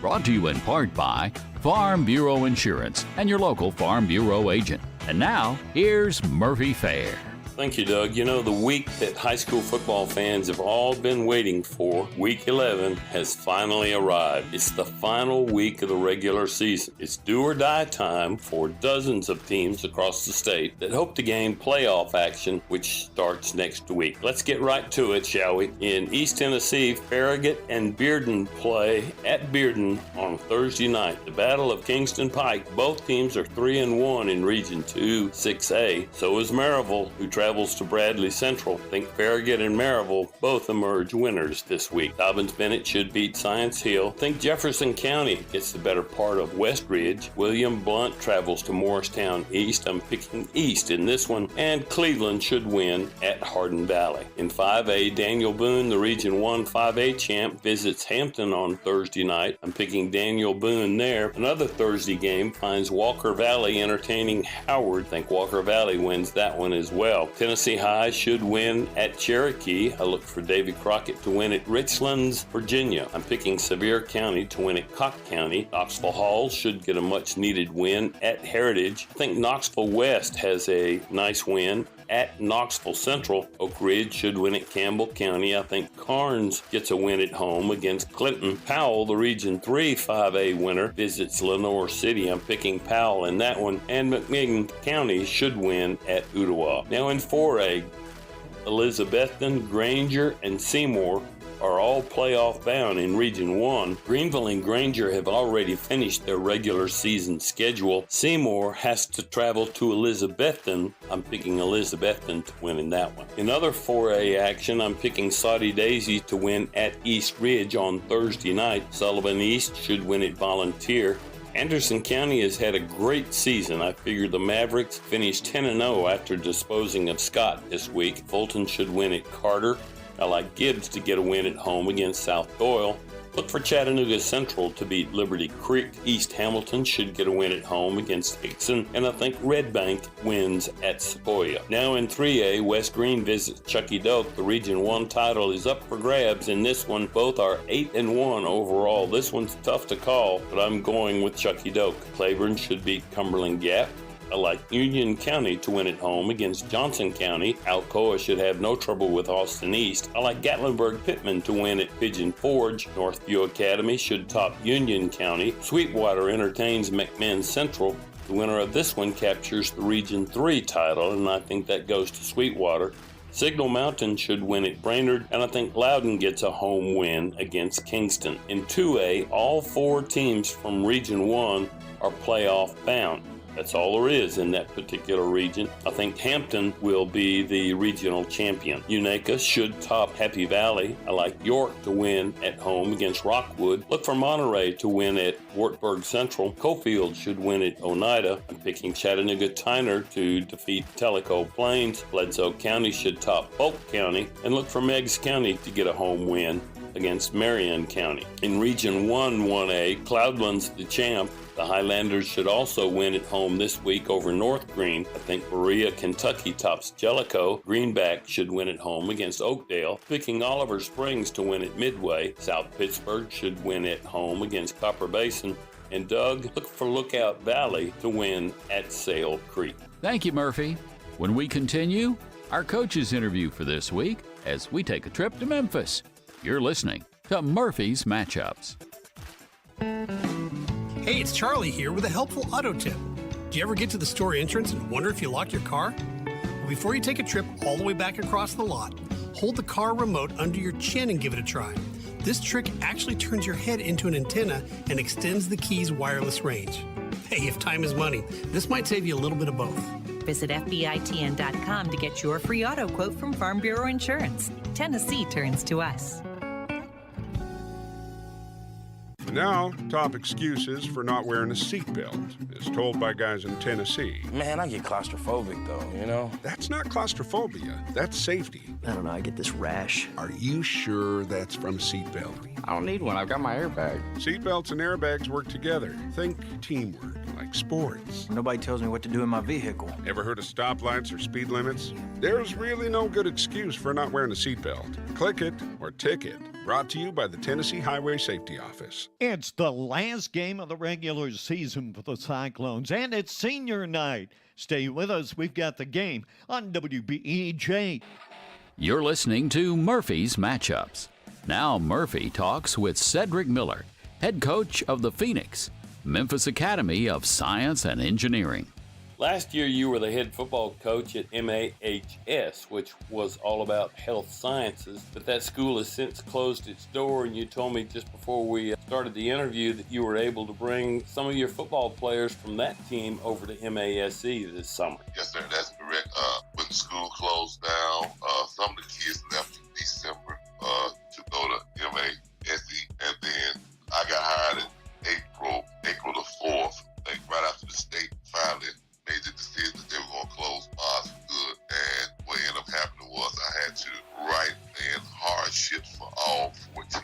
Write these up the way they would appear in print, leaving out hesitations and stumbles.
Brought to you in part by Farm Bureau Insurance and your local Farm Bureau agent. And now, here's Murphy Fair. Thank you, Doug. You know, the week that high school football fans have all been waiting for, Week 11, has finally arrived. It's the final week of the regular season. It's do or die time for dozens of teams across the state that hope to gain playoff action, which starts next week. Let's get right to it, shall we? In East Tennessee, Farragut and Bearden play at Bearden on Thursday night. The Battle of Kingston Pike. Both teams are 3-1 in Region 2 6A. So is Maryville, who travels to Bradley Central. Think Farragut and Maryville both emerge winners this week. Dobbins-Bennett should beat Science Hill. Think Jefferson County gets the better part of West Ridge. William Blount travels to Morristown East. I'm picking East in this one. And Cleveland should win at Hardin Valley. In 5A, Daniel Boone, the Region 1 5A champ, visits Hampton on Thursday night. I'm picking Daniel Boone there. Another Thursday game finds Walker Valley entertaining Howard. Think Walker Valley wins that one as well. Tennessee High should win at Cherokee. I look for Davy Crockett to win at Richlands, Virginia. I'm picking Sevier County to win at Cocke County. Knoxville Hall should get a much-needed win at Heritage. I think Knoxville West has a nice win at Knoxville Central. Oak Ridge should win at Campbell County. I think Carnes gets a win at home against Clinton. Powell, the Region 3 5A winner, visits Lenoir City. I'm picking Powell in that one. And McMinn County should win at Ottawa. Now in 4A, Elizabethton, Granger, and Seymour are all playoff bound in Region 1. Greenville and Granger have already finished their regular season schedule. Seymour has to travel to Elizabethton. I'm picking Elizabethton to win in that one. In other 4A action, I'm picking Soddy Daisy to win at East Ridge on Thursday night. Sullivan East should win at Volunteer. Anderson County has had a great season. I figure the Mavericks finished 10-0 after disposing of Scott this week. Fulton should win at Carter. I like Gibbs to get a win at home against South Doyle. Look for Chattanooga Central to beat Liberty Creek. East Hamilton should get a win at home against Hickson. And I think Red Bank wins at Sequoia. Now in 3A, West Green visits Chucky Doak. The Region 1 title is up for grabs in this one. Both are 8-1 overall. This one's tough to call, but I'm going with Chucky Doak. Claiborne should beat Cumberland Gap. I like Union County to win at home against Johnson County. Alcoa should have no trouble with Austin East. I like Gatlinburg-Pittman to win at Pigeon Forge. Northview Academy should top Union County. Sweetwater entertains McMinn Central. The winner of this one captures the Region 3 title, and I think that goes to Sweetwater. Signal Mountain should win at Brainerd, and I think Loudon gets a home win against Kingston. In 2A, all four teams from Region 1 are playoff bound. That's all there is in that particular region. I think Hampton will be the regional champion. Unaka should top Happy Valley. I like York to win at home against Rockwood. Look for Monterey to win at Wartburg Central. Cofield should win at Oneida. I'm picking Chattanooga Tyner to defeat Tellico Plains. Bledsoe County should top Polk County. And look for Meigs County to get a home win against Marion County. In Region 1 1A, Cloudland's the champ. The Highlanders should also win at home this week over North Green. I think Berea, Kentucky tops Jellicoe. Greenback should win at home against Oakdale. Picking Oliver Springs to win at Midway. South Pittsburgh should win at home against Copper Basin. And Doug, look for Lookout Valley to win at Sale Creek. Thank you, Murphy. When we continue, our coaches interview for this week as we take a trip to Memphis. You're listening to Murphy's Matchups. Hey, it's Charlie here with a helpful auto tip. Do you ever get to the store entrance and wonder if you locked your car? Well, before you take a trip all the way back across the lot, hold the car remote under your chin and give it a try. This trick actually turns your head into an antenna and extends the key's wireless range. Hey, if time is money, this might save you a little bit of both. Visit FBITN.com to get your free auto quote from Farm Bureau Insurance. Tennessee turns to us. Now, top excuses for not wearing a seatbelt, as told by guys in Tennessee. Man, I get claustrophobic, though, you know? That's not claustrophobia. That's safety. I don't know, I get this rash. Are you sure that's from a seatbelt? I don't need one. I've got my airbag. Seatbelts and airbags work together. Think teamwork, like sports. Nobody tells me what to do in my vehicle. Ever heard of stoplights or speed limits? There's really no good excuse for not wearing a seatbelt. Click it or ticket. Brought to you by the Tennessee Highway Safety Office. It's the last game of the regular season for the Cyclones, and it's senior night. Stay with us. We've got the game on WBEJ. You're listening to Murphy's Matchups. Now Murphy talks with Cedric Miller, head coach of the Phoenix, Memphis Academy of Science and Engineering. Last year, you were the head football coach at MAHS, which was all about health sciences, but that school has since closed its door, and you told me just before we started the interview that you were able to bring some of your football players from that team over to MASE this summer. Yes, sir, that's correct. When the school closed down, some of the kids left in December to go to MASE, and then I got hired in April the 4th, like right after the state finally made the decision that they were going to close bars for good. And what ended up happening was I had to write in hardships for all 14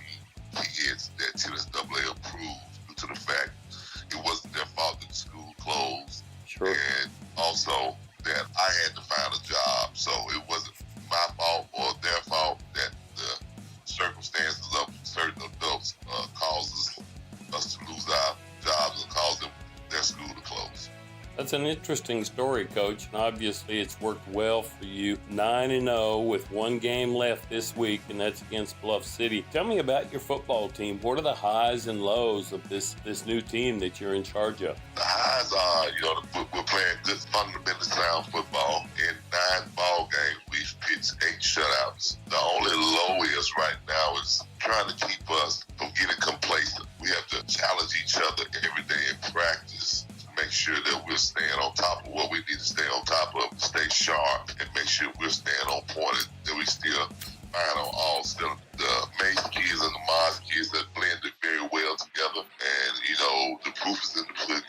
kids that TSAA approved due to the fact it wasn't their fault that the school closed. Sure. And also that I had to find a job. So it wasn't my fault or their fault that the circumstances of certain adults causes us to lose our jobs and cause them their school to close. That's an interesting story, Coach, and obviously it's worked well for you. 9-0 with one game left this week, and that's against Bluff City. Tell me about your football team. What are the highs and lows of this new team that you're in charge of? The highs are, we're playing good, fundamentally sound football. In 9 ball games, we've pitched 8 shutouts. The only low is right now is trying to keep us from getting complacent. We have to challenge each other every day in practice. Make sure that we're staying on top of what we need to stay on top of, stay sharp, and make sure we're staying on point, and that we still find on all cylinders. The Mace kids and the Mars kids have blended very well together, and, the proof is in the pudding.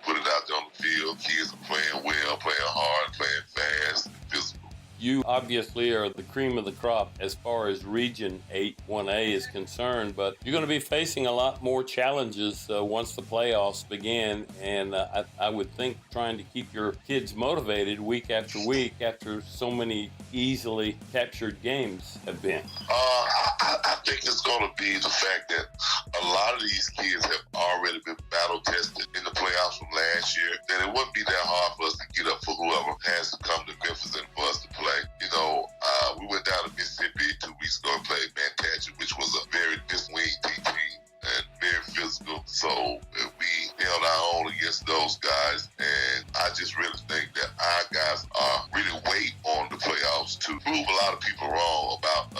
Put it out there on the field. Kids are playing well, playing hard, playing fast, and physical. You obviously are the cream of the crop as far as Region 8 1A is concerned, but you're going to be facing a lot more challenges once the playoffs begin, and I would think trying to keep your kids motivated week after week after so many easily captured games have been. I think it's going to be the fact that a lot of these kids have already been battle tested in the playoffs from last year, that it wouldn't be that hard for us to get up for whoever has to come to Memphis and for us to play. We went down to Mississippi 2 weeks ago and played Manhattan, which was a very diswinged team and very physical. So we held our own against those guys, and I just really think that our guys are really waiting on the playoffs to prove a lot of people wrong about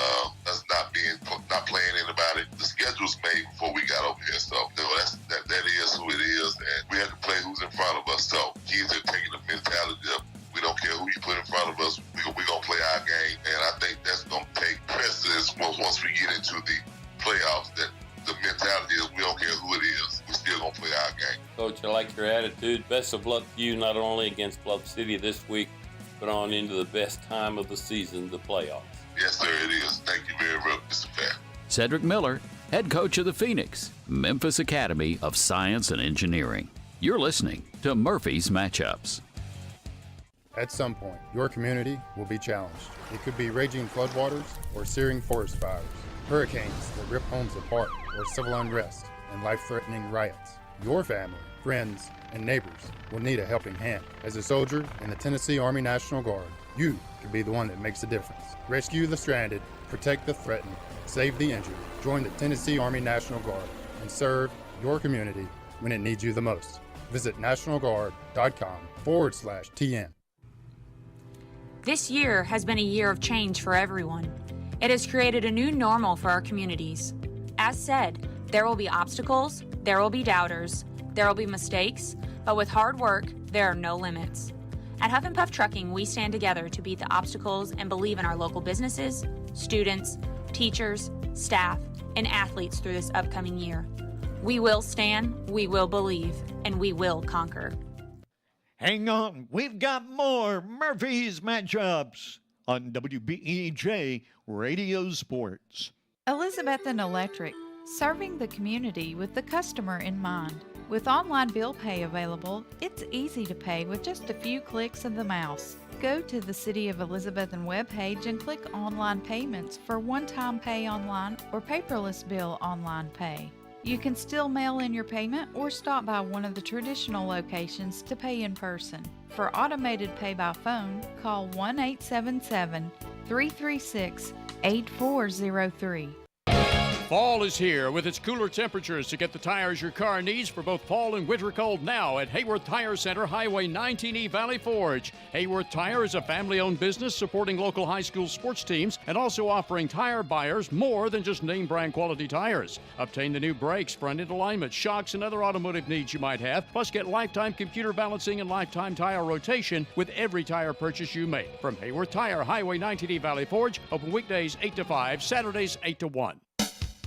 us not playing anybody. The schedule's made before we got over here, so that is who it is, and we have to play who's in front of us. So kids are taking the mentality of, we don't care who you put in front of us, we're going to play our game. And I think that's going to take precedence once we get into the playoffs, that the mentality is we don't care who it is, we're still going to play our game. Coach, I like your attitude. Best of luck to you, not only against Bluff City this week, but on into the best time of the season, the playoffs. Yes, sir, it is. Thank you very much, Mr. Fair. Cedric Miller, head coach of the Phoenix, Memphis Academy of Science and Engineering. You're listening to Murphy's Matchups. At some point, your community will be challenged. It could be raging floodwaters or searing forest fires, hurricanes that rip homes apart, or civil unrest and life-threatening riots. Your family, friends, and neighbors will need a helping hand. As a soldier in the Tennessee Army National Guard, you could be the one that makes a difference. Rescue the stranded, protect the threatened, save the injured. Join the Tennessee Army National Guard and serve your community when it needs you the most. Visit nationalguard.com/TN. This year has been a year of change for everyone. It has created a new normal for our communities. As said, there will be obstacles, there will be doubters, there will be mistakes, but with hard work, there are no limits. At Huff and Puff Trucking, we stand together to beat the obstacles and believe in our local businesses, students, teachers, staff, and athletes through this upcoming year. We will stand, we will believe, and we will conquer. Hang on, we've got more Murphy's Matchups on WBEJ Radio Sports. Elizabethan Electric, serving the community with the customer in mind. With online bill pay available, it's easy to pay with just a few clicks of the mouse. Go to the City of Elizabethan webpage and click Online Payments for one-time pay online or paperless bill online pay. You can still mail in your payment or stop by one of the traditional locations to pay in person. For automated pay by phone, call 1-877-336-8403. Fall is here with its cooler temperatures to get the tires your car needs for both fall and winter cold now at Hayworth Tire Center, Highway 19E, Valley Forge. Hayworth Tire is a family-owned business supporting local high school sports teams and also offering tire buyers more than just name brand quality tires. Obtain the new brakes, front-end alignment, shocks, and other automotive needs you might have, plus get lifetime computer balancing and lifetime tire rotation with every tire purchase you make. From Hayworth Tire, Highway 19E, Valley Forge, open weekdays 8 to 5, Saturdays 8 to 1.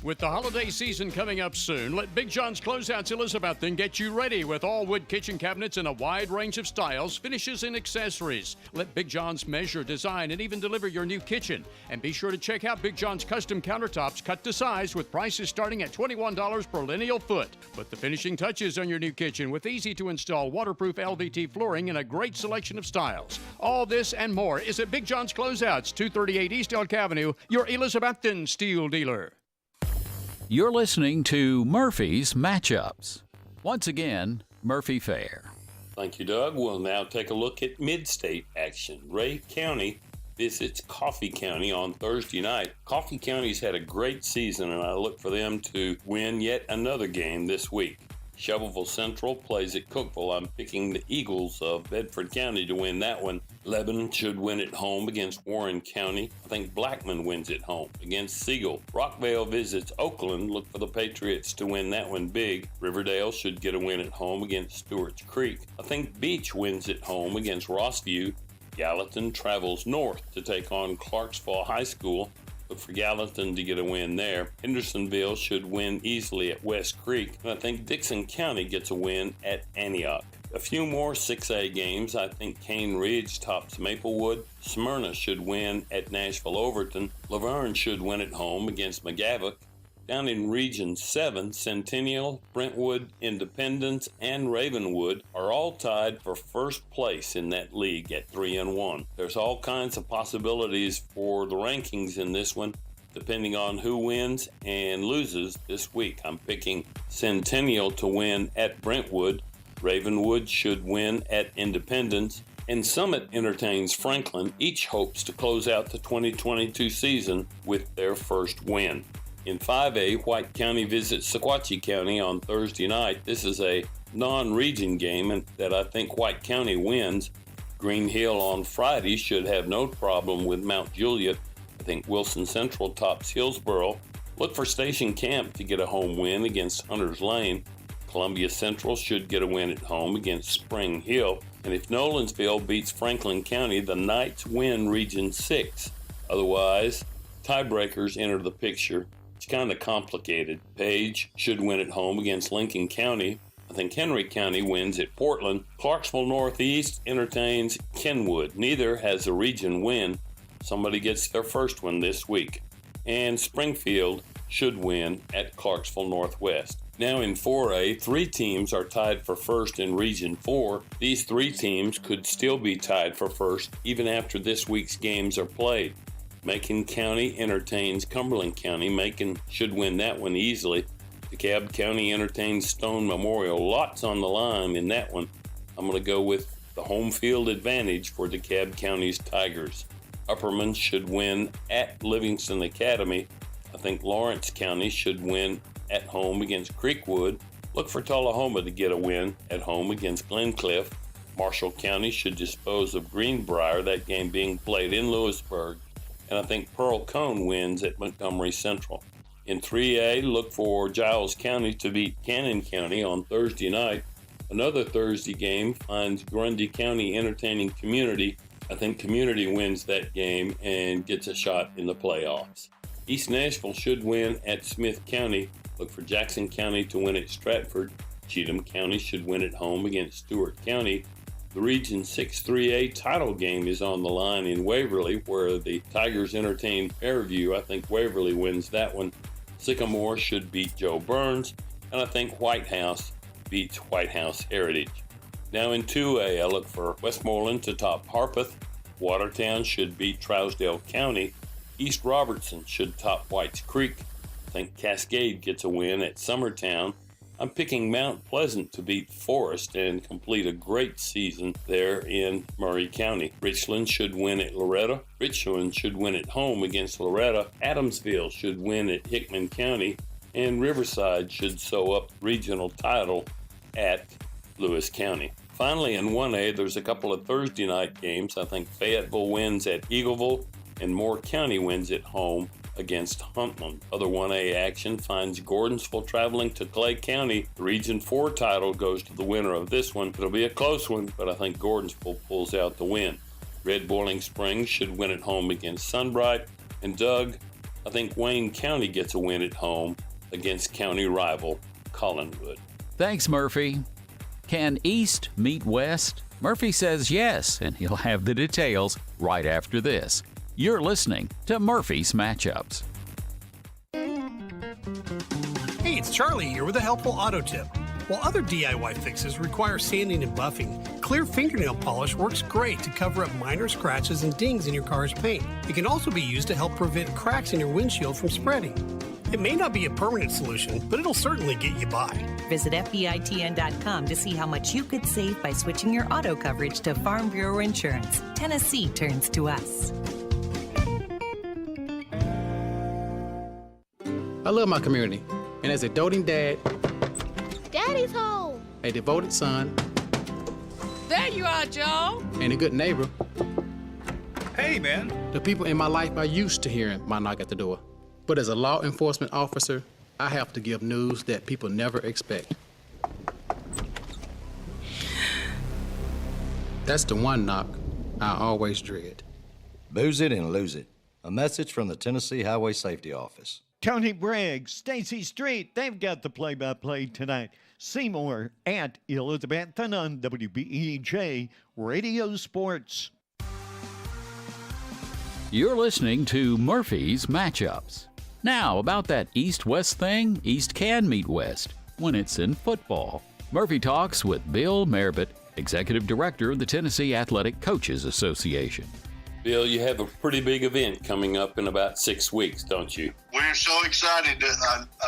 With the holiday season coming up soon, let Big John's Closeouts Elizabethton get you ready with all wood kitchen cabinets in a wide range of styles, finishes, and accessories. Let Big John's measure, design, and even deliver your new kitchen. And be sure to check out Big John's custom countertops cut to size with prices starting at $21 per lineal foot. Put the finishing touches on your new kitchen with easy-to-install waterproof LVT flooring in a great selection of styles. All this and more is at Big John's Closeouts, 238 East Elk Avenue, your Elizabethton steel dealer. You're listening to Murphy's Matchups. Once again, Murphy Fair. Thank you, Doug. We'll now take a look at mid-state action. Ray County visits Coffee County on Thursday night. Coffee County's had a great season, and I look for them to win yet another game this week. Shelbyville Central plays at Cookeville. I'm picking the Eagles of Bedford County to win that one. Lebanon should win at home against Warren County. I think Blackman wins at home against Siegel. Rockvale visits Oakland. Look for the Patriots to win that one big. Riverdale should get a win at home against Stewart's Creek. I think Beach wins at home against Rossview. Gallatin travels north to take on Clarksville High School. Look for Gallatin to get a win there. Hendersonville should win easily at West Creek. And I think Dixon County gets a win at Antioch. A few more 6A games. I think Cane Ridge tops Maplewood. Smyrna should win at Nashville Overton. Laverne should win at home against McGavock. Down in Region 7, Centennial, Brentwood, Independence, and Ravenwood are all tied for first place in that league at 3-1. There's all kinds of possibilities for the rankings in this one, depending on who wins and loses this week. I'm picking Centennial to win at Brentwood. Ravenwood should win at Independence. And Summit entertains Franklin. Each hopes to close out the 2022 season with their first win. In 5A, White County visits Sequatchie County on Thursday night. This is a non-region game that I think White County wins. Green Hill on Friday should have no problem with Mount Juliet. I think Wilson Central tops Hillsboro. Look for Station Camp to get a home win against Hunters Lane. Columbia Central should get a win at home against Spring Hill. And if Nolensville beats Franklin County, the Knights win Region 6. Otherwise, tiebreakers enter the picture. It's kind of complicated. Page should win at home against Lincoln County. I think Henry County wins at Portland. Clarksville Northeast entertains Kenwood. Neither has a region win. Somebody gets their first one this week. And Springfield should win at Clarksville Northwest. Now in 4A, 3 teams are tied for first in Region 4. These 3 teams could still be tied for first even after this week's games are played. Macon County entertains Cumberland County. Macon should win that one easily. DeKalb County entertains Stone Memorial. Lots on the line in that one. I'm going to go with the home field advantage for DeKalb County's Tigers. Upperman should win at Livingston Academy. I think Lawrence County should win at home against Creekwood. Look for Tullahoma to get a win at home against Glencliff. Marshall County should dispose of Greenbrier, that game being played in Lewisburg. And I think Pearl Cone wins at Montgomery Central. In 3A, look for Giles County to beat Cannon County on Thursday night. Another Thursday game finds Grundy County entertaining Community. I think Community wins that game and gets a shot in the playoffs. East Nashville should win at Smith County. Look for Jackson County to win at Stratford. Cheatham County should win at home against Stewart County. The Region 6 3A title game is on the line in Waverly, where the Tigers entertain Fairview. I think Waverly wins that one. Sycamore should beat Joe Burns, and I think White House beats White House Heritage. Now in 2A, I look for Westmoreland to top Harpeth. Watertown should beat Trousdale County. East Robertson should top Whites Creek. I think Cascade gets a win at Summertown. I'm picking Mount Pleasant to beat Forest and complete a great season there in Murray County. Richland should win at Loretta. Richland should win at home against Loretta. Adamsville should win at Hickman County. And Riverside should sew up regional title at Lewis County. Finally, in 1A, there's a couple of Thursday night games. I think Fayetteville wins at Eagleville and Moore County wins at home against Huntland. Other 1A action finds Gordonsville traveling to Clay County. The Region 4 title goes to the winner of this one. It'll be a close one, but I think Gordonsville pulls out the win. Red Boiling Springs should win at home against Sunbright. And Doug, I think Wayne County gets a win at home against county rival Collinwood. Thanks, Murphy. Can East meet West? Murphy says yes, and he'll have the details right after this. You're listening to Murphy's Matchups. Hey, it's Charlie here with a helpful auto tip. While other DIY fixes require sanding and buffing, clear fingernail polish works great to cover up minor scratches and dings in your car's paint. It can also be used to help prevent cracks in your windshield from spreading. It may not be a permanent solution, but it'll certainly get you by. Visit FBITN.com to see how much you could save by switching your auto coverage to Farm Bureau Insurance. Tennessee turns to us. I love my community, and as a doting dad, Daddy's home, a devoted son, there you are, Joe, and a good neighbor. Hey, man. The people in my life are used to hearing my knock at the door. But as a law enforcement officer, I have to give news that people never expect. That's the one knock I always dread. Booze it and lose it. A message from the Tennessee Highway Safety Office. Tony Bragg, Stacy Street, they've got the play-by-play tonight. Seymour at Elizabethton on WBEJ Radio Sports. You're listening to Murphy's Matchups. Now, about that East-West thing, East can meet West when it's in football. Murphy talks with Bill Marbut, Executive Director of the Tennessee Athletic Coaches Association. Bill, you have a pretty big event coming up in about 6 weeks, don't you? We're so excited.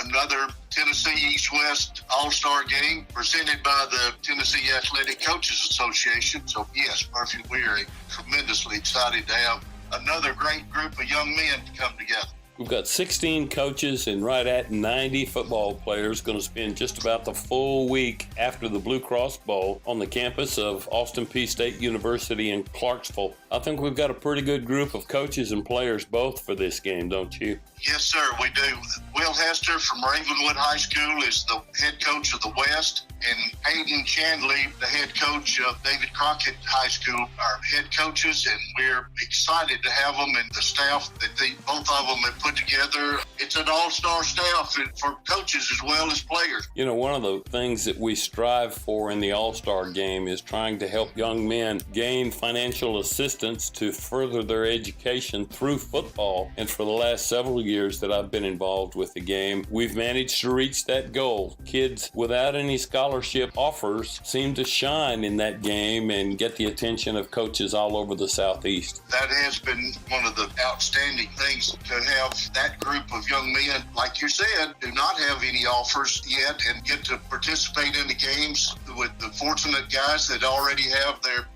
Another Tennessee East-West All-Star game presented by the Tennessee Athletic Coaches Association. So, yes, Murphy, we are tremendously excited to have another great group of young men to come together. We've got 16 coaches and right at 90 football players going to spend just about the full week after the Blue Cross Bowl on the campus of Austin Peay State University in Clarksville. I think we've got a pretty good group of coaches and players both for this game, don't you? Yes, sir, we do. Will Hester from Ravenwood High School is the head coach of the West, and Hayden Chandley, the head coach of David Crockett High School, are head coaches, and we're excited to have them and the staff that both of them have put together. It's an all-star staff for coaches as well as players. You know, one of the things that we strive for in the All-Star game is trying to help young men gain financial assistance to further their education through football. And for the last several years that I've been involved with the game, we've managed to reach that goal. Kids without any scholarship offers seem to shine in that game and get the attention of coaches all over the Southeast. That has been one of the outstanding things, to have that group of young men, like you said, do not have any offers yet and get to participate in the games with the fortunate guys that already have their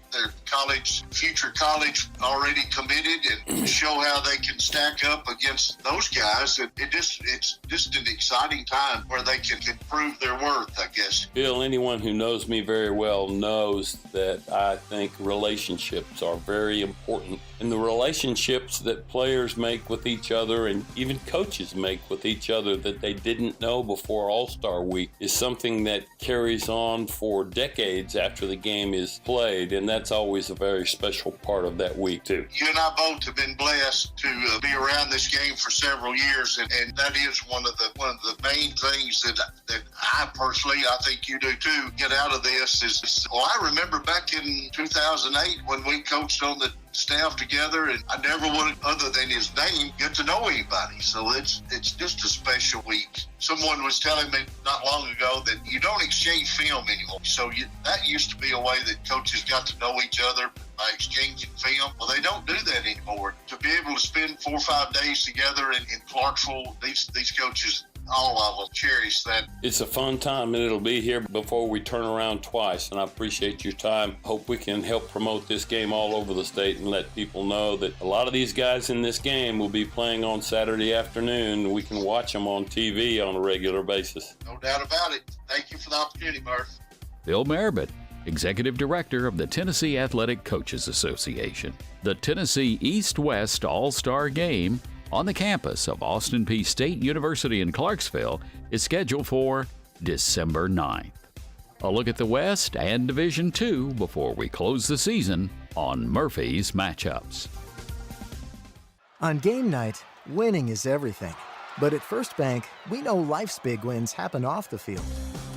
future college already committed, and show how they can stack up against those guys. It's just an exciting time where they can prove their worth, I guess. Bill, anyone who knows me very well knows that I think relationships are very important. And the relationships that players make with each other and even coaches make with each other that they didn't know before All-Star Week is something that carries on for decades after the game is played, and that's always a very special part of that week too. You and I both have been blessed to be around this game for several years, and that is one of the main things that I personally, I think you do too, get out of this is, I remember back in 2008 when we coached on the staff together, and I never would, other than his name, get to know anybody. So it's just a special week. Someone was telling me not long ago that you don't exchange film anymore. So that used to be a way that coaches got to know each other by exchanging film. Well, they don't do that anymore. To be able to spend 4 or 5 days together in Clarksville, these coaches, all of them, cherish that. It's a fun time, and it'll be here before we turn around twice, and I appreciate your time. Hope we can help promote this game all over the state and let people know that a lot of these guys in this game will be playing on Saturday afternoon. We can watch them on TV on a regular basis. No doubt about it. Thank you for the opportunity, Murph. Bill Marabit, Executive Director of the Tennessee Athletic Coaches Association. The Tennessee East-West All-Star Game on the campus of Austin Peay State University in Clarksville is scheduled for December 9th. A look at the West and Division II before we close the season on Murphy's Matchups. On game night, winning is everything. But at First Bank, we know life's big wins happen off the field.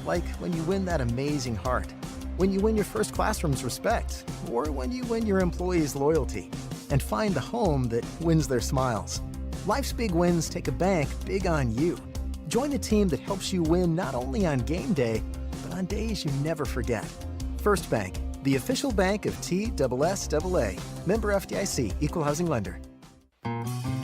Like when you win that amazing heart, when you win your first classroom's respect, or when you win your employees' loyalty and find the home that wins their smiles. Life's big wins take a bank big on you. Join the team that helps you win not only on game day, but on days you never forget. First Bank, the official bank of TSSAA. Member FDIC, Equal Housing Lender.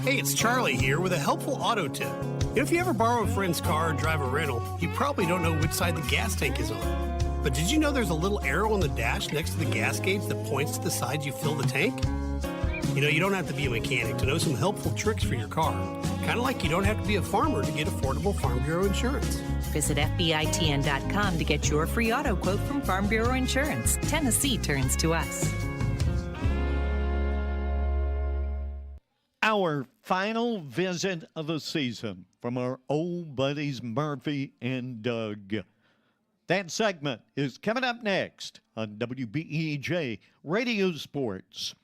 Hey, it's Charlie here with a helpful auto tip. If you ever borrow a friend's car or drive a rental, you probably don't know which side the gas tank is on. But did you know there's a little arrow on the dash next to the gas gauge that points to the side you fill the tank? You know, you don't have to be a mechanic to know some helpful tricks for your car. Kind of like you don't have to be a farmer to get affordable Farm Bureau insurance. Visit FBITN.com to get your free auto quote from Farm Bureau Insurance. Tennessee turns to us. Our final visit of the season from our old buddies Murphy and Doug. That segment is coming up next on WBEJ Radio Sports.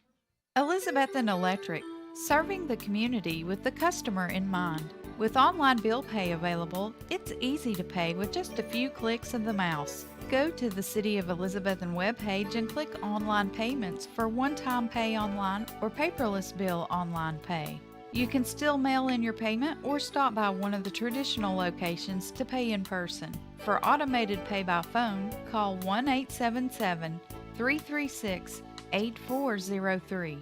Elizabethan Electric, serving the community with the customer in mind. With online bill pay available, it's easy to pay with just a few clicks of the mouse. Go to the City of Elizabethan webpage and click Online Payments for one-time pay online or paperless bill online pay. You can still mail in your payment or stop by one of the traditional locations to pay in person. For automated pay by phone, call 1-877-336-8403.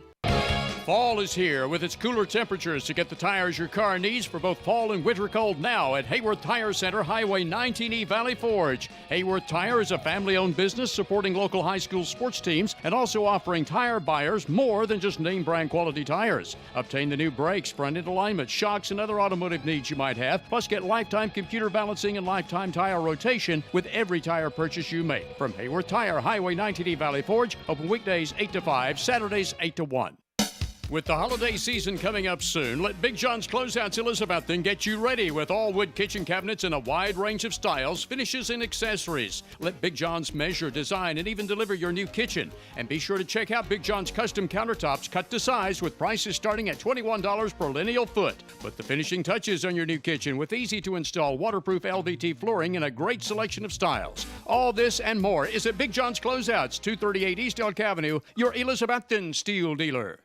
Fall is here with its cooler temperatures to get the tires your car needs for both fall and winter cold now at Hayworth Tire Center, Highway 19E Valley Forge. Hayworth Tire is a family-owned business supporting local high school sports teams and also offering tire buyers more than just name brand quality tires. Obtain the new brakes, front-end alignment, shocks, and other automotive needs you might have, plus get lifetime computer balancing and lifetime tire rotation with every tire purchase you make. From Hayworth Tire, Highway 19E Valley Forge, open weekdays 8 to 5, Saturdays 8 to 1. With the holiday season coming up soon, let Big John's Closeouts Elizabethton get you ready with all wood kitchen cabinets in a wide range of styles, finishes, and accessories. Let Big John's measure, design, and even deliver your new kitchen. And be sure to check out Big John's custom countertops cut to size with prices starting at $21 per lineal foot. Put the finishing touches on your new kitchen with easy-to-install waterproof LVT flooring in a great selection of styles. All this and more is at Big John's Closeouts, 238 East Elk Avenue, your Elizabethton steel dealer.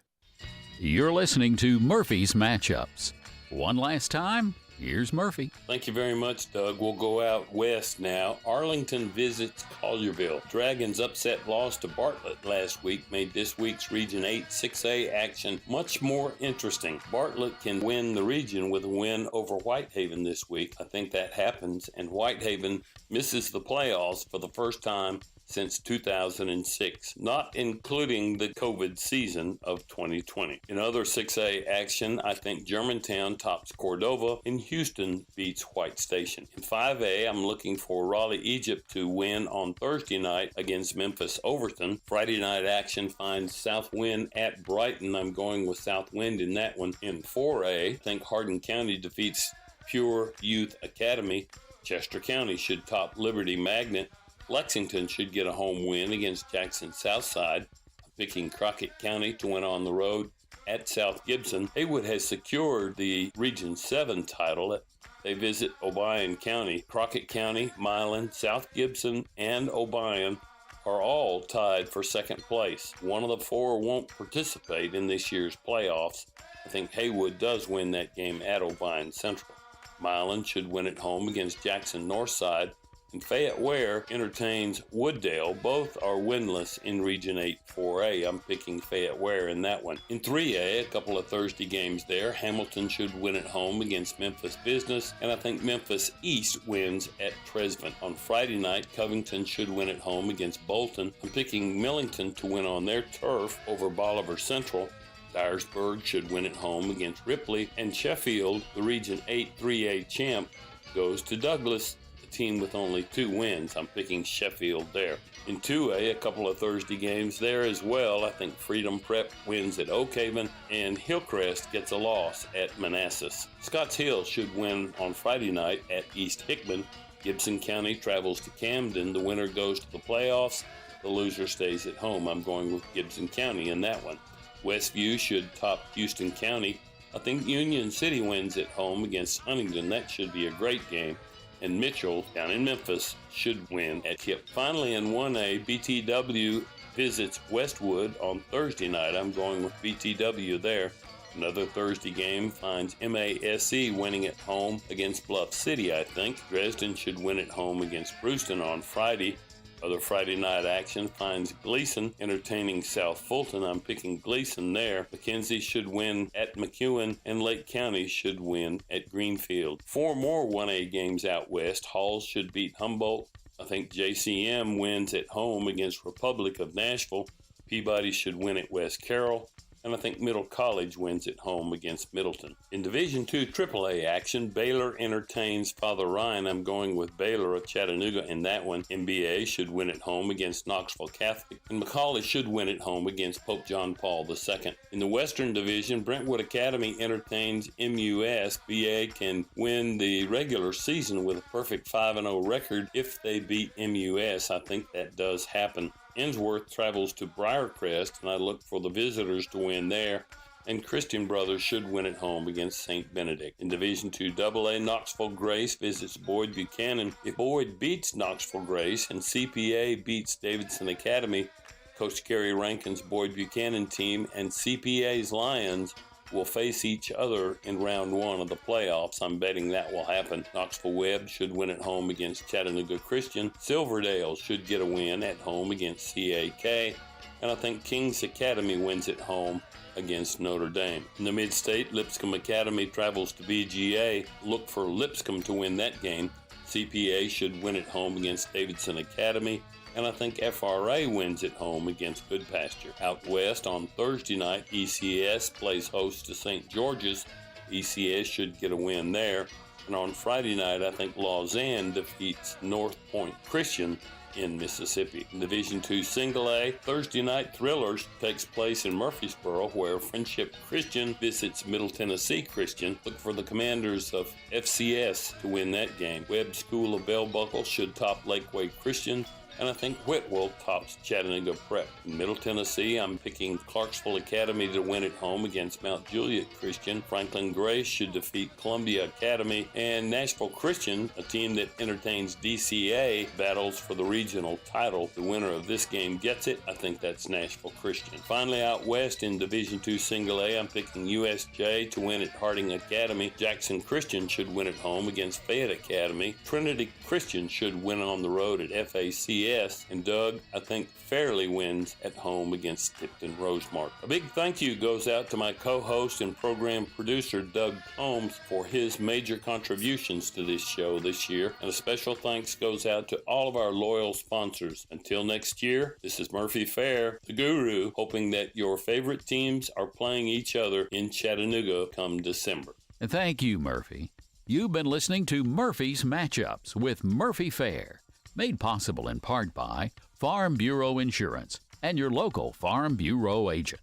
You're listening to Murphy's Matchups. One last time, here's Murphy. Thank you very much, Doug. We'll go out west now. Arlington visits Collierville. Dragons' upset loss to Bartlett last week made this week's Region 8 6A action much more interesting. Bartlett can win the region with a win over Whitehaven this week. I think that happens, and Whitehaven misses the playoffs for the first time since 2006, not including the COVID season of 2020. In other 6A action, I think Germantown tops Cordova and Houston beats White Station. In 5A, I'm looking for Raleigh, Egypt to win on Thursday night against Memphis Overton. Friday night action finds Southwind at Brighton. I'm going with Southwind in that one. In 4A, I think Hardin County defeats Pure Youth Academy. Chester County should top Liberty Magnet. Lexington should get a home win against Jackson Southside. I'm picking Crockett County to win on the road at South Gibson. Haywood has secured the Region 7 title. They visit Obion County. Crockett County, Milan, South Gibson, and Obion are all tied for second place. One of the four won't participate in this year's playoffs. I think Haywood does win that game at Ovine Central. Milan should win at home against Jackson Northside, and Fayette Ware entertains Wooddale. Both are winless in Region 8 4A. I'm picking Fayette Ware in that one. In 3A, a couple of Thursday games there. Hamilton should win at home against Memphis Business, and I think Memphis East wins at Tresvant. On Friday night, Covington should win at home against Bolton. I'm picking Millington to win on their turf over Bolivar Central. Dyersburg should win at home against Ripley, and Sheffield, the Region 8 3A champ, goes to Douglas, a team with only 2 wins. I'm picking Sheffield there. In 2A, a couple of Thursday games there as well. I think Freedom Prep wins at Oak Haven, and Hillcrest gets a loss at Manassas. Scotts Hill should win on Friday night at East Hickman. Gibson County travels to Camden. The winner goes to the playoffs. The loser stays at home. I'm going with Gibson County in that one. Westview should top Houston County. I think Union City wins at home against Huntington. That should be a great game. And Mitchell, down in Memphis, should win at Kip. Finally, in 1A, BTW visits Westwood on Thursday night. I'm going with BTW there. Another Thursday game finds MASC winning at home against Bluff City, I think. Dresden should win at home against Brewston on Friday. Other Friday night action finds Gleason entertaining South Fulton. I'm picking Gleason there. McKenzie should win at McEwen, and Lake County should win at Greenfield. 4 more 1A games out west. Halls should beat Humboldt. I think JCM wins at home against Republic of Nashville. Peabody should win at West Carroll. And I think Middle College wins at home against Middleton. In Division II AAA action, Baylor entertains Father Ryan. I'm going with Baylor of Chattanooga in that one. MBA should win at home against Knoxville Catholic, and McCallie should win at home against Pope John Paul II. In the Western Division, Brentwood Academy entertains MUS. BA can win the regular season with a perfect 5-0 record if they beat MUS. I think that does happen. Ensworth travels to Briarcrest, and I look for the visitors to win there. And Christian Brothers should win at home against St. Benedict. In Division II AA, Knoxville Grace visits Boyd Buchanan. If Boyd beats Knoxville Grace and CPA beats Davidson Academy, Coach Kerry Rankin's Boyd Buchanan team and CPA's Lions will face each other in round 1 of the playoffs. I'm betting that will happen. Knoxville Webb should win at home against Chattanooga Christian. Silverdale should get a win at home against CAK. And I think King's Academy wins at home against Notre Dame. In the Mid-State, Lipscomb Academy travels to BGA. Look for Lipscomb to win that game. CPA should win at home against Davidson Academy. And I think FRA wins at home against Good Pasture. Out west on Thursday night, ECS plays host to St. George's. ECS should get a win there. And on Friday night, I think Lausanne defeats North Point Christian in Mississippi. In Division II Single A, Thursday Night Thrillers takes place in Murfreesboro, where Friendship Christian visits Middle Tennessee Christian. Look for the commanders of FCS to win that game. Webb School of Bell Buckle should top Lakeway Christian. And I think Whitwell tops Chattanooga Prep. In Middle Tennessee, I'm picking Clarksville Academy to win at home against Mount Juliet Christian. Franklin Grace should defeat Columbia Academy. And Nashville Christian, a team that entertains DCA, battles for the regional title. The winner of this game gets it. I think that's Nashville Christian. Finally, out west in Division II Single A, I'm picking USJ to win at Harding Academy. Jackson Christian should win at home against Fayette Academy. Trinity Christian should win on the road at FACS. And Doug, I think, fairly wins at home against Tipton Rosemart. A big thank you goes out to my co-host and program producer, Doug Combs, for his major contributions to this show this year. And a special thanks goes out to all of our loyal sponsors. Until next year, this is Murphy Fair, the guru, hoping that your favorite teams are playing each other in Chattanooga come December. And thank you, Murphy. You've been listening to Murphy's Matchups with Murphy Fair. Made possible in part by Farm Bureau Insurance and your local Farm Bureau agent.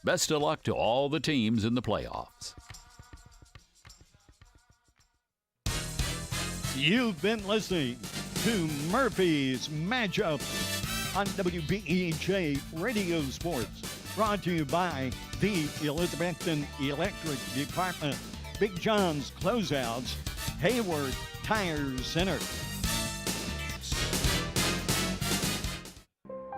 Best of luck to all the teams in the playoffs. You've been listening to Murphy's Matchups on WBEJ Radio Sports. Brought to you by the Elizabethton Electric Department, Big John's Closeouts, Hayward Tire Center.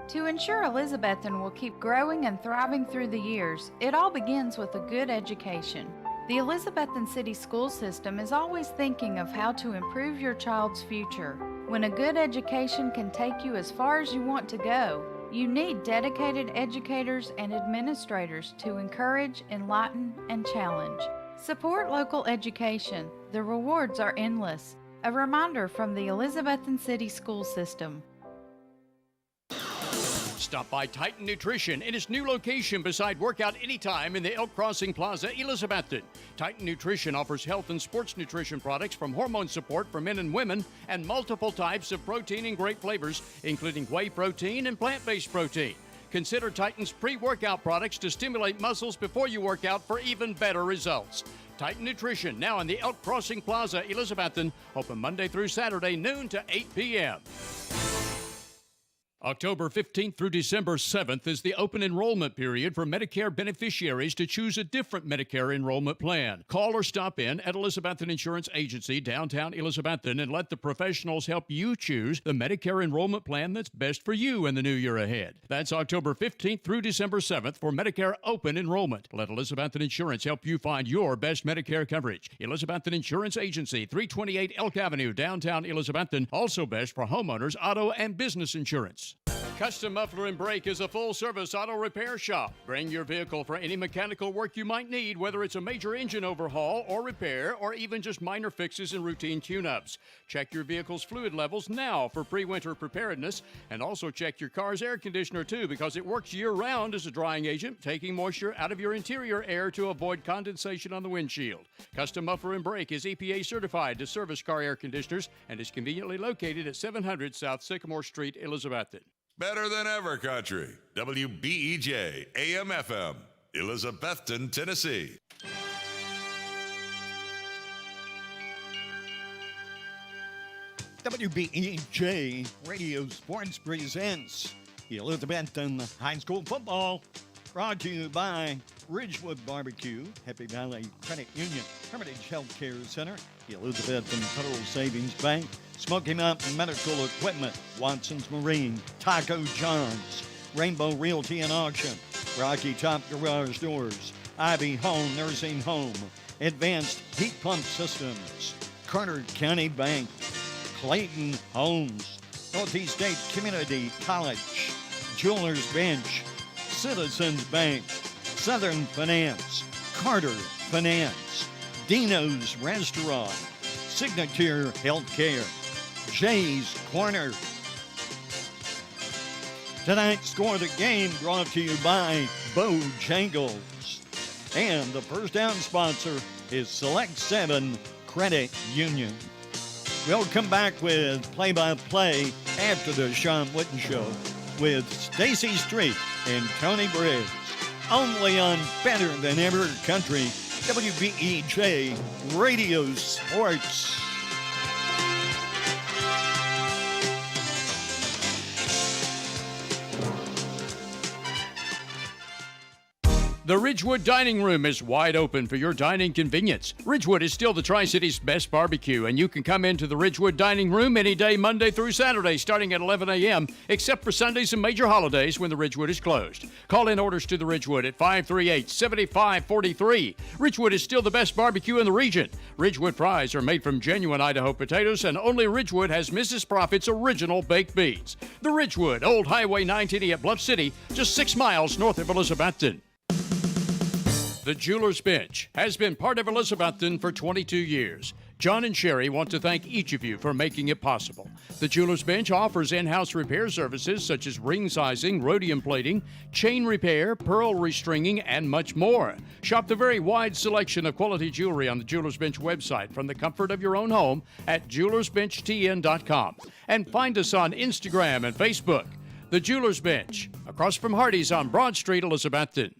To ensure Elizabethton will keep growing and thriving through the years, it all begins with a good education. The Elizabethton City School System is always thinking of how to improve your child's future. When a good education can take you as far as you want to go, you need dedicated educators and administrators to encourage, enlighten, and challenge. Support local education. The rewards are endless. A reminder from the Elizabethton City School System. Stop by Titan Nutrition in its new location beside Workout Anytime in the Elk Crossing Plaza, Elizabethton. Titan Nutrition offers health and sports nutrition products from hormone support for men and women and multiple types of protein and great flavors, including whey protein and plant-based protein. Consider Titan's pre-workout products to stimulate muscles before you work out for even better results. Titan Nutrition, now in the Elk Crossing Plaza, Elizabethton, open Monday through Saturday, noon to 8 p.m. October 15th through December 7th is the open enrollment period for Medicare beneficiaries to choose a different Medicare enrollment plan. Call or stop in at Elizabethton Insurance Agency, downtown Elizabethton, and let the professionals help you choose the Medicare enrollment plan that's best for you in the new year ahead. That's October 15th through December 7th for Medicare open enrollment. Let Elizabethton Insurance help you find your best Medicare coverage. Elizabethton Insurance Agency, 328 Elk Avenue, downtown Elizabethton, also best for homeowners, auto, and business insurance. Custom Muffler and Brake is a full-service auto repair shop. Bring your vehicle for any mechanical work you might need, whether it's a major engine overhaul or repair, or even just minor fixes and routine tune-ups. Check your vehicle's fluid levels now for pre-winter preparedness, and also check your car's air conditioner too, because it works year-round as a drying agent, taking moisture out of your interior air to avoid condensation on the windshield. Custom Muffler and Brake is EPA certified to service car air conditioners and is conveniently located at 700 South Sycamore Street, Elizabethton. Better than ever country. WBEJ AM/FM, Elizabethton, Tennessee. WBEJ Radio Sports presents Elizabethton High School Football, brought to you by Ridgewood Barbecue, Happy Valley Credit Union, Hermitage Healthcare Center, the Elizabethton Federal Savings Bank, Smoky Mountain Medical Equipment, Watson's Marine, Taco John's, Rainbow Realty and Auction, Rocky Top Garage Doors, Ivy Home Nursing Home, Advanced Heat Pump Systems, Carter County Bank, Clayton Homes, Northeast State Community College, Jewelers Bench, Citizens Bank, Southern Finance, Carter Finance, Dino's Restaurant, Signature Healthcare, Jay's Corner. Tonight's Score of the Game brought to you by Bojangles. And the first down sponsor is Select 7 Credit Union. We'll come back with play-by-play after the Sean Witten Show with Stacy Street and Tony Briggs. Only on Better Than Ever Country, WBEJ Radio Sports. The Ridgewood Dining Room is wide open for your dining convenience. Ridgewood is still the Tri-City's best barbecue, and you can come into the Ridgewood Dining Room any day, Monday through Saturday, starting at 11 a.m., except for Sundays and major holidays when the Ridgewood is closed. Call in orders to the Ridgewood at 538-7543. Ridgewood is still the best barbecue in the region. Ridgewood fries are made from genuine Idaho potatoes, and only Ridgewood has Mrs. Profit's original baked beans. The Ridgewood, Old Highway 980 at Bluff City, just 6 miles north of Elizabethton. The Jewelers Bench has been part of Elizabethton for 22 years. John and Sherry want to thank each of you for making it possible. The Jewelers Bench offers in-house repair services such as ring sizing, rhodium plating, chain repair, pearl restringing, and much more. Shop the very wide selection of quality jewelry on the Jewelers Bench website from the comfort of your own home at jewelersbenchtn.com. And find us on Instagram and Facebook. The Jewelers Bench, across from Hardee's on Broad Street, Elizabethton.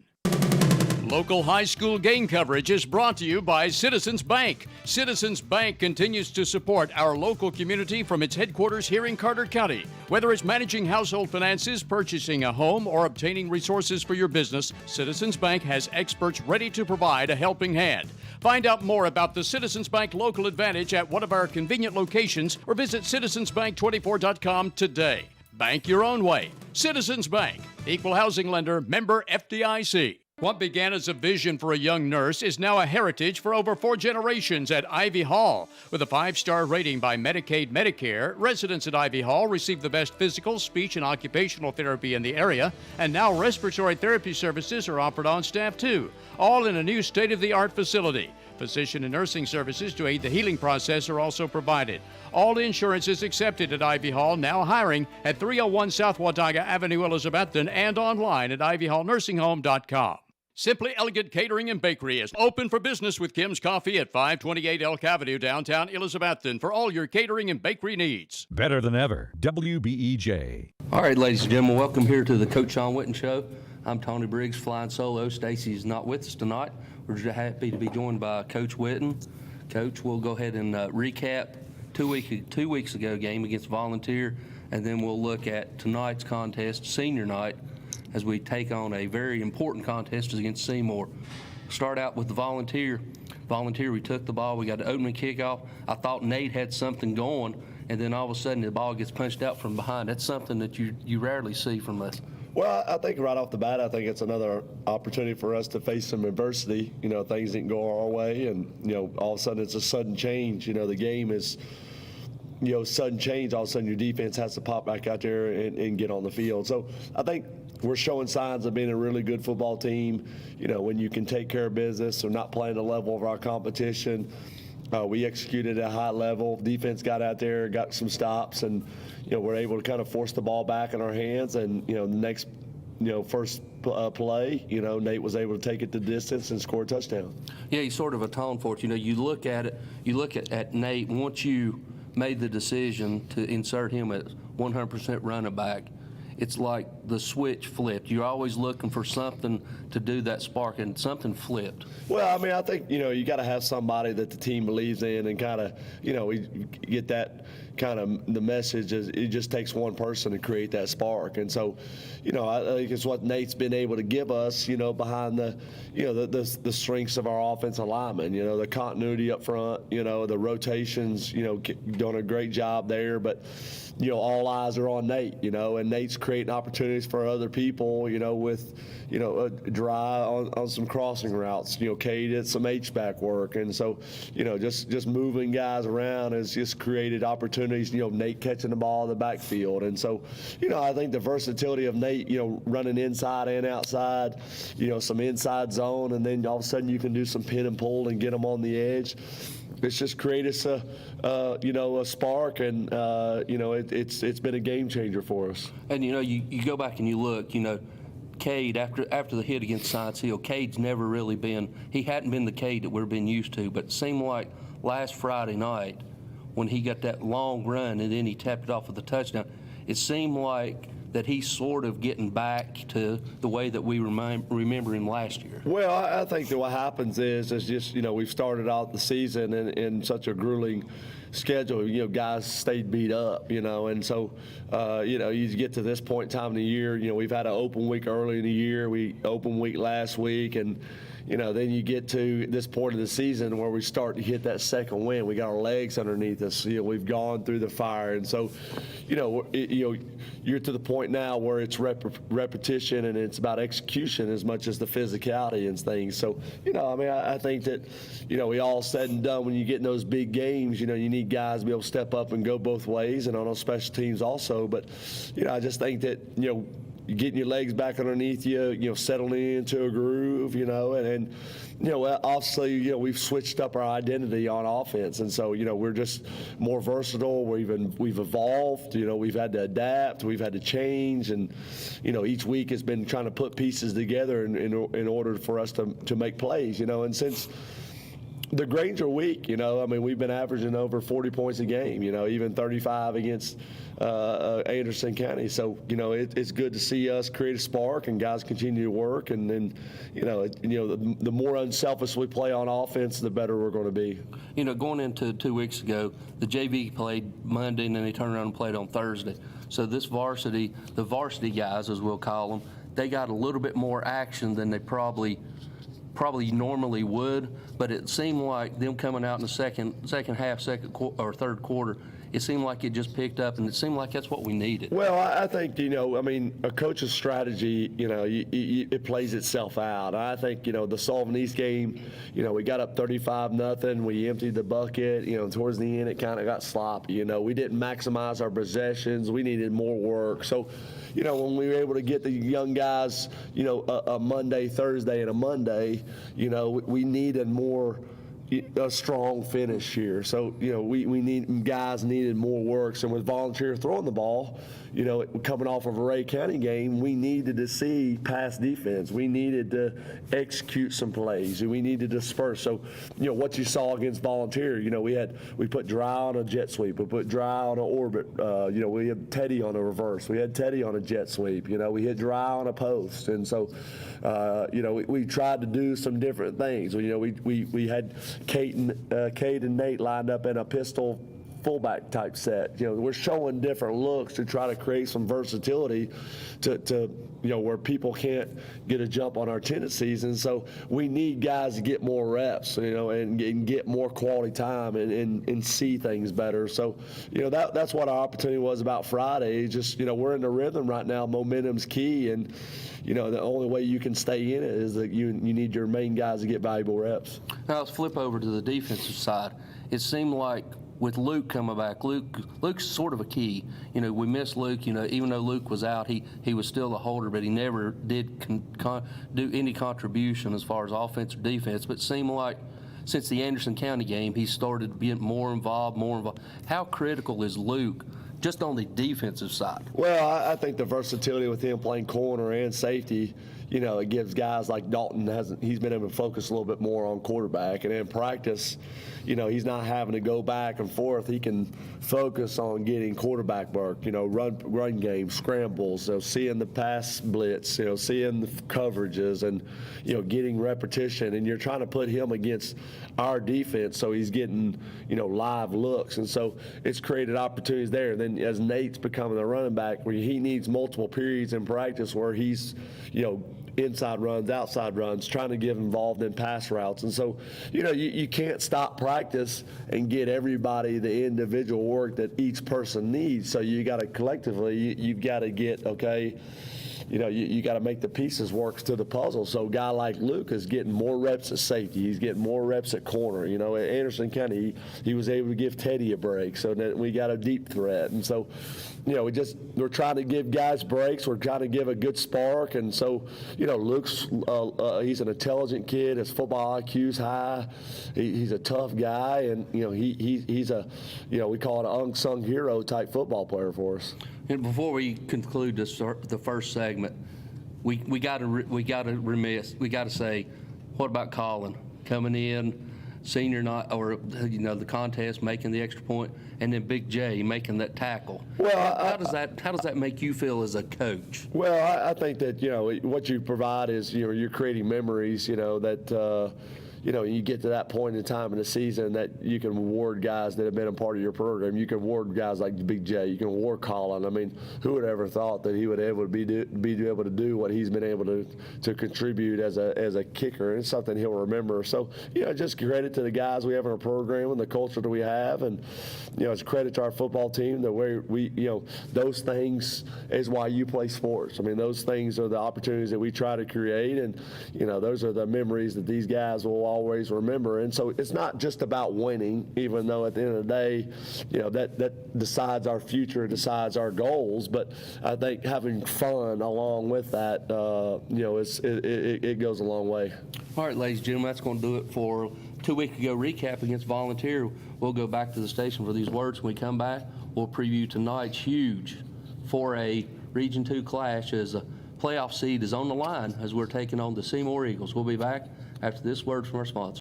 Local high school game coverage is brought to you by Citizens Bank. Citizens Bank continues to support our local community from its headquarters here in Carter County. Whether it's managing household finances, purchasing a home, or obtaining resources for your business, Citizens Bank has experts ready to provide a helping hand. Find out more about the Citizens Bank Local Advantage at one of our convenient locations or visit citizensbank24.com today. Bank your own way. Citizens Bank, equal housing lender, member FDIC. What began as a vision for a young nurse is now a heritage for over 4 generations at Ivy Hall. With a 5-star rating by Medicaid Medicare, residents at Ivy Hall receive the best physical, speech, and occupational therapy in the area, and now respiratory therapy services are offered on staff too, all in a new state-of-the-art facility. Physician and nursing services to aid the healing process are also provided. All insurance is accepted at Ivy Hall, now hiring at 301 South Watauga Avenue, Elizabethton, and online at ivyhallnursinghome.com. Simply Elegant Catering and Bakery is open for business with Kim's Coffee at 528 Elk Avenue, downtown Elizabethton, for all your catering and bakery needs. Better than ever, WBEJ. All right, ladies and gentlemen, welcome here to the Coach Sean Witten Show. I'm Tony Briggs, flying solo. Stacy's not with us tonight. We're just happy to be joined by Coach Witten. Coach, we'll go ahead and recap 2 weeks ago game against Volunteer, and then we'll look at tonight's contest, senior night, as we take on a very important contest against Seymour. Start out with the Volunteer. We took the ball. We got the opening kickoff. I thought Nate had something going, and then all of a sudden the ball gets punched out from behind. That's something that you rarely see from us. Well, I think right off the bat, I think it's another opportunity for us to face some adversity. You know, things didn't go our way, and, you know, all of a sudden it's a sudden change. You know, the game is, you know, sudden change. All of a sudden your defense has to pop back out there and get on the field. So I think we're showing signs of being a really good football team. You know, when you can take care of business, we're not playing the level of our competition. We executed at a high level. Defense got out there, got some stops, and, you know, we're able to kind of force the ball back in our hands. And, you know, the next, you know, first play, you know, Nate was able to take it the distance and score a touchdown. Yeah, he sort of atoned for it. You know, you look at it, you look at Nate, once you made the decision to insert him at 100% running back, it's like the switch flipped. You're always looking for something to do that spark, and something flipped. Well, I mean, I think, you know, you got to have somebody that the team believes in, and kind of, you know, we get that kind of the message is it just takes one person to create that spark. And so, you know, I think it's what Nate's been able to give us, you know, behind the, you know, the strengths of our offensive linemen, you know, the continuity up front, you know, the rotations, you know, doing a great job there. But, you know, all eyes are on Nate, you know, and Nate's creating opportunities for other people, you know, with, you know, a drive on some crossing routes. You know, Cade did some H-back work. And so, you know, just moving guys around has just created opportunities, you know, Nate catching the ball in the backfield. And so, you know, I think the versatility of Nate, you know, running inside and outside, you know, some inside zone, and then all of a sudden you can do some pin and pull and get them on the edge. It's just created us you know, a spark, and you know, it's been a game changer for us. And you know, you go back and you look, you know, Cade after the hit against Science Hill, Cade's never really been, he hadn't been the Cade that we've been used to. But it seemed like last Friday night when he got that long run and then he tapped it off with a touchdown, it seemed like that he's sort of getting back to the way that we remember him last year. Well, I think that what happens is just, you know, we've started out the season in such a grueling schedule. You know, guys stayed beat up, you know, and so, you know, you get to this point in time of the year, you know, we've had an open week early in the year, open week last week, and, you know, then you get to this point of the season where we start to hit that second win. We got our legs underneath us. You know, we've gone through the fire, and so, you know, you're to the point now where it's repetition and it's about execution as much as the physicality and things. So, you know, I mean, I think that, you know, we all said and done when you get in those big games, you know, you need guys to be able to step up and go both ways, and on those special teams also. But, you know, I just think that, you know, getting your legs back underneath you, you know, settling into a groove, you know, and you know, obviously, you know, we've switched up our identity on offense, and so, you know, we're just more versatile. We've evolved, you know, we've had to adapt, we've had to change, and, you know, each week has been trying to put pieces together in order for us to make plays, you know, and since the Granger week, you know, I mean, we've been averaging over 40 points a game, you know, even 35 against Anderson County. So, you know, it's good to see us create a spark and guys continue to work. And then, you know, the more unselfish we play on offense, the better we're going to be. You know, going into 2 weeks ago, the JV played Monday and then they turned around and played on Thursday. So this varsity, the varsity guys, as we'll call them, they got a little bit more action than they probably normally would, but it seemed like them coming out in the second half, third quarter, it seemed like it just picked up, and it seemed like that's what we needed. Well, I think, a coach's strategy, it plays itself out. I think, the Sullivan East game, we got up 35-0. We emptied the bucket. Towards the end, it kind of got sloppy. We didn't maximize our possessions. We needed more work. So, when we were able to get the young guys, a Monday, Thursday, and a Monday, we needed a strong finish here. So, guys needed more work. And with Volunteer throwing the ball, coming off of a Ray County game, we needed to see pass defense. We needed to execute some plays. We needed to disperse. So, what you saw against Volunteer, we put Dry on a jet sweep. We put Dry on an orbit. We had Teddy on a reverse. We had Teddy on a jet sweep. We hit Dry on a post. And so, we tried to do some different things. We had Cade and Nate lined up in a pistol fullback type set. We're showing different looks to try to create some versatility to where people can't get a jump on our tendencies. And so we need guys to get more reps, and get more quality time and see things better. So, that's what our opportunity was about Friday. Just, we're in the rhythm right now. Momentum's key. And, the only way you can stay in it is that you need your main guys to get valuable reps. Now let's flip over to the defensive side. It seemed like with Luke coming back, Luke's sort of a key. We missed Luke. Even though Luke was out, he was still the holder, but he never did do any contribution as far as offense or defense. But it seemed like since the Anderson County game, he started being more involved. How critical is Luke just on the defensive side? Well, I think the versatility with him playing corner and safety, it gives guys like Dalton, he's been able to focus a little bit more on quarterback. And in practice, he's not having to go back and forth. He can focus on getting quarterback work, run game, scrambles, seeing the pass blitz, seeing the coverages and, getting repetition. And you're trying to put him against our defense so he's getting, live looks. And so it's created opportunities there. And then as Nate's becoming a running back, where he needs multiple periods in practice where he's, inside runs, outside runs, trying to get involved in pass routes. And so, you can't stop practice and get everybody the individual work that each person needs. So you got to collectively, you've got to get, you got to make the pieces work to the puzzle. So a guy like Luke is getting more reps at safety. He's getting more reps at corner. At Anderson County, he was able to give Teddy a break. So that we got a deep threat. And so, we're trying to give guys breaks. We're trying to give a good spark. And so, Luke's, he's an intelligent kid. His football IQ's high. He's a tough guy. And, he's a, we call it an unsung hero type football player for us. And before we conclude the first segment, we got to say, what about Colin coming in, senior night, or the contest, making the extra point, and then Big J making that tackle? Well, how does that make you feel as a coach? Well, I think that what you provide is you're creating memories that. You get to that point in time in the season that you can reward guys that have been a part of your program. You can reward guys like Big J. You can reward Colin. I mean, who would ever thought that he would be able to do what he's been able to contribute as a kicker? And it's something he'll remember. So, just credit to the guys we have in our program and the culture that we have. And, it's a credit to our football team that we those things is why you play sports. I mean, those things are the opportunities that we try to create. And, those are the memories that these guys will always remember. And so it's not just about winning, even though at the end of the day, that decides our future, decides our goals. But I think having fun along with that, it goes a long way. All right, ladies and gentlemen, that's going to do it for 2 week ago recap against Volunteer. We'll go back to the station for these words. When we come back, we'll preview tonight's huge 4A Region 2 clash as a playoff seed is on the line as we're taking on the Seymour Eagles. We'll be back after this word from our sponsor.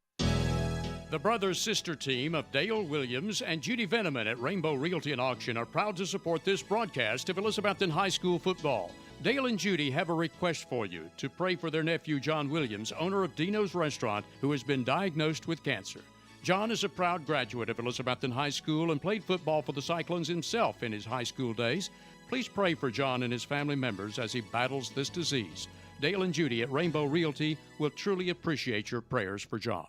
The brother-sister team of Dale Williams and Judy Veneman at Rainbow Realty and Auction are proud to support this broadcast of Elizabethton High School football. Dale and Judy have a request for you to pray for their nephew, John Williams, owner of Dino's Restaurant, who has been diagnosed with cancer. John is a proud graduate of Elizabethton High School and played football for the Cyclones himself in his high school days. Please pray for John and his family members as he battles this disease. Dale and Judy at Rainbow Realty will truly appreciate your prayers for John.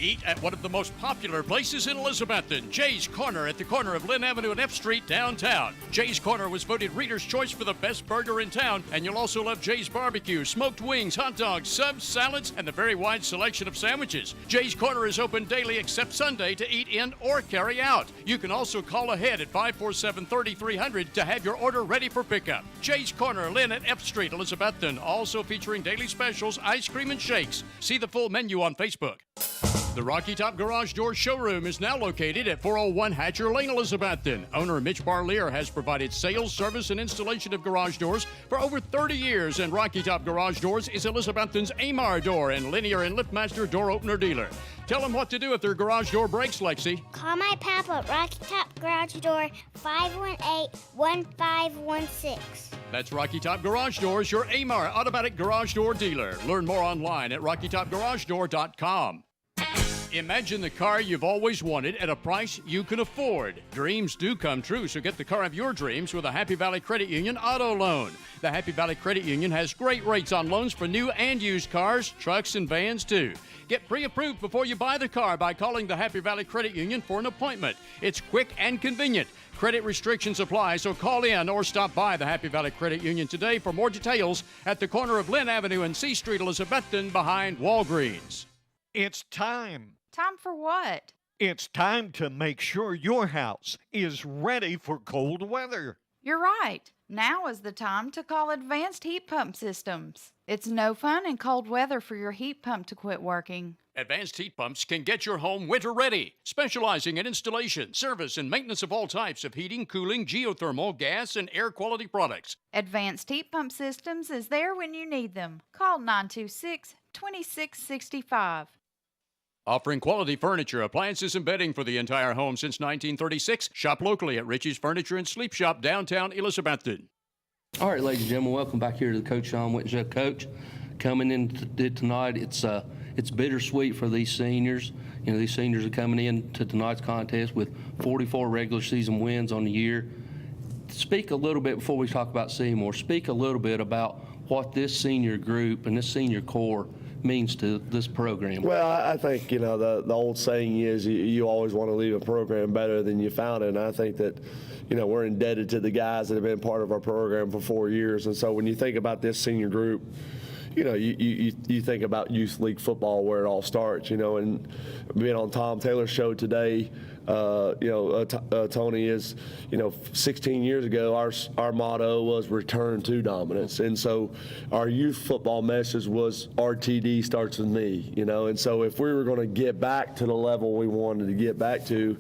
Eat at one of the most popular places in Elizabethton, Jay's Corner at the corner of Lynn Avenue and F Street downtown. Jay's Corner was voted Reader's Choice for the best burger in town, and you'll also love Jay's Barbecue, smoked wings, hot dogs, subs, salads, and the very wide selection of sandwiches. Jay's Corner is open daily except Sunday to eat in or carry out. You can also call ahead at 547-3300 to have your order ready for pickup. Jay's Corner, Lynn at F Street, Elizabethton, also featuring daily specials, ice cream, and shakes. See the full menu on Facebook. The Rocky Top Garage Door showroom is now located at 401 Hatcher Lane, Elizabethton. Owner Mitch Barlier has provided sales, service, and installation of garage doors for over 30 years, and Rocky Top Garage Doors is Elizabethton's Amar Door and Linear and LiftMaster door opener dealer. Tell them what to do if their garage door breaks, Lexi. Call my papa at Rocky Top Garage Door, 518-1516. That's Rocky Top Garage Doors, your Amar automatic garage door dealer. Learn more online at rockytopgaragedoor.com. Imagine the car you've always wanted at a price you can afford. Dreams do come true, so get the car of your dreams with a Happy Valley Credit Union auto loan. The Happy Valley Credit Union has great rates on loans for new and used cars, trucks, and vans too. Get pre-approved before you buy the car by calling the Happy Valley Credit Union for an appointment. It's quick and convenient. Credit restrictions apply, so call in or stop by the Happy Valley Credit Union today for more details at the corner of Lynn Avenue and C Street, Elizabethton, behind Walgreens. It's time. Time for what? It's time to make sure your house is ready for cold weather. You're right. Now is the time to call Advanced Heat Pump Systems. It's no fun in cold weather for your heat pump to quit working. Advanced Heat Pumps can get your home winter ready, specializing in installation, service, and maintenance of all types of heating, cooling, geothermal, gas, and air quality products. Advanced Heat Pump Systems is there when you need them. Call 926-2665. Offering quality furniture, appliances, and bedding for the entire home since 1936. Shop locally at Richie's Furniture and Sleep Shop, downtown Elizabethton. All right, ladies and gentlemen, welcome back here to the Coach Sean Witten Show. Coach, coming in tonight, it's bittersweet for these seniors. You know, these seniors are coming in to tonight's contest with 44 regular season wins on the year. Speak a little bit, before we talk about Seymour, speak a little bit about what this senior group and this senior core means to this program. Well, I think, you know, the old saying is you always want to leave a program better than you found it, and I think that, you know, we're indebted to the guys that have been part of our program for 4 years. And so when you think about this senior group, you know, you think about youth league football, where it all starts, you know, and being on Tom Taylor's show today, Tony, is, you know, 16 years ago, our motto was return to dominance. And so our youth football message was RTD starts with me, you know. And so if we were going to get back to the level we wanted to get back to,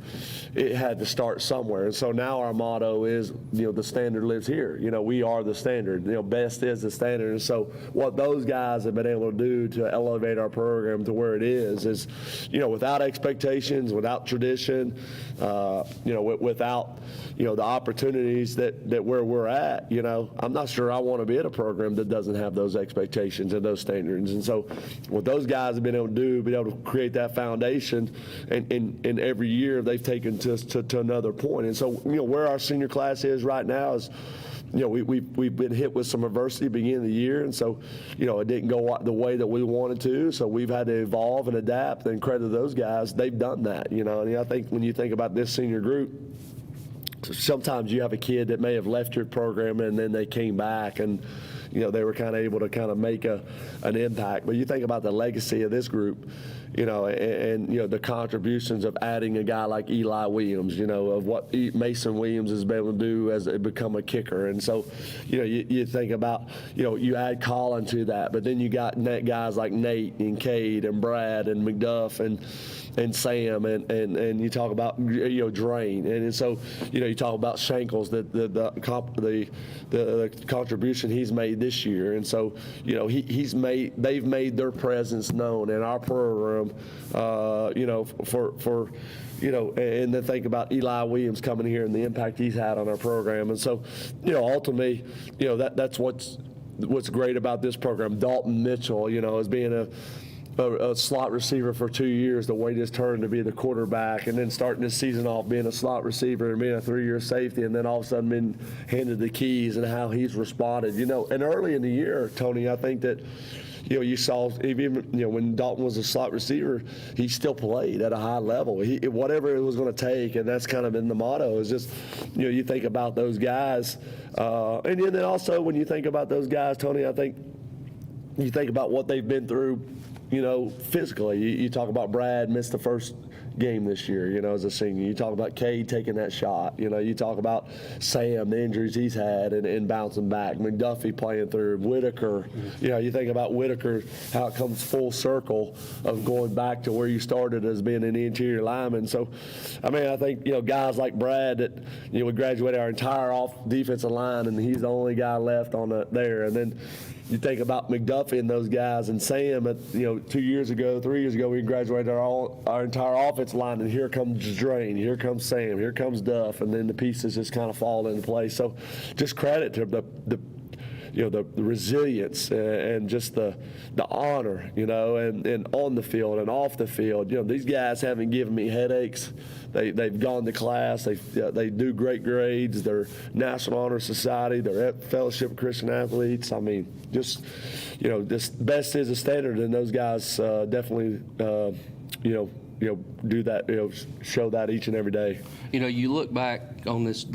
it had to start somewhere. And so now our motto is, you know, the standard lives here. You know, we are the standard. You know, best is the standard. And so what those guys have been able to do to elevate our program to where it is, you know, without expectations, without tradition, you know, without, you know, the opportunities that where we're at, you know, I'm not sure I want to be at a program that doesn't have those expectations and those standards. And so what those guys have been able to do, be able to create that foundation, and every year they've taken to another point. And so, you know, where our senior class is right now is, you know, we've been hit with some adversity beginning of the year, and so, you know, it didn't go the way that we wanted to, so we've had to evolve and adapt, and credit to those guys, they've done that, you know. And I think when you think about this senior group, sometimes you have a kid that may have left your program and then they came back and, you know, they were kind of able to kind of make an impact. But you think about the legacy of this group, you know, and you know, the contributions of adding a guy like Eli Williams, you know, of what Mason Williams has been able to do as it become a kicker. And so, you know, you think about, you know, you add Colin to that, but then you got guys like Nate and Cade and Brad and McDuff and Sam and you talk about, you know, Drain, and so, you know, you talk about Shankles, the contribution he's made this year. And so, you know, they've made their presence known in our program, you know, for you know, and then think about Eli Williams coming here and the impact he's had on our program. And so, you know, ultimately, you know, that's what's great about this program. Dalton Mitchell, you know, as being a slot receiver for 2 years to wait his turn to be the quarterback, and then starting this season off being a slot receiver and being a 3-year safety, and then all of a sudden being handed the keys and how he's responded. And early in the year, Tony, I think that you saw even when Dalton was a slot receiver, he still played at a high level. Whatever it was going to take, and that's kind of been the motto. Is just you think about those guys, and then also when you think about those guys, Tony, I think you think about what they've been through. Physically, you talk about Brad missed the first game this year, as a senior. You talk about Cade taking that shot. You talk about Sam, the injuries he's had and bouncing back. McDuffie playing through. Whitaker. You think about Whitaker, how it comes full circle of going back to where you started as being an interior lineman. So, I think, guys like Brad that, we graduated our entire defensive line, and he's the only guy left on there. And then you think about McDuffie and those guys, and Sam, 2 years ago, 3 years ago, we graduated our entire offensive line, and here comes Drain, here comes Sam, here comes Duff, and then the pieces just kind of fall into place. So just credit to the resilience and just the honor, and on the field and off the field. These guys haven't given me headaches. They've gone to class. They do great grades. They're National Honor Society. They're at Fellowship of Christian Athletes. This best is a standard, and those guys definitely, do that. Show that each and every day. You look back on this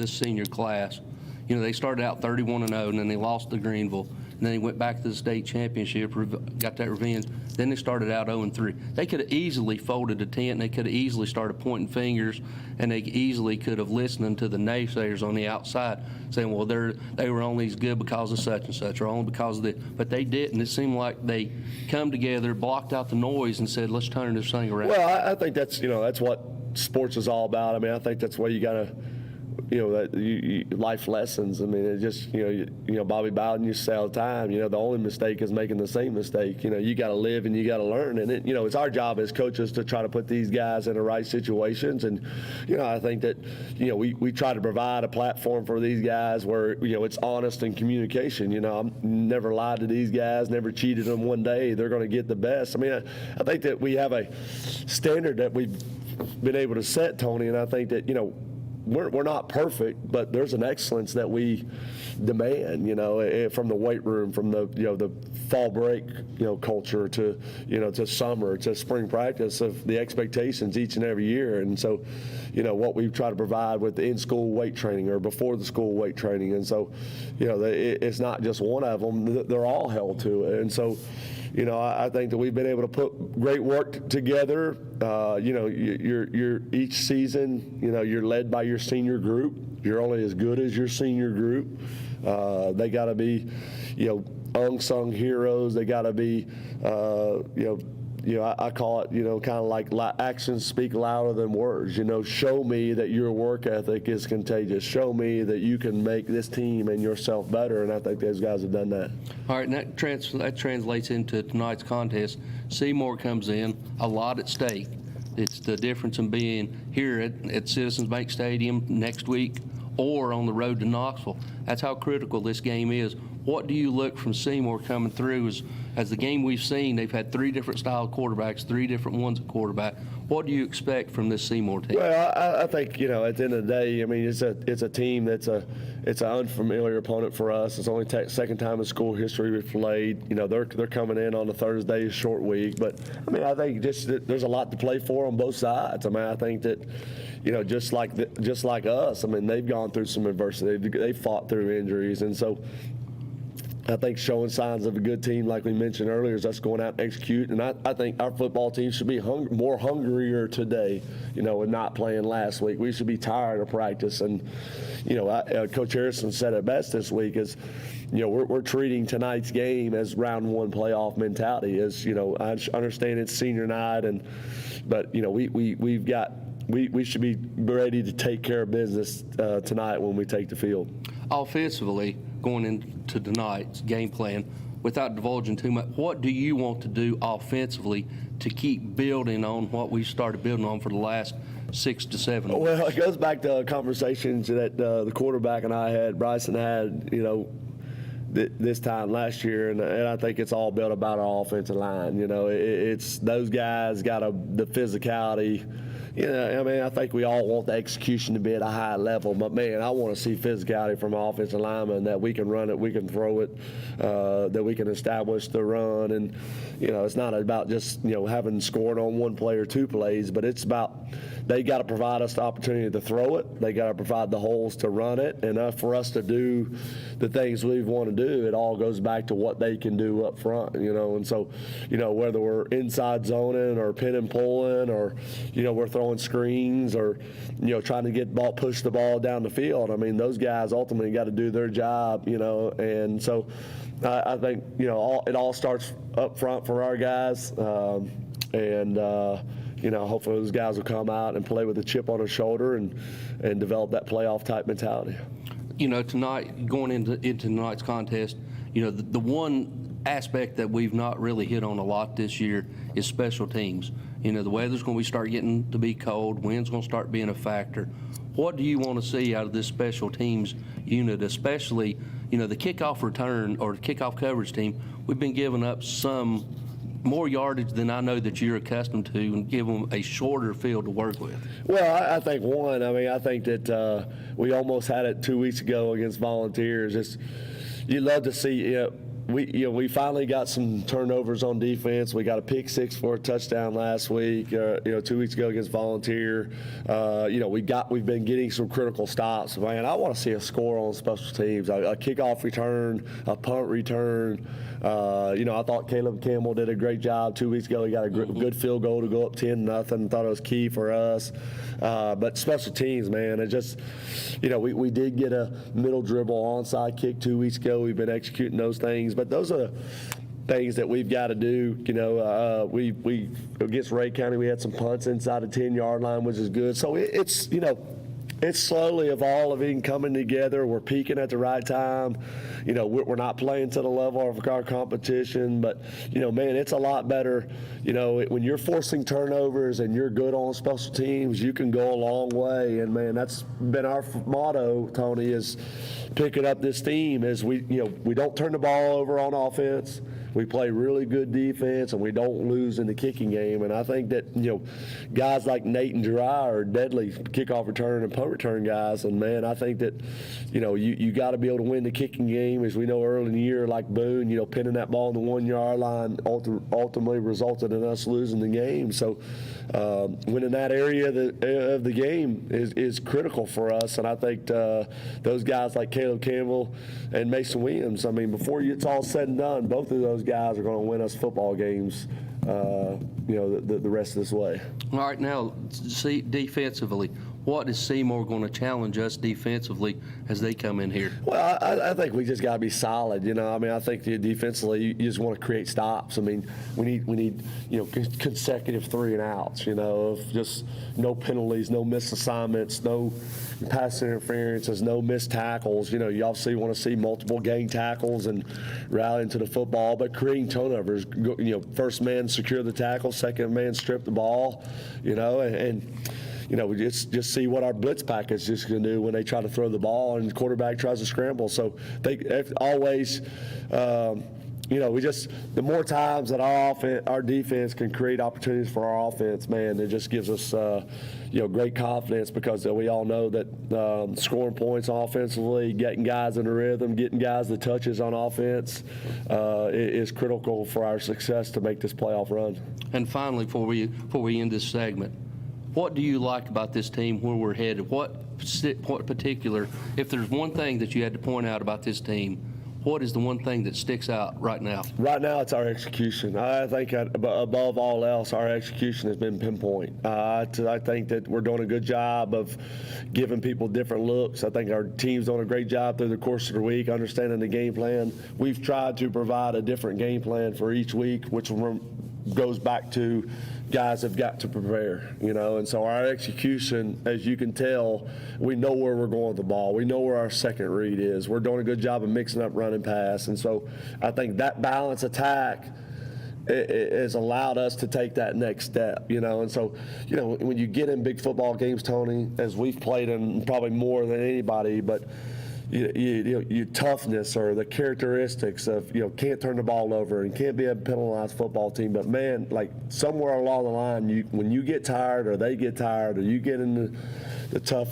senior class. They started out 31-0, and then they lost to Greenville. And then they went back to the state championship, got that revenge. Then they started out 0-3. They could have easily folded a tent, and they could have easily started pointing fingers, and they easily could have listened to the naysayers on the outside, saying, well, they were only as good because of such and such, or only because of this. But they didn't. It seemed like they come together, blocked out the noise, and said, let's turn this thing around. Well, I think that's what sports is all about. I think that's why you got to, life lessons. It just, Bobby Bowden used to say all the time, the only mistake is making the same mistake. You got to live and you got to learn. And it's our job as coaches to try to put these guys in the right situations. And, I think that, we try to provide a platform for these guys where, it's honest and communication. I'm never lied to these guys, never cheated them one day. They're going to get the best. I think that we have a standard that we've been able to set, Tony, and I think that, we're not perfect, but there's an excellence that we demand, from the weight room, from the fall break, culture to, to summer, to spring practice, of the expectations each and every year. And so, what we try to provide with the in-school weight training or before the school weight training. And so, it's not just one of them, they're all held to it. And so, I think that we've been able to put great work together. You're each season, you're led by your senior group. You're only as good as your senior group. They got to be, unsung heroes. They got to be, I call it, kind of like actions speak louder than words. Show me that your work ethic is contagious. Show me that you can make this team and yourself better, and I think those guys have done that. All right, and that translates into tonight's contest. Seymour comes in, a lot at stake. It's the difference in being here at Citizens Bank Stadium next week or on the road to Knoxville. That's how critical this game is. What do you look from Seymour coming through as the game we've seen? They've had 3 different style quarterbacks, 3 different ones at quarterback. What do you expect from this Seymour team? Well, I think, at the end of the day, it's a team it's an unfamiliar opponent for us. It's only second time in school history we've played. They're coming in on a Thursday, short week. But, I think just there's a lot to play for on both sides. I think that, just like us, they've gone through some adversity. They've fought through injuries. And so I think showing signs of a good team, like we mentioned earlier, is us going out and execute. And I think our football team should be more hungrier today, and not playing last week. We should be tired of practice. And, Coach Harrison said it best this week is, we're treating tonight's game as round 1 playoff mentality. As, I understand it's senior night, but we should be ready to take care of business tonight when we take the field. Offensively, going into tonight's game plan, without divulging too much, what do you want to do offensively to keep building on what we started building on for the last 6 to 7 weeks? Well, it goes back to conversations that the quarterback and I had, Bryson had, this time last year, and I think it's all built about our offensive line. It's those guys got the physicality. I think we all want the execution to be at a high level, but man, I want to see physicality from our offensive linemen, that we can run it, we can throw it, that we can establish the run, and it's not about just having scored on one play or two plays, but it's about they got to provide us the opportunity to throw it, they got to provide the holes to run it, and for us to do the things we want to do, it all goes back to what they can do up front, and so whether we're inside zoning or pin and pulling, or we're throwing screens, or trying to push the ball down the field. I mean, those guys ultimately got to do their job, and so I think it all starts up front for our guys, and hopefully those guys will come out and play with a chip on their shoulder and develop that playoff type mentality. Tonight, going into tonight's contest, the one aspect that we've not really hit on a lot this year is special teams. The weather's going to start getting to be cold, wind's going to start being a factor. What do you want to see out of this special teams unit, especially, the kickoff return or the kickoff coverage team? We've been giving up some more yardage than I know that you're accustomed to, and give them a shorter field to work with. Well, I think I think that we almost had it 2 weeks ago against Volunteers. You love to see we finally got some turnovers on defense. We got a pick six for a touchdown last week. 2 weeks ago against Volunteer. We've been getting some critical stops. Man, I want to see a score on special teams. A kickoff return, a punt return. I thought Caleb Campbell did a great job 2 weeks ago. He got a good field goal to go up 10-0. Thought it was key for us. But special teams, man, it just, we did get a middle dribble onside kick 2 weeks ago. We've been executing those things, but those are things that we've got to do. We against Ray County, we had some punts inside the 10-yard line, which is good. So it's slowly evolving, coming together. We're peaking at the right time. We're not playing to the level of our competition, but, man, it's a lot better. When you're forcing turnovers and you're good on special teams, you can go a long way. And, man, that's been our motto, Tony, is picking up this team is we don't turn the ball over on offense. We play really good defense, and we don't lose in the kicking game. And I think that, guys like Nate and Jeriah are deadly kickoff return and punt return guys. And, man, I think that, you got to be able to win the kicking game. As we know early in the year, like Boone, pinning that ball on the 1-yard line ultimately resulted in us losing the game. So winning that area of the game is critical for us. And I think those guys like Caleb Campbell and Mason Williams, I mean, before it's all said and done, both of those guys are going to win us football games, the rest of this way. All right, now, see, defensively, what is Seymour going to challenge us defensively as they come in here? Well, I think we just got to be solid. I think defensively, you just want to create stops. I mean, we need consecutive 3 and outs. Of just no penalties, no missed assignments, no pass interferences, no missed tackles. You obviously want to see multiple gang tackles and rallying to the football, but creating turnovers. First man secure the tackle, second man strip the ball. We just see what our blitz package is going to do when they try to throw the ball and the quarterback tries to scramble. So they always, the more times that our defense can create opportunities for our offense, man, it just gives us, great confidence, because we all know that scoring points offensively, getting guys in the rhythm, getting guys the touches on offense is critical for our success to make this playoff run. And finally, before we end this segment, what do you like about this team, where we're headed? What particular, if there's one thing that you had to point out about this team, what is the one thing that sticks out right now? Right now, it's our execution. I think above all else, our execution has been pinpoint. I think that we're doing a good job of giving people different looks. I think our team's doing a great job through the course of the week, understanding the game plan. We've tried to provide a different game plan for each week, which goes back to guys have got to prepare, and so our execution, as you can tell, we know where we're going with the ball. We know where our second read is. We're doing a good job of mixing up run and pass, and so I think that balance attack has allowed us to take that next step, and so, when you get in big football games, Tony, as we've played in probably more than anybody, but your toughness or the characteristics of, can't turn the ball over and can't be a penalized football team. But, man, like somewhere along the line, when you get tired or they get tired or you get into the tough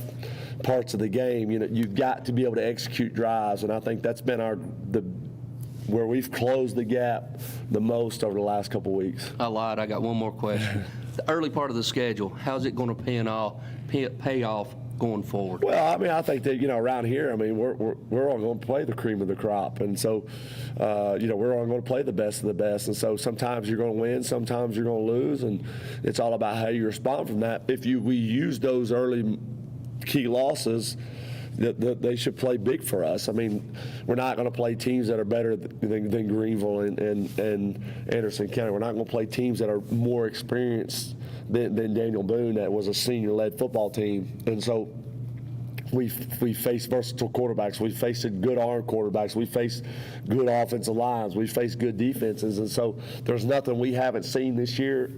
parts of the game, you've got to be able to execute drives. And I think that's been where we've closed the gap the most over the last couple of weeks. I lied. I got one more question. The early part of the schedule, how's it going to pay off going forward? Well, I mean, I think that, around here, I mean, we're all going to play the cream of the crop. And so, we're all going to play the best of the best. And so sometimes you're going to win, sometimes you're going to lose. And it's all about how you respond from that. If we use those early key losses, they should play big for us. I mean, we're not going to play teams that are better than Greenville and Anderson County. We're not going to play teams that are more experienced than Daniel Boone, that was a senior-led football team. And so we face versatile quarterbacks. We face good arm quarterbacks. We face good offensive lines. We face good defenses. And so there's nothing we haven't seen this year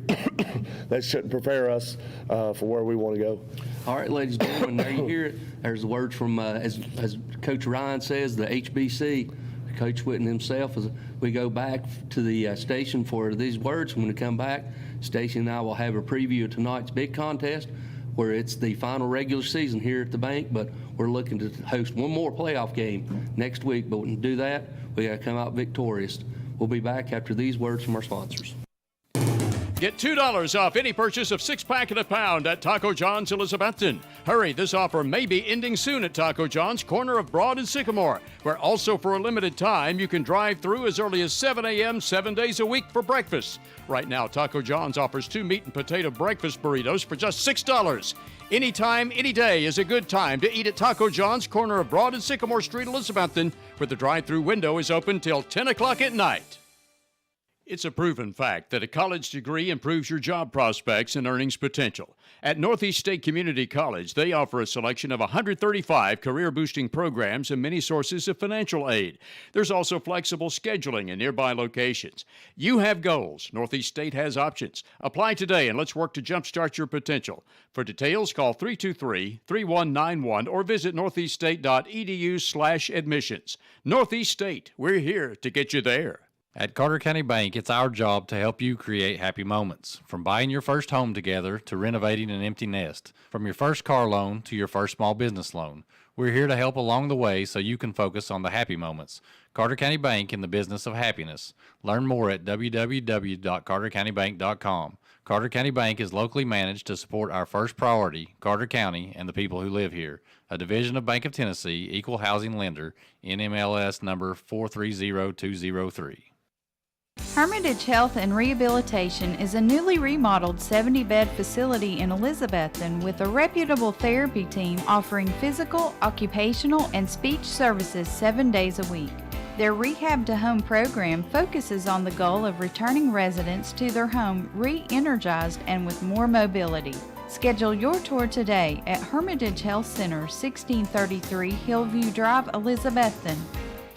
that shouldn't prepare us for where we want to go. All right, ladies and gentlemen, there you hear it. There's the words from, as Coach Ryan says, the HBC, Coach Whitten himself. As we go back to the station for these words, when we come back, Stacey and I will have a preview of tonight's big contest, where it's the final regular season here at the bank, but we're looking to host one more playoff game next week. But to do that, we got to come out victorious. We'll be back after these words from our sponsors. Get $2 off any purchase of 6-pack and a pound at Taco John's Elizabethton. Hurry, this offer may be ending soon at Taco John's, corner of Broad and Sycamore, where also for a limited time you can drive through as early as 7 a.m. 7 days a week for breakfast. Right now, Taco John's offers 2 meat and potato breakfast burritos for just $6. Anytime, any day is a good time to eat at Taco John's, corner of Broad and Sycamore Street, Elizabethton, where the drive-through window is open till 10 o'clock at night. It's a proven fact that a college degree improves your job prospects and earnings potential. At Northeast State Community College, they offer a selection of 135 career-boosting programs and many sources of financial aid. There's also flexible scheduling in nearby locations. You have goals. Northeast State has options. Apply today and let's work to jumpstart your potential. For details, call 323-3191 or visit northeaststate.edu/admissions. Northeast State, we're here to get you there. At Carter County Bank, it's our job to help you create happy moments. From buying your first home together to renovating an empty nest. From your first car loan to your first small business loan. We're here to help along the way so you can focus on the happy moments. Carter County Bank, in the business of happiness. Learn more at www.cartercountybank.com. Carter County Bank is locally managed to support our first priority, Carter County, and the people who live here. A division of Bank of Tennessee, equal housing lender, NMLS number 430203. Hermitage Health and Rehabilitation is a newly remodeled 70-bed facility in Elizabethton with a reputable therapy team offering physical, occupational, and speech services 7 days a week. Their Rehab to Home program focuses on the goal of returning residents to their home re-energized and with more mobility. Schedule your tour today at Hermitage Health Center, 1633 Hillview Drive, Elizabethton,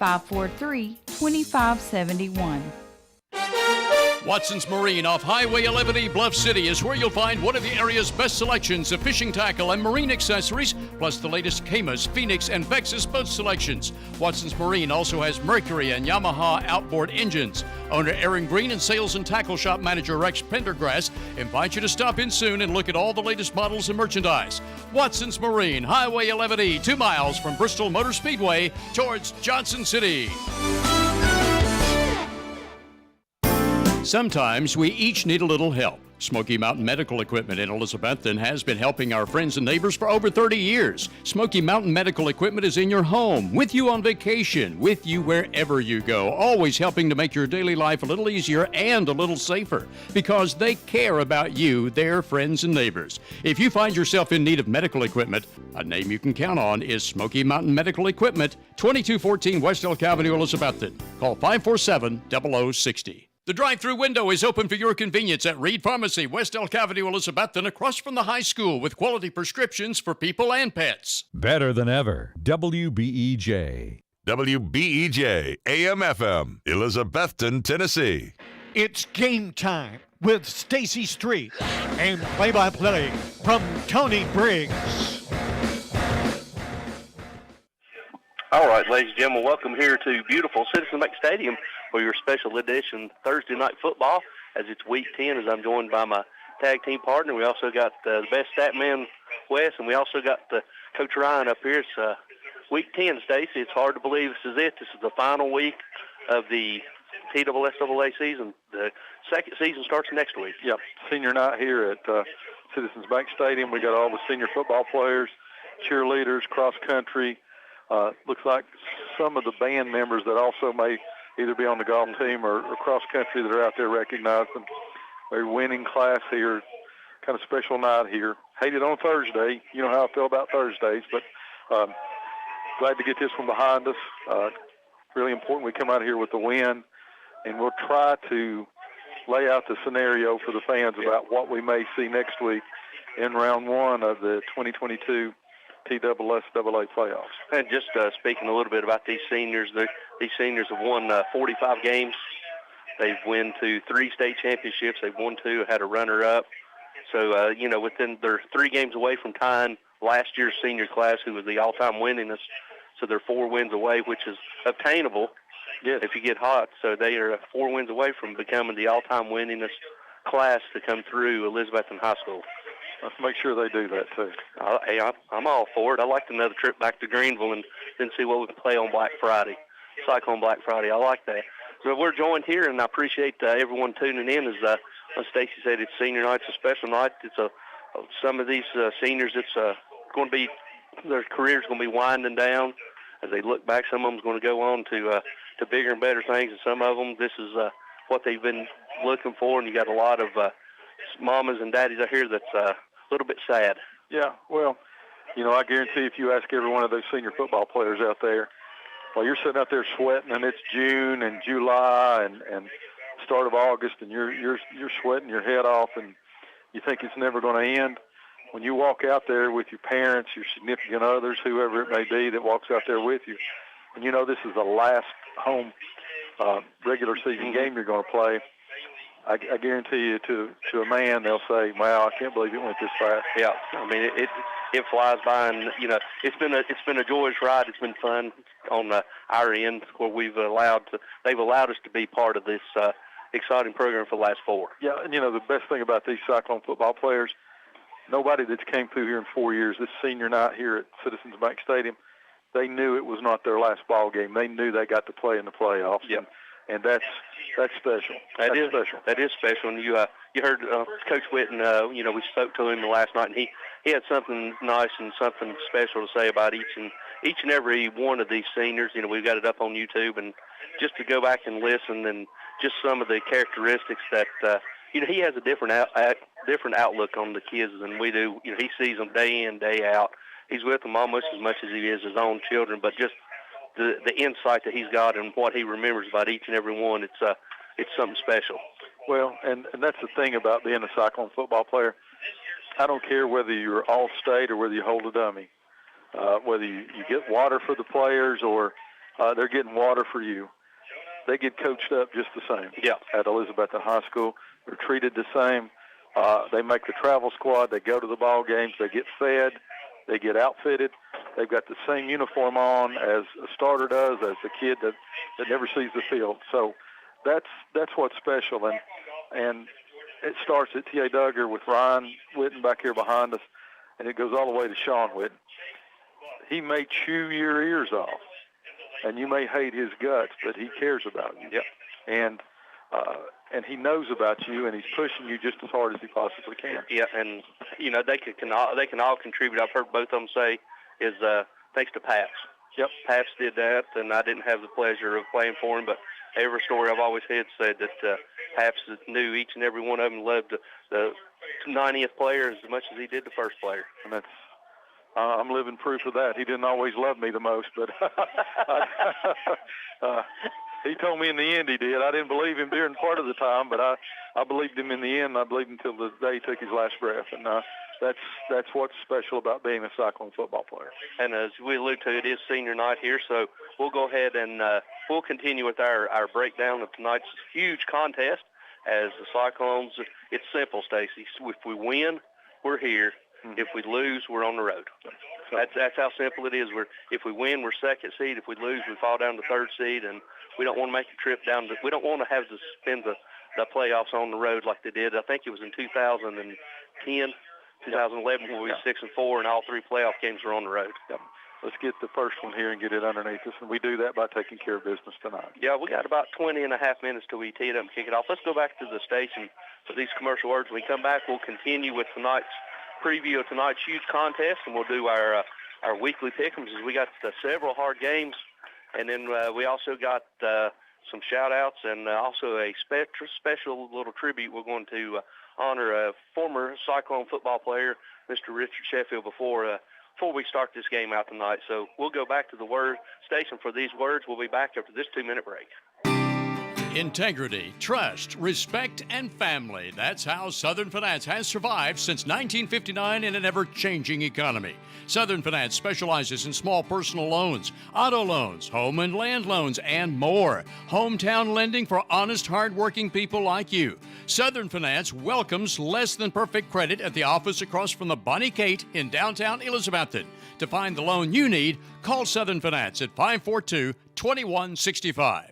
543-2571. Watson's Marine off Highway 11E, Bluff City is where you'll find one of the area's best selections of fishing tackle and marine accessories, plus the latest Camas, Phoenix, and Vexus boat selections. Watson's Marine also has Mercury and Yamaha outboard engines. Owner Aaron Green and sales and tackle shop manager Rex Pendergrass invite you to stop in soon and look at all the latest models and merchandise. Watson's Marine, Highway 11E, 2 miles from Bristol Motor Speedway towards Johnson City. Sometimes we each need a little help. Smoky Mountain Medical Equipment in Elizabethton has been helping our friends and neighbors for over 30 years. Smoky Mountain Medical Equipment is in your home, with you on vacation, with you wherever you go, always helping to make your daily life a little easier and a little safer, because they care about you, their friends and neighbors. If you find yourself in need of medical equipment, a name you can count on is Smoky Mountain Medical Equipment, 2214 West Elk Avenue, Elizabethton. Call 547-0060. The drive-through window is open for your convenience at Reed Pharmacy, West Elk Avenue, Elizabethton, across from the high school, with quality prescriptions for people and pets. Better than ever. WBEJ. WBEJ AM/FM, Elizabethton, Tennessee. It's game time with Stacy Street and play-by-play from Tony Briggs. All right, ladies and gentlemen, welcome here to beautiful Citizens Bank Stadium for your special edition Thursday night football, as it's Week 10, as I'm joined by my tag team partner. We also got the best stat man, Wes, and we also got Coach Ryan up here. It's Week 10, Stacy. It's hard to believe this is it. This is the final week of the TSSAA season. The second season starts next week. Yep, senior night here at Citizens Bank Stadium. We got all the senior football players, cheerleaders, cross country. Looks like some of the band members that also may either be on the golf team or cross country that are out there recognized them. A winning class here, kind of special night here. Hated on Thursday. You know how I feel about Thursdays, but glad to get this one behind us. Really important we come out here with the win, and we'll try to lay out the scenario for the fans about what we may see next week in round one of the 2022 TSSAA playoffs. And just speaking a little bit about these seniors, these seniors have won 45 games. They've won 3 state championships. They've won 2, had a runner-up. So, within they're 3 games away from tying last year's senior class, who was the all-time winningest. So they're 4 wins away, which is obtainable if you get hot. So they are 4 wins away from becoming the all-time winningest class to come through Elizabethton High School. Let's make sure they do that, too. Hey, I'm all for it. I'd like another trip back to Greenville and then see what we can play on Black Friday. Cyclone Black Friday. I like that. So we're joined here, and I appreciate everyone tuning in. As Stacy said, it's senior night. It's a special night. It's some of these seniors, it's going to be, their career's going to be winding down as they look back. Some of them's going to go on to bigger and better things, and some of them, this is what they've been looking for, and you got a lot of mamas and daddies out here that's a little bit sad. Yeah, well, I guarantee if you ask every one of those senior football players out there, while you're sitting out there sweating and it's June and July and start of August and you're sweating your head off and you think it's never going to end, when you walk out there with your parents, your significant others, whoever it may be that walks out there with you, and this is the last home regular season game you're going to play, I guarantee you to a man, they'll say, wow, I can't believe it went this fast. Yeah, I mean, it flies by, and, it's been a joyous ride. It's been fun on our end where they've allowed us to be part of this exciting program for the last 4. Yeah, and, the best thing about these Cyclone football players, nobody that's came through here in 4 years, this senior night here at Citizens Bank Stadium, they knew it was not their last ball game. They knew they got to play in the playoffs. Yeah. And that's special. That is special. That is special. And you heard Coach Whitten. We spoke to him last night, and he had something nice and something special to say about each and every one of these seniors. We've got it up on YouTube, and just to go back and listen, and just some of the characteristics that he has a different outlook on the kids than we do. He sees them day in, day out. He's with them almost as much as he is his own children, but just the insight that he's got and what he remembers about each and every one, it's something special. Well, and that's the thing about being a Cyclone football player. I don't care whether you're all-state or whether you hold a dummy, whether you get water for the players or they're getting water for you. They get coached up just the same. Yeah. At Elizabethton High School. They're treated the same. They make the travel squad. They go to the ball games. They get fed. They get outfitted. They've got the same uniform on as a starter does, as the kid that never sees the field. So that's what's special. And it starts at T.A. Duggar with Ryan Whitten back here behind us, and it goes all the way to Sean Whitten. He may chew your ears off, and you may hate his guts, but he cares about you. Yep. And he knows about you, and he's pushing you just as hard as he possibly can. Yeah, and they can all contribute. I've heard both of them say is thanks to Paps. Yep. Paps did that, and I didn't have the pleasure of playing for him, but every story I've always had said that Paps knew each and every one of them, loved the 90th player as much as he did the first player. And that's I'm living proof of that. He didn't always love me the most, but he told me in the end he did. I didn't believe him during part of the time, but I believed him in the end. I believed him until the day he took his last breath. And that's what's special about being a Cyclone football player. And as we alluded to, it is senior night here, so we'll go ahead and we'll continue with our breakdown of tonight's huge contest. As the Cyclones, it's simple, Stacy. If we win, we're here. If we lose, we're on the road. So that's how simple it is. If we win, we're second seed. If we lose, we fall down to third seed, and we don't want to make a trip down. We don't want to have to spend the playoffs on the road like they did. I think it was in 2010, 2011, where we were 6-4, and all three playoff games were on the road. Yep. Let's get the first one here and get it underneath us, and we do that by taking care of business tonight. Yeah, we got about 20 and a half minutes till we tee it up and kick it off. Let's go back to the station for these commercial words. When we come back, we'll continue with tonight's preview of tonight's huge contest, and we'll do our weekly pick-ems. We got several hard games, and then we also got some shout-outs and also a special little tribute. We're going to honor a former Cyclone football player, Mr. Richard Sheffield, before we start this game out tonight. So we'll go back to the word station for these words. We'll be back after this 2-minute break. Integrity, trust, respect, and family. That's how Southern Finance has survived since 1959 in an ever-changing economy. Southern Finance specializes in small personal loans, auto loans, home and land loans, and more. Hometown lending for honest, hard-working people like you. Southern Finance welcomes less-than-perfect credit at the office across from the Bonnie Kate in downtown Elizabethton. To find the loan you need, call Southern Finance at 542-2165.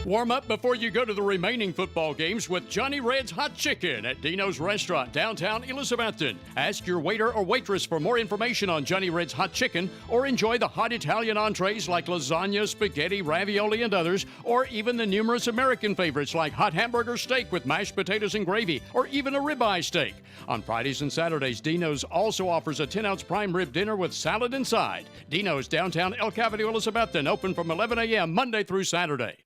Warm up before you go to the remaining football games with Johnny Red's Hot Chicken at Dino's Restaurant, downtown Elizabethton. Ask your waiter or waitress for more information on Johnny Red's Hot Chicken, or enjoy the hot Italian entrees like lasagna, spaghetti, ravioli, and others, or even the numerous American favorites like hot hamburger steak with mashed potatoes and gravy, or even a ribeye steak. On Fridays and Saturdays, Dino's also offers a 10-ounce prime rib dinner with salad and side. Dino's, downtown El Capital, Elizabethton, open from 11 a.m. Monday through Saturday.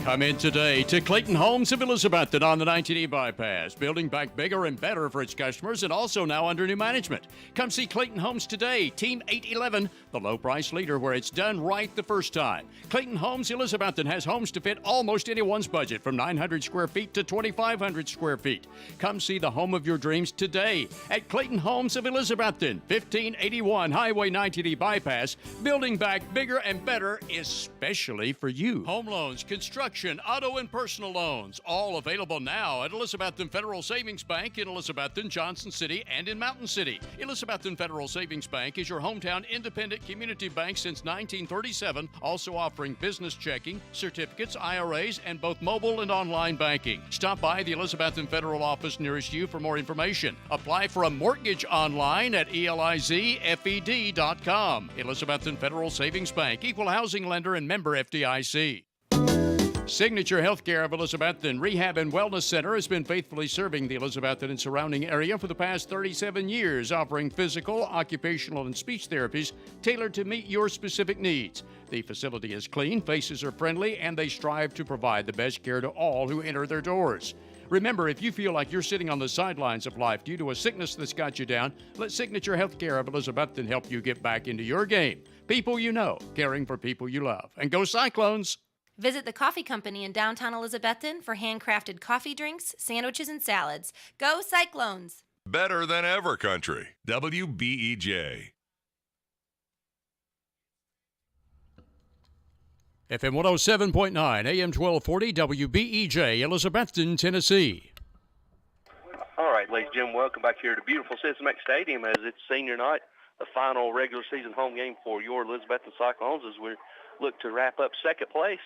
Come in today to Clayton Homes of Elizabethton on the 19E bypass, building back bigger and better for its customers, and also now under new management. Come see Clayton Homes today, Team 811, the low price leader where it's done right the first time. Clayton Homes Elizabethton has homes to fit almost anyone's budget, from 900 square feet to 2,500 square feet. Come see the home of your dreams today at Clayton Homes of Elizabethton, 1581 Highway 19E bypass, building back bigger and better, especially for you. Home loans, construction, auto and personal loans, all available now at Elizabethton Federal Savings Bank in Elizabethton, Johnson City, and in Mountain City. Elizabethton Federal Savings Bank is your hometown independent community bank since 1937, also offering business checking, certificates, IRAs, and both mobile and online banking. Stop by the Elizabethton Federal office nearest you for more information. Apply for a mortgage online at elizfed.com. Elizabethton Federal Savings Bank, equal housing lender and member FDIC. Signature Healthcare of Elizabethton Rehab and Wellness Center has been faithfully serving the Elizabethton and surrounding area for the past 37 years, offering physical, occupational, and speech therapies tailored to meet your specific needs. The facility is clean, faces are friendly, and they strive to provide the best care to all who enter their doors. Remember, if you feel like you're sitting on the sidelines of life due to a sickness that's got you down, let Signature Healthcare of Elizabethton help you get back into your game. People you know, caring for people you love. And go Cyclones! Visit the Coffee Company in downtown Elizabethton for handcrafted coffee drinks, sandwiches, and salads. Go Cyclones! Better than ever country. WBEJ. FM 107.9, AM 1240, WBEJ, Elizabethton, Tennessee. All right, ladies and gentlemen, welcome back here to beautiful Cincinnati Stadium as it's senior night, the final regular season home game for your Elizabethton Cyclones as we look to wrap up second place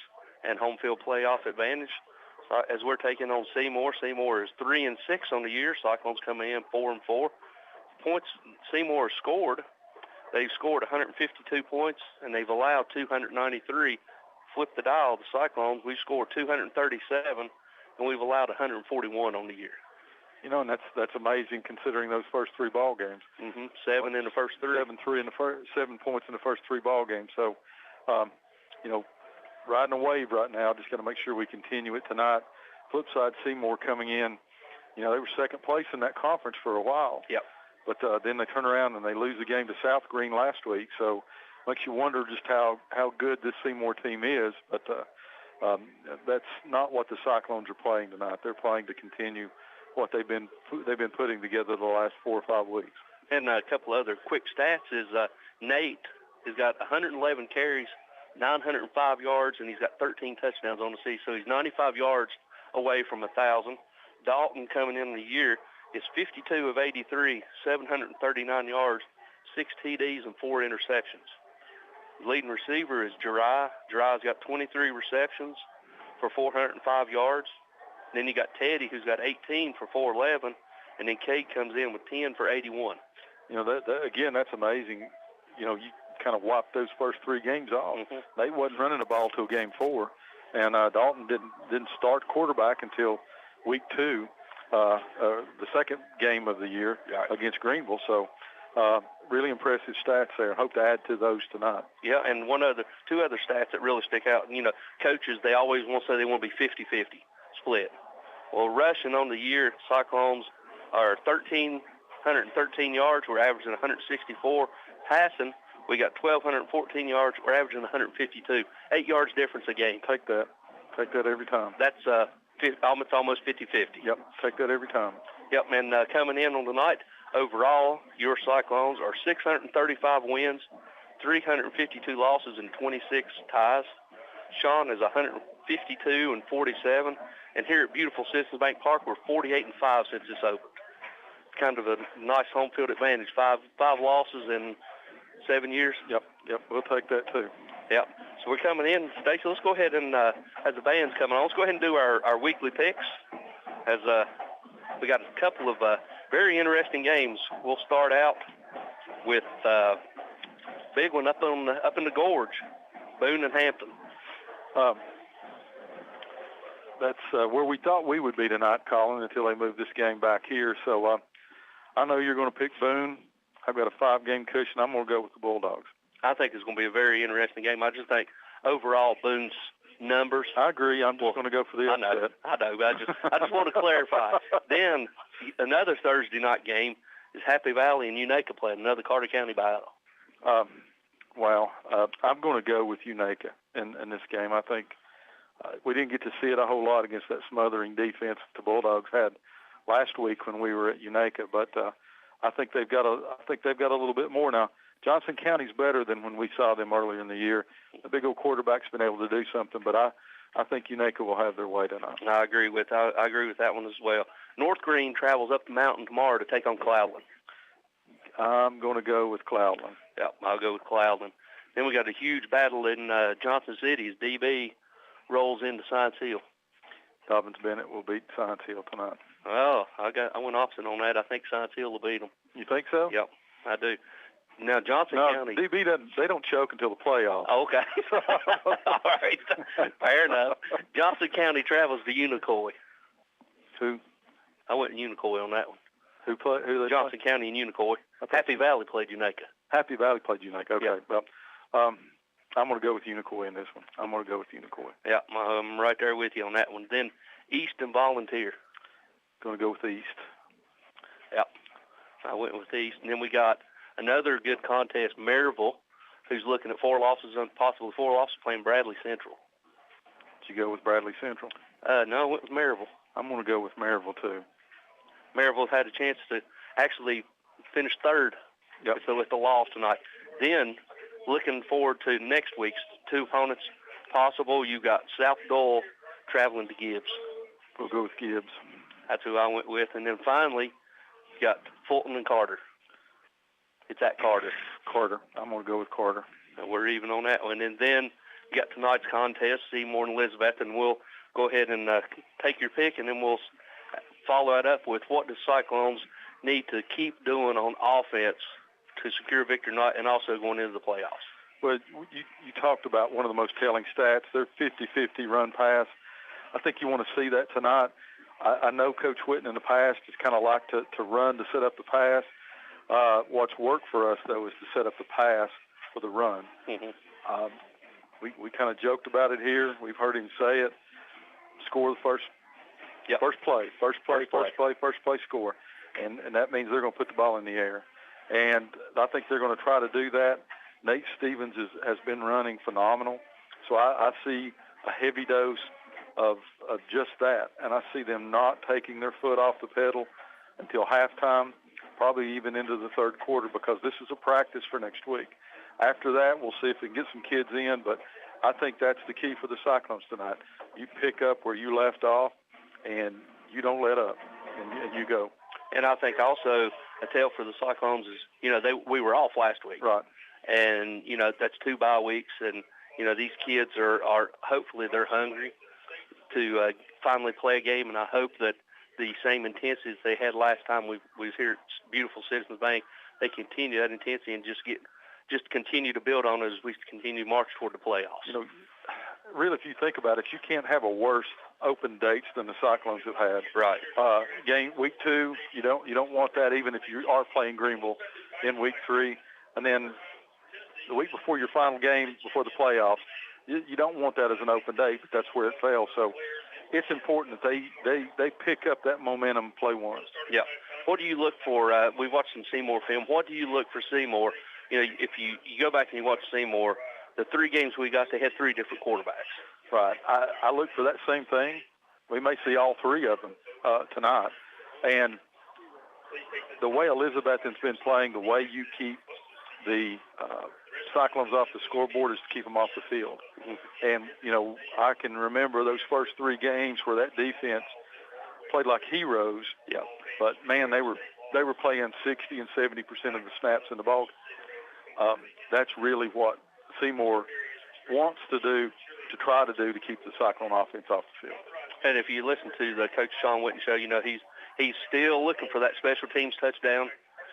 and home field playoff advantage as we're taking on Seymour. Seymour is 3-6 on the year. Cyclones coming in 4-4. Points Seymour scored. They've scored 152 points, and they've allowed 293. Flip the dial, the Cyclones, we've scored 237, and we've allowed 141 on the year. You know, and that's amazing considering those first three ball games. 7 in the first three. 7 points in the first three ball games. So, you know, riding a wave right now. Just got to make sure we continue it tonight. Flip side, Seymour coming in. You know, they were second place in that conference for a while. Yep. But then they turn around and they lose the game to South Green last week. So makes you wonder just how good this Seymour team is. But that's not what the Cyclones are playing tonight. They're playing to continue what they've been putting together the last 4 or 5 weeks. And a couple other quick stats is Nate has got 111 carries, 905 yards, and he's got 13 touchdowns on the season. So he's 95 yards away from 1,000. Dalton coming in the year is 52 of 83, 739 yards, 6 TDs and 4 interceptions. The leading receiver is Jeriah. Jeriah's got 23 receptions for 405 yards. And then you got Teddy, who's got 18 for 411. And then Cade comes in with 10 for 81. You know, again, that's amazing. You know, you kind of wiped those first 3 games off. They wasn't running the ball till game 4. And Dalton didn't start quarterback until week 2, the second game of the year against Greenville. So really impressive stats there. Hope to add to those tonight. Yeah, and 2 other stats that really stick out. You know, coaches, they always want to say they want to be 50-50 split. Well, rushing on the year, Cyclones are 1,313 yards. We're averaging 164. Passing, we got 1,214 yards. We're averaging 152. 8 yards difference a game. Take that. Take that every time. That's almost 50-50. Yep, take that every time. Yep, and coming in on the night, overall, your Cyclones are 635 wins, 352 losses, and 26 ties. Sean is 152 and 47. And here at beautiful Citizens Bank Park, we're 48 and 5 since it's opened. Kind of a nice home field advantage. Five losses in 7 years. Yep, we'll take that too. Yep. So we're coming in. Stacy, let's go ahead and, as the band's coming on, let's go ahead and do our weekly picks. As we got a couple of very interesting games. We'll start out with big one up in the Gorge, Boone and Hampton. That's where we thought we would be tonight, Colin, until they move this game back here. So I know you're going to pick Boone. I've got a 5-game cushion. I'm going to go with the Bulldogs. I think it's going to be a very interesting game. I just think overall Boone's numbers. I agree. I'm just going to go for the upset. I know. I just want to clarify. Then another Thursday night game is Happy Valley and Unaka playing another Carter County battle. I'm going to go with Unaka in this game. I think we didn't get to see it a whole lot against that smothering defense the Bulldogs had last week when we were at Unaka, but I think they've got a little bit more now. Johnson County's better than when we saw them earlier in the year. The big old quarterback's been able to do something, but I think Unaka will have their way tonight. I agree with that one as well. North Green travels up the mountain tomorrow to take on Cloudland. I'm going to go with Cloudland. Yep, I'll go with Cloudland. Then we got a huge battle in Johnson City as DB rolls into Science Hill. Dobbins Bennett will beat Science Hill tonight. Oh, I went opposite on that. I think Science Hill will beat them. You think so? Yep, I do. Now Johnson County. DB they don't choke until the playoffs. Oh, okay. All right. Fair enough. Johnson County travels to Unicoi. Who? I went to Unicoi on that one. Who they Johnson play? County and Unicoi. Happy Valley played Unaka. Happy Valley played Unaka. Okay. Yep. Well, I'm going to go with Unicoi in this one. I'm going to go with Unicoi. Yeah, I'm right there with you on that one. Then East and Volunteer. Going to go with East. Yep. I went with East. And then we got another good contest, Maryville, who's looking at 4 losses, possibly 4 losses, playing Bradley Central. Did you go with Bradley Central? No, I went with Maryville. I'm going to go with Maryville, too. Maryville's had a chance to actually finish third. Yep. So with the loss tonight. Then, looking forward to next week's 2 opponents possible. You got South Doyle traveling to Gibbs. We'll go with Gibbs. That's who I went with. And then finally, you got Fulton and Carter. It's at Carter. Carter. I'm going to go with Carter. And we're even on that one. And then you got tonight's contest, Seymour and Elizabeth, and we'll go ahead and take your pick, and then we'll follow that up with what the Cyclones need to keep doing on offense to secure victory tonight and also going into the playoffs. Well, you talked about one of the most telling stats. They're 50-50 run-pass. I think you want to see that tonight. I know Coach Whitten in the past has kind of liked to run to set up the pass. What's worked for us, though, is to set up the pass for the run. Mm-hmm. We kind of joked about it here. We've heard him say it. Score the first play score. And that means they're going to put the ball in the air. And I think they're going to try to do that. Nate Stevens has been running phenomenal. So I see a heavy dose of just that. And I see them not taking their foot off the pedal until halftime, probably even into the third quarter, because this is a practice for next week. After that, we'll see if we can get some kids in, but I think that's the key for the Cyclones tonight. You pick up where you left off, and you don't let up, and you go. And I think also tell for the Cyclones is, we were off last week. Right. And, that's 2 bye weeks. And, these kids are hopefully they're hungry to finally play a game. And I hope that the same intensity as they had last time we was here at beautiful Citizens Bank, they continue that intensity and just continue to build on it as we continue to march toward the playoffs. Really, if you think about it, you can't have a worse open dates than the Cyclones have had. Right. Game week 2, you don't want that even if you are playing Greenville in week 3, and then the week before your final game before the playoffs, you don't want that as an open date, but that's where it fell. So it's important that they pick up that momentum and play once. Yeah. What do you look for? We watched some Seymour film. What do you look for Seymour? If you go back and you watch Seymour, the 3 games we got, they had 3 different quarterbacks. Right. I look for that same thing. We may see all 3 of them tonight. And the way Elizabethton's been playing, the way you keep the Cyclones off the scoreboard is to keep them off the field. And, I can remember those first 3 games where that defense played like heroes. Yeah. But, man, they were playing 60 and 70% of the snaps in the ball. That's really what Seymour wants to do, to try to do to keep the Cyclone offense off the field. And if you listen to the Coach Sean Witten show, he's still looking for that special teams touchdown.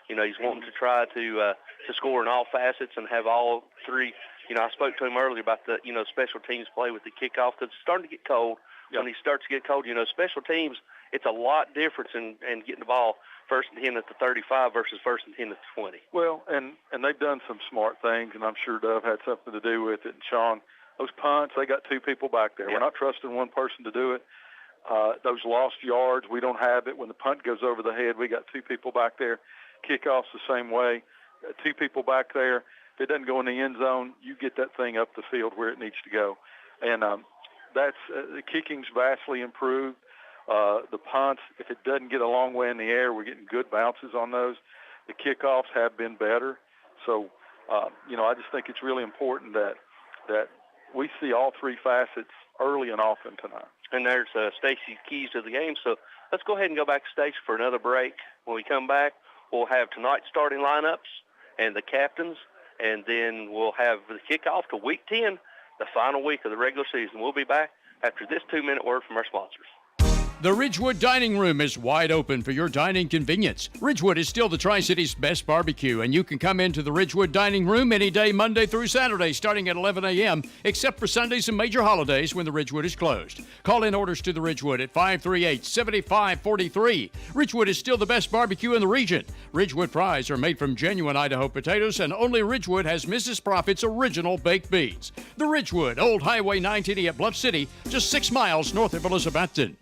He's wanting to try to score in all facets and have all 3. I spoke to him earlier about the, special teams play with the kickoff because it's starting to get cold. Yep. When he starts to get cold, special teams, it's a lot different in getting the ball 1st and 10 at the 35 versus 1st and 10 at the 20. Well, and they've done some smart things, and I'm sure Dove had something to do with it. And Sean, those punts, they got 2 people back there. Yeah. We're not trusting one person to do it. Those lost yards, we don't have it. When the punt goes over the head, we got 2 people back there. Kickoffs the same way. 2 people back there. If it doesn't go in the end zone, you get that thing up the field where it needs to go. And that's the kicking's vastly improved. The punts, if it doesn't get a long way in the air, we're getting good bounces on those. The kickoffs have been better. So, I just think it's really important that we see all 3 facets early and often tonight. And there's Stacy's keys to the game. So let's go ahead and go back to Stacy for another break. When we come back, we'll have tonight's starting lineups and the captains, and then we'll have the kickoff to Week 10, the final week of the regular season. We'll be back after this 2-minute word from our sponsors. The Ridgewood Dining Room is wide open for your dining convenience. Ridgewood is still the Tri-City's best barbecue, and you can come into the Ridgewood Dining Room any day, Monday through Saturday, starting at 11 a.m., except for Sundays and major holidays when the Ridgewood is closed. Call in orders to the Ridgewood at 538-7543. Ridgewood is still the best barbecue in the region. Ridgewood fries are made from genuine Idaho potatoes, and only Ridgewood has Mrs. Profit's original baked beans. The Ridgewood, Old Highway 980 at Bluff City, just 6 miles north of Elizabethton.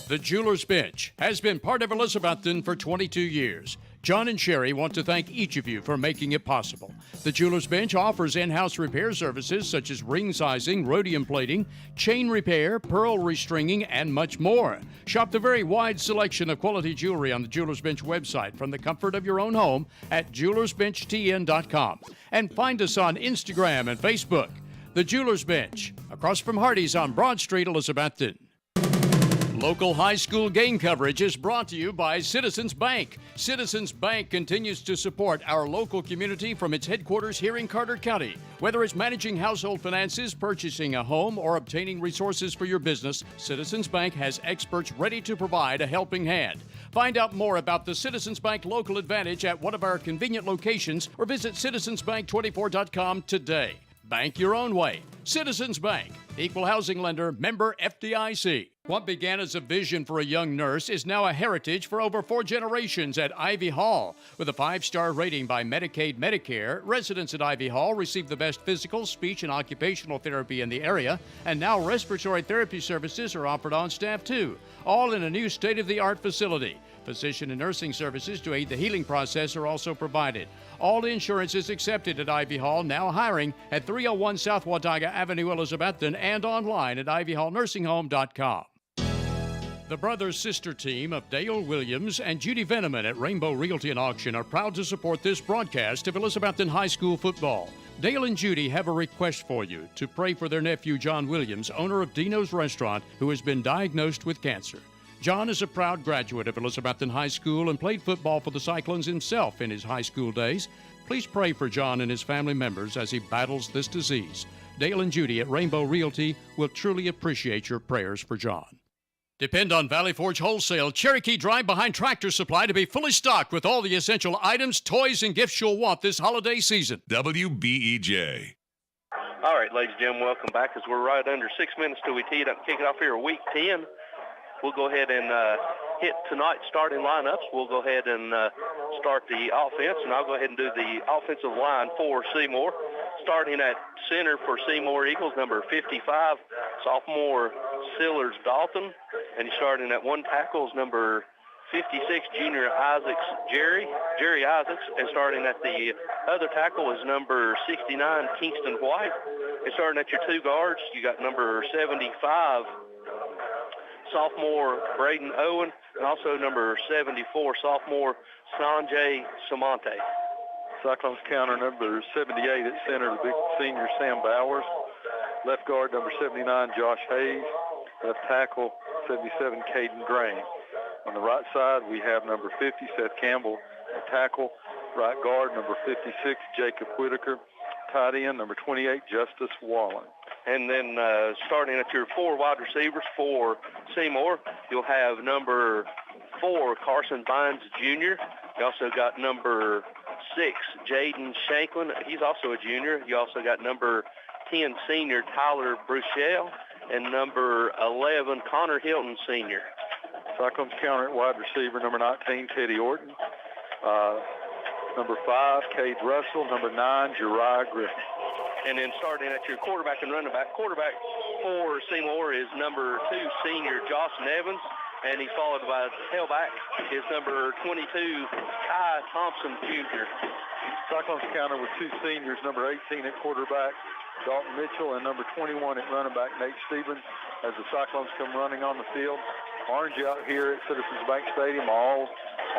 The Jeweler's Bench has been part of Elizabethton for 22 years. John and Sherry want to thank each of you for making it possible. The Jeweler's Bench offers in-house repair services such as ring sizing, rhodium plating, chain repair, pearl restringing, and much more. Shop the very wide selection of quality jewelry on the Jeweler's Bench website from the comfort of your own home at jewelersbenchtn.com. And find us on Instagram and Facebook. The Jeweler's Bench, across from Hardee's on Broad Street, Elizabethton. Local high school game coverage is brought to you by Citizens Bank. Citizens Bank continues to support our local community from its headquarters here in Carter County. Whether it's managing household finances, purchasing a home, or obtaining resources for your business, Citizens Bank has experts ready to provide a helping hand. Find out more about the Citizens Bank Local Advantage at one of our convenient locations or visit citizensbank24.com today. Bank your own way. Citizens Bank, equal housing lender, member FDIC. What began as a vision for a young nurse is now a heritage for over 4 generations at Ivy Hall. With a 5-star rating by Medicaid Medicare, residents at Ivy Hall receive the best physical, speech, and occupational therapy in the area, and now respiratory therapy services are offered on staff too, all in a new state-of-the-art facility. Physician and nursing services to aid the healing process are also provided. All insurance is accepted at Ivy Hall, now hiring at 301 South Watauga Avenue, Elizabethton, and online at ivyhallnursinghome.com. The brother-sister team of Dale Williams and Judy Veneman at Rainbow Realty and Auction are proud to support this broadcast of Elizabethton High School football. Dale and Judy have a request for you to pray for their nephew, John Williams, owner of Dino's Restaurant, who has been diagnosed with cancer. John is a proud graduate of Elizabethton High School and played football for the Cyclones himself in his high school days. Please pray for John and his family members as he battles this disease. Dale and Judy at Rainbow Realty will truly appreciate your prayers for John. Depend on Valley Forge Wholesale Cherokee Drive behind Tractor Supply to be fully stocked with all the essential items, toys, and gifts you'll want this holiday season. WBEJ. All right, ladies and gentlemen, welcome back as we're right under 6 minutes till we kick it off here, week 10. We'll go ahead and hit tonight's starting lineups. We'll go ahead and start the offense, and I'll go ahead and do the offensive line for Seymour. Starting at center for Seymour Eagles, number 55, sophomore Sillers Dalton. And he's starting at one tackle is number 56, junior Jerry Isaacs. And starting at the other tackle is number 69, Kingston White. And starting at your two guards, you got number 75, sophomore Braden Owen, and also number 74, sophomore Sanjay Samante. Cyclones counter number 78 at center, the big senior Sam Bowers. Left guard number 79, Josh Hayes. Left tackle 77, Caden Drain. On the right side, we have number 50, Seth Campbell, at tackle. Right guard number 56, Jacob Whitaker. Tight end number 28, Justice Wallen. And then starting at your four wide receivers for Seymour, you'll have number 4, Carson Bynes Jr. You also got number 6, Jaden Shanklin. He's also a junior. You also got number 10, senior Tyler Bruchelle, and number 11, Connor Hilton, senior. Cyclones counter at wide receiver, number 19, Teddy Orton. Number 5, Cade Russell. Number 9, Jeriah Griffin. And then starting at your quarterback and running back. Quarterback for Seymour is number 2, senior Josh Nevins. And he's followed by tailback is number 22, Ty Thompson Jr. Cyclones counter with 2 seniors, number 18 at quarterback, Dalton Mitchell, and number 21 at running back, Nate Stevens, as the Cyclones come running on the field. Orange out here at Citizens Bank Stadium, all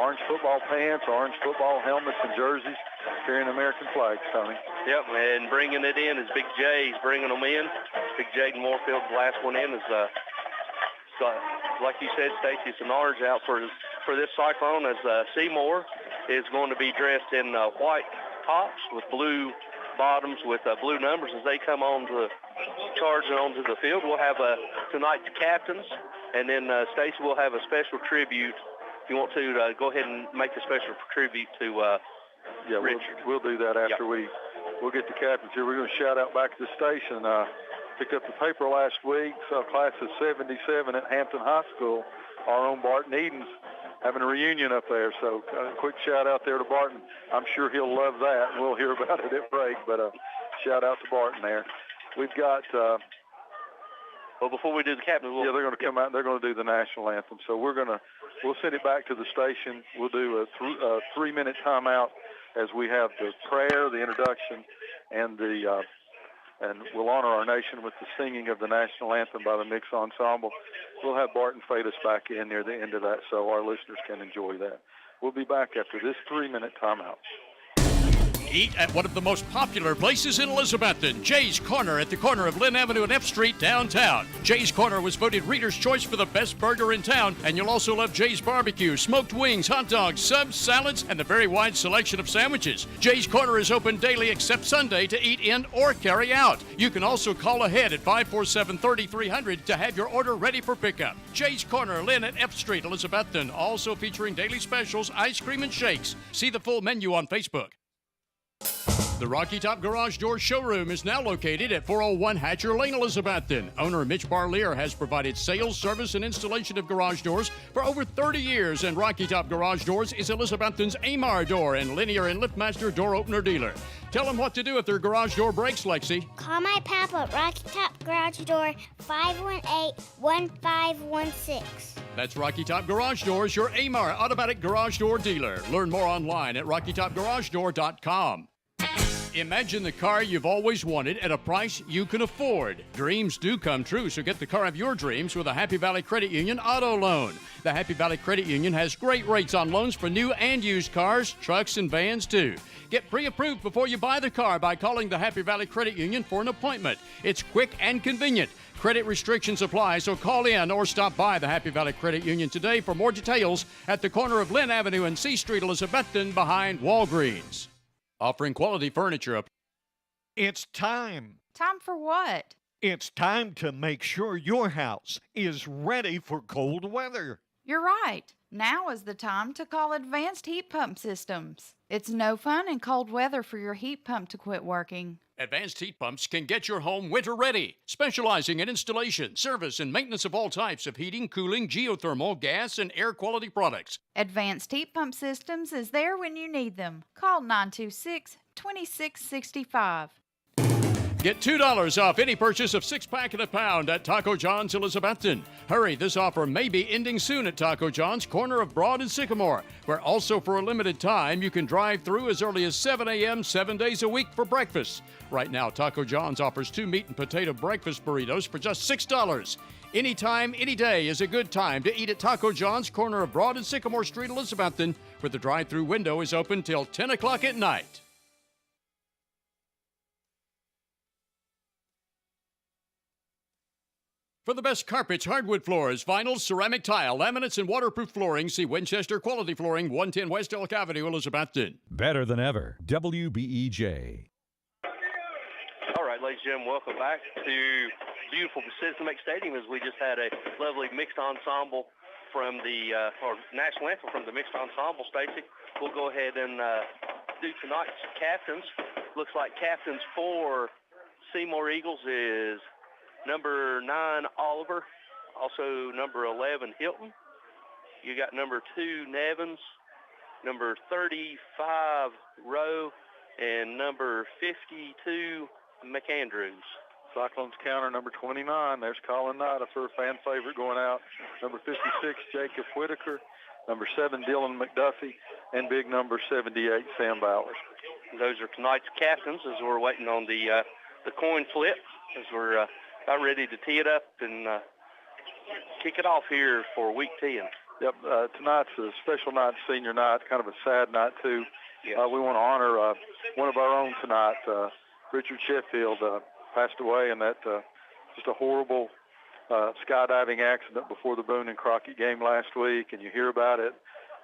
orange football pants, orange football helmets and jerseys, carrying American flags, Tony. Yep, and bringing it in is Big J. He's bringing them in. Big Jaden Moorfield, the last one in, is like you said, Stacy, it's an orange out for this Cyclone, as Seymour is going to be dressed in white tops with blue bottoms with blue numbers as they come on to charging onto the field. We'll have tonight's captains, and then Stacy will have a special tribute. If you want to go ahead and make a special tribute to Richard. We'll do that after we'll get the captains here. We're going to shout out back to the station. Picked up the paper last week, saw class of 77 at Hampton High School. Our own Barton Edens having a reunion up there, so a quick shout out there to Barton. I'm sure he'll love that, and we'll hear about it at break, but shout out to Barton there. We've got... well, before we do the captain... they're going to come out and they're going to do the national anthem, so we'll send it back to the station. We'll do a 3-minute timeout as we have the prayer, the introduction, and and we'll honor our nation with the singing of the national anthem by the Mix Ensemble. We'll have Barton fade us back in near the end of that so our listeners can enjoy that. We'll be back after this 3-minute timeout. Eat at one of the most popular places in Elizabethton, Jay's Corner at the corner of Lynn Avenue and F Street downtown. Jay's Corner was voted Reader's Choice for the best burger in town, and you'll also love Jay's Barbecue, smoked wings, hot dogs, subs, salads, and the very wide selection of sandwiches. Jay's Corner is open daily except Sunday to eat in or carry out. You can also call ahead at 547-3300 to have your order ready for pickup. Jay's Corner, Lynn at F Street, Elizabethton, also featuring daily specials, ice cream, and shakes. See the full menu on Facebook. The Rocky Top Garage Door showroom is now located at 401 Hatcher Lane, Elizabethton. Owner Mitch Barlier has provided sales, service, and installation of garage doors for over 30 years, and Rocky Top Garage Doors is Elizabethton's Amar Door and Linear and LiftMaster door opener dealer. Tell them what to do if their garage door breaks, Lexi. Call my papa at Rocky Top Garage Door, 518-1516. That's Rocky Top Garage Doors, your Amar automatic garage door dealer. Learn more online at rockytopgaragedoor.com. Imagine the car you've always wanted at a price you can afford. Dreams do come true, so get the car of your dreams with a Happy Valley Credit Union auto loan. The Happy Valley Credit Union has great rates on loans for new and used cars, trucks, and vans too. Get pre-approved before you buy the car by calling the Happy Valley Credit Union for an appointment. It's quick and convenient. Credit restrictions apply, so call in or stop by the Happy Valley Credit Union today for more details at the corner of Lynn Avenue and C Street, Elizabethton, behind Walgreens. Offering quality furniture. It's time. Time for what? It's time to make sure your house is ready for cold weather. You're right. Now is the time to call Advanced Heat Pump Systems. It's no fun in cold weather for your heat pump to quit working. Advanced Heat Pumps can get your home winter ready, specializing in installation, service, and maintenance of all types of heating, cooling, geothermal, gas, and air quality products. Advanced Heat Pump Systems is there when you need them. Call 926-2665. Get $2 off any purchase of 6-pack and a pound at Taco John's Elizabethton. Hurry, this offer may be ending soon at Taco John's, corner of Broad and Sycamore, where also for a limited time you can drive through as early as 7 a.m. 7 days a week for breakfast. Right now, Taco John's offers 2 meat and potato breakfast burritos for just $6. Anytime, any day is a good time to eat at Taco John's, corner of Broad and Sycamore Street, Elizabethton, where the drive-through window is open till 10 o'clock at night. For the best carpets, hardwood floors, vinyl, ceramic tile, laminates, and waterproof flooring, see Winchester Quality Flooring, 110 West Elk Avenue, Elizabethton. Better than ever. WBEJ. All right, ladies and gentlemen, welcome back to beautiful Citizen Bank Stadium as we just had a lovely mixed ensemble from the, or national anthem from the mixed ensemble, Stacy. We'll go ahead and do tonight's captains. Looks like captains for Seymour Eagles is number 9, Oliver. Also number 11, Hilton. You got number 2, Nevins. Number 35, Rowe. And number 52, McAndrews. Cyclones counter number 29. There's Colin Knight, a fan favorite going out. Number 56, Jacob Whitaker. Number 7, Dylan McDuffie. And big number 78, Sam Bowers. Those are tonight's captains as we're waiting on the coin flip as we're about ready to tee it up and kick it off here for week 10. Yep, tonight's a special night, senior night, kind of a sad night too. Yes. We want to honor one of our own tonight, Richard Sheffield, passed away in that just a horrible skydiving accident before the Boone and Crockett game last week, and you hear about it,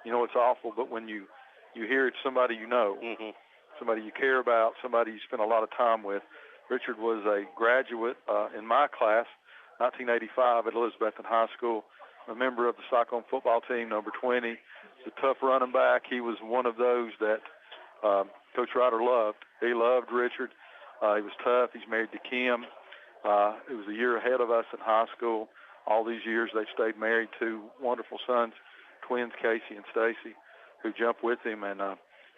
you know it's awful, but when you hear it's somebody you know, somebody you care about, somebody you spend a lot of time with. Richard was a graduate in my class, 1985 at Elizabethton High School, a member of the Cyclone football team, number 20. He's a tough running back. He was one of those that Coach Ryder loved. He loved Richard. He was tough. He's married to Kim. He was a year ahead of us in high school. All these years they've stayed married. 2 wonderful sons, twins, Casey and Stacy, who jumped with him. And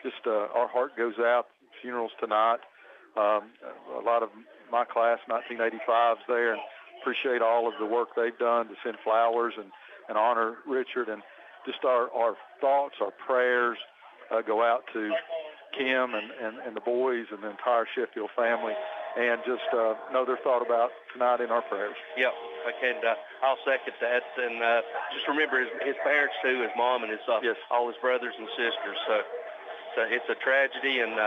just our heart goes out. Funerals tonight. A lot of my class, 1985s there, and appreciate all of the work they've done to send flowers and honor Richard. And just our thoughts, our prayers go out to Kim and the boys and the entire Sheffield family, and just know they're thought about tonight in our prayers. Yep, I'll second that. And just remember his parents too, his mom and his all his brothers and sisters. So it's a tragedy, and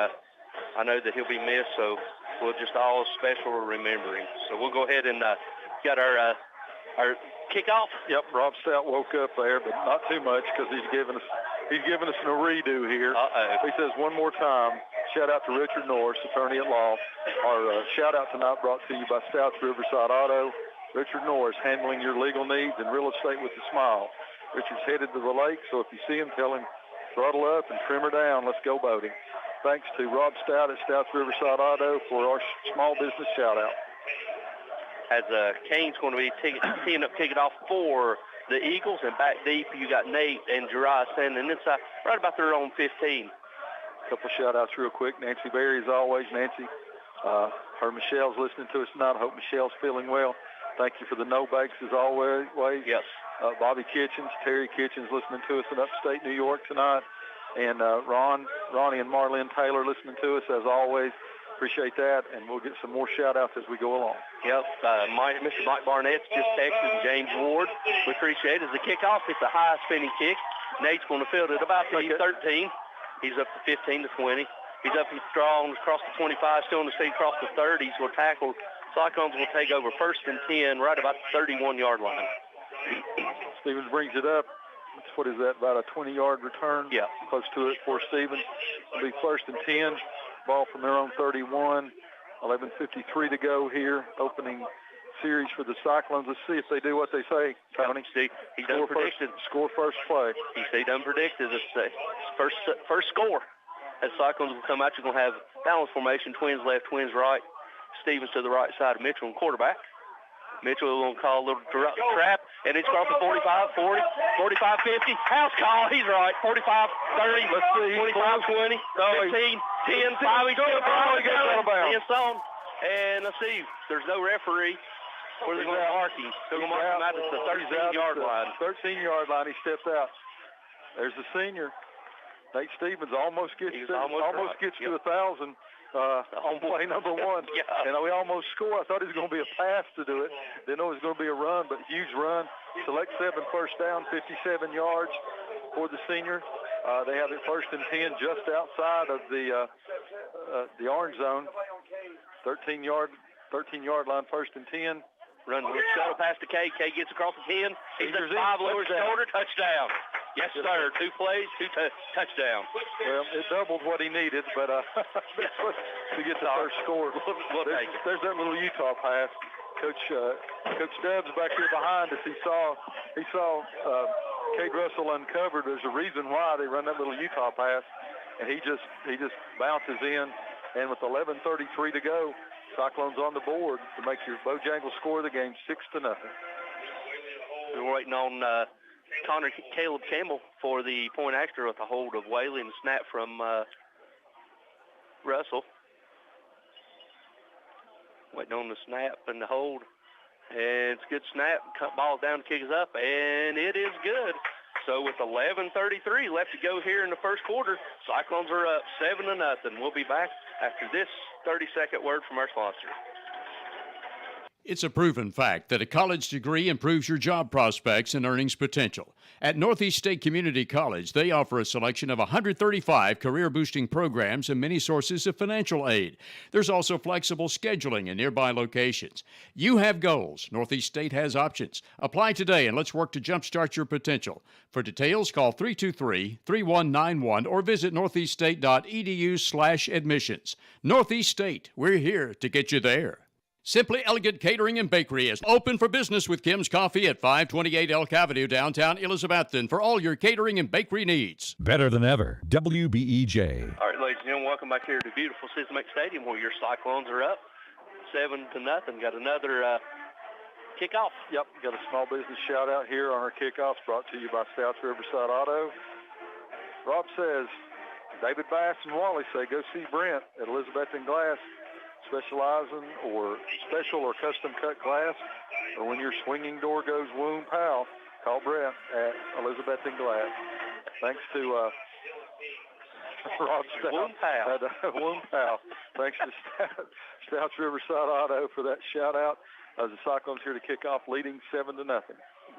I know that he'll be missed, so we'll just all special remember him. So we'll go ahead and got our kickoff. Yep, Rob Stout woke up there, but not too much because he's giving us a redo here. He says one more time, shout out to Richard Norris, attorney at law. Our shout out tonight brought to you by Stouts Riverside Auto. Richard Norris, handling your legal needs and real estate with a smile. Richard's headed to the lake, so if you see him, tell him throttle up and trim her down. Let's go boating. Thanks to Rob Stout at Stouts Riverside Auto for our small business shout-out. As Kane's going to be teeing up, kicking off for the Eagles, and back deep you got Nate and Jariah standing inside right about their own 15. A couple shout-outs real quick. Nancy Berry, as always. Nancy, her Michelle's listening to us tonight. I hope Michelle's feeling well. Thank you for the no-bakes, as always. Yes. Bobby Kitchens, Terry Kitchens listening to us in upstate New York tonight. And Ronnie and Marlene Taylor listening to us, as always. Appreciate that, and we'll get some more shout-outs as we go along. Yep, Mr. Mike Barnett's just texted James Ward. We appreciate it. As the kickoff, it's a high spinning kick. Nate's going to field it about the 13. He's up to 15 to 20. He's up and strong across the 25, still in the seat across the 30. He's going to tackle. Cyclones will take over 1st and 10 right about the 31-yard line. Stevens brings it up. What is that, about a 20-yard return? Yeah. Close to it for Stevens. It'll be 1st and 10. Ball from their own 31. 11:53 to go here. Opening series for the Cyclones. Let's see if they do what they say, Tony. He's done predicted. Score first play. He's done predicted. It's first score. As Cyclones will come out, you're going to have balance formation, twins left, twins right. Stevens to the right side of Mitchell and quarterback. Mitchell will call a little trap, and it's across the 45, 40, 45, 50. House call, he's right. 45, 30, let's see, 25, 20, 15, 10, 5, he's still going. 10 stone. And let's see, there's no referee. Where are they going to mark him? They're going to mark him out at the 13-yard line. 13-yard line, he stepped out. There's the senior. Nate Stevens almost gets to 1,000. On play number 1. Yeah. And we almost score. I thought it was going to be a pass to do it. Didn't know it was going to be a run, but huge run. Select 7, first down, 57 yards for the senior. They have it 1st and 10 just outside of the orange zone. 13-yard line, 1st and 10. Run shuttle past to K. K gets across the 10. He's at 5, lowers the shoulder, touchdown. Yes, sir. 2 plays, 2 touchdowns. Well, it doubled what he needed, but to get the first score. There's that little Utah pass. Coach Stubbs back here behind us. He saw Cade Russell uncovered. There's a reason why they run that little Utah pass, and he just bounces in. And with 11:33 to go, Cyclones on the board to make your Bojangles score of the game 6-0. We're waiting on Connor Caleb Campbell for the point extra with the hold of Whaley and the snap from Russell. Waiting on the snap and the hold. And it's a good snap. Ball down, kick is up, and it is good. So with 11:33 left to go here in the first quarter, Cyclones are up 7-0. We'll be back after this 30-second word from our sponsor. It's a proven fact that a college degree improves your job prospects and earnings potential. At Northeast State Community College, they offer a selection of 135 career-boosting programs and many sources of financial aid. There's also flexible scheduling in nearby locations. You have goals. Northeast State has options. Apply today and let's work to jumpstart your potential. For details, call 323-3191 or visit northeaststate.edu/admissions. Northeast State, we're here to get you there. Simply Elegant Catering and Bakery is open for business with Kim's Coffee at 528 Elk Avenue, downtown Elizabethton, for all your catering and bakery needs. Better than ever, WBEJ. All right, ladies and gentlemen, welcome back here to beautiful Sysmac Stadium where your Cyclones are up 7-0. Got another kickoff. Yep, got a small business shout out here on our kickoffs brought to you by South Riverside Auto. Rob says, David Bass and Wally say, go see Brent at Elizabethton Glass. Specializing or special or custom cut glass, or when your swinging door goes wound, pal, call Brent at Elizabethton Glass. Thanks to Rob Stout. Wound pal. Thanks to Stouts Riverside Auto for that shout out. The Cyclones here to kick off, leading 7-0.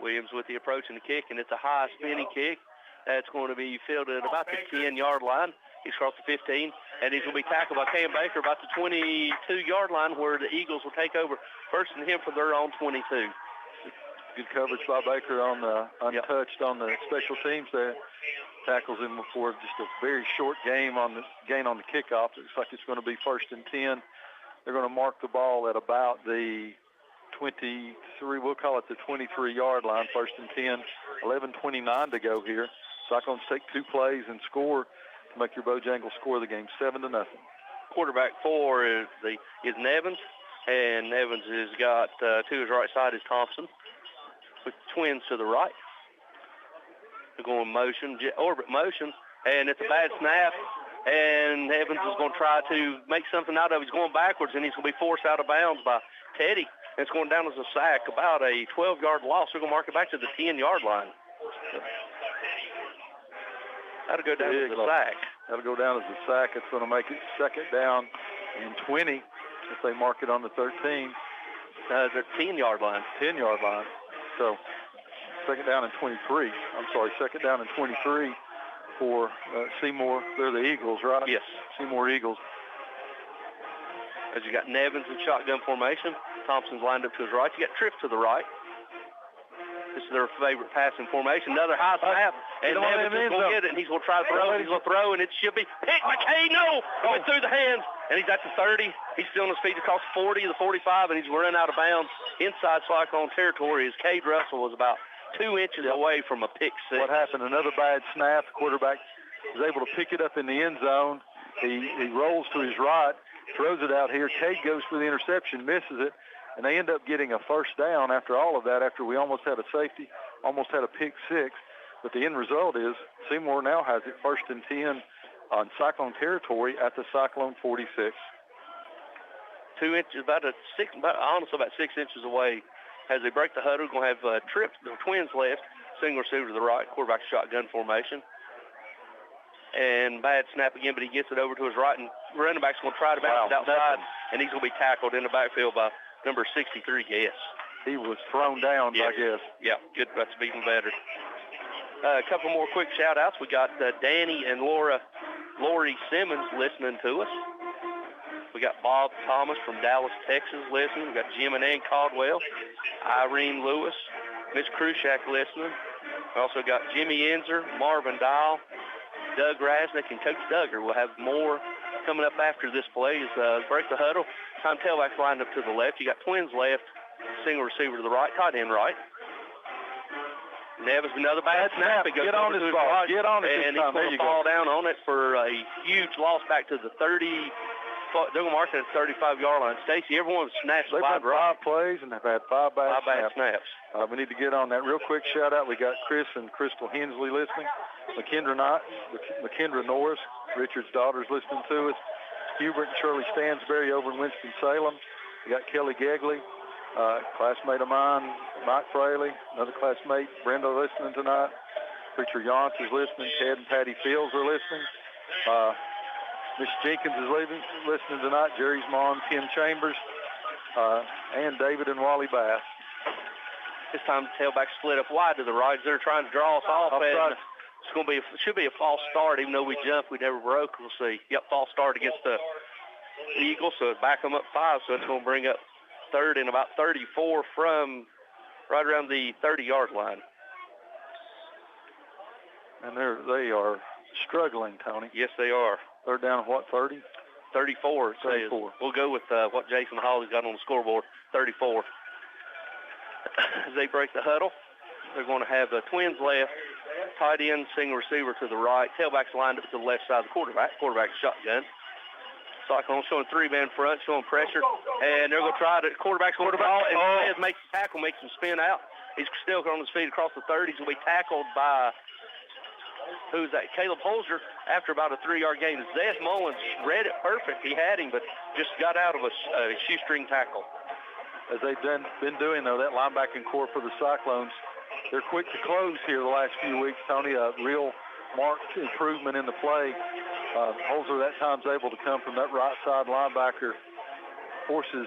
Williams with the approach and the kick, and it's a high spinning kick. That's going to be fielded at about the 10-yard line. He's across the 15, and he's going to be tackled by Cam Baker about the 22-yard line where the Eagles will take over 1st and 10 for their own 22. Good coverage by Baker on the untouched on the special teams there. Tackles him before just a very short gain on the kickoff. It looks like it's going to be 1st and 10. They're going to mark the ball at about the 23, we'll call it the 23-yard line, 1st and 10. 11:29 to go here. Cyclones take 2 plays and score. Make your Bojangles score the game 7-0. Quarterback for is Nevins, and Nevins has got to his right side is Thompson with twins to the right. They're going orbit motion, and it's a bad snap, and Nevins is going to try to make something out of it. He's going backwards, and he's going to be forced out of bounds by Teddy. And it's going down as a sack, about a 12-yard loss. We're going to mark it back to the 10-yard line. That'll go down as a sack. That'll go down as a sack. It's going to make it 2nd down and 20 if they mark it on the 13. The 10-yard line. 10-yard line. So second down and 23. I'm sorry, second down and 23 for Seymour. They're the Eagles, right? Yes. Seymour Eagles. As you got Nevins in shotgun formation. Thompson's lined up to his right. You got Tripp to the right. This is their favorite passing formation. Another high snap. And Nevins is going to get it, and he's going to try to throw. He's going to throw, and it should be picked. McKay, no! Went through the hands, and he's at the 30. He's still on his feet across the 40, the 45, and he's run out of bounds inside Cyclone territory as Cade Russell was about 2 inches away from a pick six. What happened? Another bad snap. The quarterback is able to pick it up in the end zone. He rolls to his right, throws it out here. Cade goes for the interception, misses it. And they end up getting a first down after all of that, after we almost had a safety, almost had a pick six. But the end result is Seymour now has it 1st and 10 on Cyclone territory at the Cyclone 46. 2 inches, about 6 inches away. As they break the huddle, going to have Tripp, the Twins left, single receiver to the right, quarterback shotgun formation. And bad snap again, but he gets it over to his right, and running back's going to try to bounce it outside, and he's going to be tackled in the backfield by number 63, Guess. He was thrown down by Guess. Yeah, good. That's even better. A couple more quick shout-outs. We got Danny and Lori Simmons listening to us. We got Bob Thomas from Dallas, Texas listening. We got Jim and Ann Caldwell, Irene Lewis, Miss Krushak listening. We also got Jimmy Enzer, Marvin Dial, Doug Rasnick, and Coach Duggar. We'll have more coming up after this play is break the huddle. Time tailback's lined up to the left. You got Twins left, single receiver to the right, tight end right. Nevis, another bad snap. Get on his ball. Right, Get on it. And he's going to fall down on it for a huge loss back to the 30. They're going to mark it at the 35-yard line. Stacy, everyone snatched They've had 5 plays, and they've had 5 bad snaps. We need to get on that real quick shout-out. We got Chris and Crystal Hensley listening. McKendra Norris, Richard's daughter's listening to us. Hubert and Shirley Stansberry over in Winston-Salem. We got Kelly Gegley, classmate of mine, Mike Fraley, another classmate, Brenda, listening tonight. Preacher Yance is listening. Ted and Patty Fields are listening. Miss Jenkins is listening tonight. Jerry's mom, Kim Chambers, and David and Wally Bass. This time the tailback split up wide to the right. They're trying to draw us off. It's going to be should be a false start. Even though we jumped, we never broke. We'll see. Yep, false start against the Eagles. So back them up 5. So it's going to bring up 3rd and about 34 from right around the 30-yard line. And they are struggling, Tony. Yes, they are. They're down, 30? 34, it says. We'll go with what Jason Hawley's got on the scoreboard, 34. As they break the huddle, they're going to have the Twins left, tight end, single receiver to the right, tailback's lined up to the left side of the quarterback shotgun. Cyclone showing 3-man front, showing pressure, and they're going to try to, quarterback's going to ball, and makes the tackle, makes him spin out. He's still on his feet across the 30. He's going to be tackled by, who's that? Caleb Holzer after about a 3-yard gain. Zeth Mullins read it perfect. He had him, but just got out of a shoestring tackle. As they've been doing, though, that linebacking core for the Cyclones, they're quick to close here the last few weeks, Tony. A real marked improvement in the play. Holzer that time's able to come from that right side linebacker, forces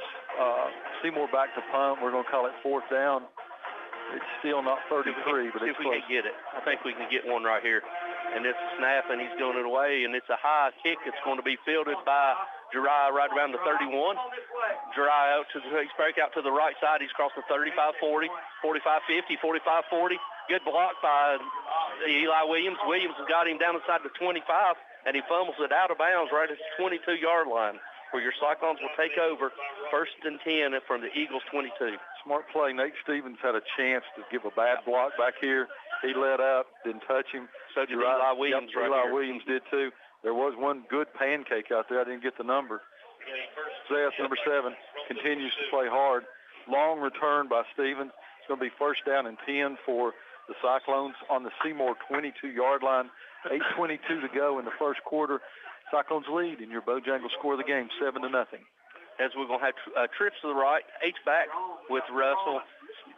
Seymour back to punt. We're going to call it 4th down. It's still not 33, but it's close. We can get it. I think we can get one right here. And it's a snap, and he's doing it away, and it's a high kick. It's going to be fielded by Jeriah right around the 31. Jeriah he's break out to the right side. He's across the 35-40, 45-50, 45-40. Good block by Eli Williams. Williams has got him down inside the 25, and he fumbles it out of bounds right at the 22-yard line, where your Cyclones will take over 1st and 10 from the Eagles 22. Smart play. Nate Stevens had a chance to give a bad block back here. He let up, didn't touch him. So did Eli Williams right Eli here. Williams did too. There was one good pancake out there. I didn't get the number. Zeth, number 7, continues to play hard. Long return by Stevens. It's going to be 1st down and 10 for the Cyclones on the Seymour 22-yard line. 8:22 to go in the first quarter. Cyclones lead in your Bojangles score of the game, 7-0. As we're going to have trips to the right, H-back with Russell.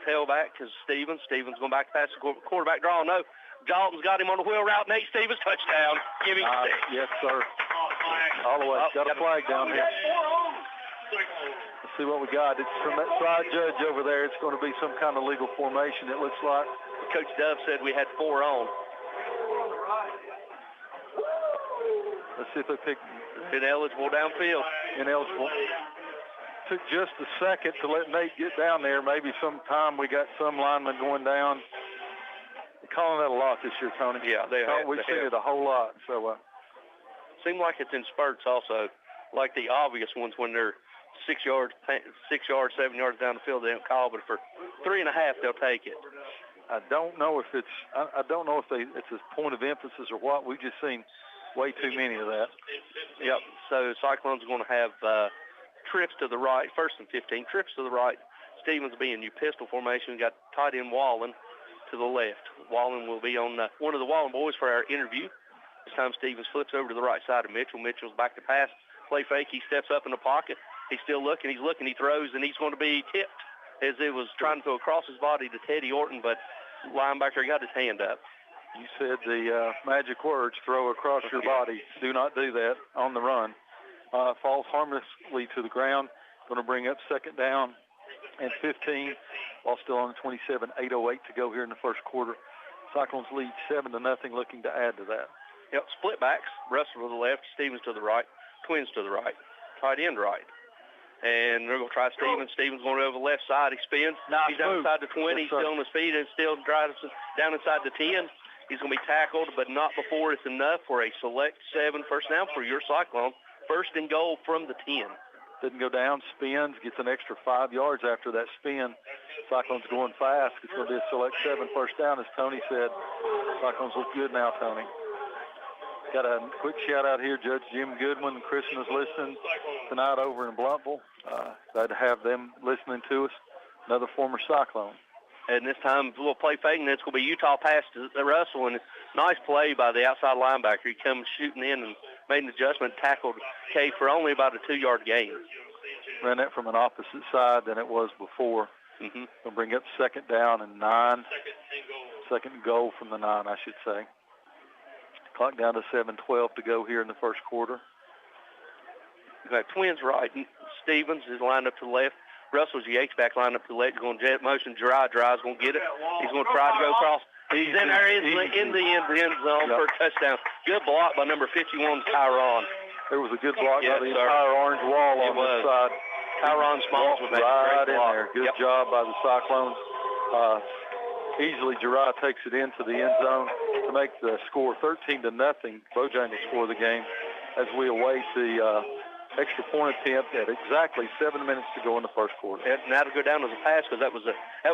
Tailback is Stevens. Stevens going back to pass the quarterback draw. No, Dalton's got him on the wheel route. Nate Stevens, touchdown. Give him yes, sir. All the way. Got a flag down here. Let's see what we got. It's from that side judge over there. It's going to be some kind of legal formation, it looks like. Coach Dove said we had 4 on. Let's see if they pick. Ineligible downfield. Ineligible. Took just a second to let Nate get down there. Maybe sometime we got some linemen going down. They're calling that a lot this year, Tony. Yeah, We've seen it a whole lot. So seems like it's in spurts also, like the obvious ones when they're 6 yards, 7 yards down the field, they don't call, but for 3.5, they'll take it. I don't know if it's it's a point of emphasis or what. We've just seen way too many of that. Yep. So Cyclones are going to have trips to the right, 1st and 15, trips to the right. Stevens will be in new pistol formation. We've got tight end Wallen to the left. Wallen will be on one of the Wallen boys for our interview. This time Stevens flips over to the right side of Mitchell. Mitchell's back to pass. Play fake. He steps up in the pocket. He's still looking. He throws, and he's going to be tipped as it was trying to throw across his body to Teddy Orton, but linebacker got his hand up. You said the magic words, throw across your body. Do not do that on the run. Falls harmlessly to the ground. Going to bring up 2nd down and 15 while still on the 27, 8:08 to go here in the first quarter. Cyclones lead 7-0, looking to add to that. Yep, split backs. Russell to the left, Stevens to the right, Twins to the right, tight end right. And they're going to try Stevens. Stevens going over the left side. He spins. He's down inside the 20. He's still on his feet and still drives down inside the 10. He's going to be tackled, but not before it's enough for a select 7 first down for your Cyclone. 1st and goal from the 10. Didn't go down, spins, gets an extra 5 yards after that spin. Cyclones going fast. It's going to be a select 7 first down, as Tony said. Cyclones look good now, Tony. Got a quick shout-out here. Judge Jim Goodwin and Kristen is listening tonight over in Blumpville. Glad to have them listening to us. Another former Cyclone. And this time we'll play fake, and it's going to be Utah pass to Russell. And nice play by the outside linebacker. He comes shooting in and made an adjustment, tackled Kay for only about a 2-yard gain. Ran that from an opposite side than it was before. Mm-hmm. Going to bring up 2nd down and 9. 2nd goal from the 9, I should say. Clock down to 7:12 to go here in the first quarter. We've got Twins right. Stevens is lined up to the left. Russell's the H-back lined up to the left. He's going to jet motion. Drive's going to get it. He's going to try to go across. He's in there in the end zone for a touchdown. Good block by number 51, Tyron. There was a good block by the entire orange wall on the side. Tyron Smalls was right in there. Good job by the Cyclones. Easily, Gerard takes it into the end zone to make the score 13-0. Bojangles score the game as we await the extra point attempt at exactly 7 minutes to go in the first quarter. And that'll go down as a pass because that was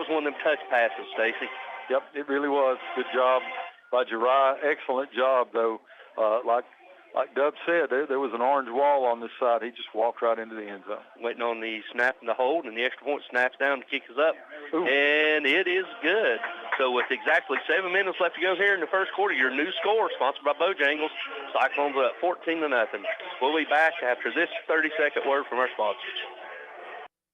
one of them touch passes, Stacy. Yep, it really was. Good job by Gerard. Excellent job, though. Like Dub said, there was an orange wall on this side. He just walked right into the end zone. Waiting on the snap and the hold, and the extra point snaps down to kick us up. Ooh. And it is good. So with exactly 7 minutes left to go here in the first quarter, your new score, sponsored by Bojangles, Cyclones are up 14-0. We'll be back after this 30-second word from our sponsors.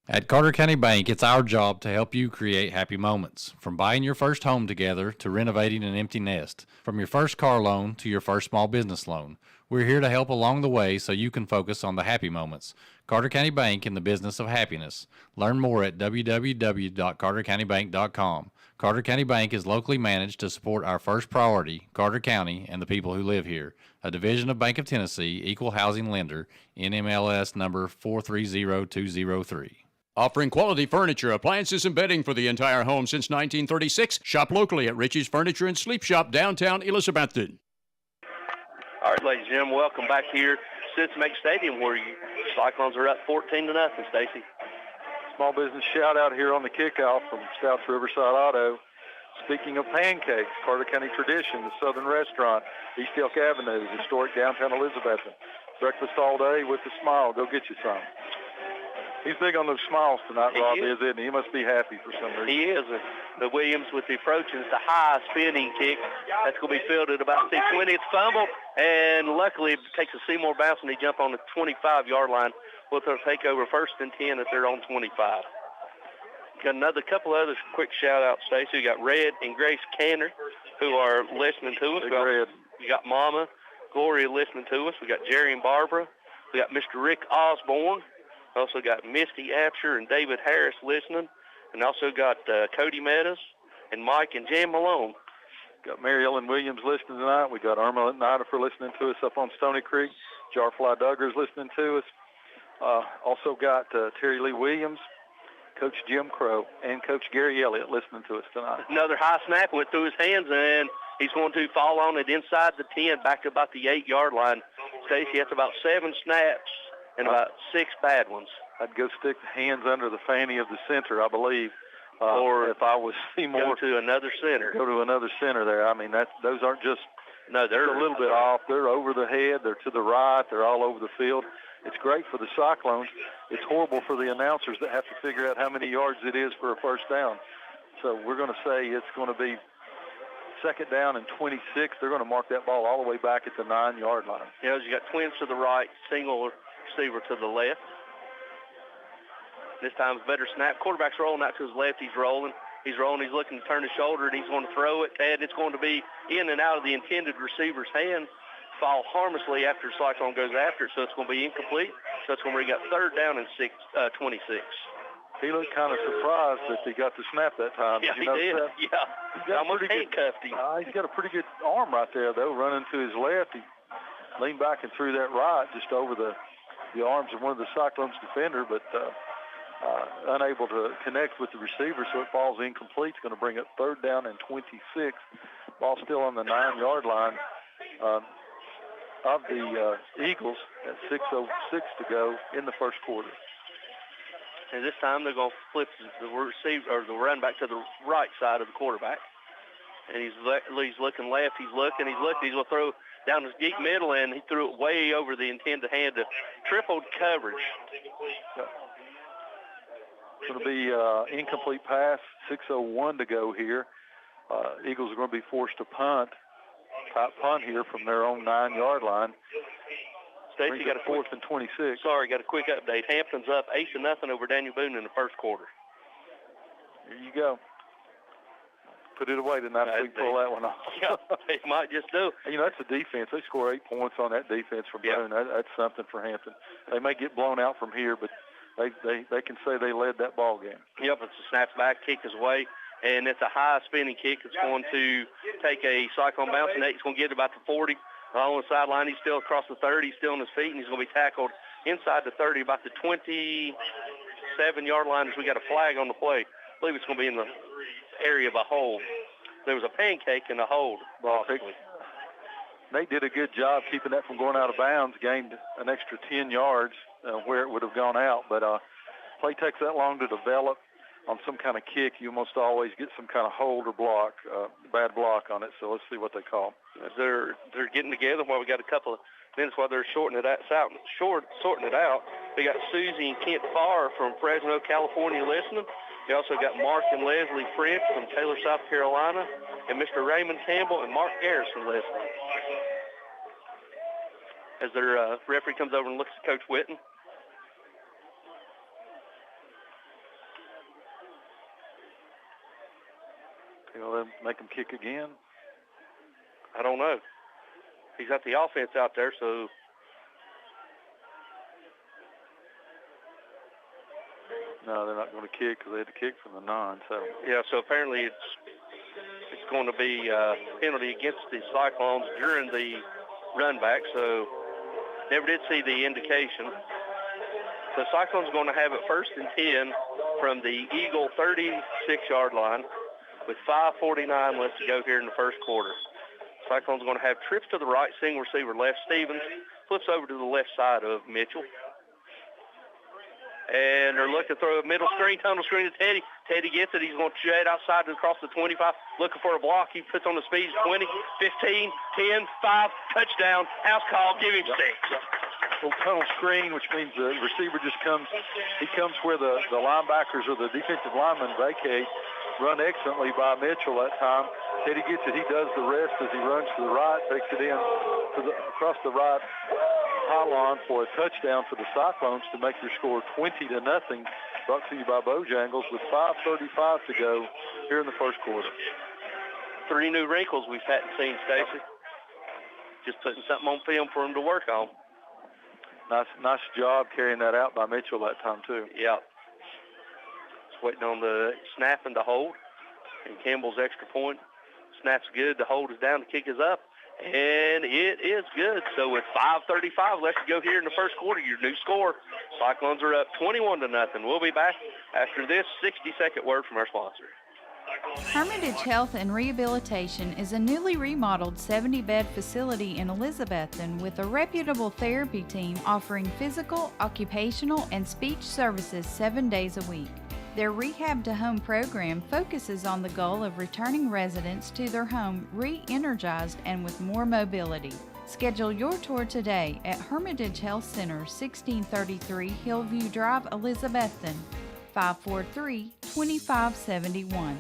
At Carter County Bank, it's our job to help you create happy moments. From buying your first home together to renovating an empty nest. From your first car loan to your first small business loan. We're here to help along the way so you can focus on the happy moments. Carter County Bank, in the business of happiness. Learn more at www.cartercountybank.com. Carter County Bank is locally managed to support our first priority, Carter County, and the people who live here. A division of Bank of Tennessee, equal housing lender, NMLS number 430203. Offering quality furniture, appliances, and bedding for the entire home since 1936. Shop locally at Richie's Furniture and Sleep Shop, downtown Elizabethton. All right, ladies and gentlemen, welcome back here to Cincinnati Stadium, where Cyclones are up 14-0, Stacy. Small business shout-out here on the kickoff from South Riverside Auto. Speaking of pancakes, Carter County Tradition, the Southern Restaurant, East Elk Avenue, historic downtown Elizabethton. Breakfast all day with a smile. Go get you some. He's big on those smiles tonight, Rob, isn't he? He must be happy for some reason. He is. The Williams with the approach is the high spinning kick. That's going to be fielded about 6-20. It's fumbled, and luckily it takes a Seymour bounce, and they jump on the 25-yard line. We'll take over 1st and 10 if they're on 25. Got another couple other quick shout-outs, Stacey. We got Red and Grace Canner, who are listening to us. We got Mama Gloria listening to us. We got Jerry and Barbara. We got Mr. Rick Osborne. Also got Misty Apsher and David Harris listening, and also got Cody Meadows and Mike and Jan Malone. Got Mary Ellen Williams listening tonight. We got Irma Nidifer listening to us up on Stony Creek. Jarfly Duggars listening to us. Also got Terry Lee Williams, Coach Jim Crow, and Coach Gary Elliott listening to us tonight. Another high snap went through his hands, and he's going to fall on it inside the 10, back to about the 8-yard line. Stacy, that's about 7 snaps and about 6 bad ones. I'd go stick the hands under the fanny of the center, I believe. Or if I was Seymour, go to another center. Go to another center there. I mean, those aren't just they're a little bit off. They're over the head. They're to the right. They're all over the field. It's great for the Cyclones. It's horrible for the announcers that have to figure out how many yards it is for a first down. So we're going to say it's going to be 2nd down and 26. They're going to mark that ball all the way back at the 9-yard line. Yeah, you got twins to the right, single receiver to the left. This time it's better snap. Quarterback's rolling out to his left. He's rolling. He's looking to turn his shoulder, and he's going to throw it. And it's going to be in and out of the intended receiver's hand. Fall harmlessly after the Cyclone goes after it, so it's going to be incomplete. So it's going to bring up 3rd down and 26. He looked kind of surprised that he got the snap that time. Yeah, he did. That? Yeah. He almost handcuffed him. He's got a pretty good arm right there, though, running to his left. He leaned back and threw that right just over the arms of one of the Cyclones defender, but unable to connect with the receiver, so it falls incomplete. It's going to bring up 3rd down and 26. Ball still on the 9-yard line of the Eagles at 6:06 to go in the first quarter. And this time they're going to flip the receiver or the run back to the right side of the quarterback. And he's looking left. He's looking. He's going to throw down his deep middle, and he threw it way over the intended hand to tripled coverage. It's going to be incomplete pass, 6:01 to go here. Eagles are going to be forced to punt here from their own 9-yard line. Stacey got a 4th and 26. Sorry, got a quick update. Hampton's up 8-0 over Daniel Boone in the first quarter. Here you go. Put it away tonight so we can pull that one off. Yeah, they might just do. You know, that's a defense. They score 8 points on that defense from Boone. That's something for Hampton. They may get blown out from here, but they can say they led that ball game. Yep, it's a snaps back, kick his way, and it's a high spinning kick. It's going to take a Cyclone bounce, and he's going to get it about the 40. On the sideline, he's still across the 30. He's still on his feet, and he's going to be tackled inside the 30, about the 27-yard line as we got a flag on the play. I believe it's going to be in the area of a hold. There was a pancake in the hold, possibly. Nate did a good job keeping that from going out of bounds, gained an extra 10 yards where it would have gone out. But play takes that long to develop. On some kind of kick, you almost always get some kind of hold or block, bad block on it. So let's see what they call. They're getting together while we got a couple of minutes while they're sorting it out. We got Susie and Kent Farr from Fresno, California listening. We also got Mark and Leslie French from Taylor, South Carolina, and Mr. Raymond Campbell and Mark Garrison listening. As their referee comes over and looks at Coach Whitten. They'll make him kick again? I don't know. He's got the offense out there, so. No, they're not going to kick because they had to kick from the 9. So. Yeah, so apparently it's going to be a penalty against the Cyclones during the run back, so never did see the indication. So Cyclones going to have it 1st and 10 from the Eagle 36-yard line with 5:49 left to go here in the first quarter. Cyclones going to have trips to the right, single receiver left. Stevens flips over to the left side of Mitchell. And they're looking to throw a middle screen, tunnel screen to Teddy. Teddy gets it. He's going to jet outside across the 25, looking for a block. He puts on the speed, 20, 15, 10, 5, touchdown, house call, give him 6. Little tunnel screen, which means the receiver just comes where the linebackers or the defensive linemen vacate. Run excellently by Mitchell that time. Teddy gets it. He does the rest as he runs to the right, takes it in across the right pylon for a touchdown for the Cyclones to make their score 20-0. Brought to you by Bojangles with 5:35 to go here in the first quarter. 3 new wrinkles we hadn't seen, Stacy. Just putting something on film for them to work on. Nice job carrying that out by Mitchell that time, too. Yeah. Just waiting on the snap and the hold. And Campbell's extra point. Snap's good. The hold is down. The kick is up. And it is good. So with 5:35 left to go here in the first quarter, your new score, Cyclones are up 21-0. We'll be back after this 60-second word from our sponsor. Hermitage Health and Rehabilitation is a newly remodeled 70-bed facility in Elizabethton with a reputable therapy team offering physical, occupational, and speech services 7 days a week. Their Rehab to Home program focuses on the goal of returning residents to their home re-energized and with more mobility. Schedule your tour today at Hermitage Health Center, 1633 Hillview Drive, Elizabethton, 543-2571.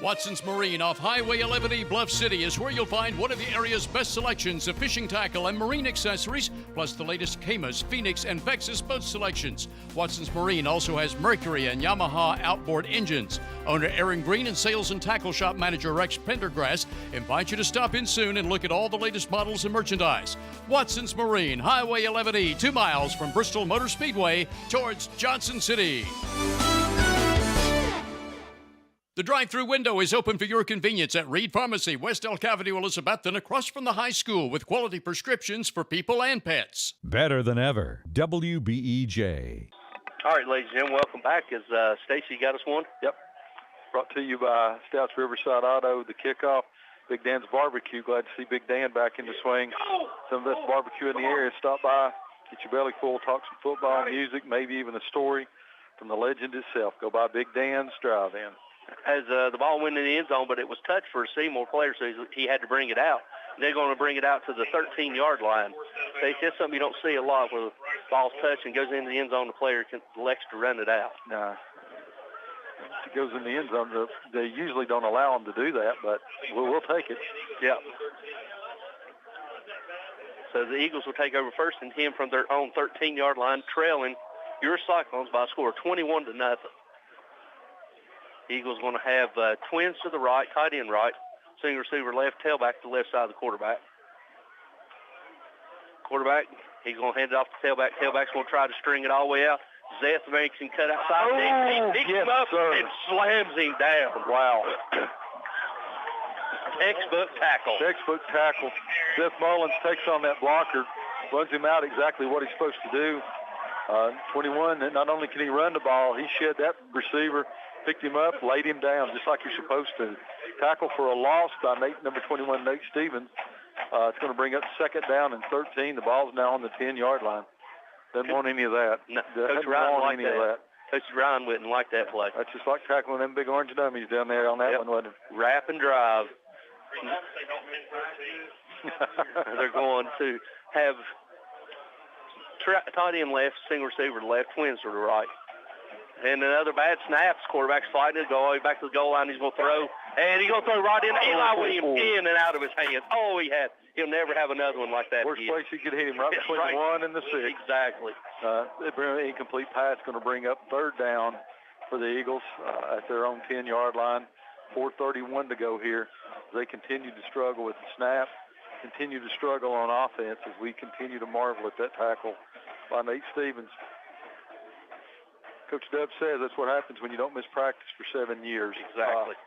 Watson's Marine off Highway 11E Bluff City is where you'll find one of the area's best selections of fishing tackle and marine accessories, plus the latest Camas, Phoenix, and Vexus boat selections. Watson's Marine also has Mercury and Yamaha outboard engines. Owner Aaron Green and sales and tackle shop manager Rex Pendergrass invite you to stop in soon and look at all the latest models and merchandise. Watson's Marine, Highway 11E, 2 miles from Bristol Motor Speedway towards Johnson City. The drive-through window is open for your convenience at Reed Pharmacy, West Elk Avenue, Elizabethton, across from the high school with quality prescriptions for people and pets. Better than ever. WBEJ. All right, ladies and gentlemen, welcome back. Is Stacy got us one? Yep. Brought to you by Stouts Riverside Auto, the kickoff. Big Dan's Barbecue. Glad to see Big Dan back in the swing. Some of the best barbecue in the area. Stop by, get your belly full, talk some football, music, maybe even a story from the legend itself. Go by Big Dan's Drive-In. As the ball went in the end zone, but it was touched for a Seymour player, so he had to bring it out. They're going to bring it out to the 13-yard line. That's something you don't see a lot where the ball's touched and goes into the end zone, the player elects to run it out. Nah. If it goes in the end zone, they usually don't allow them to do that, but we'll take it. Yeah. So the Eagles will take over first and 10 from their own 13-yard line, trailing your Cyclones by a score of 21-0. Eagles going to have twins to the right, tight end right, single receiver left, tailback to the left side of the quarterback. Quarterback, he's going to hand it off to tailback. Tailback's going to try to string it all the way out. Zeth makes him cut outside. He picks him up and slams him down. Wow. Textbook tackle. Textbook tackle. Seth Mullins takes on that blocker, runs him out exactly what he's supposed to do. 21, not only can he run the ball, he shed that receiver, picked him up, laid him down just like you're supposed to. Tackle for a loss by number 21, Nate Stevens. It's going to bring up second down and 13. The ball's now on the 10-yard line. Doesn't want any of that. No, Coach Ryan like that. Coach Ryan wouldn't like that play. That's just like tackling them big orange dummies down there on that one, wasn't it? Wrap and drive. They're going to have tight end left, single receiver left, twins to the right. And another bad snap. Quarterback's fighting it. Go all the way back to the goal line. He's going to throw. And he's going to throw right in. Eli Williams in and out of his hands. Oh, he'll never have another one like that. Worst place he could hit him, right between the 1 and the 6. Exactly. Incomplete pass going to bring up third down for the Eagles at their own 10-yard line. 4:31 to go here. They continue to struggle with the snap, continue to struggle on offense as we continue to marvel at that tackle by Nate Stevens. Coach Dub says that's what happens when you don't miss practice for 7 years. Exactly.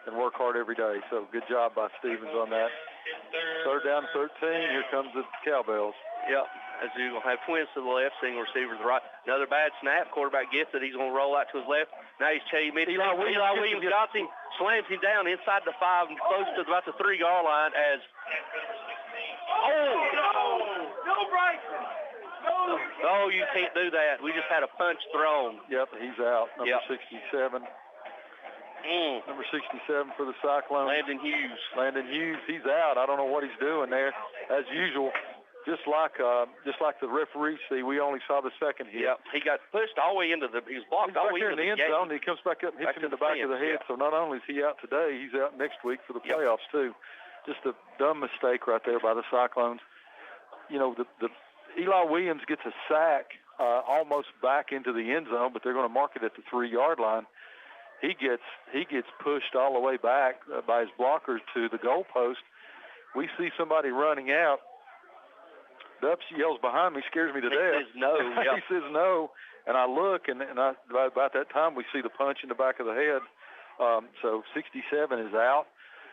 And work hard every day. So good job by Stevens on that. Third down, 13. Here comes the Cowbells. Yep. As you're going to have twins to the left, single receiver to the right. Another bad snap. Quarterback gets it. He's going to roll out to his left. Now he's chasing mid. Eli Williams got him, slams him down inside the 5 and close to about the 3-yard line as... No, Bryson! Oh, you can't do that. We just had a punch thrown. Yep, he's out. Number 67. Number 67 for the Cyclones. Landon Hughes, he's out. I don't know what he's doing there. As usual, just like the referee see, we only saw the second hit. Yep, he got pushed all the way into he was blocked all the way into the end zone. He comes back up and hits him in the back of the head. So not only is he out today, he's out next week for the playoffs too. Just a dumb mistake right there by the Cyclones. You know, the Eli Williams gets a sack almost back into the end zone, but they're going to mark it at the 3-yard line. He gets pushed all the way back by his blockers to the goalpost. We see somebody running out Dubs yells behind me, scares me to death. He says no, yeah. He says no, and I look, and about that time we see the punch in the back of the head. So 67 is out.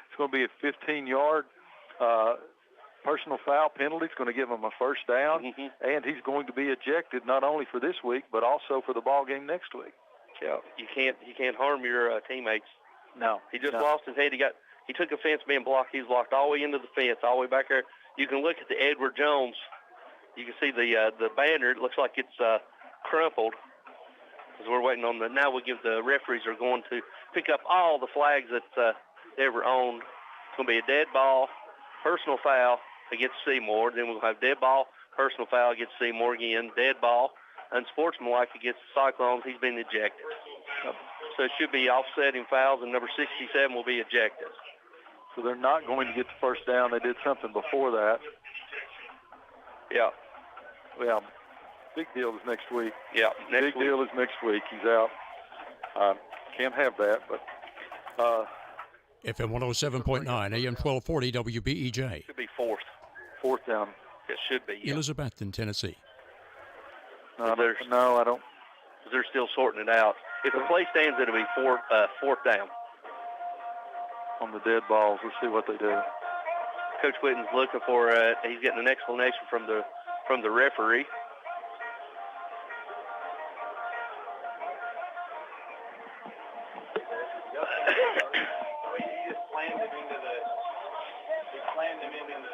It's going to be a 15-yard personal foul penalty. It's going to give him a first down, and he's going to be ejected not only for this week but also for the ball game next week. Yeah, you can't harm your teammates. No, he just lost his head. He took a fence being blocked. He's blocked all the way into the fence, all the way back there. You can look at the Edward Jones. You can see the banner. It looks like it's crumpled because we're waiting on now we give the referees are going to pick up all the flags that they ever owned. It's going to be a dead ball, personal foul against Seymour. Then we'll have dead ball, personal foul against Seymour again, dead ball, unsportsmanlike against the Cyclones. He's been ejected. So it should be offsetting fouls, and number 67 will be ejected. So they're not going to get the first down. They did something before that. Yeah. Well, big deal is next week. Yeah, big deal is next week. He's out. Can't have that, but. FM 107.9, AM 1240, WBEJ. Should be fourth. Fourth down. It should be, yeah. Elizabethton, Tennessee. No, I don't. They're still sorting it out. If the play stands, it'll be fourth down. On the dead balls, let's see what they do. Coach Whitten's looking for he's getting an explanation from the referee.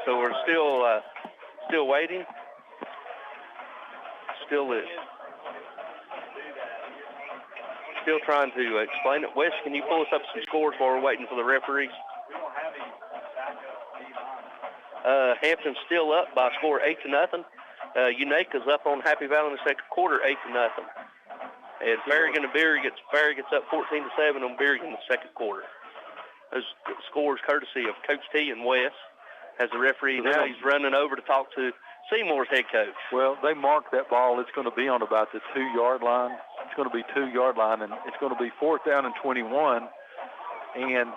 So we're still waiting. Still trying to explain it. Wes, can you pull us up some scores while we're waiting for the referees? Hampton's still up by a score 8-0. Unaka's up on Happy Valley in the second quarter, 8-0. And Farragut gets up 14-7 on Berrigan in the second quarter. Those scores courtesy of Coach T and Wes. As the referee now, he's running over to talk to Seymour's head coach. Well, they marked that ball. It's going to be on about the 2-yard line. It's going to be 2-yard line, and it's going to be 4th down and 21. And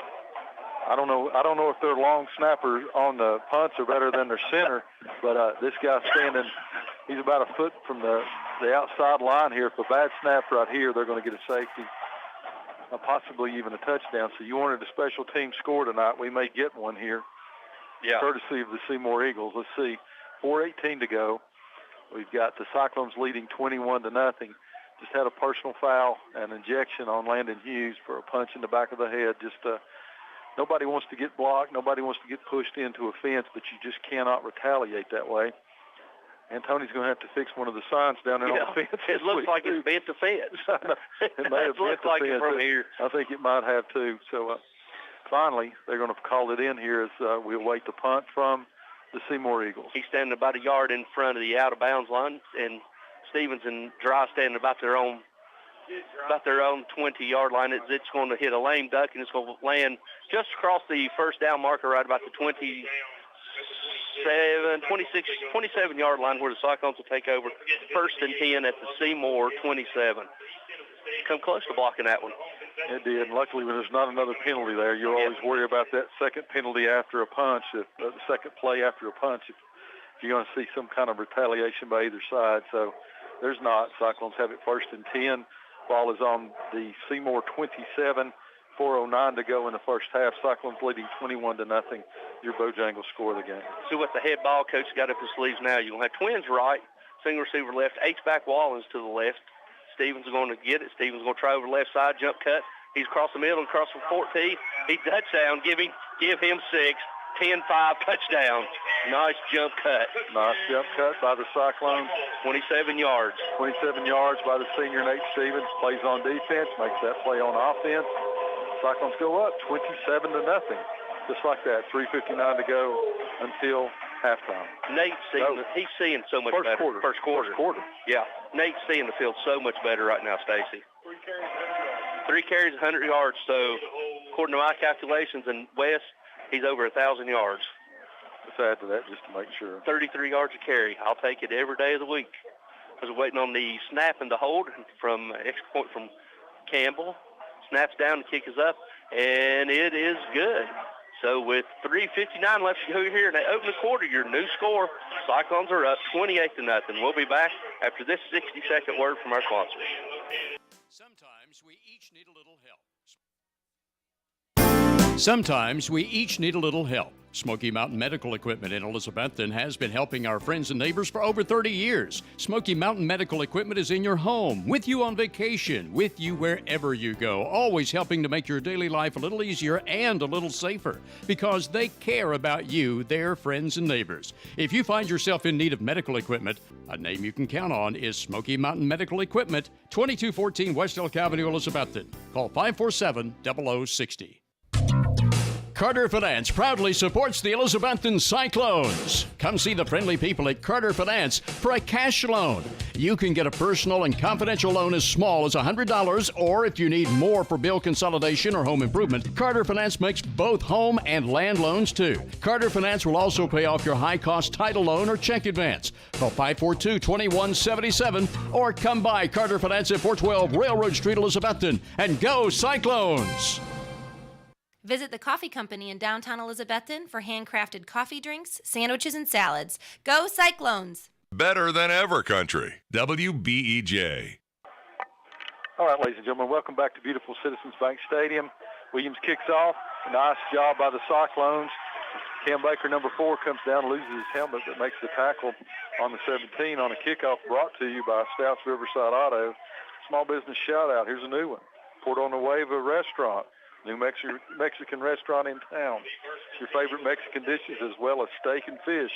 I don't know if their long snappers on the punts are better than their center, but this guy's standing. He's about a foot from the outside line here. If a bad snap right here, they're going to get a safety, possibly even a touchdown. So you wanted a special team score tonight. We may get one here. Yeah. Courtesy of the Seymour Eagles. Let's see, 4:18 to go. We've got the Cyclones leading 21-0. Just had a personal foul and injection on Landon Hughes for a punch in the back of the head. Just nobody wants to get blocked. Nobody wants to get pushed into a fence, but you just cannot retaliate that way. And Tony's going to have to fix one of the signs down there on the fence. It looks like it's bent the fence. It may have looks like it from here. I think it might have too. So finally, they're going to call it in here as we await the punt from the Seymour Eagles. He's standing about a yard in front of the out-of-bounds line, and Stevens and Dry standing about their own 20-yard line. It's going to hit a lame duck, and it's going to land just across the first down marker right about the 27-yard line where the Cyclones will take over. 1st and 10 at the Seymour 27. Come close to blocking that one. It did. Luckily, when there's not another penalty there, you always worry about that second penalty after a punch, the second play after a punch, if you're going to see some kind of retaliation by either side. So there's not. Cyclones have it 1st and 10. Ball is on the Seymour 27, 4:09 to go in the first half. Cyclones leading 21-0. Your Bojangles score of the game. See what the head ball coach got up his sleeves now. You're going to have twins right, single receiver left, H-back Wallins to the left. Stevens is going to get it. Stevens is going to try over the left side, jump cut. He's across the middle and across from 14. He touchdown. Give him 6. 10-5 touchdown. Nice jump cut. Nice jump cut by the Cyclones. 27 yards. 27 yards by the senior Nate Stevens. Plays on defense, makes that play on offense. Cyclones go up 27-0. Just like that. 3:59 to go until halftime. Nate's he's seeing so much better. First quarter. Yeah. Nate's seeing the field so much better right now, Stacy. 3 carries, 100 yards. So, according to my calculations, and Wes, he's over 1,000 yards. Let's add to that just to make sure. 33 yards a carry. I'll take it every day of the week. I was waiting on the snap and the hold from extra point from Campbell. Snaps down, the kick is up, and it is good. So with 3:59 left to go here in the opening quarter, your new score, Cyclones are up 28-0. We'll be back after this 60-second word from our sponsors. Sometimes we each need a little help. Smoky Mountain Medical Equipment in Elizabethton has been helping our friends and neighbors for over 30 years. Smoky Mountain Medical Equipment is in your home, with you on vacation, with you wherever you go, always helping to make your daily life a little easier and a little safer, because they care about you, their friends and neighbors. If you find yourself in need of medical equipment, a name you can count on is Smoky Mountain Medical Equipment, 2214 West Elk Avenue, Elizabethton. Call 547-0060. Carter Finance proudly supports the Elizabethton Cyclones. Come see the friendly people at Carter Finance for a cash loan. You can get a personal and confidential loan as small as $100, or if you need more for bill consolidation or home improvement, Carter Finance makes both home and land loans too. Carter Finance will also pay off your high-cost title loan or check advance. Call 542-2177 or come by Carter Finance at 412 Railroad Street, Elizabethton, and go Cyclones! Visit the Coffee Company in downtown Elizabethton for handcrafted coffee drinks, sandwiches, and salads. Go Cyclones! Better than ever country. WBEJ. All right, ladies and gentlemen, welcome back to beautiful Citizens Bank Stadium. Williams kicks off. Nice job by the Cyclones. Cam Baker, number 4, comes down, loses his helmet, but makes the tackle on the 17 on a kickoff brought to you by Stouts Riverside Auto. Small business shout-out. Here's a new one. Porto Nueva Restaurant. New Mexican restaurant in town. It's your favorite Mexican dishes as well as steak and fish.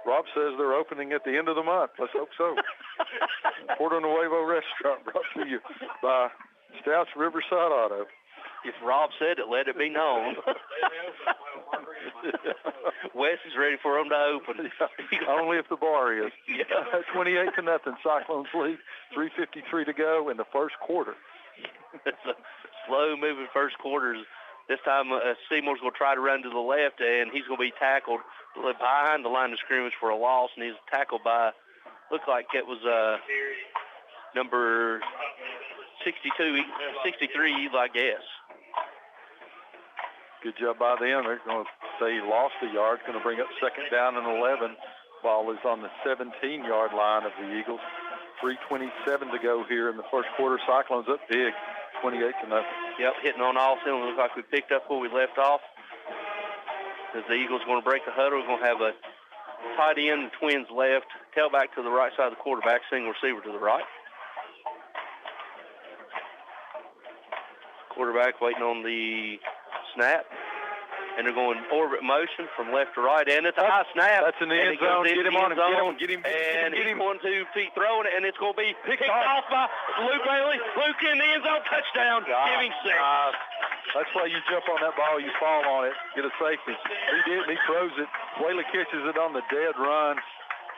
Rob says they're opening at the end of the month. Let's hope so. Porto Nuevo Restaurant brought to you by Stouts Riverside Auto. If Rob said it, let it be known. Wes is ready for them to open. Only if the bar is. 28-0. Cyclones lead. 3:53 to go in the first quarter. It's a slow-moving first quarter. This time Seymour's going to try to run to the left, and he's going to be tackled behind the line of scrimmage for a loss, and he's tackled by, looked like it was number 63, I guess. Good job by them. They're going to say he lost a yard. Going to bring up second down and 11. Ball is on the 17-yard line of the Eagles. 3:27 to go here in the first quarter. Cyclones up big, 28-0. Yep, hitting on all cylinders. Looks like we picked up where we left off. As the Eagles going to break the huddle, we're going to have a tight end, twins left, tailback to the right side of the quarterback, single receiver to the right. Quarterback waiting on the snap. And they're going orbit motion from left to right, and it's a high snap. That's in the end zone. Get him on him. Get him. And he's going to be throwing it, and it's going to be picked off by Luke Bailey. Luke in the end zone, touchdown. Give him 6. That's why you jump on that ball, you fall on it, get a safety. He did, he throws it. Whaley catches it on the dead run.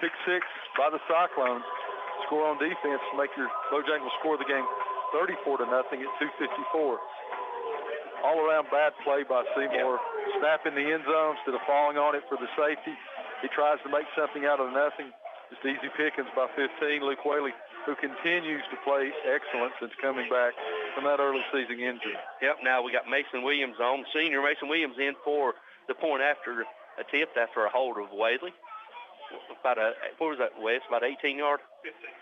Pick 6 by the Cyclones. Score on defense to make your Bojangles score the game 34-0 at 2:54. All-around bad play by Seymour. Snap in the end zone instead of falling on it for the safety. He tries to make something out of nothing. Just easy pickings by 15. Luke Whaley, who continues to play excellent since coming back from that early season injury. Yep, now we got Mason Williams on. Senior Mason Williams in for the point after attempt after a hold of Whaley. What was that, Wes? About 18-yard?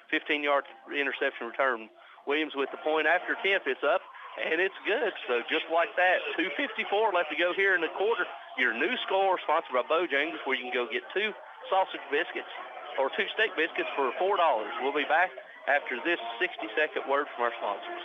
15-yard interception return. Williams with the point after attempt. It's up. And it's good. So just like that, 2:54 left to go here in the quarter. Your new score, sponsored by Bojangles, where you can go get 2 sausage biscuits or 2 steak biscuits for $4. We'll be back after this 60-second word from our sponsors.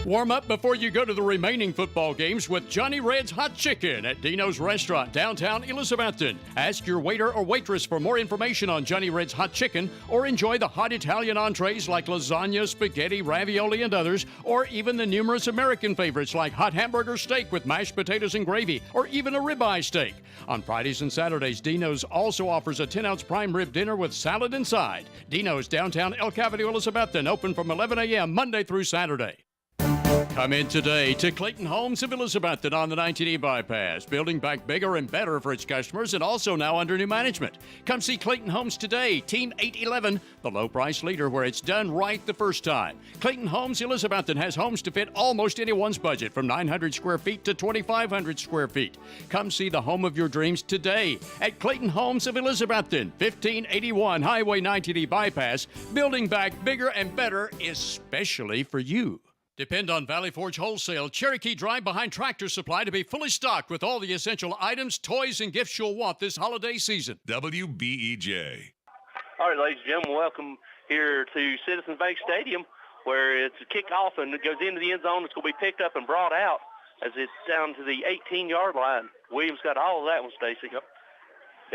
Warm up before you go to the remaining football games with Johnny Red's Hot Chicken at Dino's Restaurant, downtown Elizabethton. Ask your waiter or waitress for more information on Johnny Red's Hot Chicken, or enjoy the hot Italian entrees like lasagna, spaghetti, ravioli, and others, or even the numerous American favorites like hot hamburger steak with mashed potatoes and gravy, or even a ribeye steak. On Fridays and Saturdays, Dino's also offers a 10-ounce prime rib dinner with salad and side. Dino's, downtown Elk Avenue, Elizabethton, open from 11 a.m. Monday through Saturday. Come in today to Clayton Homes of Elizabethton on the 19E bypass, building back bigger and better for its customers and also now under new management. Come see Clayton Homes today, Team 811, the low price leader where it's done right the first time. Clayton Homes Elizabethton has homes to fit almost anyone's budget from 900 square feet to 2,500 square feet. Come see the home of your dreams today at Clayton Homes of Elizabethton, 1581 Highway 19E bypass, building back bigger and better, especially for you. Depend on Valley Forge Wholesale Cherokee Drive behind Tractor Supply to be fully stocked with all the essential items, toys, and gifts you'll want this holiday season. WBEJ. All right, ladies and gentlemen, welcome here to Citizens Bank Stadium, where it's a kickoff and it goes into the end zone. It's going to be picked up and brought out as it's down to the 18-yard line. Williams got all of that one, Stacy. Yep.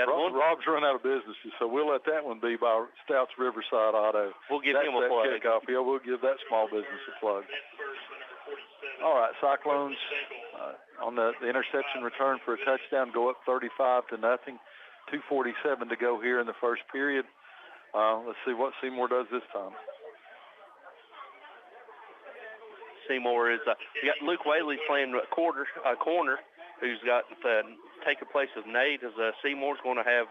Rob's run out of business, so we'll let that one be by Stouts Riverside Auto. We'll give him a plug. Kickoff. Yeah, we'll give that small business a plug. All right, Cyclones on the interception return for a touchdown go up 35-0. 2:47 to go here in the first period. Let's see what Seymour does this time. Seymour is you got Luke Whaley playing corner, who's got taking place of Nate, as Seymour's going to have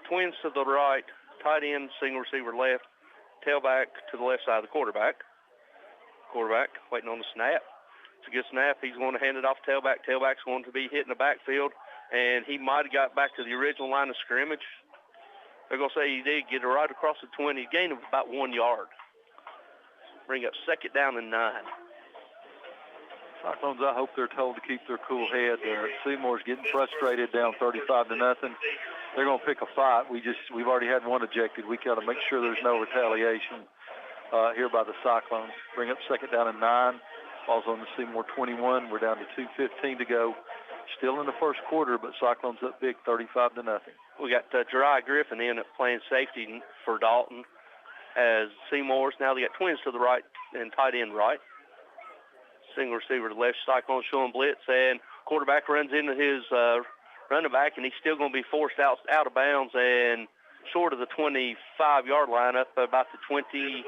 twins to the right, tight end, single receiver left, tailback to the left side of the quarterback. Quarterback waiting on the snap. It's a good snap. He's going to hand it off to tailback. Tailback's going to be hitting the backfield, and he might have got back to the original line of scrimmage. They're going to say he did get it right across the 20, gain of about 1 yard. Bring up 2nd down and 9. Cyclones, I hope they're told to keep their cool head. Seymour's getting frustrated down 35-0. They're going to pick a fight. We've already had one ejected. We got to make sure there's no retaliation here by the Cyclones. Bring up 2nd down and 9. Ball's on the Seymour 21. We're down to 2:15 to go. Still in the first quarter, but Cyclones up big, 35-0. We got Jeriah Griffin in at playing safety for Dalton. As Seymour's now they got twins to the right and tight end right. Single receiver to the left. Cyclone showing blitz, and quarterback runs into his running back, and he's still going to be forced out of bounds and short of the 25-yard line, up about the 20.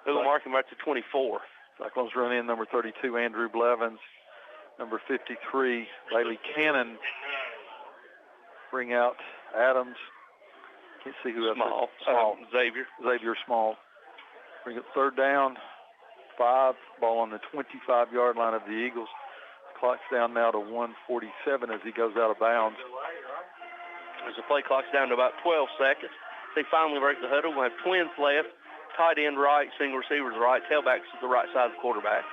They'll mark him right to 24. Cyclones run in number 32, Andrew Blevins. Number 53, Bailey Cannon. Bring out Adams. Can't see who else. Small. Xavier Small. Bring up 3rd down. 5. Ball on the 25-yard line of the Eagles. Clock's down now to 1:47 as he goes out of bounds. As the play clock's down to about 12 seconds. They finally break the huddle. We'll have twins left, tight end right, single receivers right, tailbacks to the right side of the quarterback.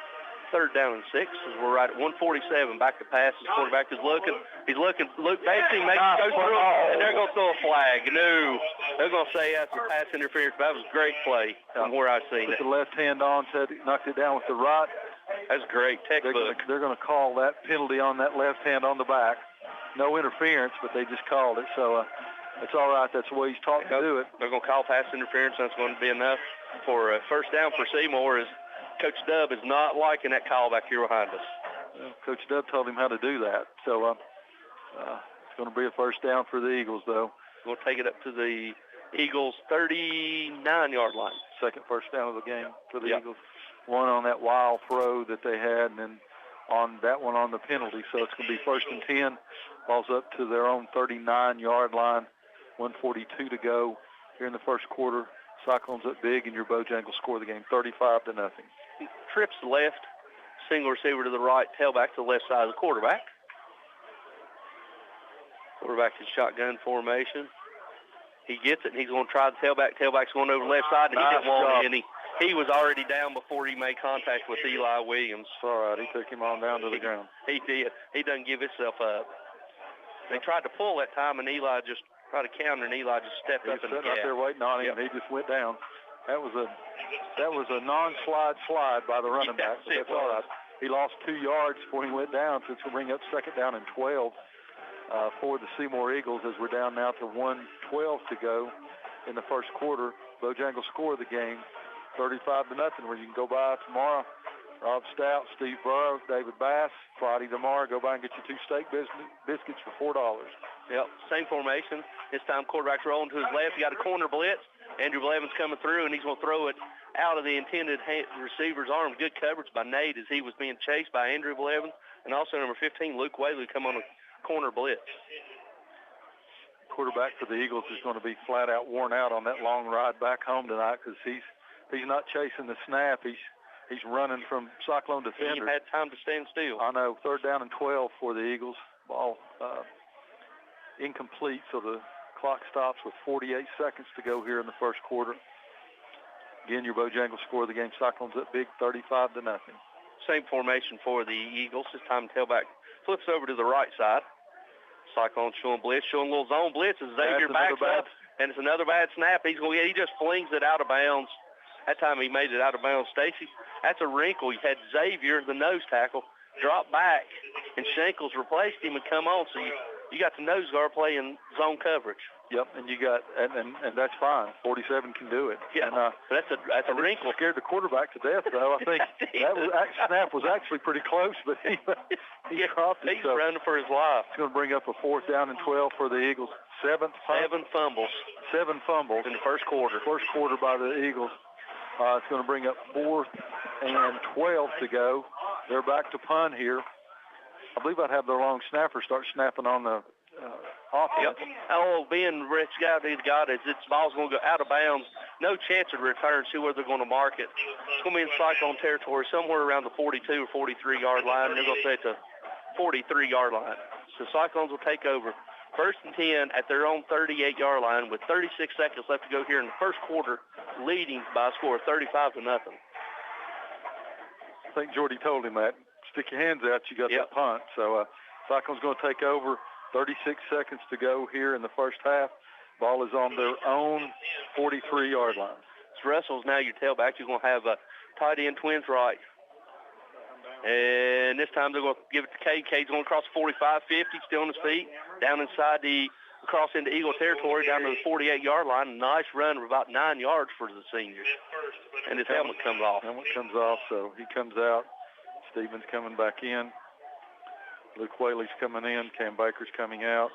3rd down and 6 as we're right at 1:47. Back to pass. The quarterback is looking. He's looking. Luke Basie goes through, and they're going to throw a flag. No. They're going to say that's a pass interference. That was a great play from where I've seen it. Put the left hand on, knocked it down with the right. That's great. Textbook. They're going to call that penalty on that left hand on the back. No interference, but they just called it. So it's all right. That's the way he's taught to do it. They're going to call pass interference. That's going to be enough for a first down for Seymour. Coach Dub is not liking that call back here behind us. Well, Coach Dub told him how to do that. So it's going to be a first down for the Eagles, though. We'll take it up to the Eagles' 39-yard line. Second first down of the game for the Eagles. One on that wild throw that they had, and then on that one on the penalty. So it's going to be 1st and 10. Ball's up to their own 39-yard line. 1:42 to go here in the first quarter. Cyclones up big, and your Bojangles score the game 35-0. Trips left, single receiver to the right, tailback to the left side of the quarterback. Quarterback in shotgun formation. He gets it, and he's going to try the tailback. Tailback's going over the left side, and he didn't want any. He was already down before he made contact with Eli Williams. All right, he took him on down to the ground. He did. He doesn't give himself up. They tried to pull that time, and Eli just tried to counter, and Eli just stepped up in the gap. Right there waiting on him, and he just went down. That was a non-slide by the running back. But that's all right. He lost 2 yards before he went down, so it's going to bring up 2nd down and 12 for the Seymour Eagles as we're down now to 1:12 to go in the first quarter. Bojangles score the game 35-0, where you can go by tomorrow. Rob Stout, Steve Burrow, David Bass. Friday tomorrow, go by and get your 2 steak biscuits for $4. Yep, same formation. This time quarterback's rolling to his left. He got a corner blitz. Andrew Blevins coming through, and he's going to throw it out of the intended receiver's arm. Good coverage by Nate as he was being chased by Andrew Blevins, and also number 15, Luke Whaley, come on a corner blitz. Quarterback for the Eagles is going to be flat out worn out on that long ride back home tonight because he's not chasing the snap. He's running from Cyclone defenders. You've had time to stand still. I know. 3rd down and 12 for the Eagles. Ball incomplete, so the clock stops with 48 seconds to go here in the first quarter. Again, your Bojangles score of the game. Cyclones up big, 35-0. Same formation for the Eagles. This time tailback flips over to the right side. Cyclones showing blitz, showing a little zone blitz as Xavier backs up, and it's another bad snap. He just flings it out of bounds. That time he made it out of bounds. Stacy, that's a wrinkle. You had Xavier, the nose tackle, drop back, and Shankles replaced him and come on. So you got the nose guard playing zone coverage. Yep, and you got and that's fine. 47 can do it. Yeah, and, that's a wrinkle. Scared the quarterback to death, though. I think that snap was actually pretty close, but he dropped it. He's running for his life. It's going to bring up a 4th down and 12 for the Eagles. 7 fumbles. 7 fumbles in the first quarter. First quarter by the Eagles. It's going to bring up 4th and 12 to go. They're back to punt here. I believe I'd have their long snapper start snapping on the offense. Yep. Oh, being Rich God, as this ball's going to go out of bounds. No chance of return. See where they're going to mark it. It's going to be in Cyclone territory, somewhere around the 42 or 43-yard line. They're going to say it's a 43-yard line. So Cyclones will take over. 1st and 10 at their own 38-yard line with 36 seconds left to go here in the first quarter, leading by a score of 35-0. I think Jordy told him that. Stick your hands out, you got that punt. So Cyclone's going to take over. 36 seconds to go here in the first half. Ball is on their own 43-yard line. So Russell's now your tailback. You're going to have tight end twins right. And this time they're going to give it to Cade. Cade's going to cross 45-50, still on his feet, down inside across into Eagle territory, down to the 48-yard line. Nice run of about 9 yards for the seniors. And his helmet comes off. So he comes out. Stevens coming back in. Luke Whaley's coming in. Cam Baker's coming out.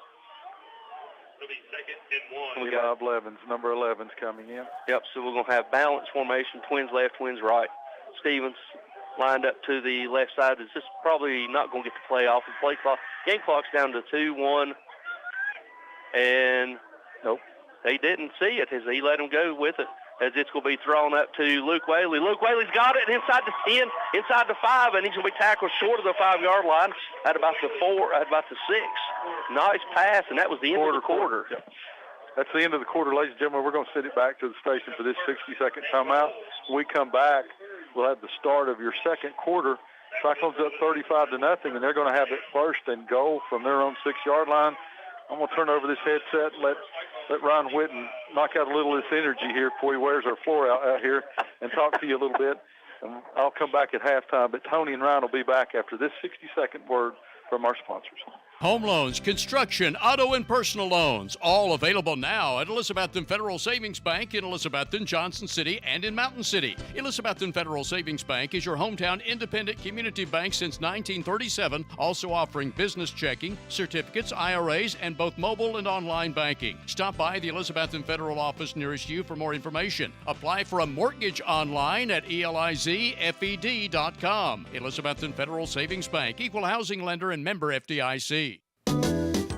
We got Blevins, number 11's coming in. Yep, so we're going to have balanced formation, twins left, twins right. Stevens lined up to the left side. Is just probably not going to get the play off. The play clock, game clock's down to 2-1. And nope, they didn't see it as he let him go with it. As it's going to be thrown up to Luke Whaley. Luke Whaley's got it inside the 10, inside the 5, and he's going to be tackled short of the 5-yard line at about the 4, at about the 6. Nice pass, and that was the end of the quarter. Yep. That's the end of the quarter, ladies and gentlemen. We're going to send it back to the station for this 60-second timeout. When we come back, we'll have the start of your second quarter. Cyclones up 35-0, and they're going to have it 1st and goal from their own 6-yard line. I'm going to turn over this headset and let Ron Whitten knock out a little of this energy here before he wears our floor out here and talk to you a little bit. And I'll come back at halftime, but Tony and Ryan will be back after this 60-second word from our sponsors. Home loans, construction, auto, and personal loans, all available now at Elizabethton Federal Savings Bank in Elizabethton, Johnson City, and in Mountain City. Elizabethton Federal Savings Bank is your hometown independent community bank since 1937, also offering business checking, certificates, IRAs, and both mobile and online banking. Stop by the Elizabethton Federal office nearest you for more information. Apply for a mortgage online at elizfed.com. Elizabethton Federal Savings Bank, equal housing lender and member FDIC.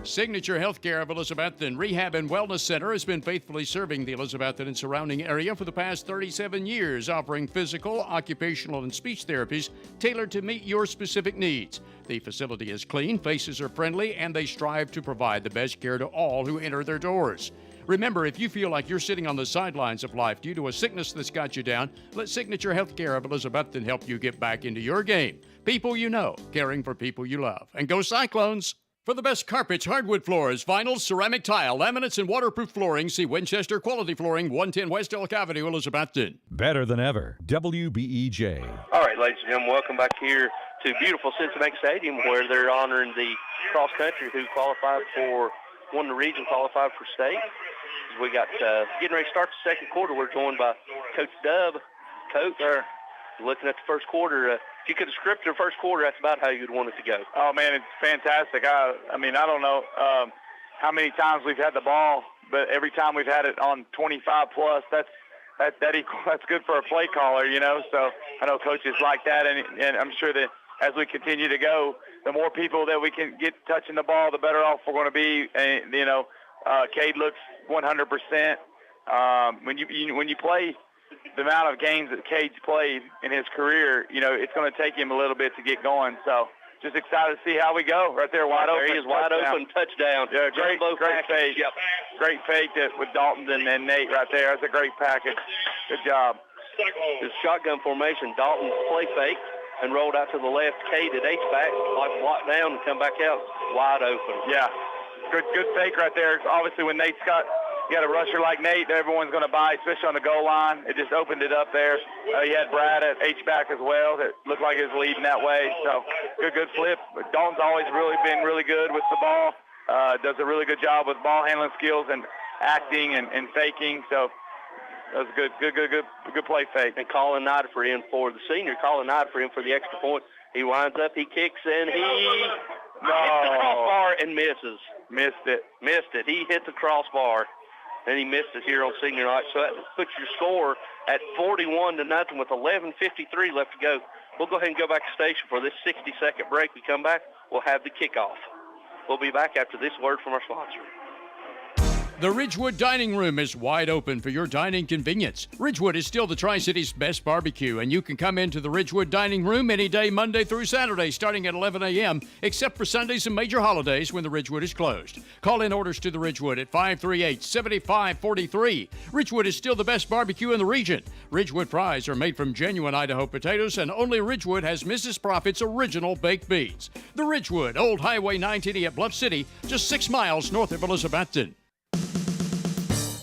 Signature Healthcare of Elizabethton Rehab and Wellness Center has been faithfully serving the Elizabethton and surrounding area for the past 37 years, offering physical, occupational, and speech therapies tailored to meet your specific needs. The facility is clean, faces are friendly, and they strive to provide the best care to all who enter their doors. Remember, if you feel like you're sitting on the sidelines of life due to a sickness that's got you down, let Signature Healthcare of Elizabethton help you get back into your game. People you know, caring for people you love. And go Cyclones! For the best carpets, hardwood floors, vinyl, ceramic tile, laminates, and waterproof flooring, see Winchester Quality Flooring, 110 West Elk Avenue, Elizabethton. Better than ever, WBEJ. All right, ladies and gentlemen, welcome back here to beautiful Cincinnati Stadium, where they're honoring the cross country who qualified for, won the region, qualified for state. We got getting ready to start the second quarter. We're joined by Coach Dub. Coach, looking at the first quarter, if you could have scripted the first quarter, that's about how you'd want it to go. Oh, man, it's fantastic. I mean, I don't know how many times we've had the ball but every time we've had it on 25 plus, that's good for a play caller, you know. So I know coaches like that, and I'm sure that as we continue to go, the more people that we can get touching the ball, the better off we're going to be. And you know, Cade looks 100%. When you play the amount of games that Cade's played in his career, you know, it's going to take him a little bit to get going. So just excited to see how we go. Right there, wide open. There he is, wide open, touchdown. Yeah, great fake. Yep. Great fake with Dalton and Nate right there. That's a great package. Good job. His shotgun formation, Dalton play fake and rolled out to the left. Cade at H-back, like blocked down and come back out wide open. Yeah, good fake right there. Obviously, when Nate's got a rusher like Nate, everyone's going to buy, especially on the goal line. It just opened it up there. He had Brad at H-back as well that looked like he was leading that way. So good flip. But Dalton's always been really good with the ball. Does a really good job with ball handling skills and acting and faking. So that was good play fake. And Colin Niderford in for the senior. Colin Niderford in for the extra point. He winds up, he kicks, and he hit the crossbar and misses. Missed it. He hit the crossbar, and he missed it here on senior night. So that puts your score at 41-0 with 11:53 left to go. We'll go ahead and go back to station for this 60-second break. We come back, we'll have the kickoff. We'll be back after this word from our sponsor. The Ridgewood Dining Room is wide open for your dining convenience. Ridgewood is still the Tri-City's best barbecue, and you can come into the Ridgewood Dining Room any day, Monday through Saturday, starting at 11 a.m., except for Sundays and major holidays when the Ridgewood is closed. Call in orders to the Ridgewood at 538-7543. Ridgewood is still the best barbecue in the region. Ridgewood fries are made from genuine Idaho potatoes, and only Ridgewood has Mrs. Profit's original baked beans. The Ridgewood, Old Highway 980 at Bluff City, just 6 miles north of Elizabethton.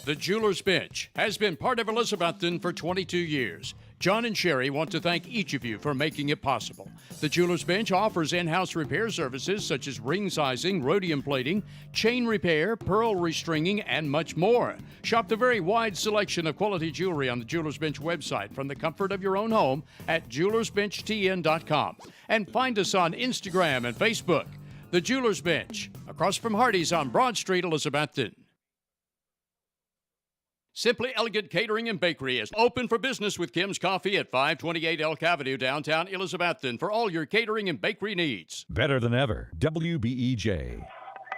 The Jeweler's Bench has been part of Elizabethton for 22 years. John and Sherry want to thank each of you for making it possible. The Jeweler's Bench offers in-house repair services such as ring sizing, rhodium plating, chain repair, pearl restringing, and much more. Shop the very wide selection of quality jewelry on the Jeweler's Bench website from the comfort of your own home at jewelersbenchtn.com. And find us on Instagram and Facebook. The Jeweler's Bench, across from Hardee's on Broad Street, Elizabethton. Simply Elegant Catering and Bakery is open for business with Kim's Coffee at 528 Elk Avenue, downtown Elizabethton, for all your catering and bakery needs. Better than ever. WBEJ.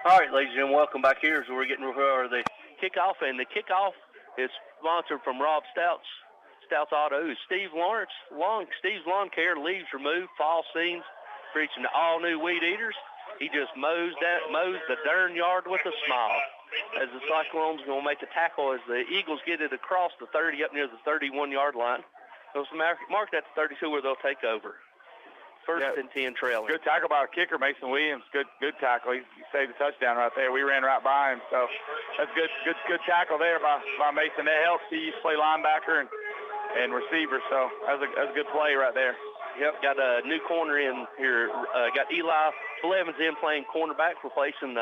All right, ladies and gentlemen, welcome back here as we're getting ready for the kickoff. And the kickoff is sponsored from Rob Stout's Auto. Steve's Lawn Care, leaves removed, fall scenes, preaching to all new weed eaters. He just mows the darn yard with a smile. As the Cyclones are going to make a tackle as the Eagles get it across the 30 up near the 31-yard line. They'll mark that to 32 where they'll take over. First and 10 trailing. Good tackle by our kicker, Mason Williams. Good tackle. He saved the touchdown right there. We ran right by him. So that's good tackle there by Mason. That helps. He used to play linebacker and receiver. So that's a good play right there. Yep, got a new corner in here. Got Eli Blevins in playing cornerback, replacing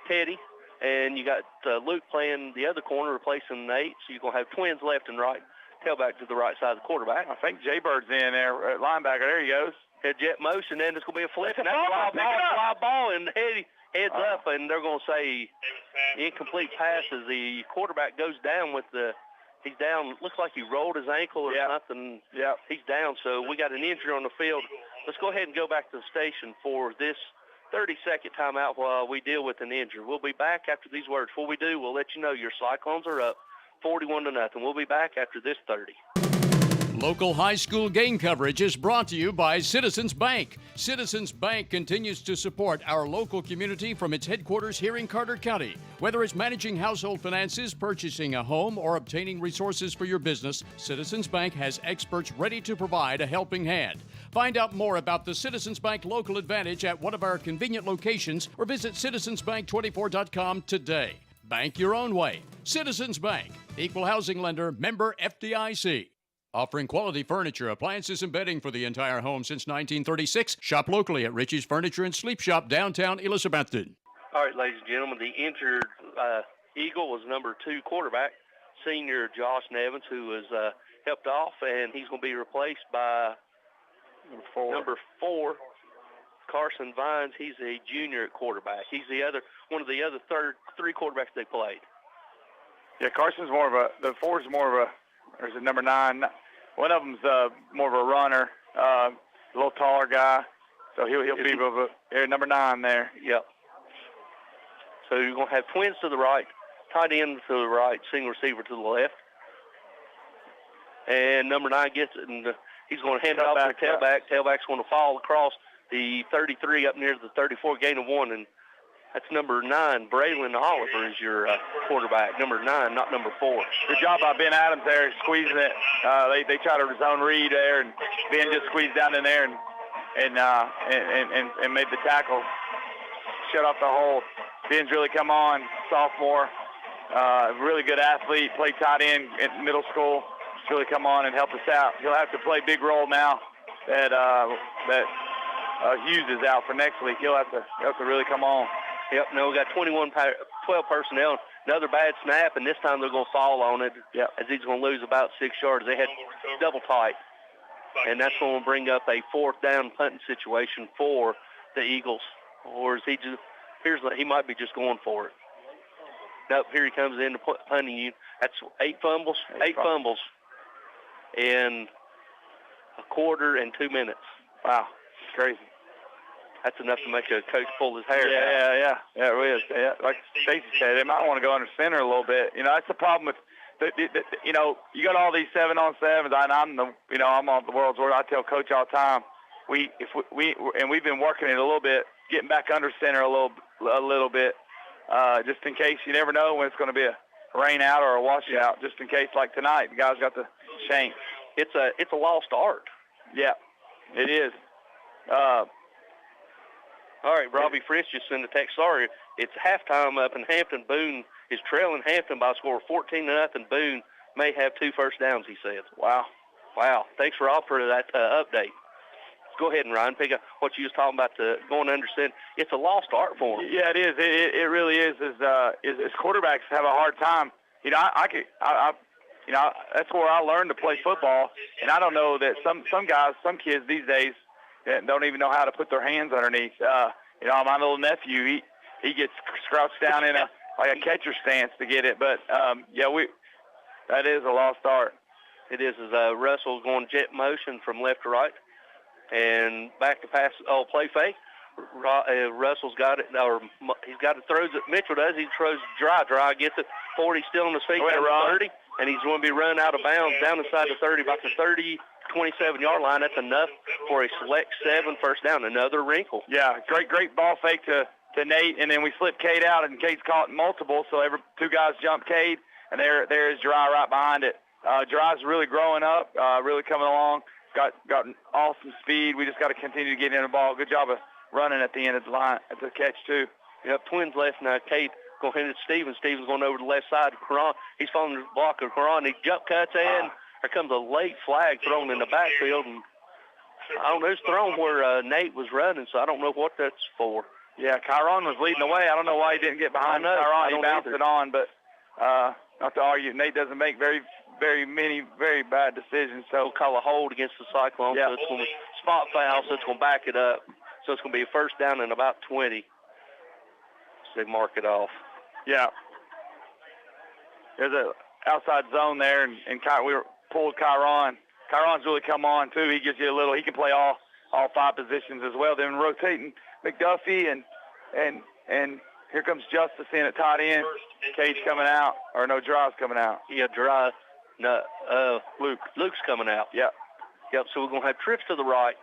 Teddy. And you got Luke playing the other corner, replacing Nate. So you're going to have twins left and right, tailback to the right side of the quarterback. I think Jaybird's in there at linebacker. There he goes. Head jet motion, and it's going to be a flip. And that's fly ball, and heads up, and they're going to say incomplete pass as the quarterback goes down he's down. Looks like he rolled his ankle or something. Yeah. He's down, so we got an injury on the field. Let's go ahead and go back to the station for this 30-second timeout while we deal with an injury. We'll be back after these words. Before we do, we'll let you know your Cyclones are up 41-0. We'll be back after this 30. Local high school game coverage is brought to you by Citizens Bank. Citizens Bank continues to support our local community from its headquarters here in Carter County. Whether it's managing household finances, purchasing a home, or obtaining resources for your business, Citizens Bank has experts ready to provide a helping hand. Find out more about the Citizens Bank Local Advantage at one of our convenient locations or visit citizensbank24.com today. Bank your own way. Citizens Bank, equal housing lender, member FDIC. Offering quality furniture, appliances, and bedding for the entire home since 1936. Shop locally at Richie's Furniture and Sleep Shop, downtown Elizabethton. All right, ladies and gentlemen, the injured Eagle was number 2 quarterback, senior Josh Nevins, who was helped off, and he's going to be replaced by number 4, Carson Vines. He's a junior at quarterback. He's one of the other 3 quarterbacks they played. Yeah, Carson's the 4's more of a, or is it number 9? One of them's more of a runner, a little taller guy. So he'll be number 9 there. Yep. So you're going to have twins to the right, tight end to the right, single receiver to the left. And number 9 gets it, and he's going to hand it off to the tailback. Tailback's going to fall across the 33 up near the 34, gain of 1, and that's number 9. Braylon Oliver is your quarterback. Number 9, not number 4. Good job by Ben Adams there, squeezing it. They try to zone read there, and Ben just squeezed down in there and made the tackle. Shut off the hole. Ben's really come on, sophomore. Really good athlete, played tight end in middle school. He's really come on and helped us out. He'll have to play big role now that Hughes is out for next week. He'll have to really come on. Yep, no, we got 12 personnel. Another bad snap, and this time they're going to fall on it. Yep. As he's going to lose about 6 yards. They had double tight, and that's going to bring up a 4th down punting situation for the Eagles. Or is he just? He might be just going for it. Nope, here he comes in to punting you. That's 8 fumbles. 8 fumbles in a quarter and 2 minutes. Wow, it's crazy. That's enough to make a coach pull his hair. Yeah, it is. Yeah, like Stacy said, they might want to go under center a little bit. That's the problem with, you got all these 7-on-7s. I'm on the world's worst. I tell Coach all the time, we've been working it a little bit, getting back under center a little bit, just in case. You never know when it's going to be a rain out or a washout. Just in case, like tonight, the guys got the shank. It's a lost art. Yeah, it is. All right, Robbie Fritz just sent a text. Sorry, it's halftime up in Hampton. Boone is trailing Hampton by a score of 14-0. Boone may have 2 first downs, he says. Wow. Thanks, Rob, for that update. Go ahead and Ryan, pick up what you was talking about, going under center. It's a lost art for him. Yeah, it is. It really is. As quarterbacks have a hard time. That's where I learned to play football, and I don't know that some guys, some kids these days, don't even know how to put their hands underneath. My little nephew, he gets crouched down in a catcher stance to get it. But that is a lost art. It is. Russell's going jet motion from left to right, and back to pass. Play fake. Russell's got it, or he's got it. Throws it. Mitchell does. He throws dry. Dry gets it. 40 still on his feet. Down to 30, and he's going to be run out of bounds down inside the 30, about the 27-yard line. That's enough for a select 7 first down. Another wrinkle. Yeah, great ball fake to Nate, and then we slip Cade out, and Cade's caught multiple, so 2 guys jump Cade, and there's Dry right behind it. Dry's really growing up, really coming along. Got awesome speed. We just got to continue to get in the ball. Good job of running at the end of the line, at the catch, too. Yep, twins left now. Cade going to hand it to Stevens. Stevens going over to the left side. Karan, he's following the block of Karan. He jump cuts in. There comes a late flag thrown in the backfield, and I don't know, it's thrown where Nate was running, so I don't know what that's for. Yeah, Kyron was leading the way. I don't know why he didn't get behind Kyron. He bounced it on, but not to argue, Nate doesn't make very many very bad decisions. So call a hold against the Cyclones. Yeah. So it's going to spot foul, so it's going to back it up. So it's going to be a first down in about 20. So they mark it off. Yeah. There's a outside zone there, and we pulled Kyron. Kyron's really come on, too. He gives you a little – he can play all 5 positions as well. Then rotating McDuffie, and here comes Justice in at tight end. Cage coming out. Or no, Dry's coming out. Yeah, Dry. No, Luke's coming out. Yep. So we're going to have trips to the right.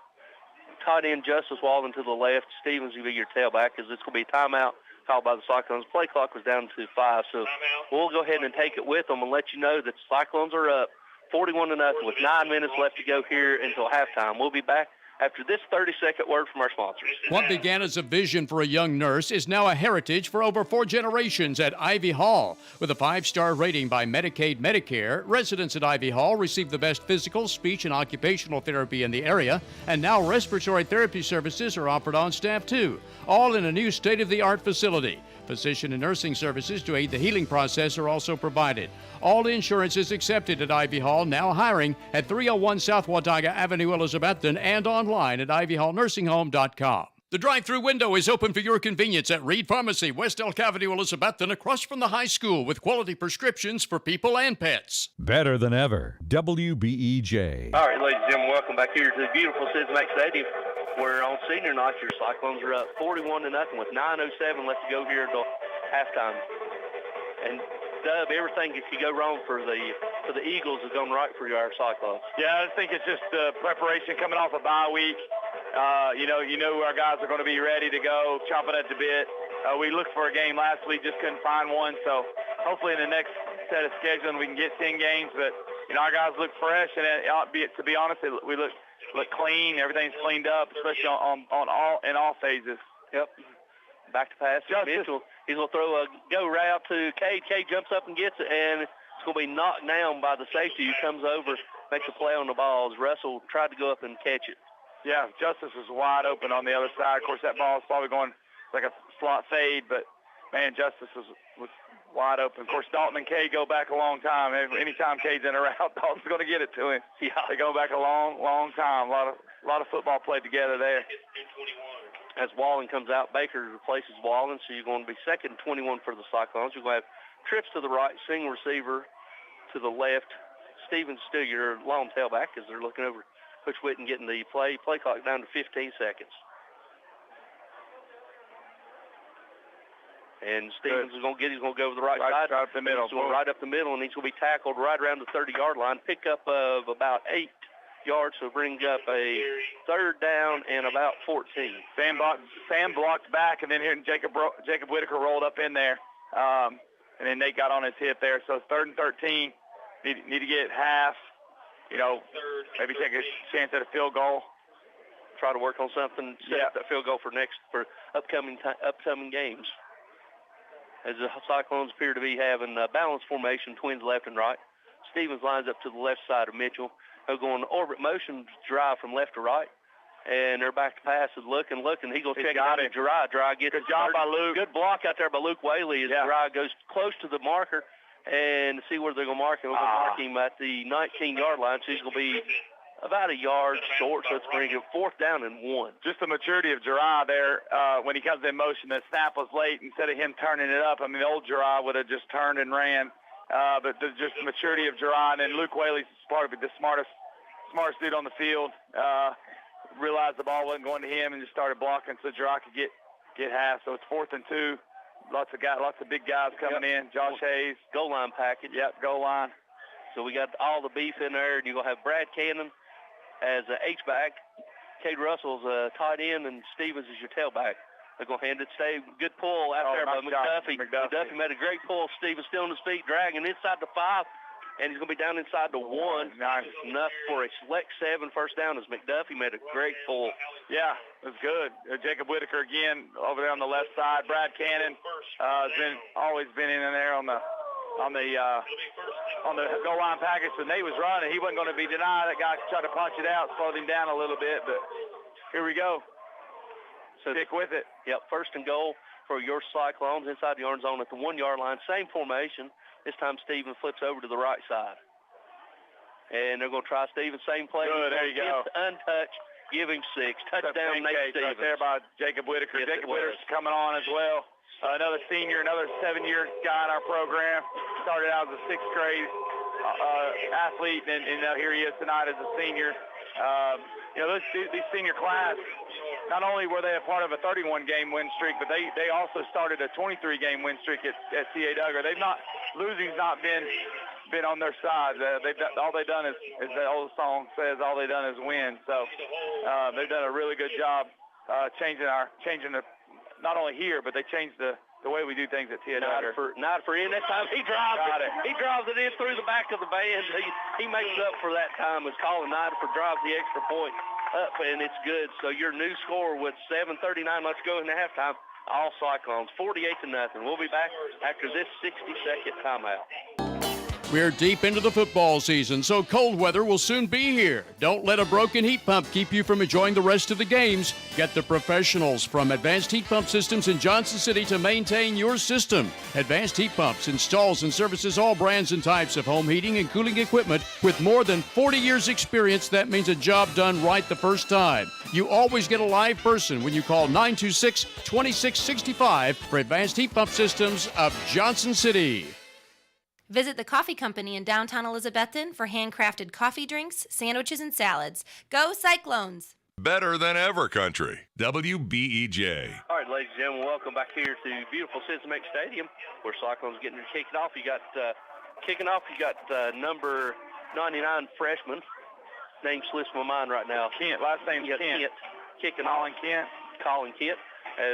Tight end Justice Walden to the left. Stevens will be your tailback because it's going to be a timeout called by the Cyclones. Play clock was down to 5, so we'll go ahead and take it with them and let you know that the Cyclones are up 41-0 with 9 minutes left to go here until halftime. We'll be back after this 30-second word from our sponsors. What began as a vision for a young nurse is now a heritage for over 4 generations at Ivy Hall. With a 5-star rating by Medicaid Medicare, residents at Ivy Hall receive the best physical, speech, and occupational therapy in the area, and now respiratory therapy services are offered on staff too, all in a new state-of-the-art facility. Physician and nursing services to aid the healing process are also provided. All insurance is accepted at Ivy Hall, now hiring at 301 South Watauga Avenue, Elizabethton, and online at ivyhallnursinghome.com. The drive-through window is open for your convenience at Reed Pharmacy, West Elk Avenue, Elizabethton, across from the high school with quality prescriptions for people and pets. Better than ever. WBEJ. All right, ladies and gentlemen, welcome back here to the beautiful Citizens Bank Stadium. Where on senior night, your Cyclones are up 41-0 with 9:07 left to go here until halftime. And Dub, everything that could go wrong for the Eagles is going right for our Cyclones. Yeah, I think it's just preparation coming off a bye week. You know our guys are going to be ready to go, chomping at the bit. We looked for a game last week, just couldn't find one. So hopefully in the next set of scheduling we can get 10 games. But our guys look fresh, and to be honest, we look clean. Everything's cleaned up, especially on all phases. Yep. Back to pass. Mitchell. He's going to throw a go route to Cade. Cade jumps up and gets it, and it's going to be knocked down by the safety who comes over, makes a play on the ball as Russell tried to go up and catch it. Yeah, Justice is wide open on the other side. Of course, that ball is probably going like a slot fade, but, man, Justice was wide open. Of course, Dalton and Cade go back a long time. Anytime Cade's in a route, Dalton's going to get it to him. Yeah. They go back a long, long time. A lot of football played together there. As Wallen comes out, Baker replaces Wallen, so you're going to be 2nd and 21 for the Cyclones. You're going to have trips to the right, single receiver to the left. Stevens still your long tailback as they're looking over Coach Whitten getting the play clock down to 15 seconds. And Stevens is going to go over the right side. Right up the middle. Right up the middle, and he's going to be tackled right around the 30-yard line. Pickup of about 8 yards, so bring up a 3rd down and about 14. Sam blocked back, and then here Jacob Whitaker rolled up in there, and then Nate got on his hip there. So 3rd and 13. Need to get half. Maybe take a chance at a field goal. Try to work on something. Set up that field goal for upcoming games. As the Cyclones appear to be having a balanced formation, twins left and right. Stevens lines up to the left side of Mitchell. They're going orbit motion drive from left to right. And they're back to pass and looking. He goes check out at Dry. Dry gets good job by Luke. Good block out there by Luke Whaley as Dry goes close to the marker and see where they're going to mark him. We're going to mark him at the 19-yard line, so he's going to be about a yard short, so it's bringing him 4th down and 1. Just the maturity of Gerard there when he comes in motion. The snap was late. Instead of him turning it up, the old Gerard would have just turned and ran. But just the maturity of Gerard, and Luke Whaley's probably the smartest dude on the field. Realized the ball wasn't going to him and just started blocking so Gerard could get half. So it's 4th and 2. Lots of big guys coming in. Josh Hayes. Goal line package. Yep, goal line. So we got all the beef in there, and you're going to have Brad Cannon as a H-back, Cade Russell's a tight end, and Stevens is your tailback. They're going to hand it to good pull out there by McDuffie. McDuffie made a great pull. Stevens still on his feet, dragging inside the 5, and he's going to be down inside the 1. Nice. Enough for a select 7 first down as McDuffie made a great pull. Yeah, it was good. Jacob Whitaker again over there on the left side. Brad Cannon has always been in there on the goal line package. So Nate was running. He wasn't going to be denied. That guy tried to punch it out, slowed him down a little bit, but here we go. So stick with it. Yep, 1st and goal for your Cyclones inside the orange zone at the 1-yard line. Same formation. This time Stevens flips over to the right side. And they're going to try Stevens. Same play. Good, there you go. Untouched. Give him 6. Touchdown, Nate Stevens. Right there by Jacob Whitaker. Yes, Jacob Whitaker's coming on as well. Another senior, another 7-year guy in our program. Started out as a 6th grade athlete, and here he is tonight as a senior. These senior class, not only were they a part of a 31-game win streak, but they also started a 23-game win streak at C.A. Duggar. Losing's not been on their side. All they've done is the old song says, all they've done is win. So they've done a really good job changing the not only here, but they changed the way we do things at C.A. Duggar. Not for in that time. He drives it. He drives it in through the back of the band. He makes up for that time as Colin Niderford drives the extra point up, and it's good. So your new score with 7:39 left to go in the halftime, all Cyclones, 48-0. We'll be back after this 60-second timeout. We're deep into the football season, so cold weather will soon be here. Don't let a broken heat pump keep you from enjoying the rest of the games. Get the professionals from Advanced Heat Pump Systems in Johnson City to maintain your system. Advanced Heat Pumps installs and services all brands and types of home heating and cooling equipment. With more than 40 years experience, that means a job done right the first time. You always get a live person when you call 926-2665 for Advanced Heat Pump Systems of Johnson City. Visit the coffee company in downtown Elizabethton for handcrafted coffee drinks, sandwiches, and salads. Go Cyclones! Better than ever country. WBEJ. All right, ladies and gentlemen, welcome back here to beautiful Cincinnati Stadium, where Cyclones getting to kick it off. You got number 99 freshman. Name slips my mind right now. Kent, last name Kent. Kicking Colin Kent. Colin Kent.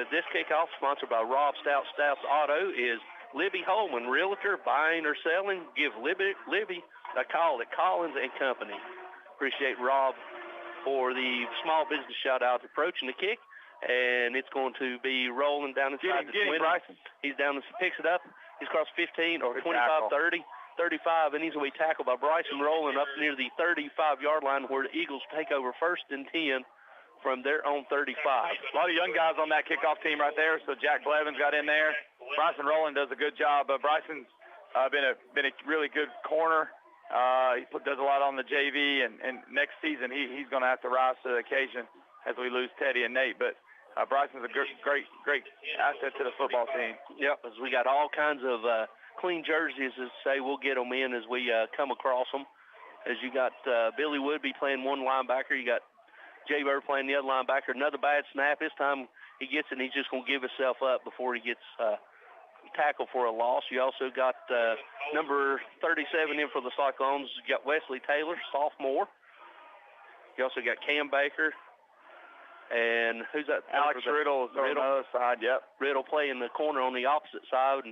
This kickoff, sponsored by Rob Stouts Auto, is Libby Holman, realtor, buying or selling. Give Libby a call at Collins and Company. Appreciate Rob for the small business shout-out approaching the kick, and it's going to be rolling down inside the 20. Bryson. He's down, picks it up. He's across 15 or 25, 30, 35, and he's going to be tackled by Bryson, rolling up near the 35-yard line where the Eagles take over 1st and 10 from their own 35. A lot of young guys on that kickoff team right there, so Jack Blevins got in there. Bryson Rowland does a good job. Bryson's been a really good corner. He does a lot on the JV, and next season he's going to have to rise to the occasion as we lose Teddy and Nate. But Bryson's a great asset to the football team. Yep, as we got all kinds of clean jerseys, as say we'll get them in as we come across them. As you got Billy Woodby playing one linebacker, you got Jay Bird playing the other linebacker. Another bad snap. This time he gets it, and he's just going to give himself up before he gets tackled for a loss. You also got number 37 in for the Cyclones. You got Wesley Taylor, sophomore. You also got Cam Baker. And who's that? Alex Riddle is on the other side, yep. Riddle playing the corner on the opposite side,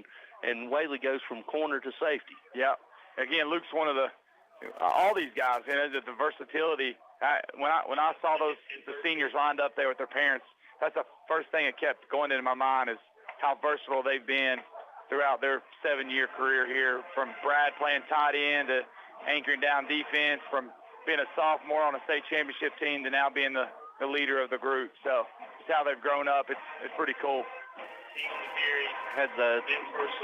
and Whaley goes from corner to safety. Yep. Again, Luke's one of all these guys, the versatility. When I saw the seniors lined up there with their parents, that's the first thing that kept going into my mind is how versatile they've been throughout their 7-year career here, from Brad playing tight end to anchoring down defense, from being a sophomore on a state championship team to now being the leader of the group. So it's how they've grown up. It's pretty cool. Had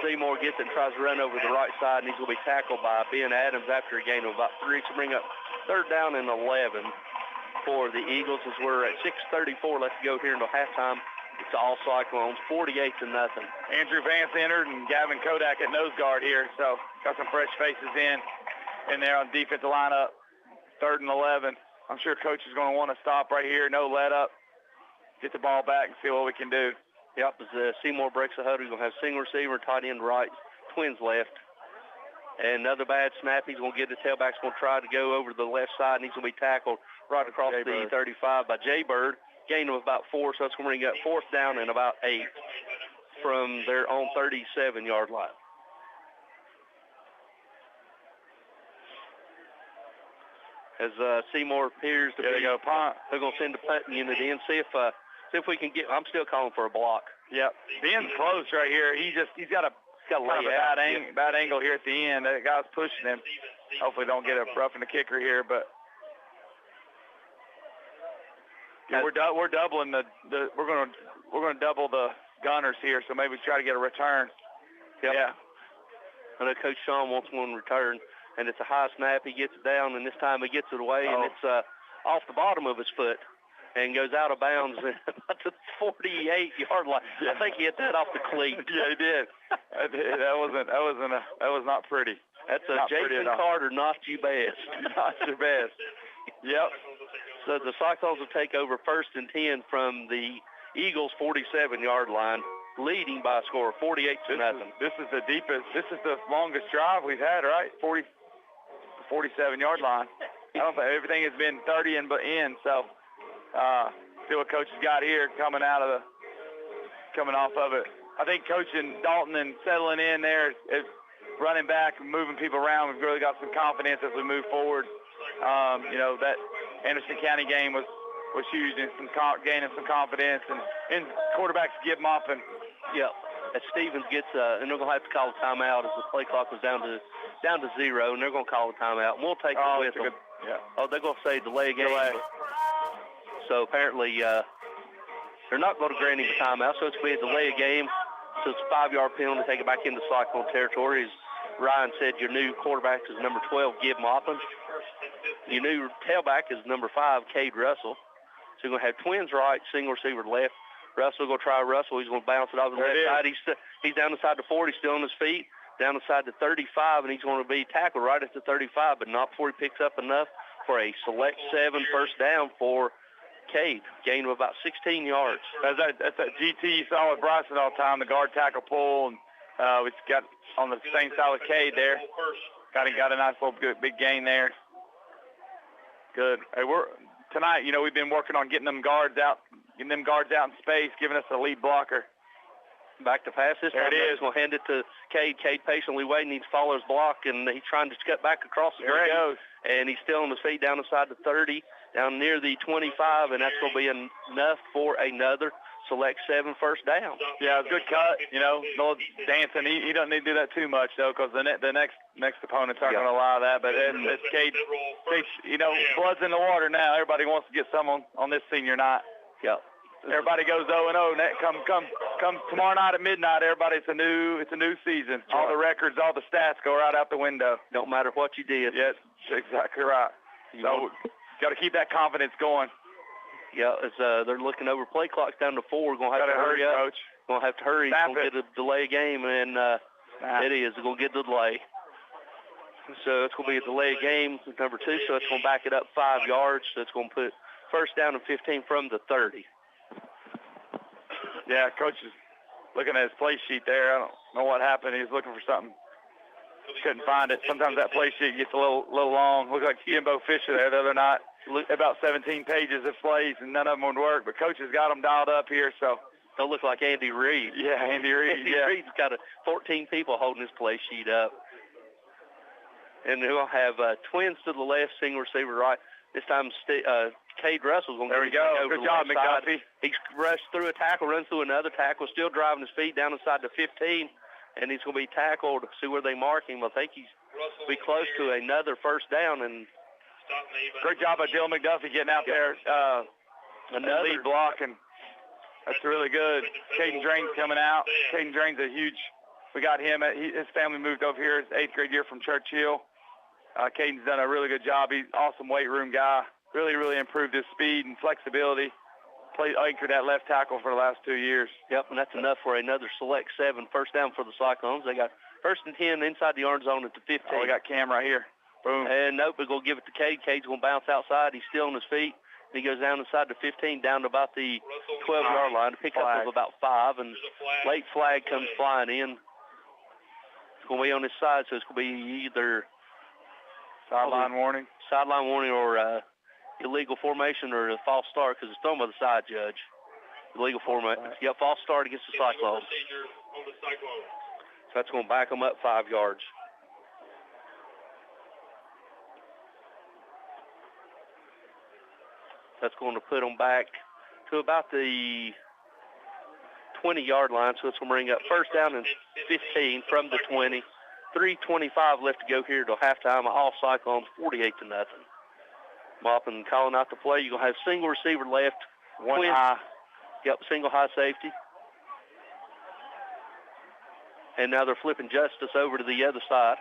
Seymour gets it and tries to run over the right side, and he's going to be tackled by Ben Adams after a gain of about 3 to bring up 3rd down and 11 for the Eagles as we're at 6:34 left to go here until halftime. It's all Cyclones, 48-0. Andrew Vance entered and Gavin Kodak at nose guard here, so got some fresh faces in there on the defensive lineup. 3rd and 11. I'm sure Coach is going to want to stop right here, no let up, get the ball back and see what we can do. Yep, as Seymour breaks the huddle, he's going to have single receiver, tight end right, twins left. And another bad snap. He's going to get the tailback's going to try to go over to the left side, and he's going to be tackled right across the 35 by Jay Bird. Gain of about 4, so it's going to bring up 4th down and about 8 from their own 37-yard line. As Seymour appears to be, punt. They're going to send the punting unit in. See if we can get. I'm still calling for a block. Yep, Ben's close right here. He's got a bad angle here at the end. That guy's pushing him. Hopefully, don't get a rough in the kicker here, but. Yeah, we're doubling we're going to double the gunners here, so maybe try to get a return. Yep. Yeah. I know Coach Sean wants one return, and it's a high snap. He gets it down, and this time he gets it away, and it's off the bottom of his foot and goes out of bounds at about the 48-yard line. Yeah. I think he hit that off the cleat. Yeah, he did. That was not pretty. That's a Jason Carter, not your best. Not your best. Yep. So the Cyclones will take over 1st and 10 from the Eagles' 47-yard line, leading by a score of 48-0. This is the deepest. This is the longest drive we've had, right? 47-yard line. I don't think everything has been 30 and in. So see what Coach has got here coming off of it. I think coaching Dalton and settling in there is running back and moving people around. We've really got some confidence as we move forward. That Anderson County game was huge and gaining some confidence, and quarterbacks give them up. And as Stevens gets, and they're going to have to call a timeout as the play clock was down to 0, and they're going to call a timeout. And we'll take it with them. Oh, they're going to say delay game. So apparently they're not going to grant him a timeout, so it's going to be a delay game. So it's a 5-yard penalty, take it back into Cyclone territory. As Ryan said, your new quarterback is number 12, Gibb Maupin. Your new tailback is number 5, Cade Russell. So you're going to have twins right, single receiver left. Russell going to try Russell. He's going to bounce it off the left side. He's down the side to 40, still on his feet. Down the side to 35, and he's going to be tackled right at the 35, but not before he picks up enough for a select 7 first down for Cade. Gain of about 16 yards. That's that GT you saw with Bryson all the time, the guard tackle pull, and we got on the same side with Cade there. Got a nice little big gain there. Good. Hey, tonight, we've been working on getting them guards out in space, giving us a lead blocker. Back to pass this time. There it is. We'll hand it to Cade. Cade patiently waiting. He follows block, and he's trying to cut back across the there he goes. And he's still on his feet down the side to 30, down near the 25, and that's going to be enough for another select 7 first down. Yeah, good cut. No dancing. He doesn't need to do that too much, though, because the next opponents aren't going to allow that. But it's Cade, blood's in the water now. Everybody wants to get some on this senior night. Yeah. Everybody goes 0-0. Come tomorrow night at midnight. Everybody, it's a new season. All the records, all the stats go right out the window. Don't matter what you did. Yes, exactly right. So got to keep that confidence going. Yeah, they're looking over play clocks down to 4. We're going to have to hurry up. Coach. Going to have to hurry. It's going to get a delay game, and it is going to get the delay. So it's going to be a delay game number 2. So it's going to back it up 5 yards. So it's going to put first down and 15 from the 30. Yeah, Coach is looking at his play sheet there. I don't know what happened. He was looking for something. Couldn't find it. Sometimes that play sheet gets a little long. Looked like Jimbo Fisher there the other night. About 17 pages of plays, and none of them would work. But Coach has got them dialed up here, so. They'll look like Andy Reid. Yeah, Andy Reid. Andy Reid's got 14 people holding his play sheet up. And we'll have twins to the left, single receiver right. This time Cade Russell's going to there we go. Good job, McDuffie. He's rushed through a tackle, runs through another tackle, still driving his feet down inside the 15, and he's going to be tackled. See where they mark him. I think he's be close to another first down. And great job by Dylan McDuffie getting out there. Another lead block, and that's really good. Caden Drain's coming out. Caden Drain's we got him. His family moved over here his 8th grade year from Churchill. Caden's done a really good job. He's an awesome weight room guy. Really, really improved his speed and flexibility. Anchored that left tackle for the last 2 years. Yep, and that's enough for another select 7 first down for the Cyclones. They got first and 10 inside the orange zone at the 15. Oh, we got Cam right here. Boom. And nope, we're going to give it to Cade. Cade's going to bounce outside. He's still on his feet. And he goes down inside the 15, down to about the 12-yard line to pick up of about 5. And late flag comes flying in. It's going to be on his side, so it's going to be either sideline warning or illegal formation or a false start because it's thrown by the side judge. Illegal formation. Yep, false start against the Cyclones. So that's going to back them up 5 yards. That's going to put them back to about the 20-yard line, so it's going to bring up first down and 15 from the 20. 3:25 left to go here till halftime. All Cyclones 48-0. Maupin calling out the play. You're going to have single receiver left. One high. Yep, single high safety. And now they're flipping Justice over to the other side.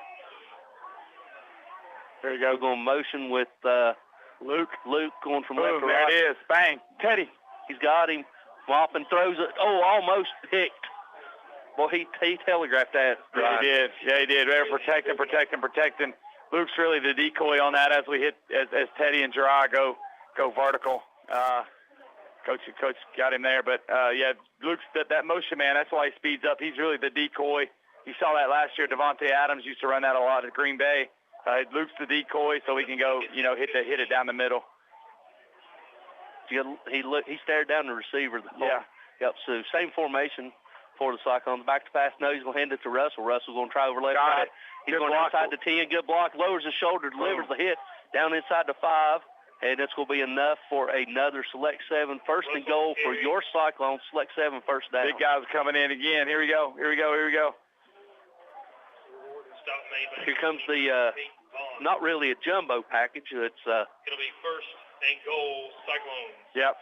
There you go. We're going to motion with Luke going from left to right. There it is. Bang. Teddy. He's got him. Maupin throws it. Oh, almost picked. Well, he telegraphed that. Right. He did. Yeah, he did. They're protecting. Luke's really the decoy on that as we hit, as Teddy and Gerard go vertical. Coach got him there. But, yeah, Luke's that motion man. That's why he speeds up. He's really the decoy. You saw that last year. Devontae Adams used to run that a lot at Green Bay. Luke's the decoy, so we can go, hit it down the middle. He stared down the receiver. Yeah. Yep, so same formation for the Cyclones. Back to pass. No, he's going to hand it to Russell. Russell's going to try over left side. He's going inside the 10. Good block. Lowers his shoulder. Delivers the hit down inside the 5. And it's going to be enough for another Select 7 first and goal for your Cyclones. Select 7 first down. Big guys coming in again. Here we go. Here we go. Here we go. Here comes the, not really a jumbo package. It's it'll be first and goal Cyclones. Yep.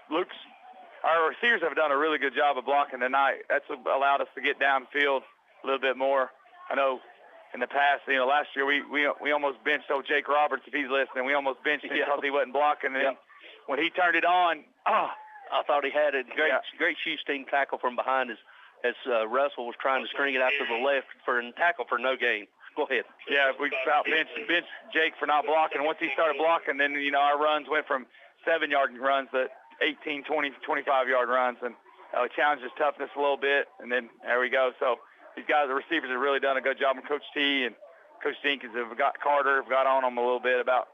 Our receivers have done a really good job of blocking tonight. That's allowed us to get downfield a little bit more. I know in the past, last year we almost benched old Jake Roberts, if he's listening. We almost benched him because he wasn't blocking. And then when he turned it on, I thought he had a great shoe steam tackle from behind as Russell was trying to string it out to the left for a tackle for no gain. Go ahead. Yeah, we about benched Jake for not blocking. Once he started blocking, then, our runs went from 7-yard runs to 18, 20, 25-yard runs. And we challenged his toughness a little bit, and then there we go. So these guys, the receivers, have really done a good job. And Coach T and Coach Jenkins have got on them a little bit about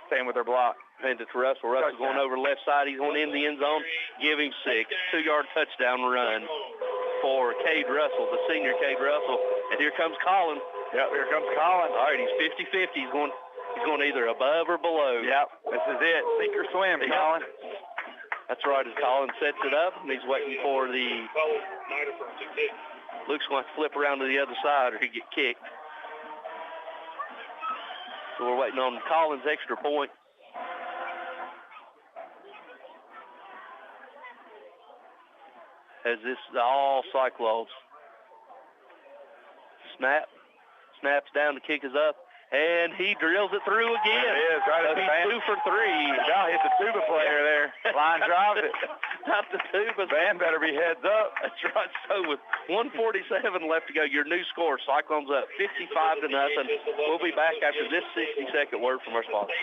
staying with their block. And it's Russell. Russell's going over left side. He's going in the end zone. Give him 6. 2-yard touchdown run for Cade Russell, the senior Cade Russell. And here comes Colin. Yep, here comes Colin. All right, he's 50-50. He's going either above or below. Yep, this is it. Sink or swim, Colin. That's right, as Colin sets it up, and he's waiting for the... Luke's going to flip around to the other side or he'll get kicked. So we're waiting on Colin's extra point. As this is all Cyclones. Snaps down, the kick is up, and he drills it through again. There it is, right at the fan. 2 for 3. Now hit the tuba player there. Line drives it. Not the tuba. Van better be heads up. That's right. So with 1:47 left to go, your new score, Cyclones up 55-0. We'll be back after this 60-second word from our sponsor.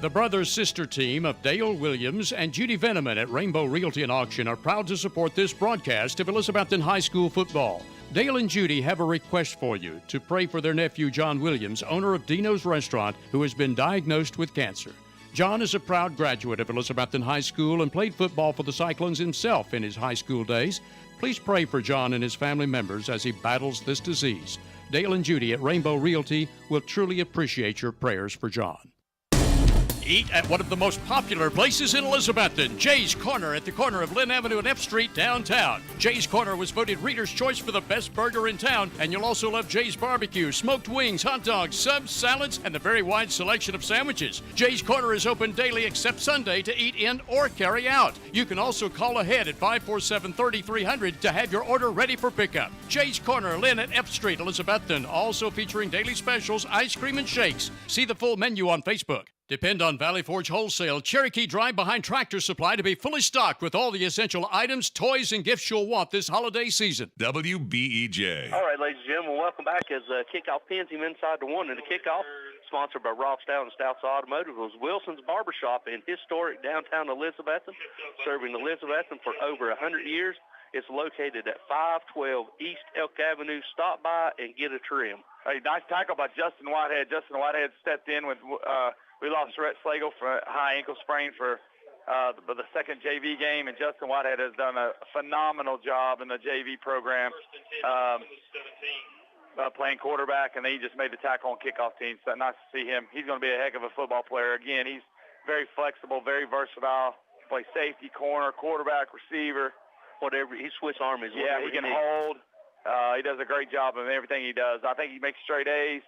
The brother-sister team of Dale Williams and Judy Veneman at Rainbow Realty and Auction are proud to support this broadcast of Elizabethton High School football. Dale and Judy have a request for you to pray for their nephew, John Williams, owner of Dino's Restaurant, who has been diagnosed with cancer. John is a proud graduate of Elizabethton High School and played football for the Cyclones himself in his high school days. Please pray for John and his family members as he battles this disease. Dale and Judy at Rainbow Realty will truly appreciate your prayers for John. Eat at one of the most popular places in Elizabethton, Jay's Corner at the corner of Lynn Avenue and F Street downtown. Jay's Corner was voted Reader's Choice for the best burger in town, and you'll also love Jay's Barbecue, smoked wings, hot dogs, subs, salads, and the very wide selection of sandwiches. Jay's Corner is open daily except Sunday to eat in or carry out. You can also call ahead at 547-3300 to have your order ready for pickup. Jay's Corner, Lynn at F Street, Elizabethton, also featuring daily specials, ice cream, and shakes. See the full menu on Facebook. Depend on Valley Forge Wholesale, Cherokee Drive behind Tractor Supply to be fully stocked with all the essential items, toys, and gifts you'll want this holiday season. WBEJ. All right, ladies and gentlemen, welcome back as kickoff pins him inside the one. And the kickoff, sponsored by Rock Stout and Stouts Automotive, was Wilson's Barbershop in historic downtown Elizabethton, serving Elizabethton for over 100 years. It's located at 512 East Elk Avenue. Stop by and get a trim. Hey, nice tackle by Justin Whitehead. Justin Whitehead stepped in with... we lost Rhett Slagle for a high ankle sprain for the second JV game, and Justin Whitehead has done a phenomenal job in the JV program playing quarterback, and then he just made the tackle on kickoff team. So nice to see him. He's going to be a heck of a football player. Again, he's very flexible, very versatile. Play safety, corner, quarterback, receiver. Whatever. He's Swiss Army. Yeah, he can hold. He does a great job of everything he does. I think he makes straight A's.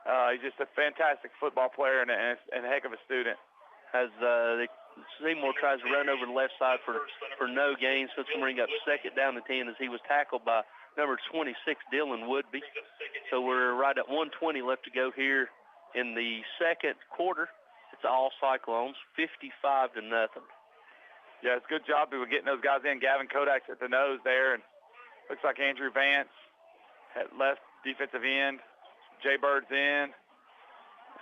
He's just a fantastic football player and a heck of a student. As Seymour tries to run over the left side for no gain, so it's going to bring up second down to 10 as he was tackled by number 26, Dylan Woodby. So we're right at 1:20 left to go here in the second quarter. It's all Cyclones, 55-0. Yeah, it's a good job of getting those guys in. Gavin Kodak's at the nose there, and looks like Andrew Vance at left defensive end. Jay Bird's in.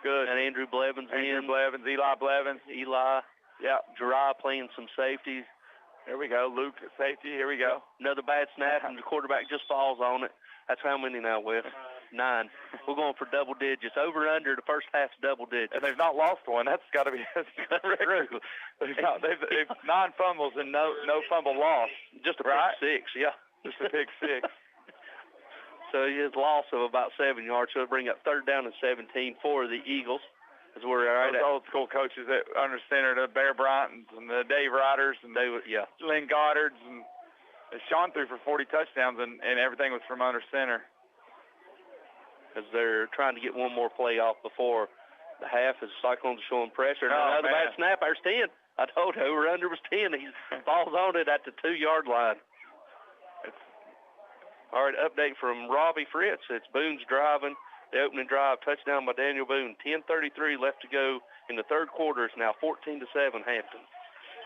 Good. And Andrew Blevins in. Eli Blevins. Yeah. Gerard playing some safety. There we go. Luke at safety. Here we go. Another bad snap, and the quarterback just falls on it. That's how many now, Wes? 9. We're going for double digits. Over under the first half's double digits. And they've not lost one. That's got to be true. They've 9 fumbles and no fumble loss. Just a pick 6, yeah. Just a pick 6. So his loss of about 7 yards. So it'll bring up third down and 17 for the Eagles. As we're right those old school coaches that under center, the Bear Bryantons and the Dave Riders and Lynn Goddards, and Sean threw for 40 touchdowns, and everything was from under center. As they're trying to get one more play off before the half, as Cyclones showing pressure. And another bad snap. There's 10. I told you, over under was 10. He falls on it at the 2-yard line. All right, update from Robbie Fritz. It's Boone's driving. The opening drive, touchdown by Daniel Boone. 10:33 left to go in the third quarter. It's now 14-7 Hampton.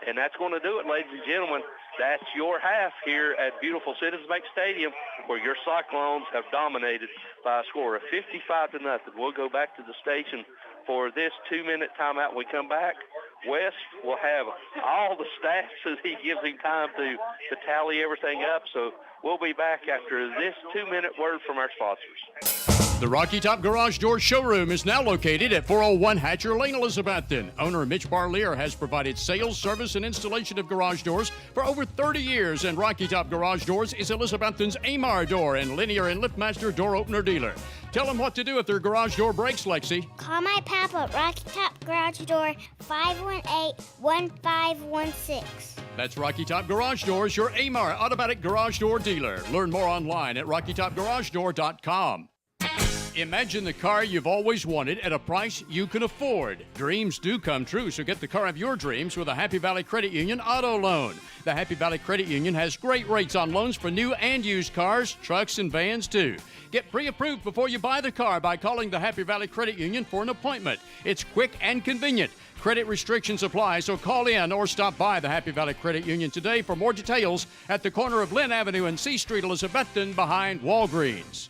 And that's going to do it, ladies and gentlemen. That's your half here at beautiful Citizens Bank Stadium, where your Cyclones have dominated by a score of 55-0. We'll go back to the station for this 2-minute timeout. When we come back, Wes will have all the stats as he gives him time to tally everything up. So we'll be back after this 2-minute word from our sponsors. The Rocky Top Garage Door showroom is now located at 401 Hatcher Lane, Elizabethton. Owner Mitch Barlier has provided sales, service, and installation of garage doors for over 30 years, and Rocky Top Garage Doors is Elizabethton's Amar Door and Linear and LiftMaster door opener dealer. Tell them what to do if their garage door breaks, Lexi. Call my papa at Rocky Top Garage Door, 518-1516. That's Rocky Top Garage Doors, your Amar automatic garage door dealer. Learn more online at rockytopgaragedoor.com. Imagine the car you've always wanted at a price you can afford. Dreams do come true, so get the car of your dreams with a Happy Valley Credit Union auto loan. The Happy Valley Credit Union has great rates on loans for new and used cars, trucks, and vans too. Get pre-approved before you buy the car by calling the Happy Valley Credit Union for an appointment. It's quick and convenient. Credit restrictions apply, so call in or stop by the Happy Valley Credit Union today for more details at the corner of Lynn Avenue and C Street, Elizabethton, behind Walgreens.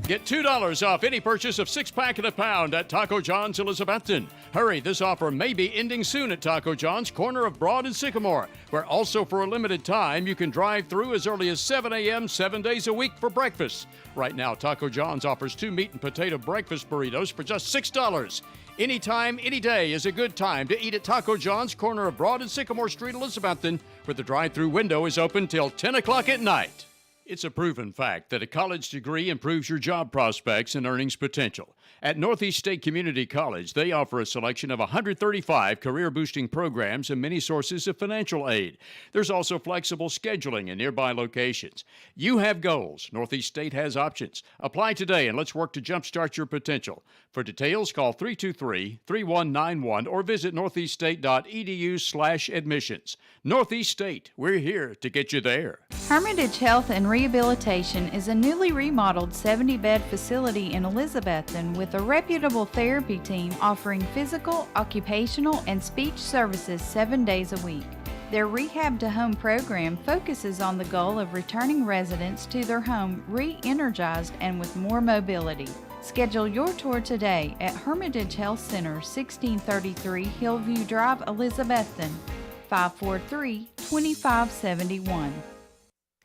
Get $2 off any purchase of 6-pack and a pound at Taco John's Elizabethton. Hurry, this offer may be ending soon at Taco John's, corner of Broad and Sycamore, where also for a limited time you can drive through as early as 7 a.m. 7 days a week for breakfast. Right now, Taco John's offers 2 meat and potato breakfast burritos for just $6. Anytime, any day is a good time to eat at Taco John's, corner of Broad and Sycamore Street, Elizabethton, where the drive-through window is open till 10 o'clock at night. It's a proven fact that a college degree improves your job prospects and earnings potential. At Northeast State Community College, they offer a selection of 135 career-boosting programs and many sources of financial aid. There's also flexible scheduling in nearby locations. You have goals. Northeast State has options. Apply today and let's work to jumpstart your potential. For details, call 323-3191 or visit northeaststate.edu/admissions. Northeast State, we're here to get you there. Hermitage Health and Rehabilitation is a newly remodeled 70-bed facility in Elizabethton with a reputable therapy team offering physical, occupational, and speech services 7 days a week. Their Rehab to Home program focuses on the goal of returning residents to their home re-energized and with more mobility. Schedule your tour today at Hermitage Health Center, 1633 Hillview Drive, Elizabethton, 543-2571.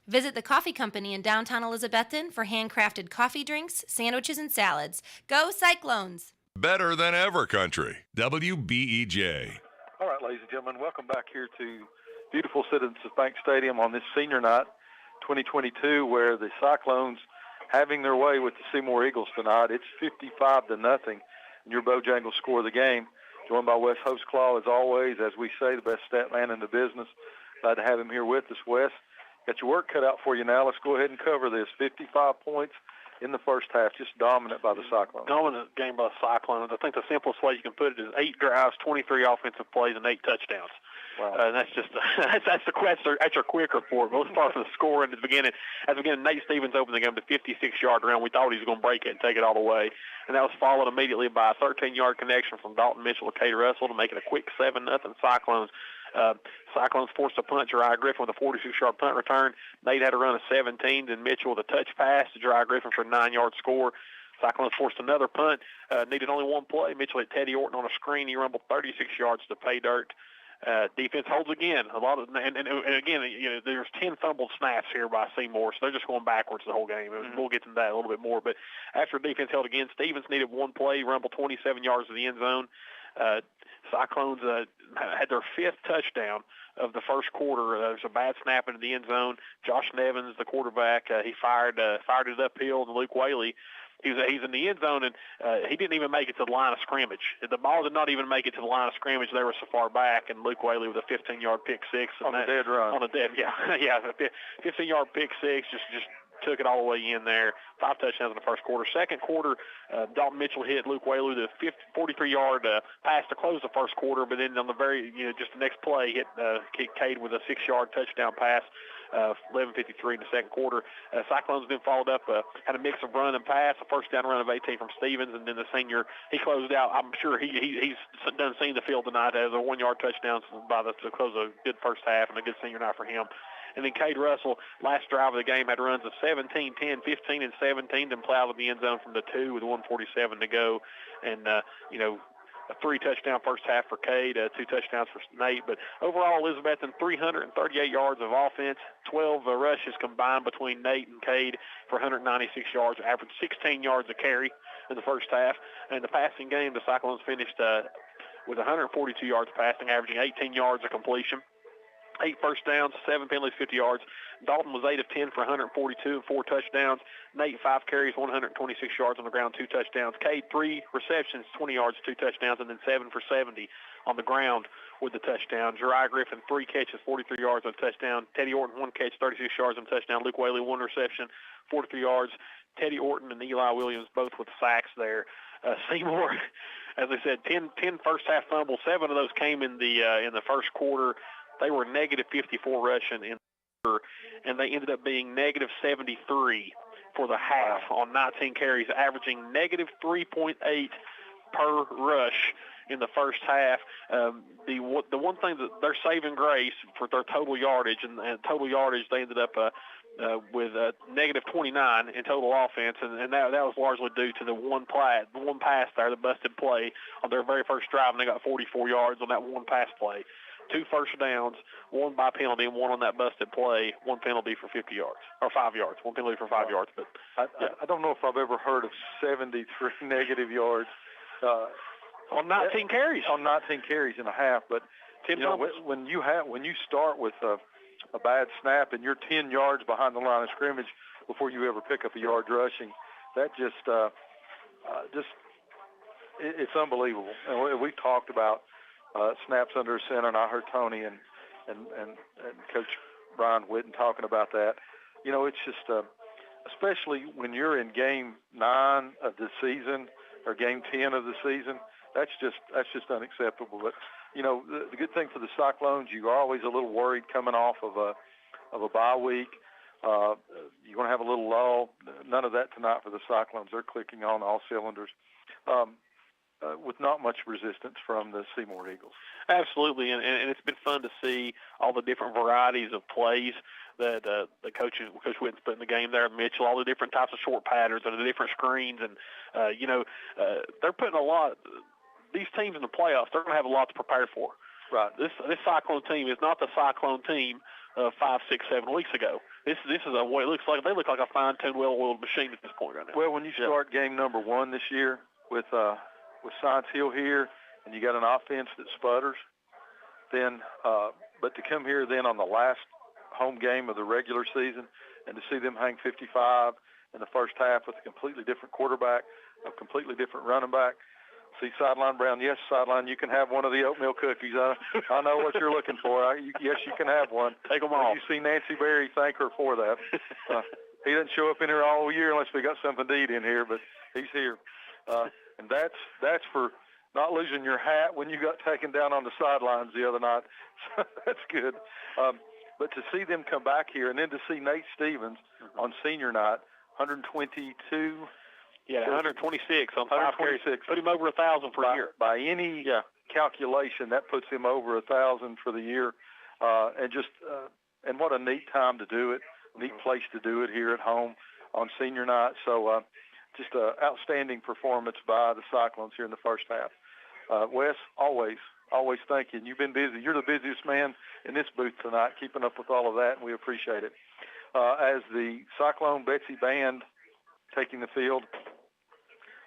Visit the Coffee Company in downtown Elizabethton for handcrafted coffee drinks, sandwiches, and salads. Go Cyclones! Better than ever country. WBEJ. All right, ladies and gentlemen, welcome back here to beautiful Citizens Bank Stadium on this senior night 2022, where the Cyclones having their way with the Seymour Eagles tonight. It's 55-0, and your Bojangles score of the game. Joined by Wes Hostclaw, as always, as we say, the best stat man in the business. Glad to have him here with us, Wes. Got your work cut out for you now. Let's go ahead and cover this. 55 points in the first half, just dominant by the Cyclones. Dominant game by the Cyclones. I think the simplest way you can put it is 8 drives, 23 offensive plays, and 8 touchdowns. Wow. And that's just that's your quick report. But let's start from the score at the beginning. At the beginning, Nate Stevens opened the game with a 56-yard round. We thought he was going to break it and take it all the way. And that was followed immediately by a 13-yard connection from Dalton Mitchell to Kay Russell to make it a quick 7-0 Cyclones. Cyclones forced a punt. Jeriah Griffin with a 46-yard punt return. Nate had a run of 17, then Mitchell with a touch pass to Jeriah Griffin for a 9-yard score. Cyclones forced another punt. Needed only one play. Mitchell hit Teddy Orton on a screen. He rumbled 36 yards to pay dirt. Defense holds again. And again, there's 10 fumbled snaps here by Seymour, so they're just going backwards the whole game. We'll get to that a little bit more. But after defense held again, Stevens needed one play, rumbled 27 yards to the end zone. Cyclones had their 5th touchdown of the first quarter. There's a bad snap into the end zone. Josh Nevins, the quarterback, he fired it uphill to Luke Whaley. he's in the end zone, and he didn't even make it to the line of scrimmage. The ball did not even make it to the line of scrimmage. They were so far back, and Luke Whaley with a 15-yard pick six. On a dead run. On a dead, yeah. 15-yard pick six, just took it all the way in there. 5 touchdowns in the first quarter. Second quarter, Dalton Mitchell hit Luke Whaley with a 43-yard pass to close the first quarter, but then on the just the next play, hit Cade with a 6-yard touchdown pass. 11:53 in the second quarter. Cyclones then followed up, had a mix of run and pass, a first down run of 18 from Stevens, and then the senior, he closed out. I'm sure he's done seen the field tonight as a 1-yard touchdown to close a good first half and a good senior night for him. And then Cade Russell, last drive of the game, had runs of 17, 10, 15, and 17, then plowed in the end zone from the 2 with 1:47 to go. And, a 3-touchdown first half for Cade, 2 touchdowns for Nate. But overall, Elizabethton, 338 yards of offense, 12 rushes combined between Nate and Cade for 196 yards, averaged 16 yards a carry in the first half. And the passing game, the Cyclones finished with 142 yards passing, averaging 18 yards of completion. 8 first downs, 7 penalties, 50 yards. Dalton was 8 of 10 for 142 and 4 touchdowns. Nate, 5 carries, 126 yards on the ground, 2 touchdowns. Cade, 3 receptions, 20 yards, 2 touchdowns, and then 7 for 70 on the ground with the touchdown. Jeriah Griffin, 3 catches, 43 yards on a touchdown. Teddy Orton, 1 catch, 36 yards on a touchdown. Luke Whaley, 1 reception, 43 yards. Teddy Orton and Eli Williams both with sacks there. Seymour, as I said, 10 first half fumbles. 7 of those came in the first quarter. They were negative 54 rushing in the quarter, and they ended up being negative 73 for the half on 19 carries, averaging negative 3.8 per rush in the first half. The one thing that they're saving grace for their total yardage, and total yardage they ended up with negative 29 in total offense, and that was largely due to the one pass there, the busted play on their very first drive, and they got 44 yards on that one pass play. 2 first downs, 1 by penalty, and 1 on that busted play, 1 penalty for 50 yards, or 5 yards, 1 penalty for 5 yards. But I don't know if I've ever heard of 73 negative yards on 19 carries. On 19 carries and a half, but when you start with a bad snap and you're 10 yards behind the line of scrimmage before you ever pick up a yard rushing, that just it's unbelievable. And we talked about snaps under a center, and I heard Tony and Coach Brian Whitten talking about that. It's just, especially when you're in game 9 of the season or game 10 of the season, that's just unacceptable. But the good thing for the Cyclones, you are always a little worried coming off of a bye week. You're going to have a little lull. None of that tonight for the Cyclones. They're clicking on all cylinders. With not much resistance from the Seymour Eagles. Absolutely, and it's been fun to see all the different varieties of plays that Coach Whitten's put in the game there, Mitchell, all the different types of short patterns and the different screens, and they're putting a lot. These teams in the playoffs, they're going to have a lot to prepare for. Right. This Cyclone team is not the Cyclone team of 5, 6, 7 weeks ago. This is what it looks like. They look like a fine-tuned, well-oiled machine at this point right now. Well, when you start game number 1 this year with Science Hill here, and you got an offense that sputters, then but to come here then on the last home game of the regular season and to see them hang 55 in the first half with a completely different quarterback, a completely different running back. See Sideline Brown, yes, Sideline, you can have one of the oatmeal cookies. I know what you're looking for. Yes, you can have one. Take them off. You see Nancy Berry, thank her for that. He doesn't show up in here all year unless we got something to eat in here, but he's here. And that's for not losing your hat when you got taken down on the sidelines the other night. So that's good. But to see them come back here and then to see Nate Stevens on senior night, 122. Yeah, 126 on 5 carries. Put him over 1,000 for a year. By any calculation, that puts him over 1,000 for the year. And what a neat time to do it, neat place to do it here at home on senior night. So just an outstanding performance by the Cyclones here in the first half. Wes, always thank you. And you've been busy. You're the busiest man in this booth tonight, keeping up with all of that, and we appreciate it. As the Cyclone Betsy Band taking the field,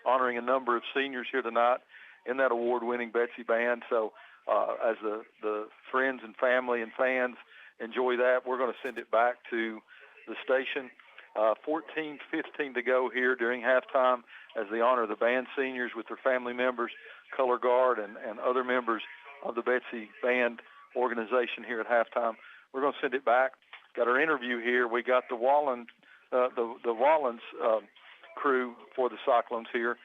honoring a number of seniors here tonight in that award-winning Betsy Band. So as the friends and family and fans enjoy that, we're going to send it back to the station. 14:15 to go here during halftime as they honor the band seniors with their family members, color guard, and other members of the Betsy Band organization here at halftime. We're going to send it back. Got our interview here. We got the Wallens crew for the Cyclones here.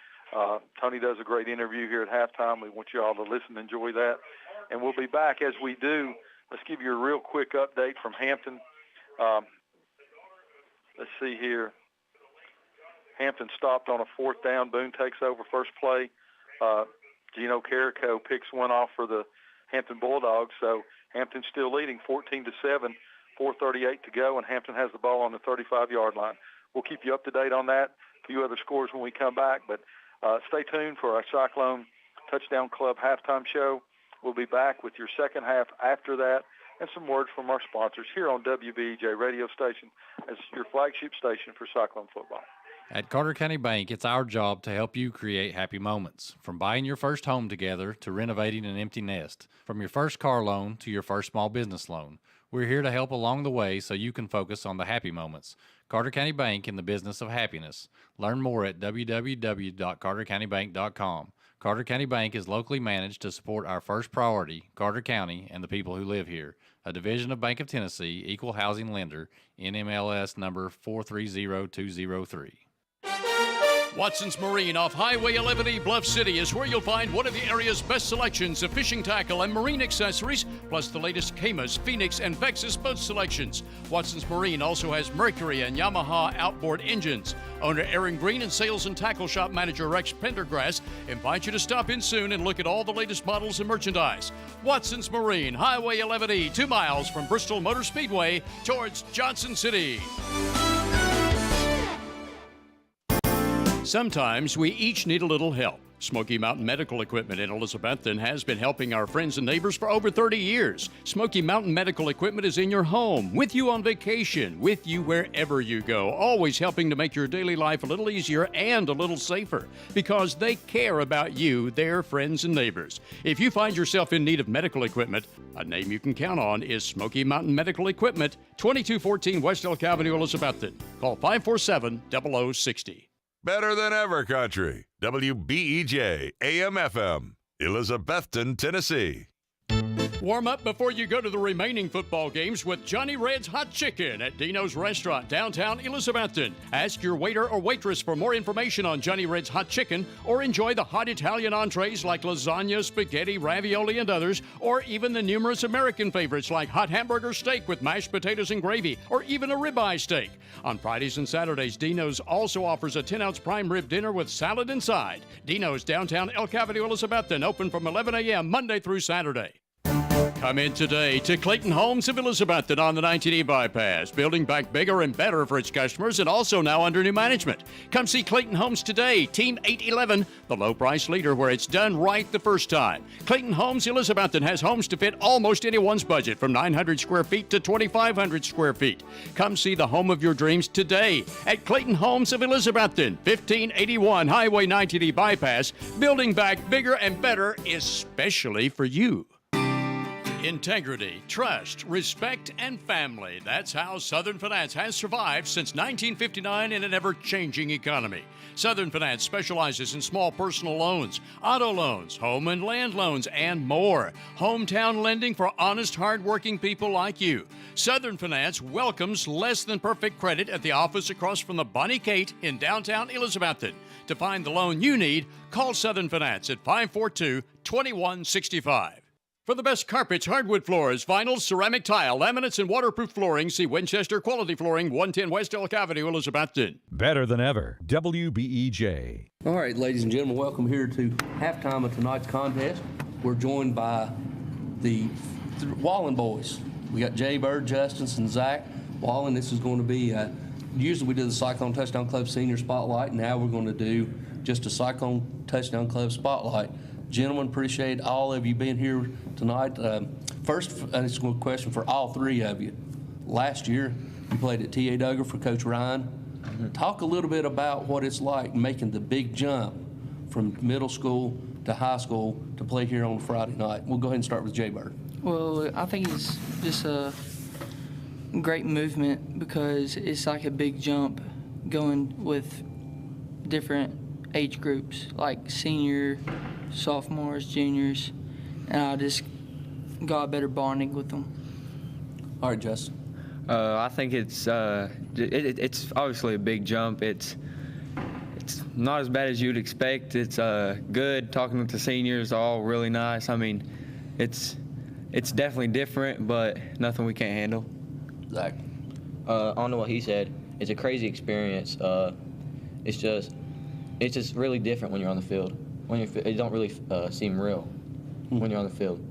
Tony does a great interview here at halftime. We want you all to listen and enjoy that. And we'll be back. As we do, let's give you a real quick update from Hampton. Let's see here. Hampton stopped on a fourth down. Boone takes over first play. Gino Carrico picks one off for the Hampton Bulldogs. So Hampton's still leading 14-7, 4:38 to go, and Hampton has the ball on the 35-yard line. We'll keep you up to date on that, a few other scores when we come back, but stay tuned for our Cyclone Touchdown Club halftime show. We'll be back with your second half after that and some words from our sponsors here on WBEJ Radio Station as your flagship station for Cyclone football. At Carter County Bank, it's our job to help you create happy moments. From buying your first home together to renovating an empty nest, from your first car loan to your first small business loan, we're here to help along the way so you can focus on the happy moments. Carter County Bank, in the business of happiness. Learn more at www.cartercountybank.com. Carter County Bank is locally managed to support our first priority, Carter County, and the people who live here. A division of Bank of Tennessee, equal housing lender, NMLS number 430203. Watson's Marine off Highway 11E Bluff City is where you'll find one of the area's best selections of fishing tackle and marine accessories, plus the latest Caymas, Phoenix, and Vexus boat selections. Watson's Marine also has Mercury and Yamaha outboard engines. Owner Aaron Green and sales and tackle shop manager Rex Pendergrass invite you to stop in soon and look at all the latest models and merchandise. Watson's Marine, Highway 11E, 2 miles from Bristol Motor Speedway towards Johnson City. Sometimes we each need a little help. Smoky Mountain Medical Equipment in Elizabethton has been helping our friends and neighbors for over 30 years. Smoky Mountain Medical Equipment is in your home, with you on vacation, with you wherever you go, always helping to make your daily life a little easier and a little safer, because they care about you, their friends and neighbors. If you find yourself in need of medical equipment, a name you can count on is Smoky Mountain Medical Equipment, 2214 West Elk Avenue, Elizabethton. Call 547-0060. Better than ever country. WBEJ AM/FM, Elizabethton, Tennessee. Warm up before you go to the remaining football games with Johnny Red's Hot Chicken at Dino's Restaurant, downtown Elizabethton. Ask your waiter or waitress for more information on Johnny Red's Hot Chicken, or enjoy the hot Italian entrees like lasagna, spaghetti, ravioli, and others, or even the numerous American favorites like hot hamburger steak with mashed potatoes and gravy, or even a ribeye steak. On Fridays and Saturdays, Dino's also offers a 10-ounce prime rib dinner with salad and side. Dino's, downtown Elk Avenue, Elizabethton, open from 11 a.m. Monday through Saturday. Come in today to Clayton Homes of Elizabethton on the 19E bypass, building back bigger and better for its customers and also now under new management. Come see Clayton Homes today, Team 811, the low price leader where it's done right the first time. Clayton Homes Elizabethton has homes to fit almost anyone's budget, from 900 square feet to 2,500 square feet. Come see the home of your dreams today at Clayton Homes of Elizabethton, 1581 Highway 19E bypass, building back bigger and better, especially for you. Integrity, trust, respect, and family. That's how Southern Finance has survived since 1959 in an ever-changing economy. Southern Finance specializes in small personal loans, auto loans, home and land loans, and more. Hometown lending for honest, hard-working people like you. Southern Finance welcomes less than perfect credit at the office across from the Bonnie Kate in downtown Elizabethton. To find the loan you need, call Southern Finance at 542-2165. For the best carpets, hardwood floors, vinyl, ceramic tile, laminates, and waterproof flooring, see Winchester Quality Flooring, 110 West Elk Avenue, Elizabethton. Better than ever. WBEJ. All right, ladies and gentlemen, welcome here to halftime of tonight's contest. We're joined by the Wallen boys. We got Jay Bird, Justice, and Zach Wallen. This is going to be, usually we do the Cyclone Touchdown Club Senior Spotlight. Now we're going to do just a Cyclone Touchdown Club Spotlight. Gentlemen, appreciate all of you being here tonight. First, it's a question for all three of you. Last year, you played at T.A. Duggar for Coach Ryan. Talk a little bit about what it's like making the big jump from middle school to high school to play here on Friday night. We'll go ahead and start with Jay Bird. Well, I think it's just great movement because it's like a big jump going with different age groups, like senior, sophomores, juniors, and I just got a better bonding with them. All right, Justin. I think it's obviously a big jump. It's not as bad as you'd expect. It's good. Talking with the seniors, all really nice. I mean, it's definitely different, but nothing we can't handle. Zach. On to what he said, it's a crazy experience. It's just really different when you're on the field. It don't really seem real when you're on the field.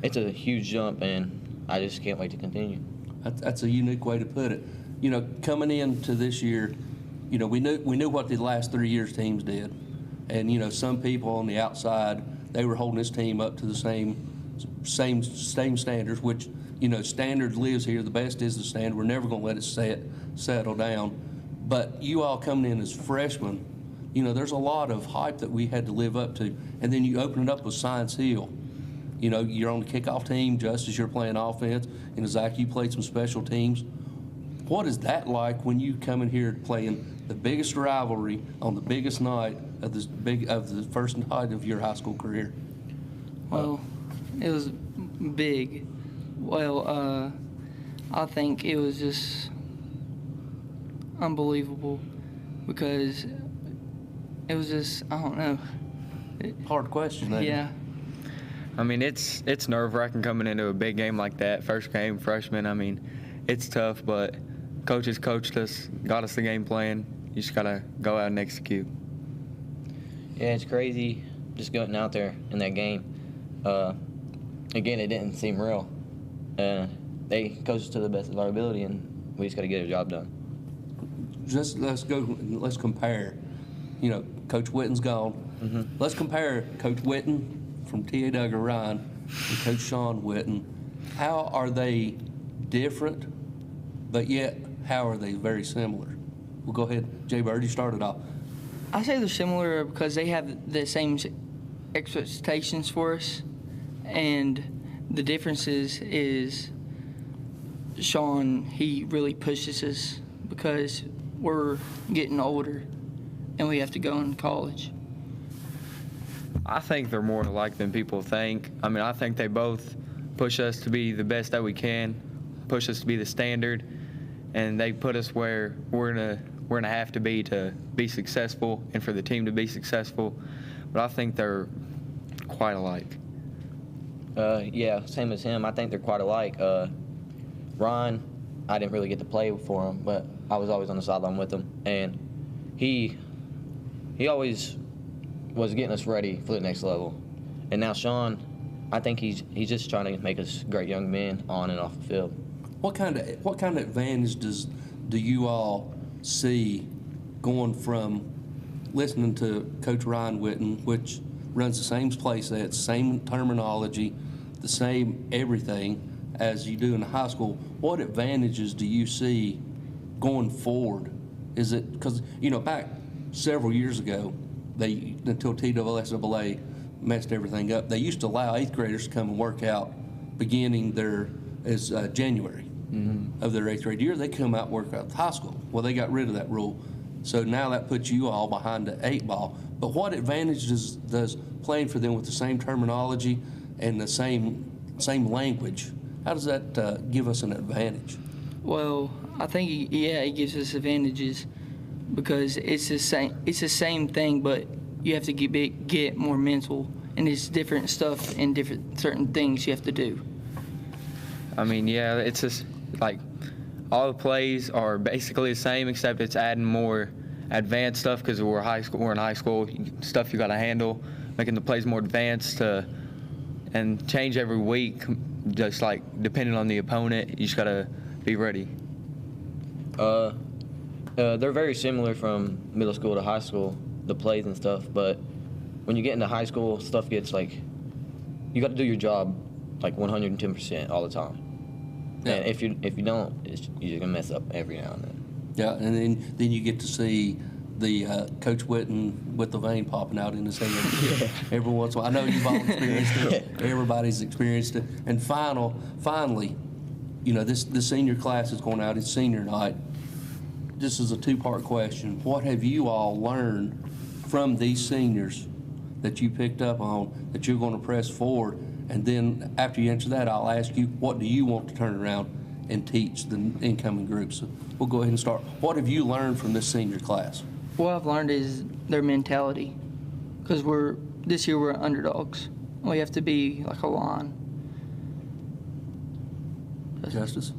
It's a huge jump, and I just can't wait to continue. That's a unique way to put it. You know, coming into this year, you know, we knew what the last 3 years teams did, and you know, some people on the outside, they were holding this team up to the same standards, which, you know, standard lives here. The best is the standard. We're never going to let it settle down. But you all coming in as freshmen, you know, there's a lot of hype that we had to live up to, and then you open it up with Science Hill. You know, you're on the kickoff team, just as you're playing offense. And Zach, you played some special teams. What is that like when you come in here playing the biggest rivalry on the biggest night of the first night of your high school career? Well, it was big. Well, I think it was just unbelievable because it was just, I don't know. Hard question, isn't it? Yeah. I mean, it's nerve-wracking coming into a big game like that. First game, freshman. I mean, it's tough, but coaches coached us, got us the game plan. You just got to go out and execute. Yeah, it's crazy just going out there in that game. Again, it didn't seem real. They coached us to the best of our ability, and we just got to get a job done. Just let's compare. You know, Coach Witten's gone. Mm-hmm. Let's compare Coach Witten from T.A. Duggar Ryan and Coach Sean Witten. How are they different, but yet how are they very similar? Well, go ahead, Jay Bird, you started off. I say they're similar because they have the same expectations for us, and the differences is Sean, he really pushes us because we're getting older and we have to go in college. I think they're more alike than people think. I mean, I think they both push us to be the best that we can, push us to be the standard, and they put us where we're gonna have to be successful and for the team to be successful. But I think they're quite alike. Yeah, same as him. I think they're quite alike. Ron, I didn't really get to play for him, but I was always on the sideline with him, and he always was getting us ready for the next level. And now Sean, I think he's just trying to make us great young men on and off the field. What kind of advantage do you all see going from listening to Coach Ryan Witten, which runs the same play set, same terminology, the same everything as you do in high school? What advantages do you see going forward? Is it because, you know, back several years ago, until TSSAA messed everything up, they used to allow 8th graders to come and work out beginning January of their 8th grade year. They come out and work out at high school. Well, they got rid of that rule. So now that puts you all behind the 8 ball. But what advantage does playing for them with the same terminology and the same language, how does that give us an advantage? Well, I think, it gives us advantages because it's the same thing, but you have to get more mental, and it's different stuff and different certain things you have to do. I mean, yeah, it's just like all the plays are basically the same, except it's adding more advanced stuff because we're in high school, stuff you got to handle, making the plays more advanced and change every week, just like depending on the opponent. You just got to be ready. They're very similar from middle school to high school, the plays and stuff, but when you get into high school, stuff gets like, you got to do your job like 110% all the time. Yeah. And if you don't, you're gonna mess up every now and then. Yeah, and then you get to see the Coach Witten with the vein popping out in his head every once in a while. I know you've all experienced it. Everybody's experienced it. And finally, this senior class is going out. It's senior night. This is a two-part question. What have you all learned from these seniors that you picked up on that you're going to press forward? And then after you answer that, I'll ask you, what do you want to turn around and teach the incoming groups? So we'll go ahead and start. What have you learned from this senior class? What I've learned is their mentality, because this year we're underdogs. We have to be like a lion. Justice?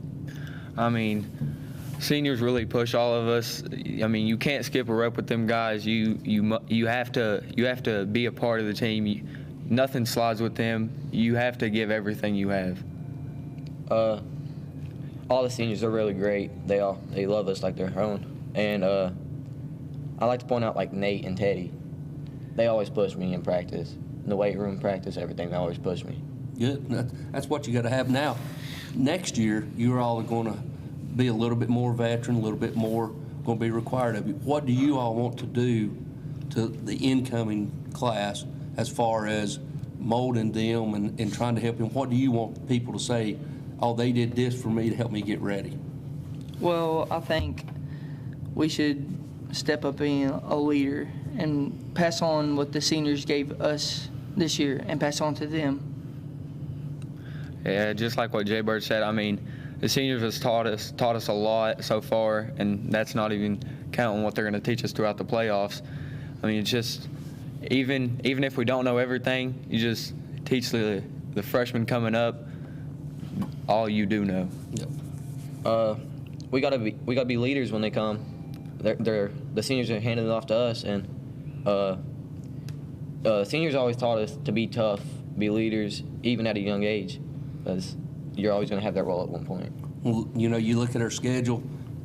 I mean, seniors really push all of us. I mean, you can't skip a rep with them guys. You have to be a part of the team. Nothing slides with them. You have to give everything you have. All the seniors are really great. They love us like their own. And I like to point out like Nate and Teddy. They always push me in practice. In the weight room practice, everything, they always push me. Good. That's what you got to have now. Next year, you're all going to be a little bit more veteran, a little bit more going to be required of you. What do you all want to do to the incoming class as far as molding them and trying to help them? What do you want people to say, oh, they did this for me to help me get ready? Well, I think we should step up being a leader and pass on what the seniors gave us this year and pass on to them. Yeah, just like what Jay Bird said, I mean, the seniors has taught us a lot so far, and that's not even counting what they're going to teach us throughout the playoffs. I mean, it's just, even if we don't know everything, you just teach the freshmen coming up all you do know. Yep. We gotta be leaders when they come. The seniors are handing it off to us, and seniors always taught us to be tough, be leaders, even at a young age, because you're always going to have that role at one point. Well, you look at our schedule.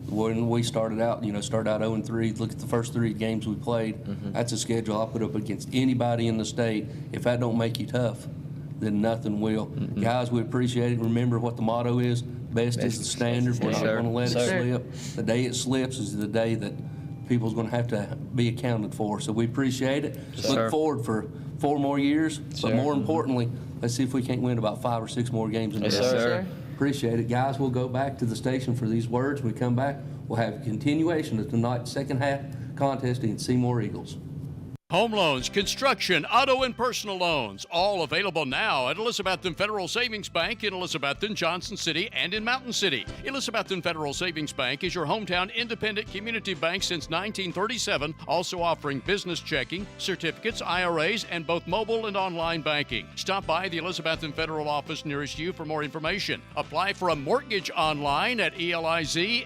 When we started out 0-3. Look at the first 3 games we played. Mm-hmm. That's a schedule I put up against anybody in the state. If that don't make you tough, then nothing will. Mm-hmm. Guys, we appreciate it. Remember what the motto is: best is the standard. We're not going to let it slip. The day it slips is the day that people's going to have to be accounted for. So we appreciate it. Look forward for 4 more years. But more importantly, let's see if we can't win about 5 or 6 more games in the season. Appreciate it. Guys, we'll go back to the station for these words. When we come back, we'll have a continuation of tonight's second half contest against Seymour Eagles. Home loans, construction, auto, and personal loans, all available now at Elizabethton Federal Savings Bank in Elizabethton, Johnson City, and in Mountain City. Elizabethton Federal Savings Bank is your hometown independent community bank since 1937, also offering business checking, certificates, IRAs, and both mobile and online banking. Stop by the Elizabethton Federal office nearest you for more information. Apply for a mortgage online at elizfed.com.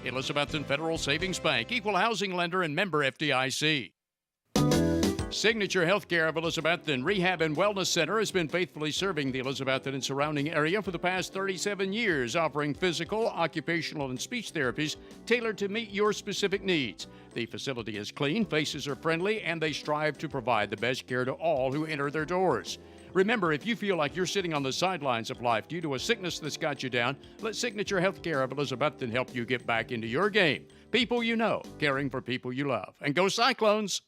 Elizabethton Federal Savings Bank, equal housing lender and member FDIC. Signature Healthcare of Elizabethton Rehab and Wellness Center has been faithfully serving the Elizabethton and surrounding area for the past 37 years, offering physical, occupational, and speech therapies tailored to meet your specific needs. The facility is clean, faces are friendly, and they strive to provide the best care to all who enter their doors. Remember, if you feel like you're sitting on the sidelines of life due to a sickness that's got you down, let Signature Healthcare of Elizabethton help you get back into your game. People you know, caring for people you love. And go Cyclones!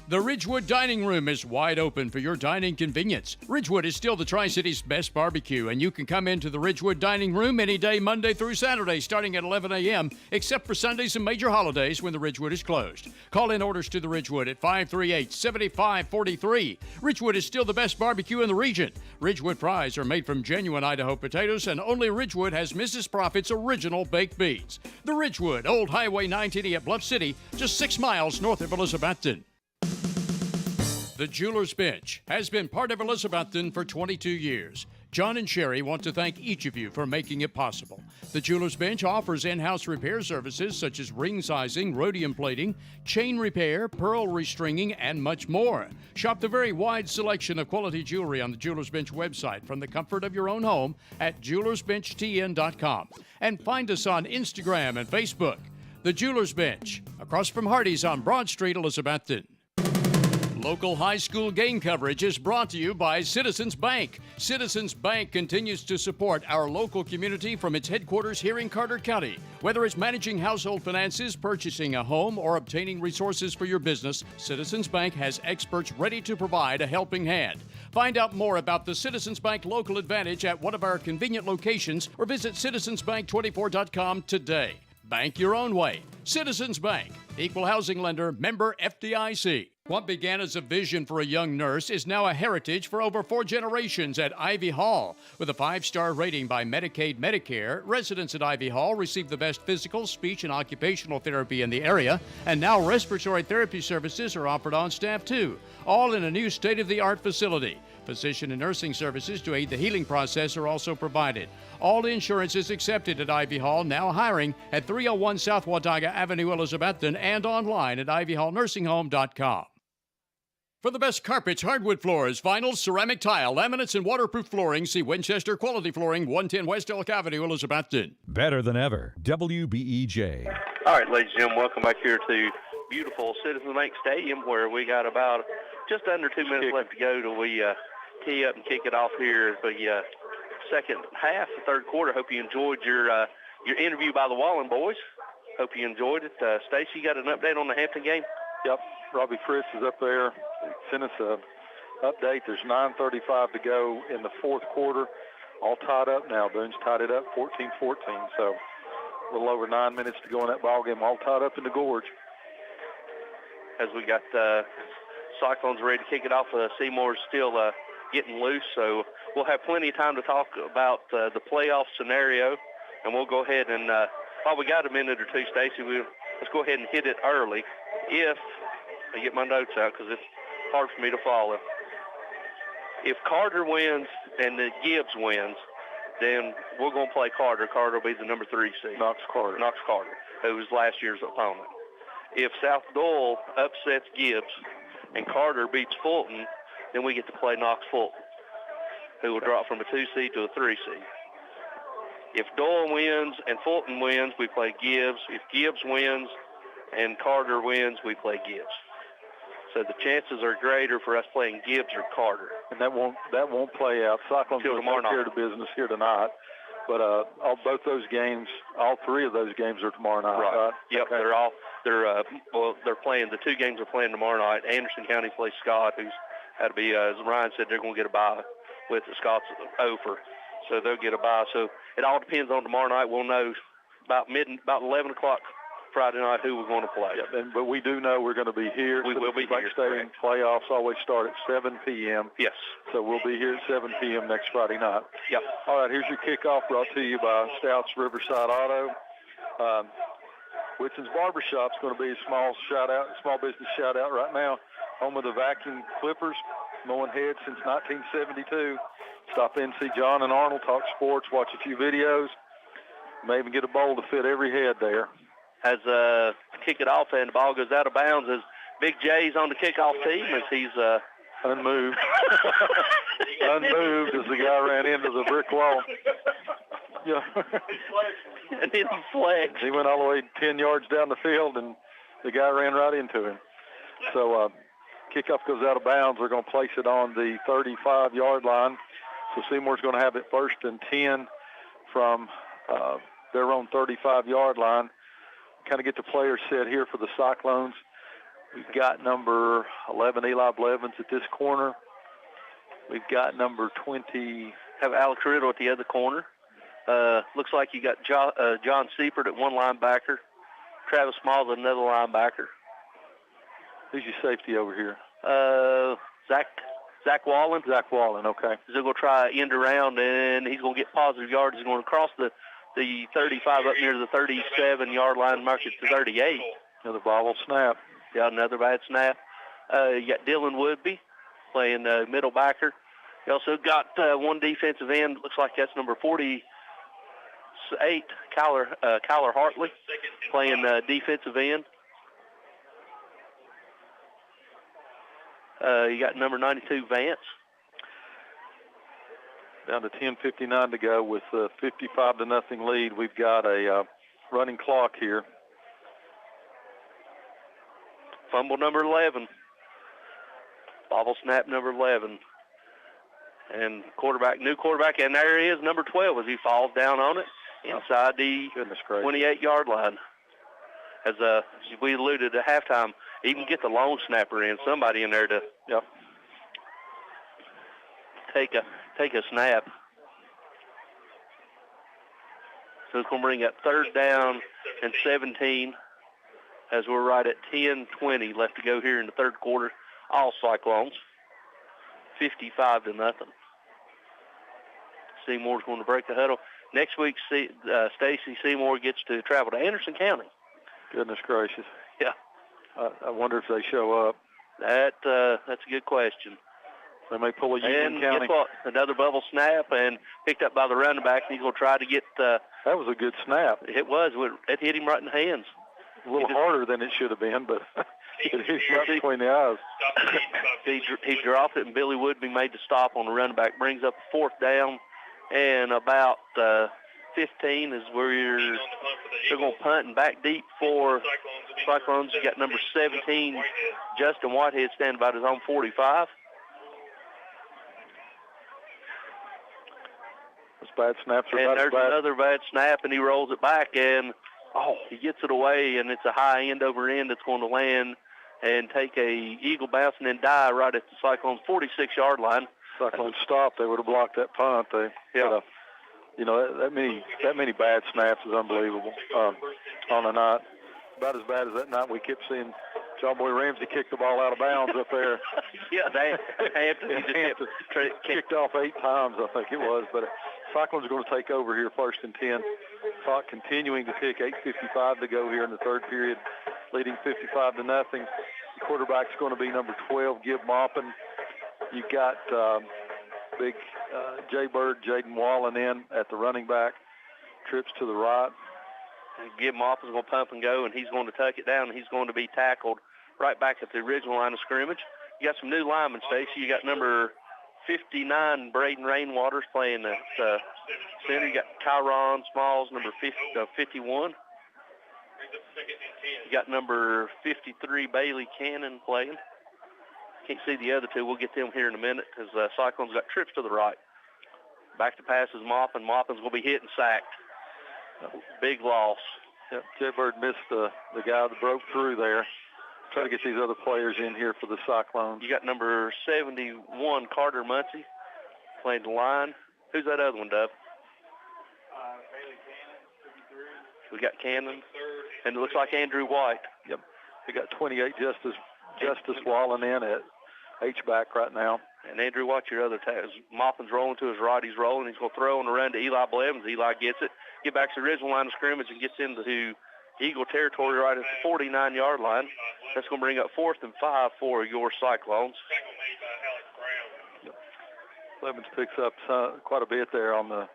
The Ridgewood Dining Room is wide open for your dining convenience. Ridgewood is still the Tri-City's best barbecue, and you can come into the Ridgewood Dining Room any day, Monday through Saturday, starting at 11 a.m., except for Sundays and major holidays when the Ridgewood is closed. Call in orders to the Ridgewood at 538-7543. Ridgewood is still the best barbecue in the region. Ridgewood fries are made from genuine Idaho potatoes, and only Ridgewood has Mrs. Profit's original baked beans. The Ridgewood, Old Highway 980 at Bluff City, just 6 miles north of Elizabethton. The Jeweler's Bench has been part of Elizabethton for 22 years. John and Sherry want to thank each of you for making it possible. The Jeweler's Bench offers in-house repair services such as ring sizing, rhodium plating, chain repair, pearl restringing, and much more. Shop the very wide selection of quality jewelry on the Jeweler's Bench website from the comfort of your own home at jewelersbenchtn.com. And find us on Instagram and Facebook. The Jeweler's Bench, across from Hardee's on Broad Street, Elizabethton. Local high school game coverage is brought to you by Citizens Bank. Citizens Bank continues to support our local community from its headquarters here in Carter County. Whether it's managing household finances, purchasing a home, or obtaining resources for your business, Citizens Bank has experts ready to provide a helping hand. Find out more about the Citizens Bank Local Advantage at one of our convenient locations or visit citizensbank24.com today. Bank your own way. Citizens Bank. Equal housing lender, member FDIC. What began as a vision for a young nurse is now a heritage for over 4 generations at Ivy Hall. With a 5-star rating by Medicaid Medicare, residents at Ivy Hall receive the best physical, speech, and occupational therapy in the area, and now respiratory therapy services are offered on staff too, all in a new state-of-the-art facility. Physician and nursing services to aid the healing process are also provided. All insurance is accepted at Ivy Hall, now hiring at 301 South Watauga Avenue, Elizabethton, and online at ivyhallnursinghome.com. For the best carpets, hardwood floors, vinyl, ceramic tile, laminates, and waterproof flooring, see Winchester Quality Flooring, 110 West Elk Avenue, Elizabethton. Better than ever. WBEJ. All right, ladies and gentlemen, welcome back here to beautiful Citizens Bank Stadium, where we got about just under 2 minutes left to go till we tee up and kick it off here for the second half, the third quarter. Hope you enjoyed your interview by the Wallen boys. Hope you enjoyed it. Stacy, you got an update on the Hampton game? Yep. Robbie Fritz is up there. Sent us an update. There's 9:35 to go in the fourth quarter. All tied up now. Boone's tied it up 14-14. So a little over 9 minutes to go in that ball game. All tied up in the gorge. As we got Cyclones ready to kick it off, Seymour's still getting loose. So we'll have plenty of time to talk about the playoff scenario. And we'll go ahead and, while we got a minute or two, Stacy, let's go ahead and hit it early. If I get my notes out, because it's hard for me to follow. If Carter wins and the Gibbs wins, then we're going to play Carter. Carter will be the number 3 seed. Knox Carter, who was last year's opponent. If South Doyle upsets Gibbs and Carter beats Fulton, then we get to play Knox Fulton, who will drop from a 2 seed to a 3 seed. If Doyle wins and Fulton wins, we play Gibbs. If Gibbs wins and Carter wins, we play Gibbs. So the chances are greater for us playing Gibbs or Carter. And that won't play out. Cyclones will take care of the business here tonight. But both those games, all 3 of those games are tomorrow night. Right. Yep. Okay. They're playing. The 2 games are playing tomorrow night. Anderson County plays Scott, who's had to be, as Ryan said, they're going to get a bye with the Scott's over. So they'll get a bye. So it all depends on tomorrow night. We'll know about 11 o'clock Friday night who we're going to play. Yeah, but we do know we're going to be here. We will be here. Stadium. Playoffs always start at 7 p.m. Yes. So we'll be here at 7 p.m. next Friday night. Yep. All right, here's your kickoff brought to you by Stouts Riverside Auto. Whitson's Barbershop's going to be a small business shout out right now. Home of the vacuum clippers, mowing heads since 1972. Stop in, see John and Arnold, talk sports, watch a few videos. May even get a bowl to fit every head there. As kick it off and the ball goes out of bounds as Big J's on the kickoff team as he's unmoved. Unmoved as the guy ran into the brick wall. Yeah. And then he flagged. He went all the way 10 yards down the field and the guy ran right into him. So kickoff goes out of bounds. They're going to place it on the 35-yard line. So Seymour's going to have it 1st and 10 from their own 35-yard line. Kind of get the players set here for the Cyclones. We've got number 11, Eli Blevins at this corner. We've got number 20. Have Alex Riddle at the other corner. Looks like you got John Seifert at one linebacker. Travis Small at another linebacker. Who's your safety over here? Zach Wallen. Zach Wallen, okay. He's going to try end around, and he's going to get positive yards. He's going to cross the 35 up near the 37-yard line, mark it to 38. Another ball will snap. Yeah, another bad snap. You got Dylan Woodby playing middle backer. You also got one defensive end. Looks like that's number 48, Kyler Hartley, playing defensive end. You got number 92, Vance. Down to 10:59 to go with a 55-0 lead. We've got a running clock here. Fumble number 11. Bobble snap number 11. And new quarterback, and there he is, number 12, as he falls down on it inside the 28-yard line. As we alluded at halftime, even get the long snapper in, somebody in there to take a snap. So it's going to bring up 3rd down and 17 as we're right at 10:20 left to go here in the third quarter. All Cyclones, 55-0. Seymour's going to break the huddle. Next week, Stacy Seymour gets to travel to Anderson County. Goodness gracious. Yeah. I wonder if they show up. That's a good question. They may pull a Union County. And guess what? Another bubble snap and picked up by the running back. He's going to try to get. That was a good snap. It was. It hit him right in the hands. A little harder than it should have been, but it hit him right between the eyes. He dropped it, and Billy Woodby made the stop on the running back. Brings up 4th down, and about 15 is where they're going to punt and back deep for Cyclones. You got number 17, Justin Whitehead, standing about his own 45. Bad snaps are and there's another bad snap, and he rolls it back, and he gets it away, and it's a high end over end that's going to land and take a eagle bounce and then die right at the Cyclones' 46-yard line. Cyclones stopped. They would have blocked that punt. That many bad snaps is unbelievable on a night. About as bad as that night we kept seeing John Boy Ramsey kick the ball out of bounds up there. Hampton kicked off 8 times, I think it was. But Cyclones are going to take over here, 1st and 10. Clock continuing to tick, 8:55 to go here in the third period, leading 55-0. The quarterback's going to be number 12, Gib Maupin. You got big Jay Bird, Jaden Wallen in at the running back. Trips to the right. And Gib Maupin's going to pump and go, and he's going to tuck it down, and he's going to be tackled right back at the original line of scrimmage. You got some new linemen, Stacey. You got number 59, Braden Rainwaters, playing at center. You got Kyron Smalls, number 51. You got number 53, Bailey Cannon, playing. Can't see the other two. We'll get them here in a minute because Cyclones got trips to the right. Back to pass is Maupin. Maupin's going to be hit and sacked. Big loss. Yep, Jay Bird missed the guy that broke through there. Try to get these other players in here for the Cyclones. You got number 71, Carter Muncie, playing the line. Who's that other one, Dub? Bailey Cannon, 53. We got Cannon, and it looks like Andrew White. Yep. We got 28, Justice Wallen in at H-back right now. And Andrew White, your other Maupin's rolling to his right. He's rolling. He's going to throw on the run to Eli Blevins. Eli gets it. Get back to the original line of scrimmage and gets into Eagle territory right at the 49-yard line. That's going to bring up 4th and 5 for your Cyclones. Yep. Blevins picks up quite a bit there on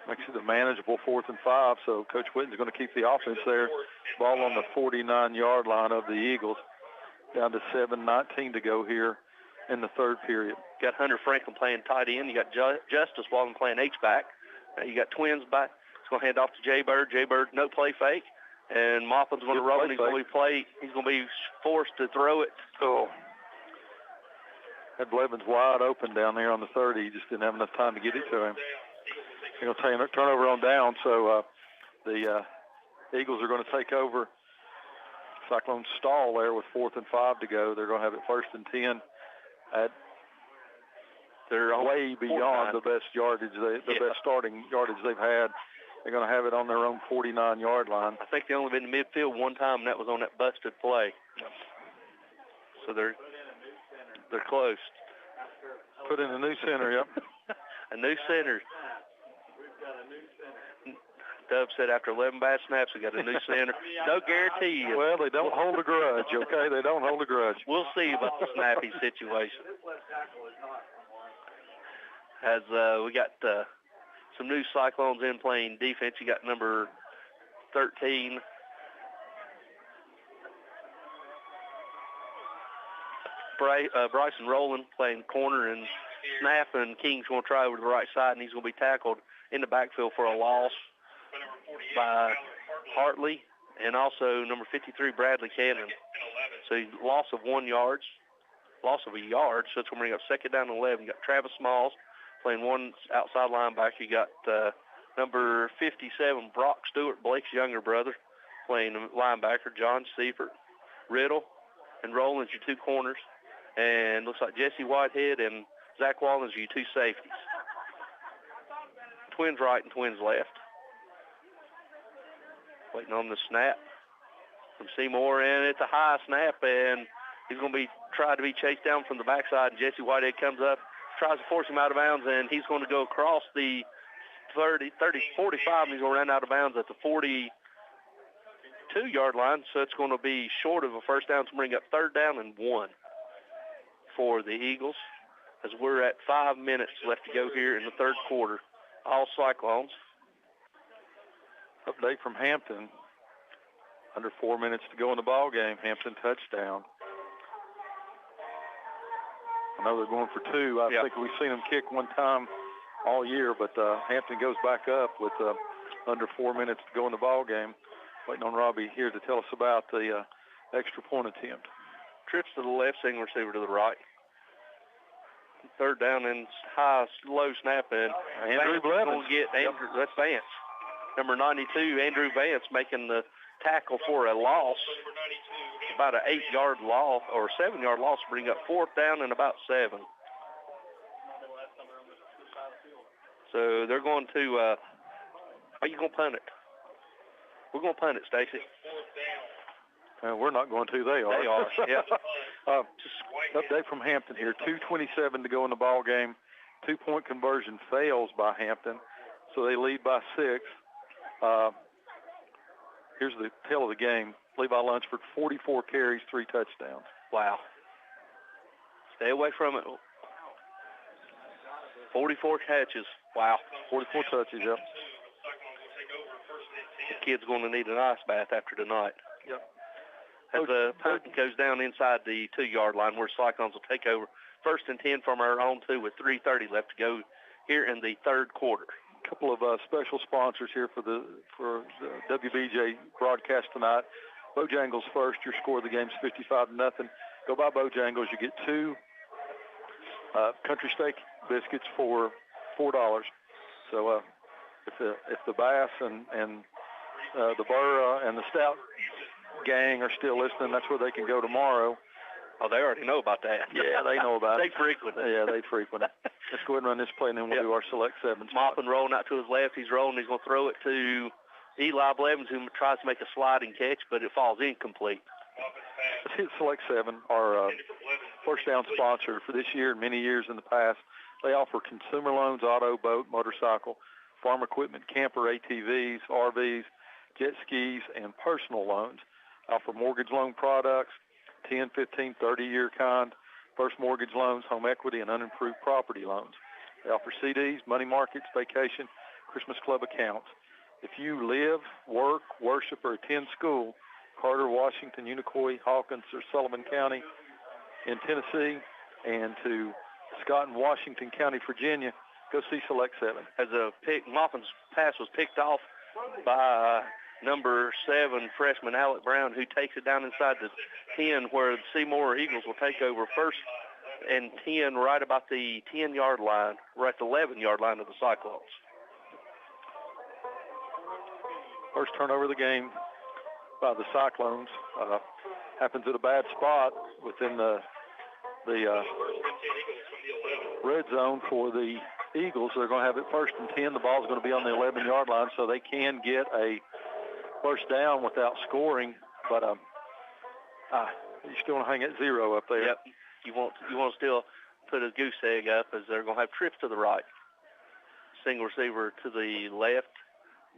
makes it a manageable 4th and 5. So Coach Whitten's going to keep the offense there. Ball on the 49-yard line of the Eagles. Down to 7:19 to go here in the third period. Got Hunter Franklin playing tight end. You got Justice Wallen playing H-back. You got Twins back. It's going to hand off to Jay Bird. Jay Bird, no play fake. And Maupin's going to roll, and he's going to be forced to throw it. Oh. Had Blevins wide open down there on the 30. He just didn't have enough time to get it to him. They're going to turn over on down, so the Eagles are going to take over. Cyclones stall there with 4th and 5 to go. They're going to have it 1st and 10 at they're way beyond the best yardage, best starting yardage they've had. They're going to have it on their own 49-yard line. I think they only been in midfield one time, and that was on that busted play. So they're close. Put in a new center, yep. A new center. Dub said after 11 bad snaps, we got a new center. No guarantee. Well, they don't hold a grudge, okay? They don't hold a grudge. We'll see about the snappy situation. As we got some new Cyclones in playing defense. You got number 13. Bryson Rowland playing corner and snap, and King's going to try over to the right side, and he's going to be tackled in the backfield for a loss by Hartley and also number 53, Bradley Cannon. So loss of 1 yard. loss of a yard, so it's going to bring up second down and 11. You got Travis Smalls playing one outside linebacker. You got number 57, Brock Stewart, Blake's younger brother, playing linebacker. John Seifert, Riddle, and Rollins, your two corners. And looks like Jesse Whitehead and Zach Wallins are your two safeties. Twins right and twins left. Waiting on the snap from Seymour, and it's a high snap, and he's going to be tried to be chased down from the backside. And Jesse Whitehead comes up, tries to force him out of bounds, and he's going to go across the 45, and he's going to run out of bounds at the 42-yard line. So it's going to be short of a first down to bring up third down and 1 for the Eagles, as we're at 5 minutes left to go here in the third quarter. All Cyclones. Update from Hampton. Under 4 minutes to go in the ball game. Hampton touchdown. I know they're going for 2. I think we've seen them kick one time all year, but Hampton goes back up with under 4 minutes to go in the ball game. Waiting on Robbie here to tell us about the extra point attempt. Trips to the left, single receiver to the right. Third down and high, low snap, and Andrew Blevins. Going to get Andrew. That's Vance. Number 92, Andrew Vance, making the tackle for a loss, about an 8-yard loss or 7-yard loss, to bring up fourth down and about 7. So they're going to. Are you going to punt it? We're going to punt it, Stacy. We're not going to. They are. They are. Yeah. Update from Hampton here. 2:27 to go in the ball game. 2-point conversion fails by Hampton, so they lead by 6. Here's the tale of the game. Levi Lunsford, 44 carries, 3 touchdowns. Wow. Stay away from it. 44 catches. Wow. 44 touches, yep. The kid's going to need an ice bath after tonight. Yep. As the punt goes down inside the 2-yard line, where Cyclones will take over. 1st and 10 from our own 2 with 3:30 left to go here in the third quarter. A couple of special sponsors here for the WBEJ broadcast tonight. Bojangles first. Your score of the game is 55-0. Go by Bojangles. You get 2 country steak biscuits for $4. So if the Bass and the Burr and the Stout gang are still listening, that's where they can go tomorrow. Oh, they already know about that. Yeah, they know about it. They frequent it. Yeah, they frequent it. Let's go ahead and run this play, and then we'll do our select 7. Moppin rolling out to his left. He's rolling. He's going to throw it to Eli Blevins, who tries to make a sliding catch, but it falls incomplete. Let's hit select 7, our first down sponsor for this year and many years in the past. They offer consumer loans, auto, boat, motorcycle, farm equipment, camper, ATVs, RVs, jet skis, and personal loans. Offer mortgage loan products, 10, 15, 30-year kind, first mortgage loans, home equity, and unimproved property loans. They offer CDs, money markets, vacation, Christmas club accounts. If you live, work, worship, or attend school, Carter, Washington, Unicoi, Hawkins, or Sullivan County in Tennessee, and to Scott and Washington County, Virginia, go see Select 7. As Moffin's pass was picked off by number 7 freshman Alec Brown, who takes it down inside the 10, where the Seymour Eagles will take over 1st and 10 right about the 10-yard line, right at the 11-yard line of the Cyclones. First turnover of the game by the Cyclones. Happens at a bad spot within the red zone for the Eagles. They're going to have it 1st and 10. The ball's going to be on the 11-yard line, so they can get a first down without scoring. But you still want to hang at 0 up there. Yep. You want to still put a goose egg up, as they're going to have trips to the right. Single receiver to the left.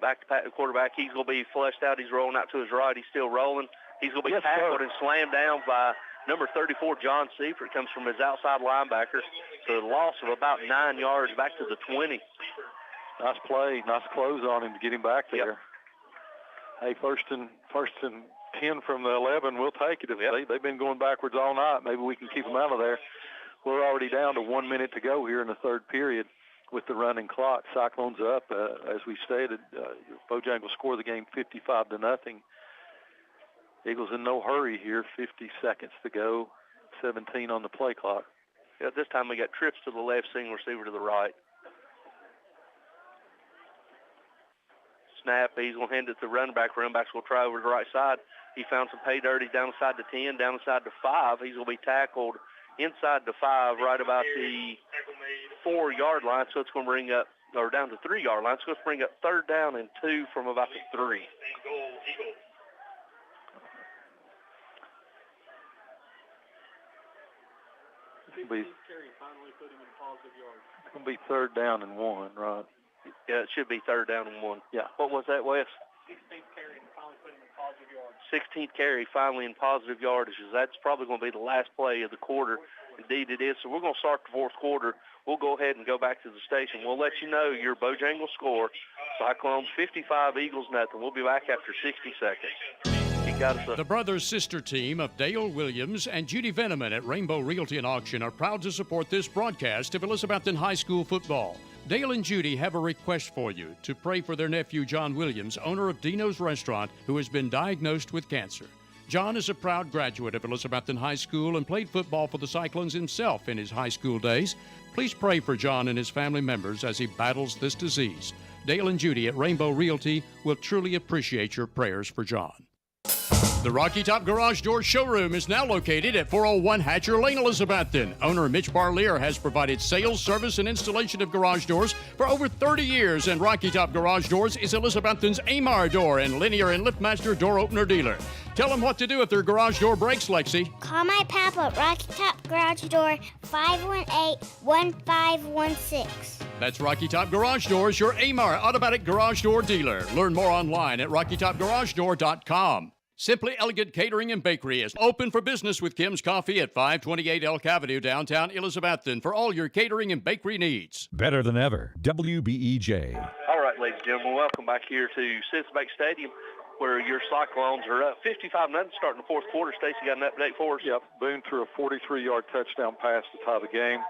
Back to pat the quarterback. He's going to be flushed out. He's rolling out to his right. He's still rolling. He's going to be tackled and slammed down by number 34, John Seifert. Comes from his outside linebacker. So a loss of about 9 yards back to the 20. Nice play. Nice close on him to get him back there. Yep. Hey, first and 10 from the 11. We'll take it. They've been going backwards all night. Maybe we can keep them out of there. We're already down to 1 minute to go here in the third period with the running clock. Cyclones up, as we stated. Bojangles score the game 55-0. Eagles in no hurry here. 50 seconds to go. 5:17 on the play clock. Yeah, this time we got trips to the left, single receiver to the right. Snap, he's going to hand it to the running back. Running back's going to try over to the right side. He found some pay dirty down the side to 10, down the side to 5. He's going to be tackled inside the 5, right about the 4-yard line. So it's going to bring up, or down the 3-yard line. So it's going to bring up 3rd down and 2 from about the 3. It's going to be 3rd down and 1, right? Yeah, it should be 3rd down and 1. Yeah. What was that, Wes? 16th carry and finally put him in positive yardage. 16th carry, finally in positive yardages. That's probably going to be the last play of the quarter. Indeed it is. So we're going to start the 4th quarter. We'll go ahead and go back to the station. We'll let you know your Bojangles score. Cyclones 55, Eagles nothing. We'll be back after 60 seconds. The brother-sister team of Dale Williams and Judy Veneman at Rainbow Realty and Auction are proud to support this broadcast of Elizabethton High School football. Dale and Judy have a request for you to pray for their nephew, John Williams, owner of Dino's Restaurant, who has been diagnosed with cancer. John is a proud graduate of Elizabethton High School and played football for the Cyclones himself in his high school days. Please pray for John and his family members as he battles this disease. Dale and Judy at Rainbow Realty will truly appreciate your prayers for John. The Rocky Top Garage Door showroom is now located at 401 Hatcher Lane, Elizabethton. Owner Mitch Barlier has provided sales, service, and installation of garage doors for over 30 years, and Rocky Top Garage Doors is Elizabethton's Amar Door and Linear and Liftmaster Door Opener dealer. Tell them what to do if their garage door breaks, Lexi. Call my papa at Rocky Top Garage Door, 518-1516. That's Rocky Top Garage Doors, your Amar automatic garage door dealer. Learn more online at rockytopgaragedoor.com. Simply Elegant Catering and Bakery is open for business with Kim's Coffee at 528 Elk Avenue, downtown Elizabethton, for all your catering and bakery needs. Better than ever, WBEJ. All right, ladies and gentlemen, welcome back here to Citizens Bank Stadium, where your Cyclones are up 55-0 starting the 4th quarter. Stacy got an update for us? Yep, Boone threw a 43-yard touchdown pass to tie the game.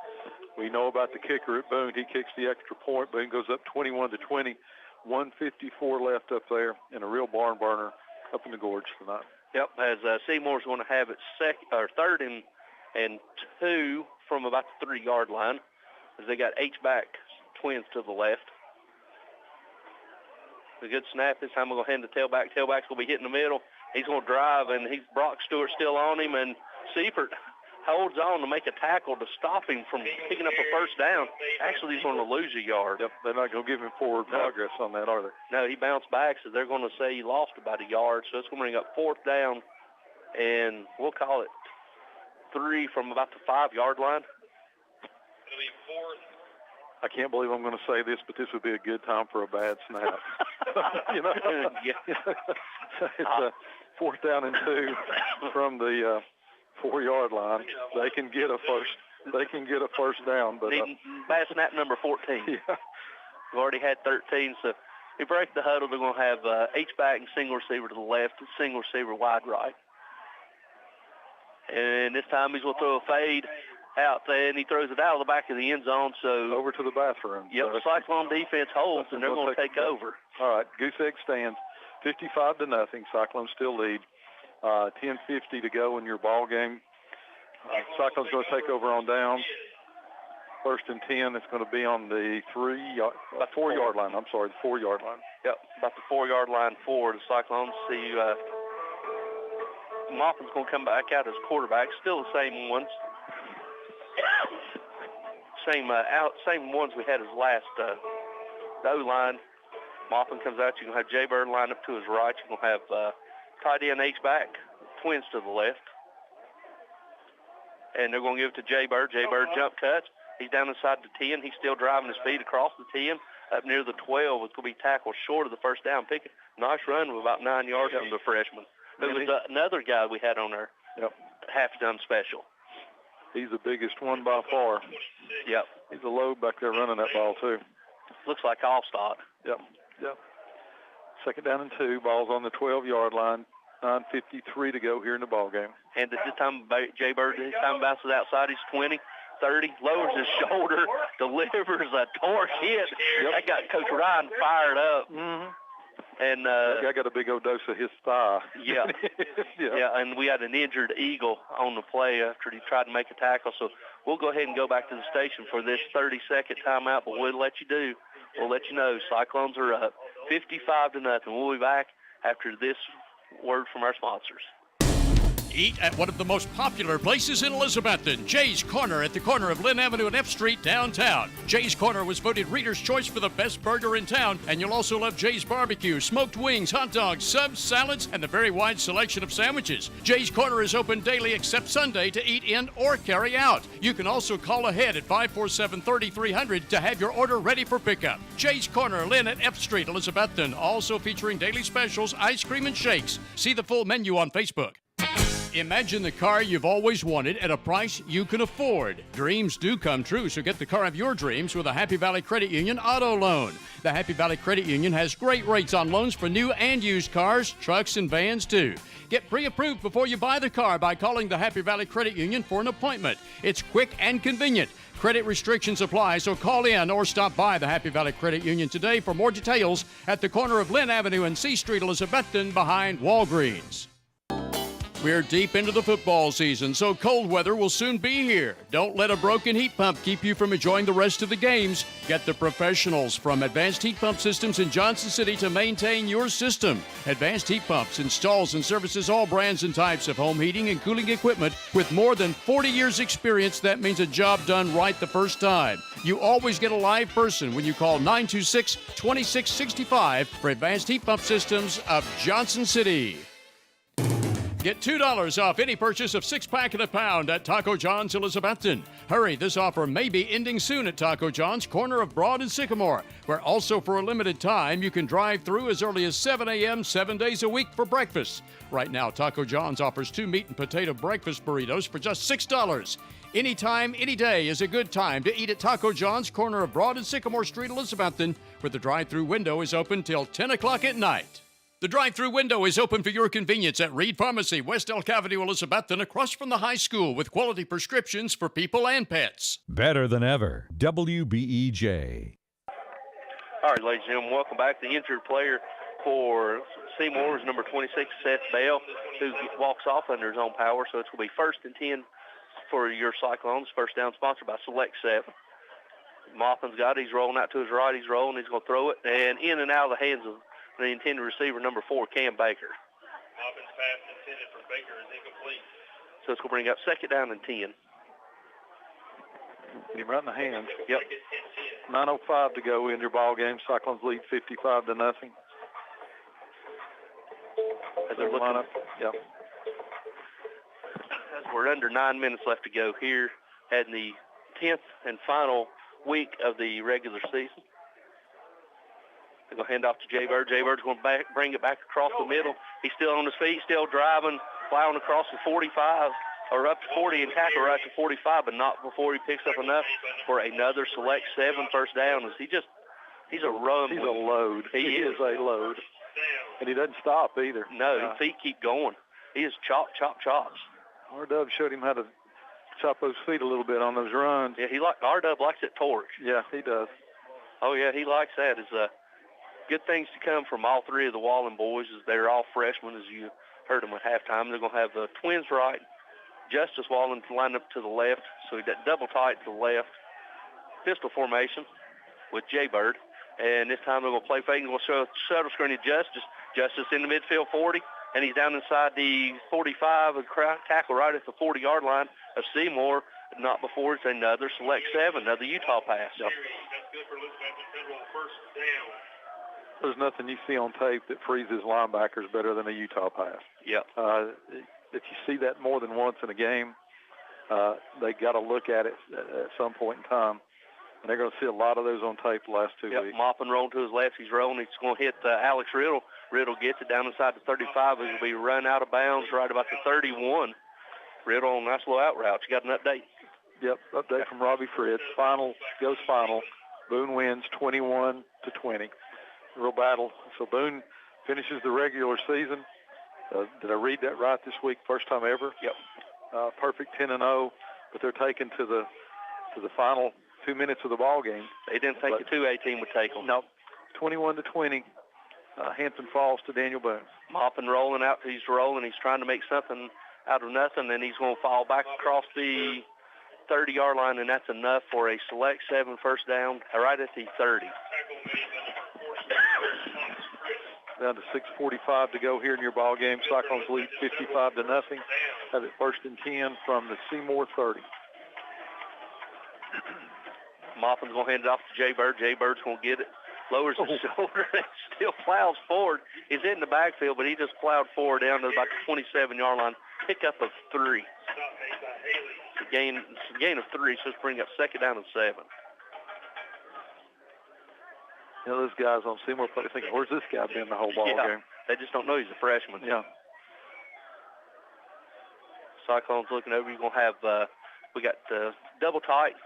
We know about the kicker at Boone. He kicks the extra point. Boone goes up 21-20, 1:54 left up there, and a real barn burner up in the gorge tonight. Yep, as Seymour's going to have it 3rd and 2 from about the 3-yard line, as they got H-back twins to the left. A good snap. This time we're going to hand the tailback. Tailback's going to be hitting the middle. He's going to drive, and Brock Stewart still on him, and Seifert holds on to make a tackle to stop him from picking up a 1st down. Actually, he's going to lose a yard. Yep, they're not going to give him forward progress on that, are they? No, he bounced back, so they're going to say he lost about a yard. So it's going to bring up 4th down, and we'll call it 3 from about the 5-yard line. It'll be 4th. I can't believe I'm going to say this, but this would be a good time for a bad snap. You know, it's 4th down and 2 from the 4-yard line. They can get a first down, but bad snap number 14. Yeah. We've already had 13, so we break the huddle. They're going to have H-back and single receiver to the left, and single receiver wide right. And this time he's going to throw a fade out there, and he throws it out of the back of the end zone. So over to the bathroom. Yep, the Cyclone defense holds, and they're going to take over. All right, goose egg stands, 55-0. Cyclones still lead. 10:50 to go in your ball game. Cyclones going to take over on downs. 1st and 10. It's going to be on the 4-yard line. I'm sorry, the 4-yard line. Yep, about the 4-yard line for the Cyclones. See, Maupin's going to come back out as quarterback. Still the same ones. Same ones we had as last. The O-line. Maupin comes out. You're going to have Jay Bird line up to his right. You're going to have tight end H-back, twins to the left. And they're going to give it to Jay Bird. Jay Bird jump cuts. He's down inside the 10. He's still driving his feet across the 10. Up near the 12. It's going to be tackled short of the 1st down. Nice run with about 9 yards from the freshman. It was another guy we had on there. Yep. Half done special. He's the biggest one by far. Yep. He's a load back there running that ball, too. Looks like Allstott. Yep. 2nd down and 2. Ball's on the 12-yard line. 9:53 to go here in the ball game. And this time, Jay Bird, this time bounces outside. He's 20, 30, lowers his shoulder, delivers a torque hit. That got Coach Ryan fired up. Mm-hmm. And I got a big old dose of his thigh. Yeah. Yeah, and we had an injured eagle on the play after he tried to make a tackle. So we'll go ahead and go back to the station for this 30-second timeout, but we'll let you do. We'll let you know Cyclones are up 55-0. We'll be back after this word from our sponsors. Eat at one of the most popular places in Elizabethton, Jay's Corner at the corner of Lynn Avenue and F Street downtown. Jay's Corner was voted Reader's Choice for the best burger in town, and you'll also love Jay's Barbecue, smoked wings, hot dogs, subs, salads, and the very wide selection of sandwiches. Jay's Corner is open daily except Sunday to eat in or carry out. You can also call ahead at 547-3300 to have your order ready for pickup. Jay's Corner, Lynn at F Street, Elizabethton, also featuring daily specials, ice cream, and shakes. See the full menu on Facebook. Imagine the car you've always wanted at a price you can afford. Dreams do come true, so get the car of your dreams with a Happy Valley Credit Union auto loan. The Happy Valley Credit Union has great rates on loans for new and used cars, trucks, and vans too. Get pre-approved before you buy the car by calling the Happy Valley Credit Union for an appointment. It's quick and convenient. Credit restrictions apply, so call in or stop by the Happy Valley Credit Union today for more details at the corner of Lynn Avenue and C Street, Elizabethton, behind Walgreens. We're deep into the football season, so cold weather will soon be here. Don't let a broken heat pump keep you from enjoying the rest of the games. Get the professionals from Advanced Heat Pump Systems in Johnson City to maintain your system. Advanced Heat Pumps installs and services all brands and types of home heating and cooling equipment with more than 40 years experience. That means a job done right the first time. You always get a live person when you call 926-2665 for Advanced Heat Pump Systems of Johnson City. Get $2 off any purchase of 6-pack and a pound at Taco John's Elizabethton. Hurry, this offer may be ending soon at Taco John's, corner of Broad and Sycamore, where also for a limited time you can drive through as early as 7 a.m. 7 days a week for breakfast. Right now, Taco John's offers 2 meat and potato breakfast burritos for just $6. Anytime, any day is a good time to eat at Taco John's, corner of Broad and Sycamore Street, Elizabethton, where the drive-thru window is open till 10 o'clock at night. The drive-thru window is open for your convenience at Reed Pharmacy, West Elk Avenue, Elizabethton, across from the high school with quality prescriptions for people and pets. Better than ever. WBEJ. All right, ladies and gentlemen, welcome back. The injured player for Seymour is number 26, Seth Bell, who walks off under his own power. So it's going to be 1st and 10 for your Cyclones. First down sponsored by Select 7. Maupin's got it. He's rolling out to his right. He's rolling. He's going to throw it. And in and out of the hands of the intended receiver, number 4, Cam Baker. Maupin's pass intended for Baker is incomplete. So it's going to bring up 2nd down and 10. Get him right in the hands. Yep. 9:05 to go in your ball game. Cyclones lead 55-0. As they're looking, yep. As we're under 9 minutes left to go here at the 10th and final week of the regular season. They're going to hand off to Jay Bird. Jay Bird's going to bring it back across the middle. He's still on his feet, still driving, plowing across the 45, or up to 40 and tackle right to 45, but not before he picks up enough for another Select 7 first down. He's a run. He's a load. He is a load. And he doesn't stop either. No, his feet keep going. He is chop, chop, chops. R-Dub showed him how to chop those feet a little bit on those runs. Yeah, R-Dub likes that torque. Yeah, he does. Oh, yeah, he likes that. It's good things to come from all 3 of the Wallen boys. As they're all freshmen, as you heard them at halftime. They're going to have the twins right, Justice Wallen lined up to the left, so he double tight to the left. Pistol formation with Jay Bird. And this time they're going to play fake. We'll show shuttle screen to Justice. Justice in the midfield 40, and he's down inside the 45, a tackle right at the 40-yard line of Seymour. Not before it's another Select 7, another Utah pass. That's good for Elizabeth Federal first down. There's nothing you see on tape that freezes linebackers better than a Utah pass. Yeah. If you see that more than once in a game, they got to look at it at some point in time. And they're going to see a lot of those on tape the last 2 weeks. Maupin rolling to his left. He's rolling. He's going to hit Alex Riddle. Riddle gets it down inside the 35. He's going to be run out of bounds right about the 31. Riddle on a nice little out route. You got an update? Yep, update from Robbie Fritz. Final. Boone wins 21-20. Real battle. So Boone finishes the regular season. Did I read that right this week? First time ever? Yep. Perfect 10-0, but they're taken to the final 2 minutes of the ball game. They didn't think a 2A team would take them. No, 21-20. Hampton Falls to Daniel Boone. Mopping, rolling out. He's rolling. He's trying to make something out of nothing, and he's going to fall back across the 30-yard line, and that's enough for a select 7 first down right at the 30. Down to 6:45 to go here in your ball game. Cyclones lead 55-0. Have it 1st and 10 from the Seymour 30. Moffin's going to hand it off to Jay Bird. Jay Bird's going to get it. Lowers his shoulder and still plows forward. He's in the backfield, but he just plowed forward down to about the 27-yard line. Pickup of 3. It's a gain of 3, so let's bring up 2nd down and 7. You know, those guys on Seymour play thinking, where's this guy been the whole ball game? They just don't know he's a freshman. Yeah. Cyclones looking over. You're going to have, we got double tight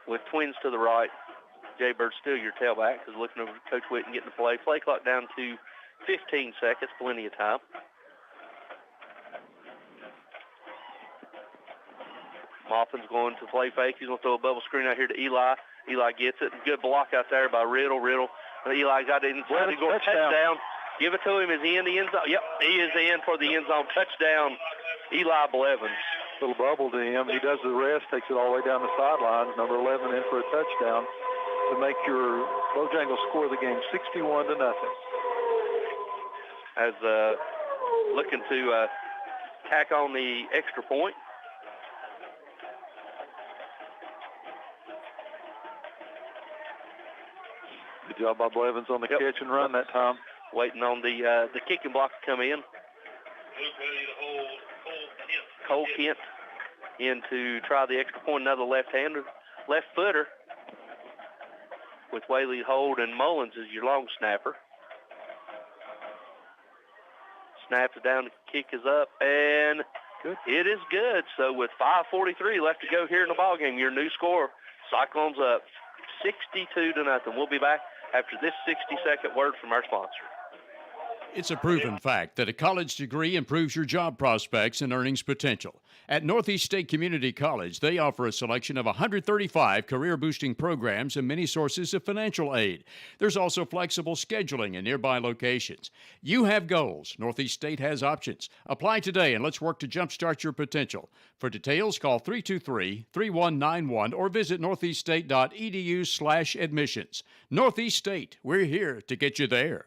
with twins to the right. Jay Bird's still your tailback, because looking over Coach Whitten getting the play. Play clock down to 15 seconds, plenty of time. Moffin's going to play fake. He's going to throw a bubble screen out here to Eli. Eli gets it. Good block out there by Riddle. Eli got it inside. He's going to touchdown. Give it to him. Is he in the end zone? Yep, he is in for the end zone. Touchdown, Eli Blevins. Little bubble to him. He does the rest, takes it all the way down the sidelines. Number 11 in for a touchdown to make your Bojangles score the game 61-0. As looking to tack on the extra point. Good job by Blevins on the catch and run that time. Waiting on the kicking block to come in. Cole Kent in to try the extra point. Another left footer with Whaley Hold, and Mullins is your long snapper. Snaps it down, the kick is up, and good. It is good. So with 5:43 left to go here in the ballgame, your new score, Cyclones up 62-0. We'll be back after this 60-second word from our sponsor. It's a proven fact that a college degree improves your job prospects and earnings potential. At Northeast State Community College, they offer a selection of 135 career-boosting programs and many sources of financial aid. There's also flexible scheduling in nearby locations. You have goals. Northeast State has options. Apply today and let's work to jumpstart your potential. For details, call 323-3191 or visit northeaststate.edu/admissions. Northeast State, we're here to get you there.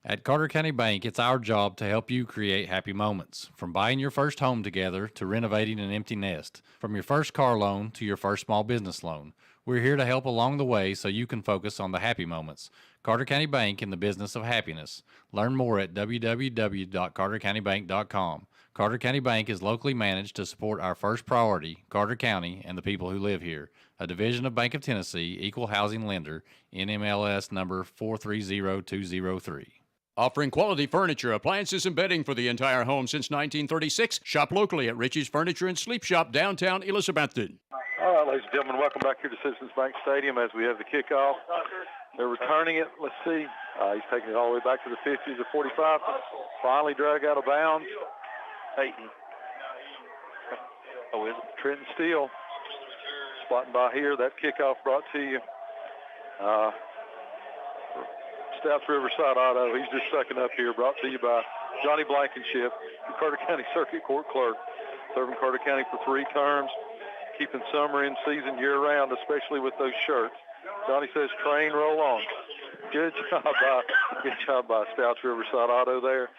At Carter County Bank, it's our job to help you create happy moments. From buying your first home together to renovating an empty nest. From your first car loan to your first small business loan. We're here to help along the way so you can focus on the happy moments. Carter County Bank, in the business of happiness. Learn more at www.cartercountybank.com. Carter County Bank is locally managed to support our first priority, Carter County, and the people who live here. A division of Bank of Tennessee, equal housing lender, NMLS number 430203. Offering quality furniture, appliances, and bedding for the entire home since 1936. Shop locally at Richie's Furniture and Sleep Shop, downtown Elizabethton. All right, ladies and gentlemen, welcome back here to Citizens Bank Stadium as we have the kickoff. They're returning it. Let's see. He's taking it all the way back to the 50s, the 45. Finally dragged out of bounds. Peyton. Oh, is it? Trenton Steele spotting by here. That kickoff brought to you. Stouts Riverside Auto. He's just sucking up here. Brought to you by Johnny Blankenship, the Carter County Circuit Court Clerk. Serving Carter County for 3 terms. Keeping summer in season year-round, especially with those shirts. Johnny says, train, roll on. Good job by Stouts Riverside Auto there.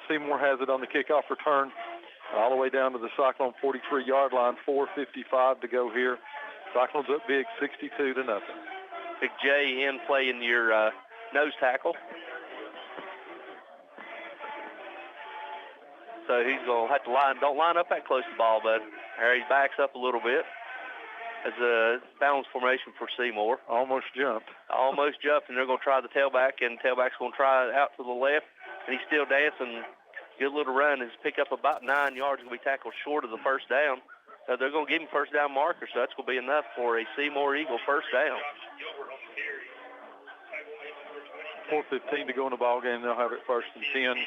Seymour has it on the kickoff return all the way down to the Cyclone 43-yard line. 4:55 to go here. Cyclones up big, 62-0. Big J in playing your nose tackle. So he's going to have to don't line up that close to the ball, bud. There he backs up a little bit. As a balance formation for Seymour. Almost jumped, and they're going to try the tailback, and tailback's going to try it out to the left, and he's still dancing. Good little run. His pick up about 9 yards, going to be tackled short of the first down. So they're going to give him first down marker, so that's going to be enough for a Seymour Eagle first down. 4:15 to go in the ball game. They'll have it 1st and 10.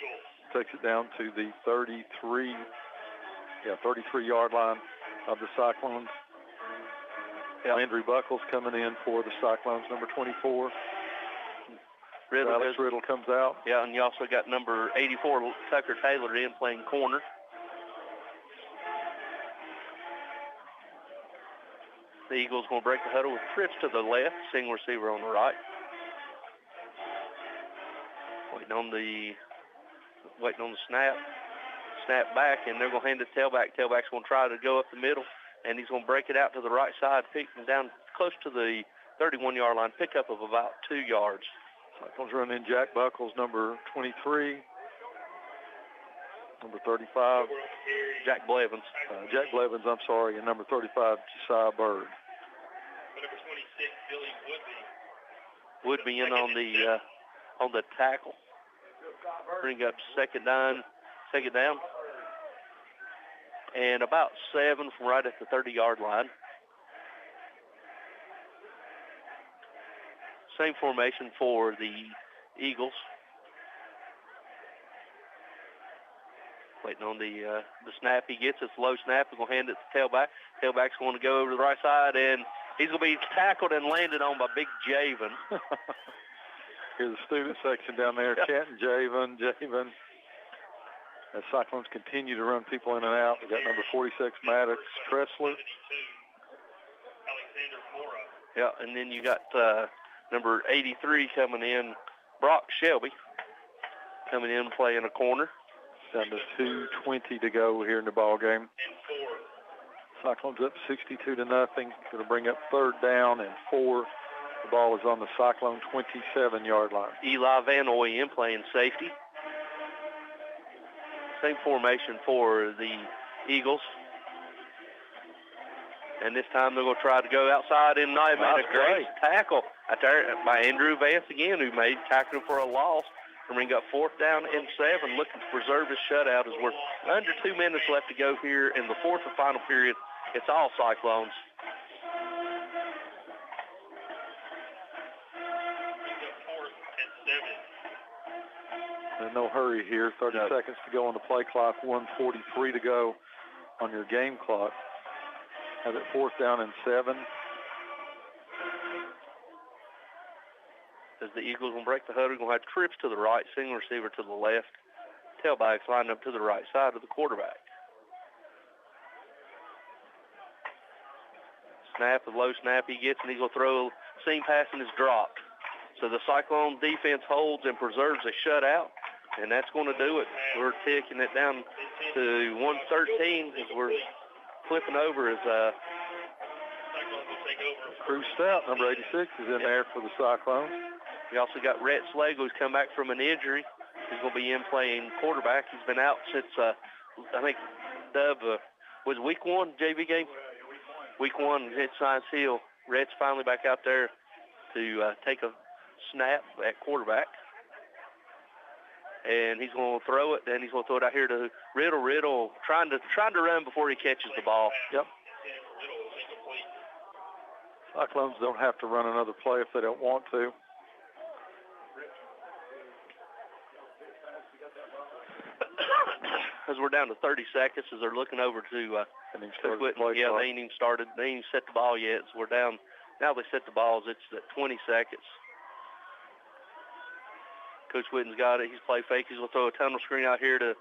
Takes it down to the 33-yard line of the Cyclones. Landry Buckles coming in for the Cyclones, number 24. Alex Riddle comes out. Yeah, and you also got number 84, Tucker Taylor, in playing corner. The Eagles going to break the huddle with trips to the left, single receiver on the right. Waiting on the snap. Snap back, and they're going to hand it to tailback. Tailback's going to try to go up the middle, and he's going to break it out to the right side, picking down close to the 31-yard line, pickup of about 2 yards. Cyclones run in Jack Buckles, number 23, number 35. Jack Blevins. Jack Blevins, I'm sorry, and number 35, Josiah Bird. Number 26, Billy Woodby in on the tackle. Bring up second down. And about 7 from right at the 30-yard line. Same formation for the Eagles. Waiting on the snap he gets. It's a low snap. He's going to hand it to tailback. Tailback's going to go over to the right side, and he's going to be tackled and landed on by Big Javen. Here's the student section down there, chanting Javen. As Cyclones continue to run people in and out, we got number 46, Maddox Tressler. Yeah, and then you got number 83 coming in, Brock Shelby, coming in playing a corner. Down to 2:20 to go here in the ball game. Cyclones up 62-0. Going to bring up third down and 4. The ball is on the Cyclone 27-yard line. Eli Van Oyen playing safety. Same formation for the Eagles. And this time they're going to try to go outside and not made a great tackle out there by Andrew Vance again, who made tackling for a loss. And bring up fourth down and 7, looking to preserve his shutout as we're under 2 minutes left to go here in the fourth and final period. It's all Cyclones. And no hurry here. 30 seconds to go on the play clock. 1:43 to go on your game clock. Have it fourth down and 7. As the Eagles will break the huddle, going to have trips to the right, single receiver to the left. Tailbacks lined up to the right side of the quarterback. Snap, a low snap he gets, and he's going to throw a seam pass, and it's dropped. So the Cyclone defense holds and preserves a shutout, and that's going to do it. We're taking it down to 113 as we're flipping over as Crew Stout, number 86, is in there for the Cyclones. We also got Rhett Slagle, who's come back from an injury. He's going to be in playing quarterback. He's been out since, I think, was week 1 JV game? Week 1 at Science Hill. Rhett's finally back out there to take a snap at quarterback. And he's going to throw it, and he's going to throw it out here to Riddle. Riddle trying to run before he catches the ball. Yep. Cyclones don't have to run another play if they don't want to. As we're down to 30 seconds, as they're looking over to Coach Whitten. Yeah, they ain't even started. They ain't even set the ball yet. So we're down. Now they set the balls. It's at 20 seconds. Coach Whitten's got it. He's play fake. He's going to throw a tunnel screen out here to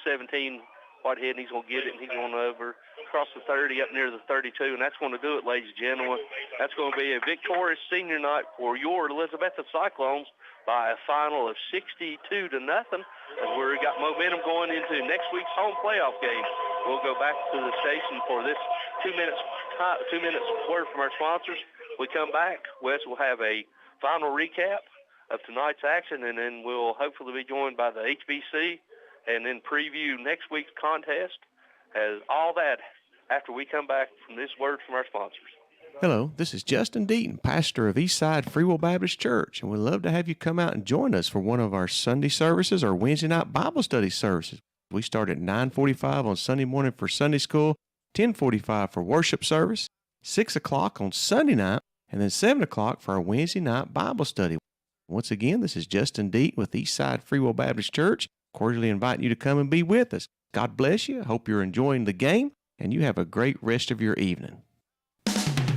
17 Whitehead, and he's going to get it, and he's going over across the 30 up near the 32, and that's going to do it, ladies and gentlemen. That's going to be a victorious senior night for your Elizabethton Cyclones by a final of 62-0. As we've got momentum going into next week's home playoff game. We'll go back to the station for this 2 minutes word from our sponsors. We come back, Wes will have a final recap of tonight's action, and then we'll hopefully be joined by the HBC and then preview next week's contest. As all that after we come back from this word from our sponsors. Hello, this is Justin Deaton, pastor of Eastside Free Will Baptist Church, and we'd love to have you come out and join us for one of our Sunday services or Wednesday night Bible study services. We start at 9:45 on Sunday morning for Sunday school, 10:45 for worship service, 6 o'clock on Sunday night, and then 7 o'clock for our Wednesday night Bible study. Once again, this is Justin Deaton with Eastside Free Will Baptist Church, cordially inviting you to come and be with us. God bless you. I hope you're enjoying the game, and you have a great rest of your evening.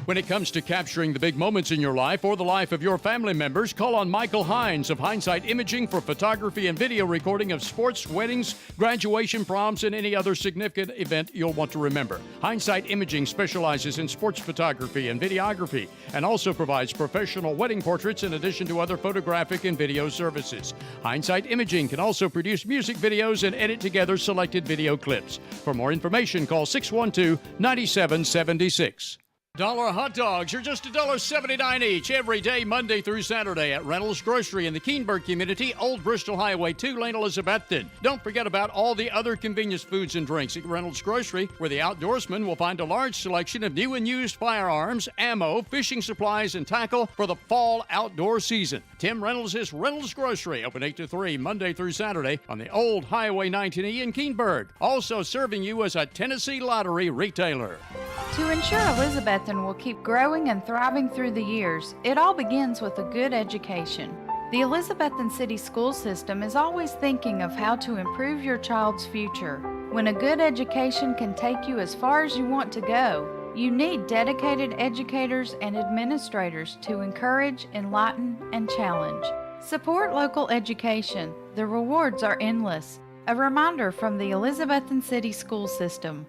When it comes to capturing the big moments in your life or the life of your family members, call on Michael Hines of Hindsight Imaging for photography and video recording of sports, weddings, graduation, proms, and any other significant event you'll want to remember. Hindsight Imaging specializes in sports photography and videography and also provides professional wedding portraits in addition to other photographic and video services. Hindsight Imaging can also produce music videos and edit together selected video clips. For more information, call 612-9776. Dollar hot dogs are just $1.79 each every day, Monday through Saturday at Reynolds Grocery in the Keenberg community, Old Bristol Highway 2 lane, Elizabethton. Don't forget about all the other convenience foods and drinks at Reynolds Grocery, where the outdoorsman will find a large selection of new and used firearms, ammo, fishing supplies, and tackle for the fall outdoor season. Tim Reynolds is Reynolds Grocery, open 8 to 3 Monday through Saturday on the old Highway 19E in Keenberg. Also serving you as a Tennessee Lottery retailer. To ensure Elizabethton will keep growing and thriving through the years, it all begins with a good education. The Elizabethton City School System is always thinking of how to improve your child's future. When a good education can take you as far as you want to go, you need dedicated educators and administrators to encourage, enlighten, and challenge. Support local education. The rewards are endless. A reminder from the Elizabethton City School System.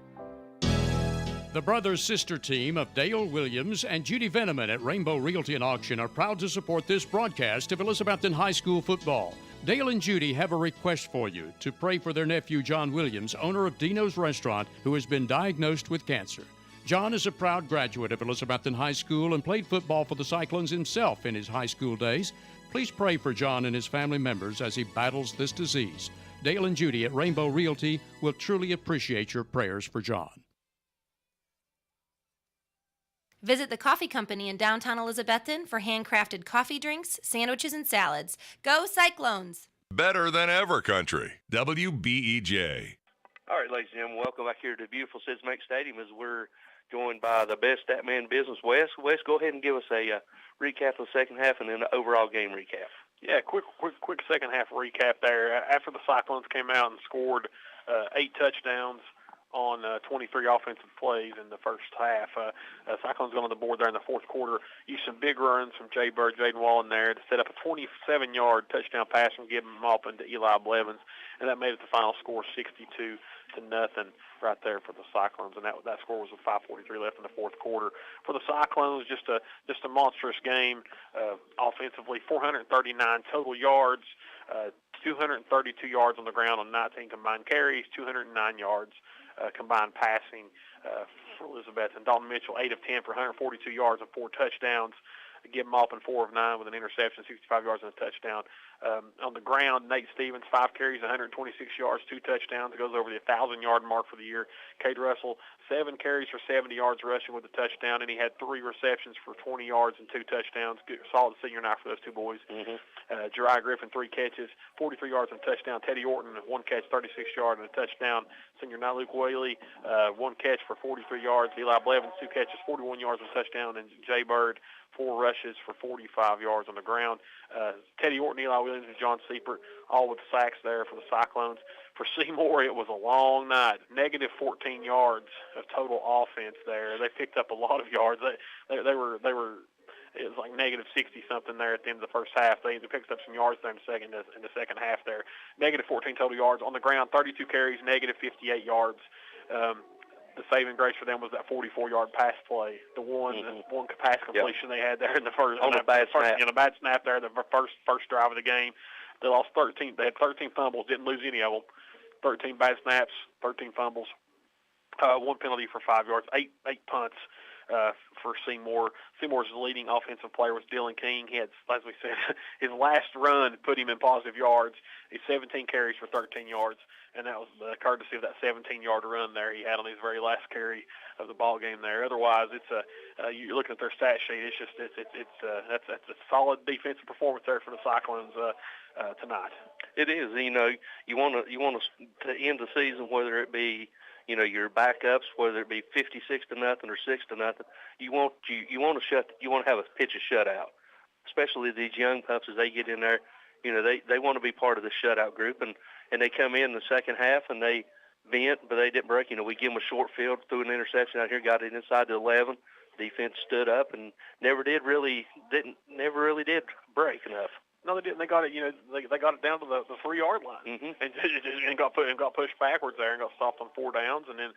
The brother-sister team of Dale Williams and Judy Veneman at Rainbow Realty and Auction are proud to support this broadcast of Elizabethton High School football. Dale and Judy have a request for you to pray for their nephew, John Williams, owner of Dino's Restaurant, who has been diagnosed with cancer. John is a proud graduate of Elizabethton High School and played football for the Cyclones himself in his high school days. Please pray for John and his family members as he battles this disease. Dale and Judy at Rainbow Realty will truly appreciate your prayers for John. Visit the Coffee Company in downtown Elizabethton for handcrafted coffee drinks, sandwiches, and salads. Go Cyclones! Better than ever country. WBEJ. All right, ladies and gentlemen, welcome back here to the beautiful Sid Make Stadium as we're joined by the best Statman in business, Wes. Wes, go ahead and give us a recap of the second half and then an overall game recap. Yeah, quick second half recap there. After the Cyclones came out and scored 8 touchdowns on 23 offensive plays in the first half. Cyclones got on the board there in the fourth quarter. Used some big runs from Jay Bird, Jaden Wallen there to set up a 27-yard touchdown pass from Gibbon Maupin to Eli Blevins, and that made it the final score 62-0 right there for the Cyclones, and that score was with 5:43 left in the fourth quarter. For the Cyclones, just a monstrous game offensively, 439 total yards, 232 yards on the ground on 19 combined carries, 209 yards combined passing for Elizabeth. And Dalton Mitchell, 8 of 10 for 142 yards and 4 touchdowns. Give him Maupin 4 of 9 with an interception, 65 yards and a touchdown. On the ground, Nate Stevens, 5 carries, 126 yards, 2 touchdowns. It goes over the 1,000-yard mark for the year. Cade Russell, 7 carries for 70 yards rushing with a touchdown, and he had 3 receptions for 20 yards and 2 touchdowns. Good, solid senior night for those two boys. Jeriah Griffin, 3 catches, 43 yards and a touchdown. Teddy Orton, 1 catch, 36 yards and a touchdown. Senior night, Luke Whaley, 1 catch for 43 yards. Eli Blevins, 2 catches, 41 yards and a touchdown. And Jay Bird, 4 rushes for 45 yards on the ground. Teddy Orton, Eli Williams, and John Seipert, all with sacks there for the Cyclones. For Seymour, it was a long night. Negative 14 yards of total offense there. They picked up a lot of yards. They were it was like negative 60-something there at the end of the first half. They picked up some yards there in the second half there. Negative 14 total yards on the ground, 32 carries, negative 58 yards. The saving grace for them was that 44-yard pass play, the one pass completion they had there in the first on the bad snap. The bad snap there, the first drive of the game. They lost 13. They had 13 fumbles, didn't lose any of them. 13 bad snaps, 13 fumbles, 1 penalty for 5 yards, 8 punts for Seymour. Seymour's leading offensive player was Dylan King. He had, as we said, his last run put him in positive yards. He's 17 carries for 13 yards, and that was courtesy of that 17-yard run there he had on his very last carry of the ball game there. Otherwise, it's you're looking at their stat sheet. It's just that's a solid defensive performance there for the Cyclones tonight. It is. You want to end the season, whether it be your backups, whether it be 56-0 or 6-0. You want to have a pitch a shutout, especially these young pups as they get in there. They want to be part of the shutout group, and they come in the second half and they bent, but they didn't break. We give them a short field, threw an interception out here, got it inside the 11, Defense stood up and never really did break enough. No, they didn't. They got it. They got it down to the 3-yard line, and got pushed backwards there and got stopped on 4 downs, and then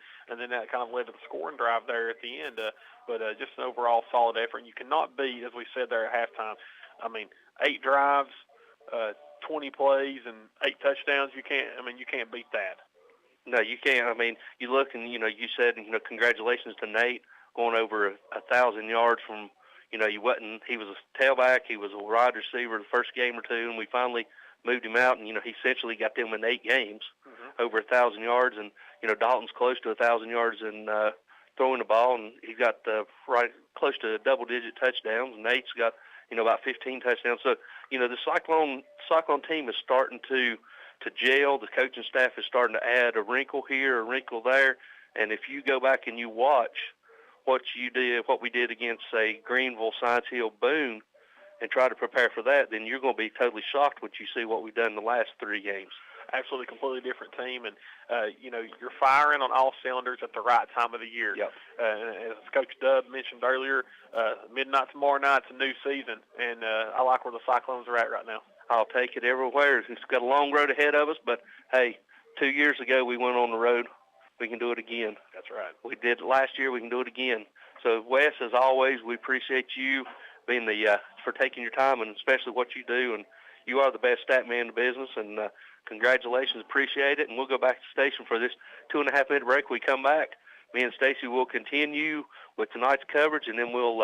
that kind of led to the scoring drive there at the end. But just an overall solid effort. And you cannot beat, as we said there at halftime. I mean, 8 drives, 20 plays, and 8 touchdowns. You can't beat that. No, you can't. I mean, you look and you said congratulations to Nate going over 1,000 yards from. He was a tailback, he was a wide receiver the first game or two, and we finally moved him out, and, he essentially got them in 8 games, over 1,000 yards, and, Dalton's close to 1,000 yards in throwing the ball, and he got right close to double-digit touchdowns, and Nate's got, about 15 touchdowns. So, the Cyclone team is starting to gel. The coaching staff is starting to add a wrinkle here, a wrinkle there, and if you go back and you watch what we did against, say, Greenville, Science Hill, Boone, and try to prepare for that, then you're going to be totally shocked when you see what we've done in the last 3 games. Absolutely, completely different team, and you're firing on all cylinders at the right time of the year. Yep. As Coach Dub mentioned earlier, midnight tomorrow night's a new season, and I like where the Cyclones are at right now. I'll take it everywhere. It's got a long road ahead of us, but hey, 2 years ago we went on the road. We can do it again. That's right. We did it last year. We can do it again. So, Wes, as always, we appreciate you being for taking your time and especially what you do. And you are the best stat man in the business. And congratulations. Appreciate it. And we'll go back to the station for this 2.5-minute break. We come back. Me and Stacy will continue with tonight's coverage, and then we'll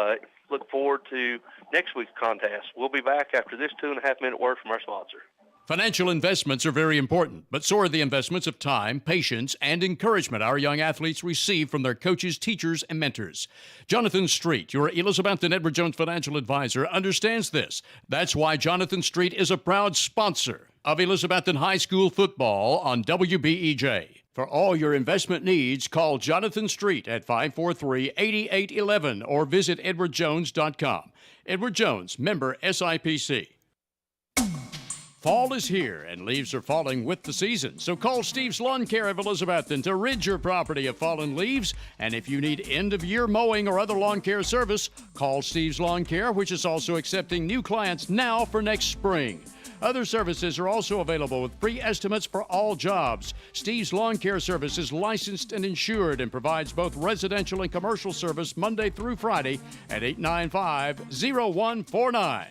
look forward to next week's contest. We'll be back after this 2.5-minute word from our sponsor. Financial investments are very important, but so are the investments of time, patience, and encouragement our young athletes receive from their coaches, teachers, and mentors. Jonathan Street, your Elizabeth and Edward Jones financial advisor, understands this. That's why Jonathan Street is a proud sponsor of Elizabethton High School football on WBEJ. For all your investment needs, call Jonathan Street at 543-8811 or visit edwardjones.com. Edward Jones, member SIPC. Fall is here, and leaves are falling with the season. So call Steve's Lawn Care of Elizabethton to rid your property of fallen leaves. And if you need end-of-year mowing or other lawn care service, call Steve's Lawn Care, which is also accepting new clients now for next spring. Other services are also available with free estimates for all jobs. Steve's Lawn Care Service is licensed and insured and provides both residential and commercial service Monday through Friday at 895-0149.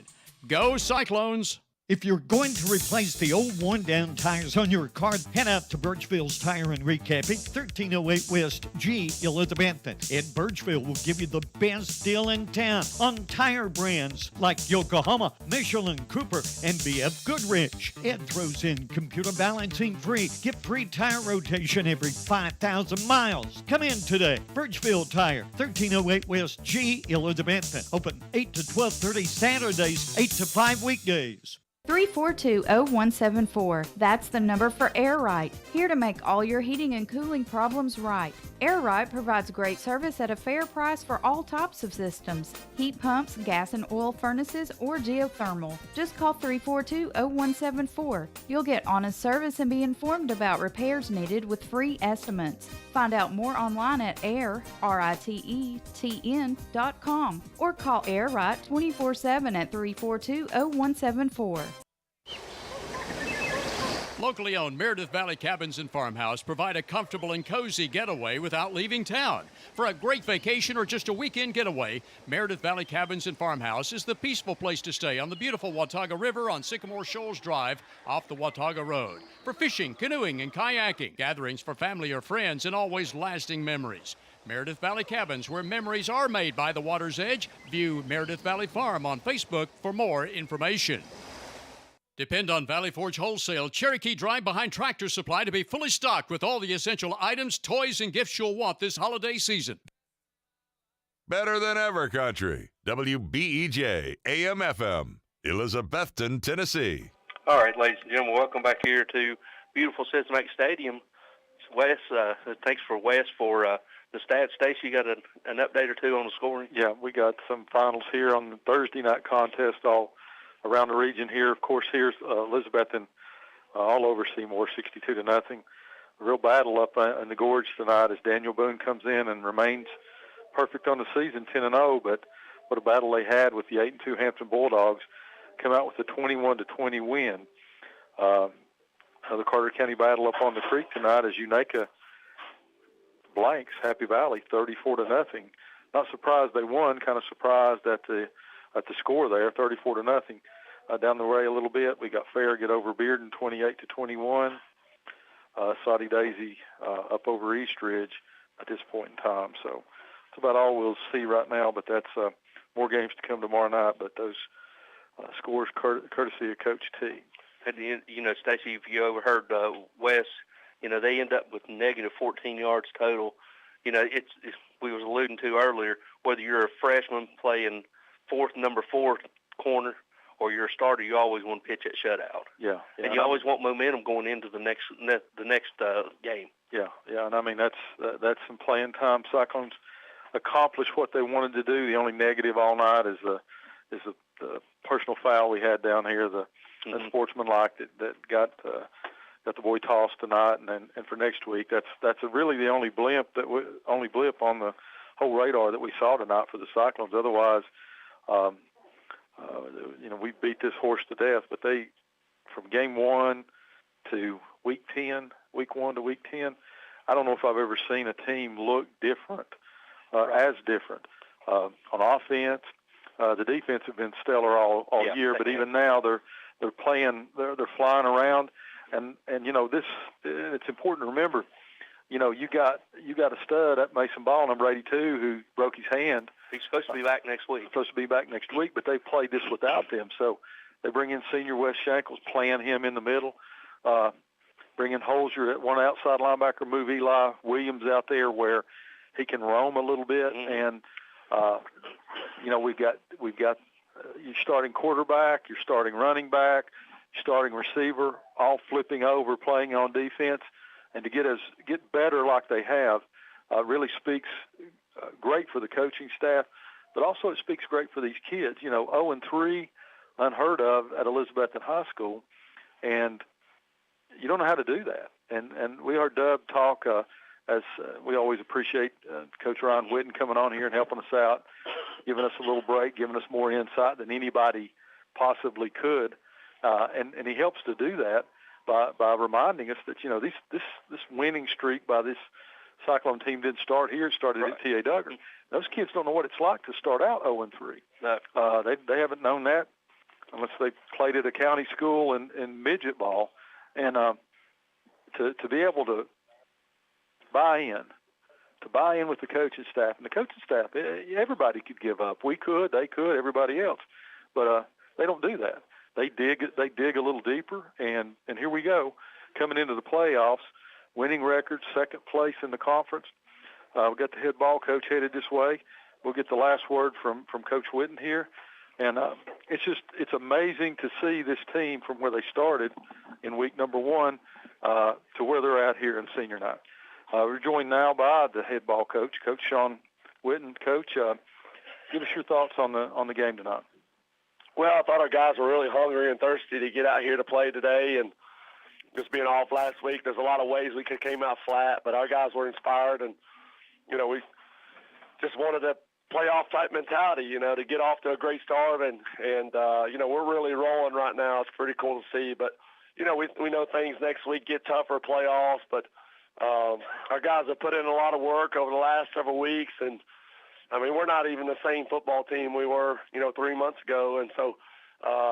Go Cyclones! If you're going to replace the old worn-down tires on your car, head out to Birchville's Tire and Recapping, 1308 West G, Elizabethton. Ed Birchville will give you the best deal in town on tire brands like Yokohama, Michelin, Cooper, and BF Goodrich. Ed throws in computer balancing free. Get free tire rotation every 5,000 miles. Come in today. Birchville Tire, 1308 West G, Elizabethton. Open 8 to 12:30 Saturdays, 8 to 5 weekdays. 342-0174. That's the number for Air Right. Here to make all your heating and cooling problems right. Air Right provides great service at a fair price for all types of systems. Heat pumps, gas and oil furnaces, or geothermal. Just call 342-0174. You'll get honest service and be informed about repairs needed with free estimates. Find out more online at RITETN.com or call Air Right 24/7 at 342-0174. Locally owned Meredith Valley Cabins and Farmhouse provide a comfortable and cozy getaway without leaving town. For a great vacation or just a weekend getaway, Meredith Valley Cabins and Farmhouse is the peaceful place to stay on the beautiful Watauga River on Sycamore Shoals Drive off the Watauga Road. For fishing, canoeing, and kayaking, gatherings for family or friends, and always lasting memories. Meredith Valley Cabins, where memories are made by the water's edge. View Meredith Valley Farm on Facebook for more information. Depend on Valley Forge Wholesale Cherokee Drive behind Tractor Supply to be fully stocked with all the essential items, toys, and gifts you'll want this holiday season. Better than ever country. WBEJ AM/FM, Elizabethton, Tennessee. All right, ladies and gentlemen, welcome back here to beautiful Cincinnati Stadium. Wes, thanks for Wes for the stats. Stacey, you got an update or two on the scoring? Yeah, we got some finals here on the Thursday night contest all around the region here. Of course, here's Elizabethton all over Seymour, 62-0. A real battle up in the gorge tonight as Daniel Boone comes in and remains perfect on the season, 10-0, but what a battle they had with the 8-2 Hampton Bulldogs. Come out with a 21-20 win. The Carter County battle up on the creek tonight as Unaka blanks Happy Valley 34-0. Not surprised they won. Kind of surprised at the score there, 34-0. Down the way a little bit, we got Farragut over Bearden 28-21. Soddy Daisy up over Eastridge at this point in time. So that's about all we'll see right now. But that's more games to come tomorrow night. But those scores courtesy of Coach T. And, you know, Stacy, if you overheard Wes, you know, they end up with negative 14 yards total. You know, it's we was alluding to earlier, whether you're a freshman playing number four corner or you're a starter, you always want to pitch that shutout. Yeah. And you always want momentum going into the next game. Yeah, and I mean that's some playing time. Cyclones accomplished what they wanted to do. The only negative all night is the personal foul we had down here, the sportsmanlike that got the boy tossed tonight, and for next week that's really the only blip on the whole radar that we saw tonight for the Cyclones. Otherwise, you know, we beat this horse to death. But they, from game 1 to week 1 to week 10, I don't know if I've ever seen a team look different, as different on offense. The defense have been stellar all year, but even now they're playing, they're flying around, and you know this. It's important to remember. You know, you got a stud at Mason Ball, number 82, who broke his hand. He's supposed to be back next week. But they played this without them. So they bring in senior Wes Shankles, playing him in the middle, bring in Holzer at one outside linebacker, move Eli Williams out there where he can roam a little bit, and you know we've got your starting quarterback, your starting running back, your starting receiver, all flipping over, playing on defense. And to get better like they have really speaks great for the coaching staff, but also it speaks great for these kids. You know, 0-3, unheard of at Elizabethton High School, and you don't know how to do that. And we heard Dub talk, as we always appreciate Coach Ryan Whitten coming on here and helping us out, giving us a little break, giving us more insight than anybody possibly could, and he helps to do that by reminding us that, you know, this winning streak by this Cyclone team didn't start here. It started at T.A. Duggar. Those kids don't know what it's like to start out 0-3. No. They haven't known that unless they played at a county school in midget ball. And to be able to buy in with the coaching staff. And the coaching staff, everybody could give up. We could, they could, everybody else. But they don't do that. They dig a little deeper, and here we go, coming into the playoffs, winning records, second place in the conference. We've got the head ball coach headed this way. We'll get the last word from Coach Whitten here. And it's amazing to see this team from where they started in week number 1 to where they're at here in senior night. We're joined now by the head ball coach, Coach Sean Whitten. Coach, give us your thoughts on the game tonight. Well, I thought our guys were really hungry and thirsty to get out here to play today, and just being off last week, there's a lot of ways we could have came out flat, but our guys were inspired, and, you know, we just wanted a playoff-type mentality, you know, to get off to a great start, and you know, we're really rolling right now. It's pretty cool to see, but, you know, we know things next week get tougher, playoffs, but our guys have put in a lot of work over the last several weeks, and I mean, we're not even the same football team we were, you know, 3 months ago. And so,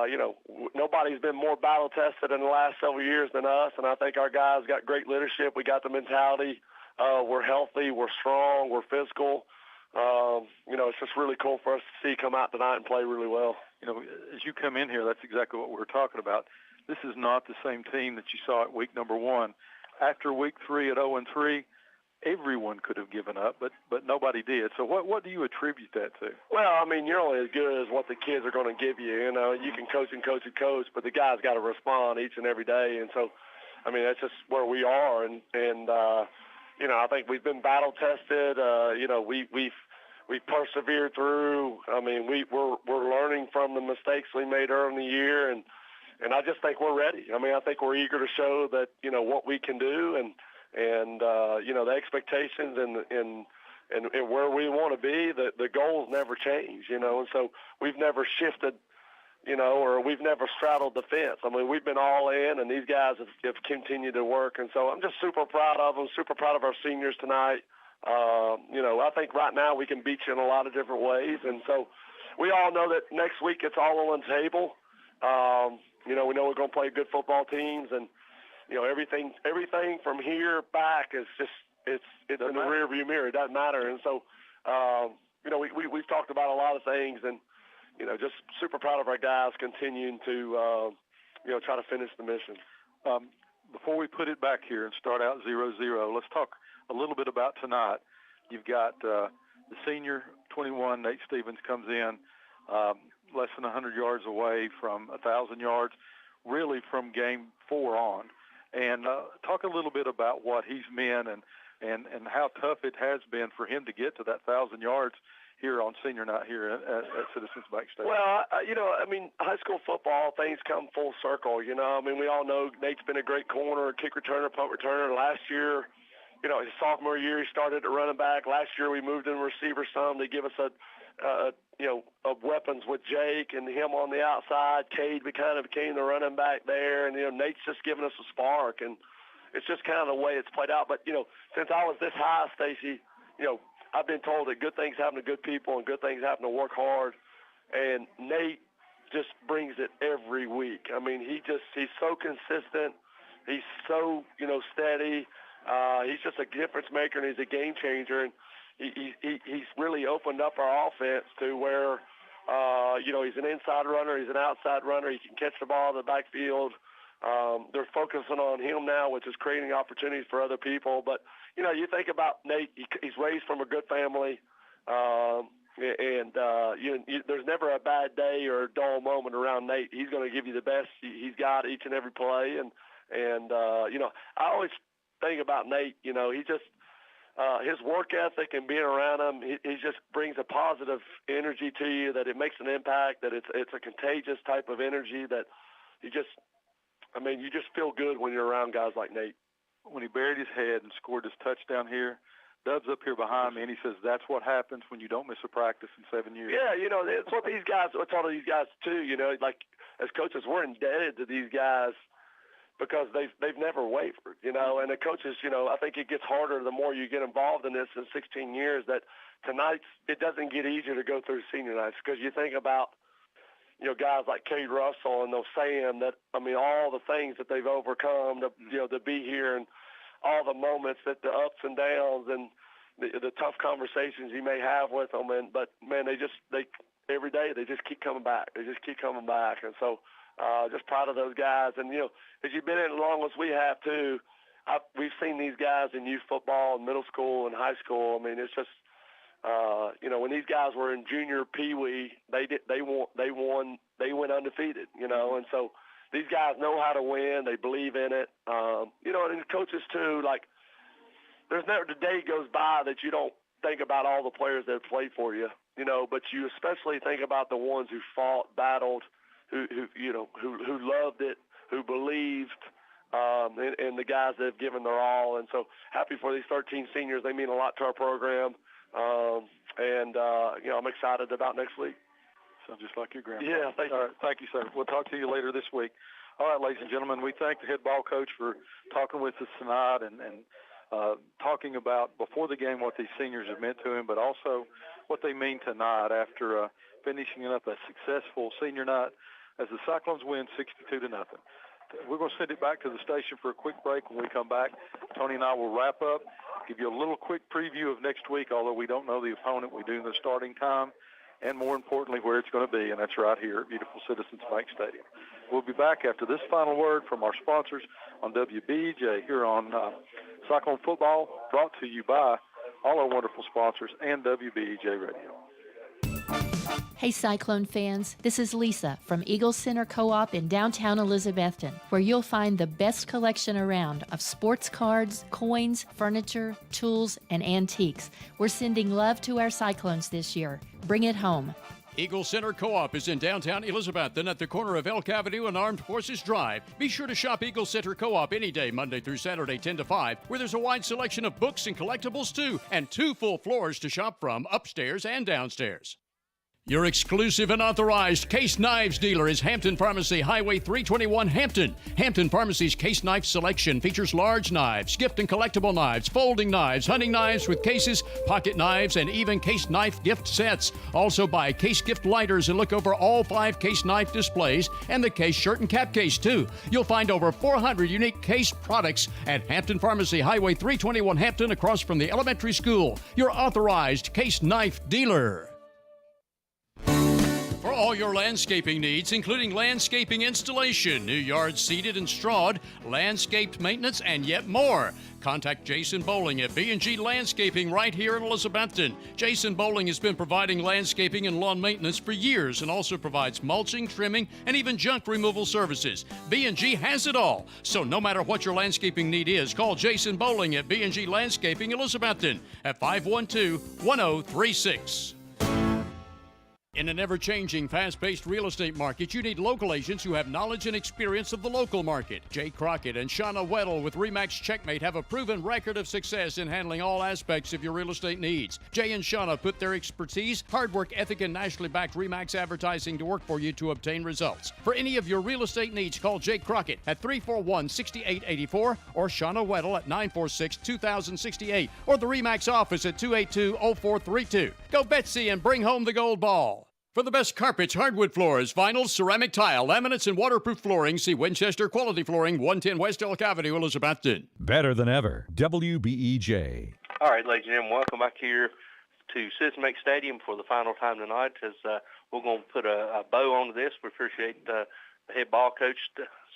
you know, nobody's been more battle-tested in the last several years than us. And I think our guys got great leadership. We got the mentality. We're healthy. We're strong. We're physical. You know, it's just really cool for us to see come out tonight and play really well. You know, as you come in here, that's exactly what we were talking about. This is not the same team that you saw at week number 1. After week 3 at 0-3, everyone could have given up, but nobody did. So what do you attribute that to? Well, I mean, you're only as good as what the kids are going to give you. You know, you can coach and coach and coach, but the guys got to respond each and every day. And so, I mean, that's just where we are. And you know, I think we've been battle tested. You know, we've persevered through. I mean, we're learning from the mistakes we made early in the year, and I just think we're ready. I mean, I think we're eager to show that, you know, what we can do, and you know, the expectations and and where we want to be, the goals never change, you know, and so we've never shifted, you know, or we've never straddled the fence. I mean, we've been all in, and these guys have continued to work, and so I'm just super proud of them, super proud of our seniors tonight. You know, I think right now we can beat you in a lot of different ways, and so we all know that next week it's all on the table. You know, we know we're going to play good football teams, and you know, everything from here back is just it's in the rearview mirror. It doesn't matter, and so you know, we've talked about a lot of things, and you know, just super proud of our guys continuing to you know, try to finish the mission. Before we put it back here and start out 0-0, let's talk a little bit about tonight. You've got the senior 21, Nate Stevens, comes in less than 100 yards away from 1,000 yards, really from game 4 on. And talk a little bit about what he's meant and how tough it has been for him to get to that 1,000 yards here on senior night here at Citizens Bank Stadium. Well, you know, I mean, high school football, things come full circle, you know. I mean, we all know Nate's been a great corner, kick returner, punt returner. Last year, you know, his sophomore year, he started at running back. Last year, we moved him receiver some to give us you know, of weapons with Jake and him on the outside. Cade kind of became the running back there, and you know, Nate's just given us a spark, and it's just kind of the way it's played out. But you know, since I was this high, Stacy, you know, I've been told that good things happen to good people and good things happen to work hard, and Nate just brings it every week. I mean, he's so consistent. He's so, you know, steady. He's just a difference maker, and he's a game changer. And he's really opened up our offense to where, you know, he's an inside runner, he's an outside runner, he can catch the ball in the backfield. They're focusing on him now, which is creating opportunities for other people. But, you know, you think about Nate, he's raised from a good family, and there's never a bad day or a dull moment around Nate. He's going to give you the best he's got each and every play. And you know, I always think about Nate, you know, he just, his work ethic and being around him, he just brings a positive energy to you, that it makes an impact, that it's a contagious type of energy that you just feel good when you're around guys like Nate. When he buried his head and scored his touchdown here, Dub's up here behind me, and he says that's what happens when you don't miss a practice in 7 years. Yeah, you know, it's what these guys, what's all of these guys too, you know, like as coaches, we're indebted to these guys because they've never wavered, you know, and the coaches, you know, I think it gets harder the more you get involved in this in 16 years, that tonight's, it doesn't get easier to go through senior nights, because you think about, you know, guys like Cade Russell and they'll Sam, that, I mean, all the things that they've overcome to, you know, to be here, and all the moments, that the ups and downs and the tough conversations you may have with them. But man, they every day, they just keep coming back. They just keep coming back. And so, just proud of those guys. And, you know, as you've been in as long as we have too, we've seen these guys in youth football and middle school and high school. I mean, it's just, you know, when these guys were in junior peewee, they went undefeated, you know, and so these guys know how to win. They believe in it. You know, and the coaches too, like, there's never a day goes by that you don't think about all the players that have played for you, you know, but you especially think about the ones who fought, battled, who loved it, who believed, and the guys that have given their all. And so happy for these 13 seniors. They mean a lot to our program. You know, I'm excited about next week. Sounds just like your grandpa. Yeah, thank you. All right, thank you, sir. We'll talk to you later this week. All right, ladies and gentlemen, we thank the head ball coach for talking with us tonight and talking about before the game what these seniors have meant to him, but also what they mean tonight after finishing up a successful senior night as the Cyclones win 62-0. We're going to send it back to the station for a quick break. When we come back, Tony and I will wrap up, give you a little quick preview of next week, although we don't know the opponent. We do the starting time, and more importantly, where it's going to be, and that's right here at beautiful Citizens Bank Stadium. We'll be back after this final word from our sponsors on WBEJ here on Cyclone Football, brought to you by all our wonderful sponsors and WBEJ Radio. Hey Cyclone fans, this is Lisa from Eagle Center Co-op in downtown Elizabethton, where you'll find the best collection around of sports cards, coins, furniture, tools, and antiques. We're sending love to our Cyclones this year. Bring it home. Eagle Center Co-op is in downtown Elizabethton at the corner of Elk Avenue and Armed Forces Drive. Be sure to shop Eagle Center Co-op any day, Monday through Saturday, 10 to 5, where there's a wide selection of books and collectibles too, and 2 full floors to shop from, upstairs and downstairs. Your exclusive and authorized Case Knives dealer is Hampton Pharmacy, Highway 321, Hampton. Hampton Pharmacy's Case Knife selection features large knives, gift and collectible knives, folding knives, hunting knives with cases, pocket knives, and even Case Knife gift sets. Also buy Case gift lighters and look over all 5 Case Knife displays and the Case shirt and cap case too. You'll find over 400 unique Case products at Hampton Pharmacy, Highway 321, Hampton, across from the elementary school. Your authorized Case Knife dealer. For all your landscaping needs, including landscaping installation, new yards seeded and strawed, landscaped maintenance, and yet more, contact Jason Bowling at B&G Landscaping right here in Elizabethton. Jason Bowling has been providing landscaping and lawn maintenance for years and also provides mulching, trimming, and even junk removal services. B&G has it all. So no matter what your landscaping need is, call Jason Bowling at B&G Landscaping Elizabethton at 512-1036. In an ever-changing, fast-paced real estate market, you need local agents who have knowledge and experience of the local market. Jay Crockett and Shauna Weddle with RE/MAX Checkmate have a proven record of success in handling all aspects of your real estate needs. Jay and Shauna put their expertise, hard work ethic, and nationally backed RE/MAX advertising to work for you to obtain results. For any of your real estate needs, call Jay Crockett at 341-6884 or Shauna Weddle at 946-2068 or the RE/MAX office at 282-0432. Go Betsy and bring home the gold ball. For the best carpets, hardwood floors, vinyl, ceramic tile, laminates, and waterproof flooring, see Winchester Quality Flooring, 110 West Elk Avenue, Elizabethton. Better than ever, WBEJ. All right, ladies and gentlemen, welcome back here to Citizen Bank Stadium for the final time tonight. As we're going to put a bow on this. We appreciate the head ball coach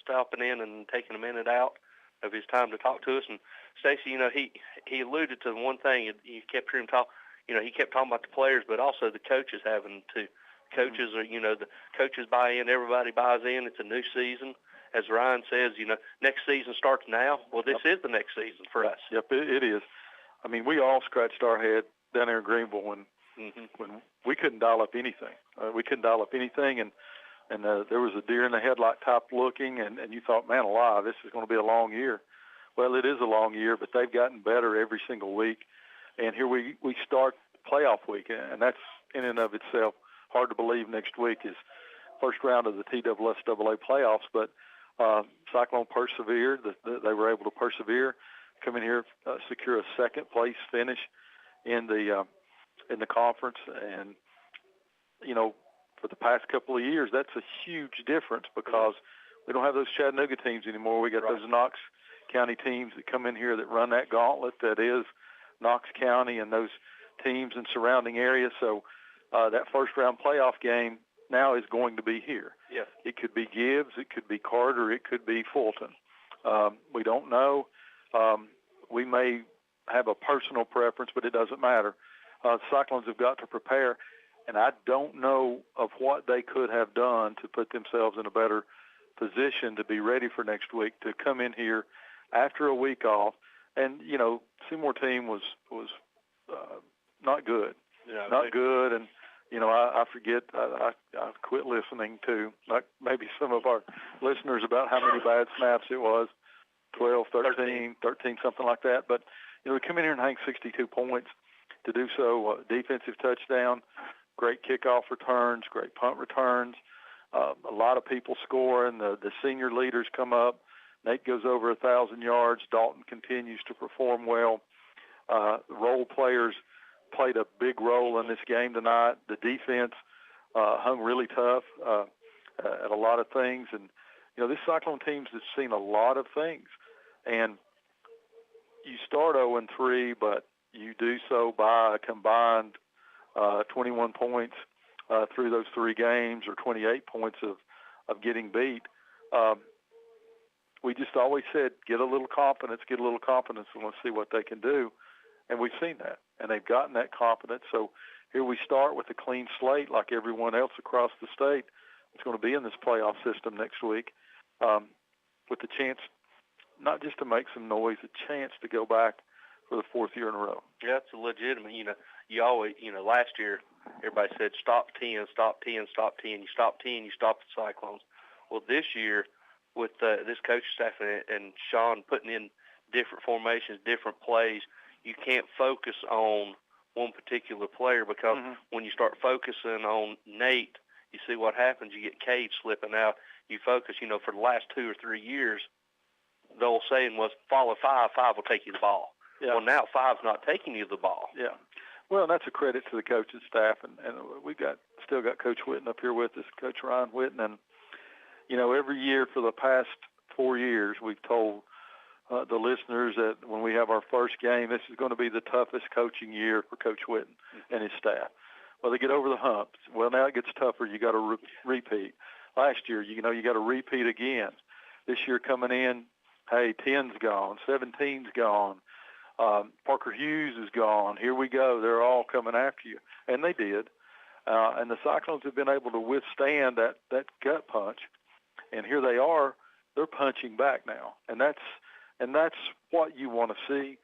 stopping in and taking a minute out of his time to talk to us. And Stacy, you know, he alluded to one thing. You kept hearing him talk. You know, he kept talking about the players, but also the coaches having to. Coaches are, you know, the coaches buy in, everybody buys in. It's a new season. As Ryan says, you know, next season starts now. Well, this is the next season for us. Yep, it is. I mean, we all scratched our head down there in Greenville when we couldn't dial up anything. And there was a deer in the headlight type looking, and you thought, man alive, this is going to be a long year. Well, it is a long year, but they've gotten better every single week. And here we start playoff week, and that's in and of itself hard to believe. Next week is first round of the TSSAA playoffs, but Cyclone persevered. They were able to persevere, come in here, secure a second place finish in the conference, and you know, for the past couple of years, that's a huge difference because we don't have those Chattanooga teams anymore. We got those Knox County teams that come in here that run that gauntlet that is Knox County and those teams in surrounding areas. So that first-round playoff game now is going to be here. Yeah. It could be Gibbs, it could be Carter, it could be Fulton. We don't know. We may have a personal preference, but it doesn't matter. Cyclones have got to prepare, and I don't know of what they could have done to put themselves in a better position to be ready for next week, to come in here after a week off. And, you know, Seymour team was not good. Yeah, not good, and you know, I forget. I quit listening to like maybe some of our listeners about how many bad snaps it was, 12, 13, something like that. But you know, we come in here and hang 62 points. To do so, defensive touchdown, great kickoff returns, great punt returns, a lot of people scoring. The senior leaders come up. Nate goes over 1,000 yards. Dalton continues to perform well. Role players played a big role in this game tonight. The defense hung really tough at a lot of things. And, you know, this Cyclone team's has seen a lot of things. And you start 0-3, but you do so by a combined 21 points through those 3 games, or 28 points of getting beat. We just always said, get a little confidence, and let's see what they can do. And we've seen that, and they've gotten that confidence. So here we start with a clean slate like everyone else across the state. It's going to be in this playoff system next week with the chance not just to make some noise, a chance to go back for the 4th year in a row. Yeah, it's a legitimate. You know, you always, last year everybody said stop 10, stop 10, stop 10. You stop 10, you stop the Cyclones. Well, this year with this coaching staff and Sean putting in different formations, different plays, you can't focus on one particular player because when you start focusing on Nate, you see what happens. You get Cade slipping out. You focus, for the last 2 or 3 years, the old saying was follow 5, 5 will take you the ball. Yeah. Well, now 5's not taking you the ball. Yeah. Well, and that's a credit to the coaching staff, and we still got Coach Whitten up here with us, Coach Ryan Whitten, and every year for the past 4 years, we've told the listeners that when we have our first game, this is going to be the toughest coaching year for Coach Whitten and his staff. Well, they get over the hump. Well, now it gets tougher. You got to repeat. Last year, you got to repeat again. This year coming in, hey, 10's gone, 17's gone. Parker Hughes is gone. Here we go. They're all coming after you. And they did. And the Cyclones have been able to withstand that gut punch. And here they are. They're punching back now. And that's what you want to see.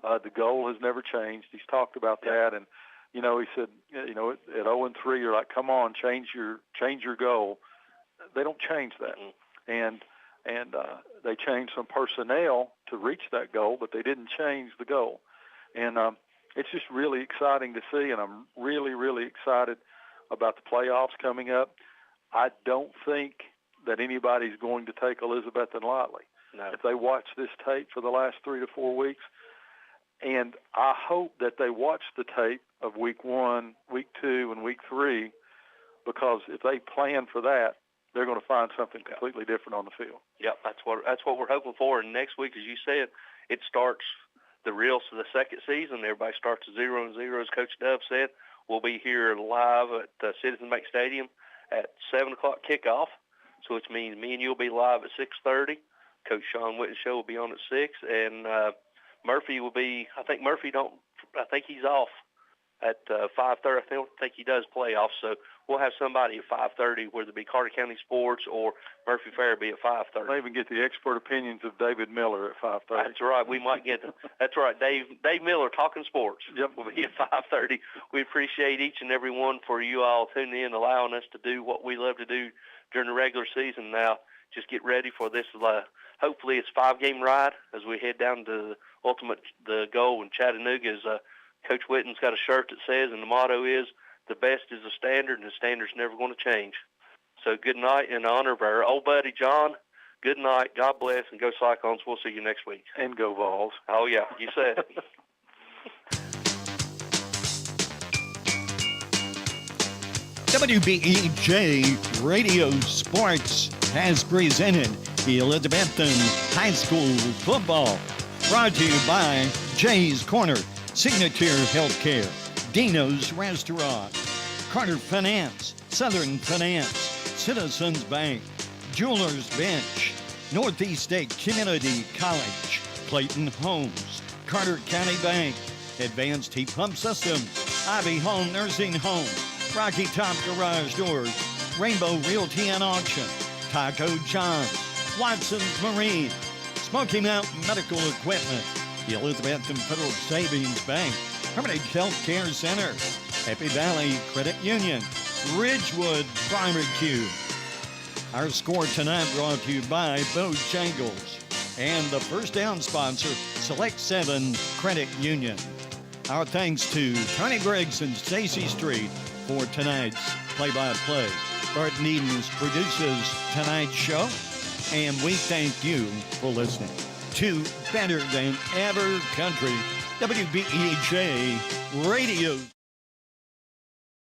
The goal has never changed. He's talked about that. And, he said, at 0-3, you're like, come on, change your goal. They don't change that. And they changed some personnel to reach that goal, but they didn't change the goal. And it's just really exciting to see, and I'm really, really excited about the playoffs coming up. I don't think that anybody's going to take Elizabethton lightly. No. If they watch this tape for the last 3 to 4 weeks, and I hope that they watch the tape of week 1, week 2, and week 3, because if they plan for that, they're going to find something completely different on the field. Yep, that's what we're hoping for. And next week, as you said, it starts the second season. Everybody starts at 0-0, as Coach Dove said. We'll be here live at Citizens Bank Stadium at 7 o'clock kickoff, so which means me and you will be live at 6:30. Coach Sean Whitten's show will be on at 6, and Murphy will be. I think he's off at 5:30. I don't think he does playoffs, so we'll have somebody at 5:30, whether it be Carter County Sports or Murphy Farabee at 5:30. We'll even get the expert opinions of David Miller at 5:30. That's right. We might get that's right. Dave Miller, Talking Sports. Yep. Will be at 5:30. We appreciate each and every one for you all tuning in, allowing us to do what we love to do during the regular season. Now, just get ready for this. Hopefully, it's a 5-game ride as we head down to the goal in Chattanooga. Coach Whitten's got a shirt that says, and the motto is, the best is the standard, and the standard's never going to change. So good night in honor of our old buddy John. Good night. God bless, and go Cyclones. We'll see you next week. And go Vols. Oh, yeah. You said it. WBEJ Radio Sports has presented Elizabethton High School football. Brought to you by Jay's Corner, Signature Healthcare, Dino's Restaurant, Carter Finance, Southern Finance, Citizens Bank, Jewelers Bench, Northeast State Community College, Clayton Homes, Carter County Bank, Advanced Heat Pump Systems, Ivy Hall Nursing Home, Rocky Top Garage Doors, Rainbow Realty and Auction, Taco John's, Watson's Marine, Smoky Mountain Medical Equipment, the Elizabethton Federal Savings Bank, Hermitage Health Care Center, Happy Valley Credit Union, Ridgewood Barbecue. Our score tonight brought to you by Bojangles and the first down sponsor, Select 7 Credit Union. Our thanks to Tony Briggs and Stacy Street for tonight's play-by-play. Bart Needens produces tonight's show, and we thank you for listening to Better Than Ever Country, WBEJ Radio.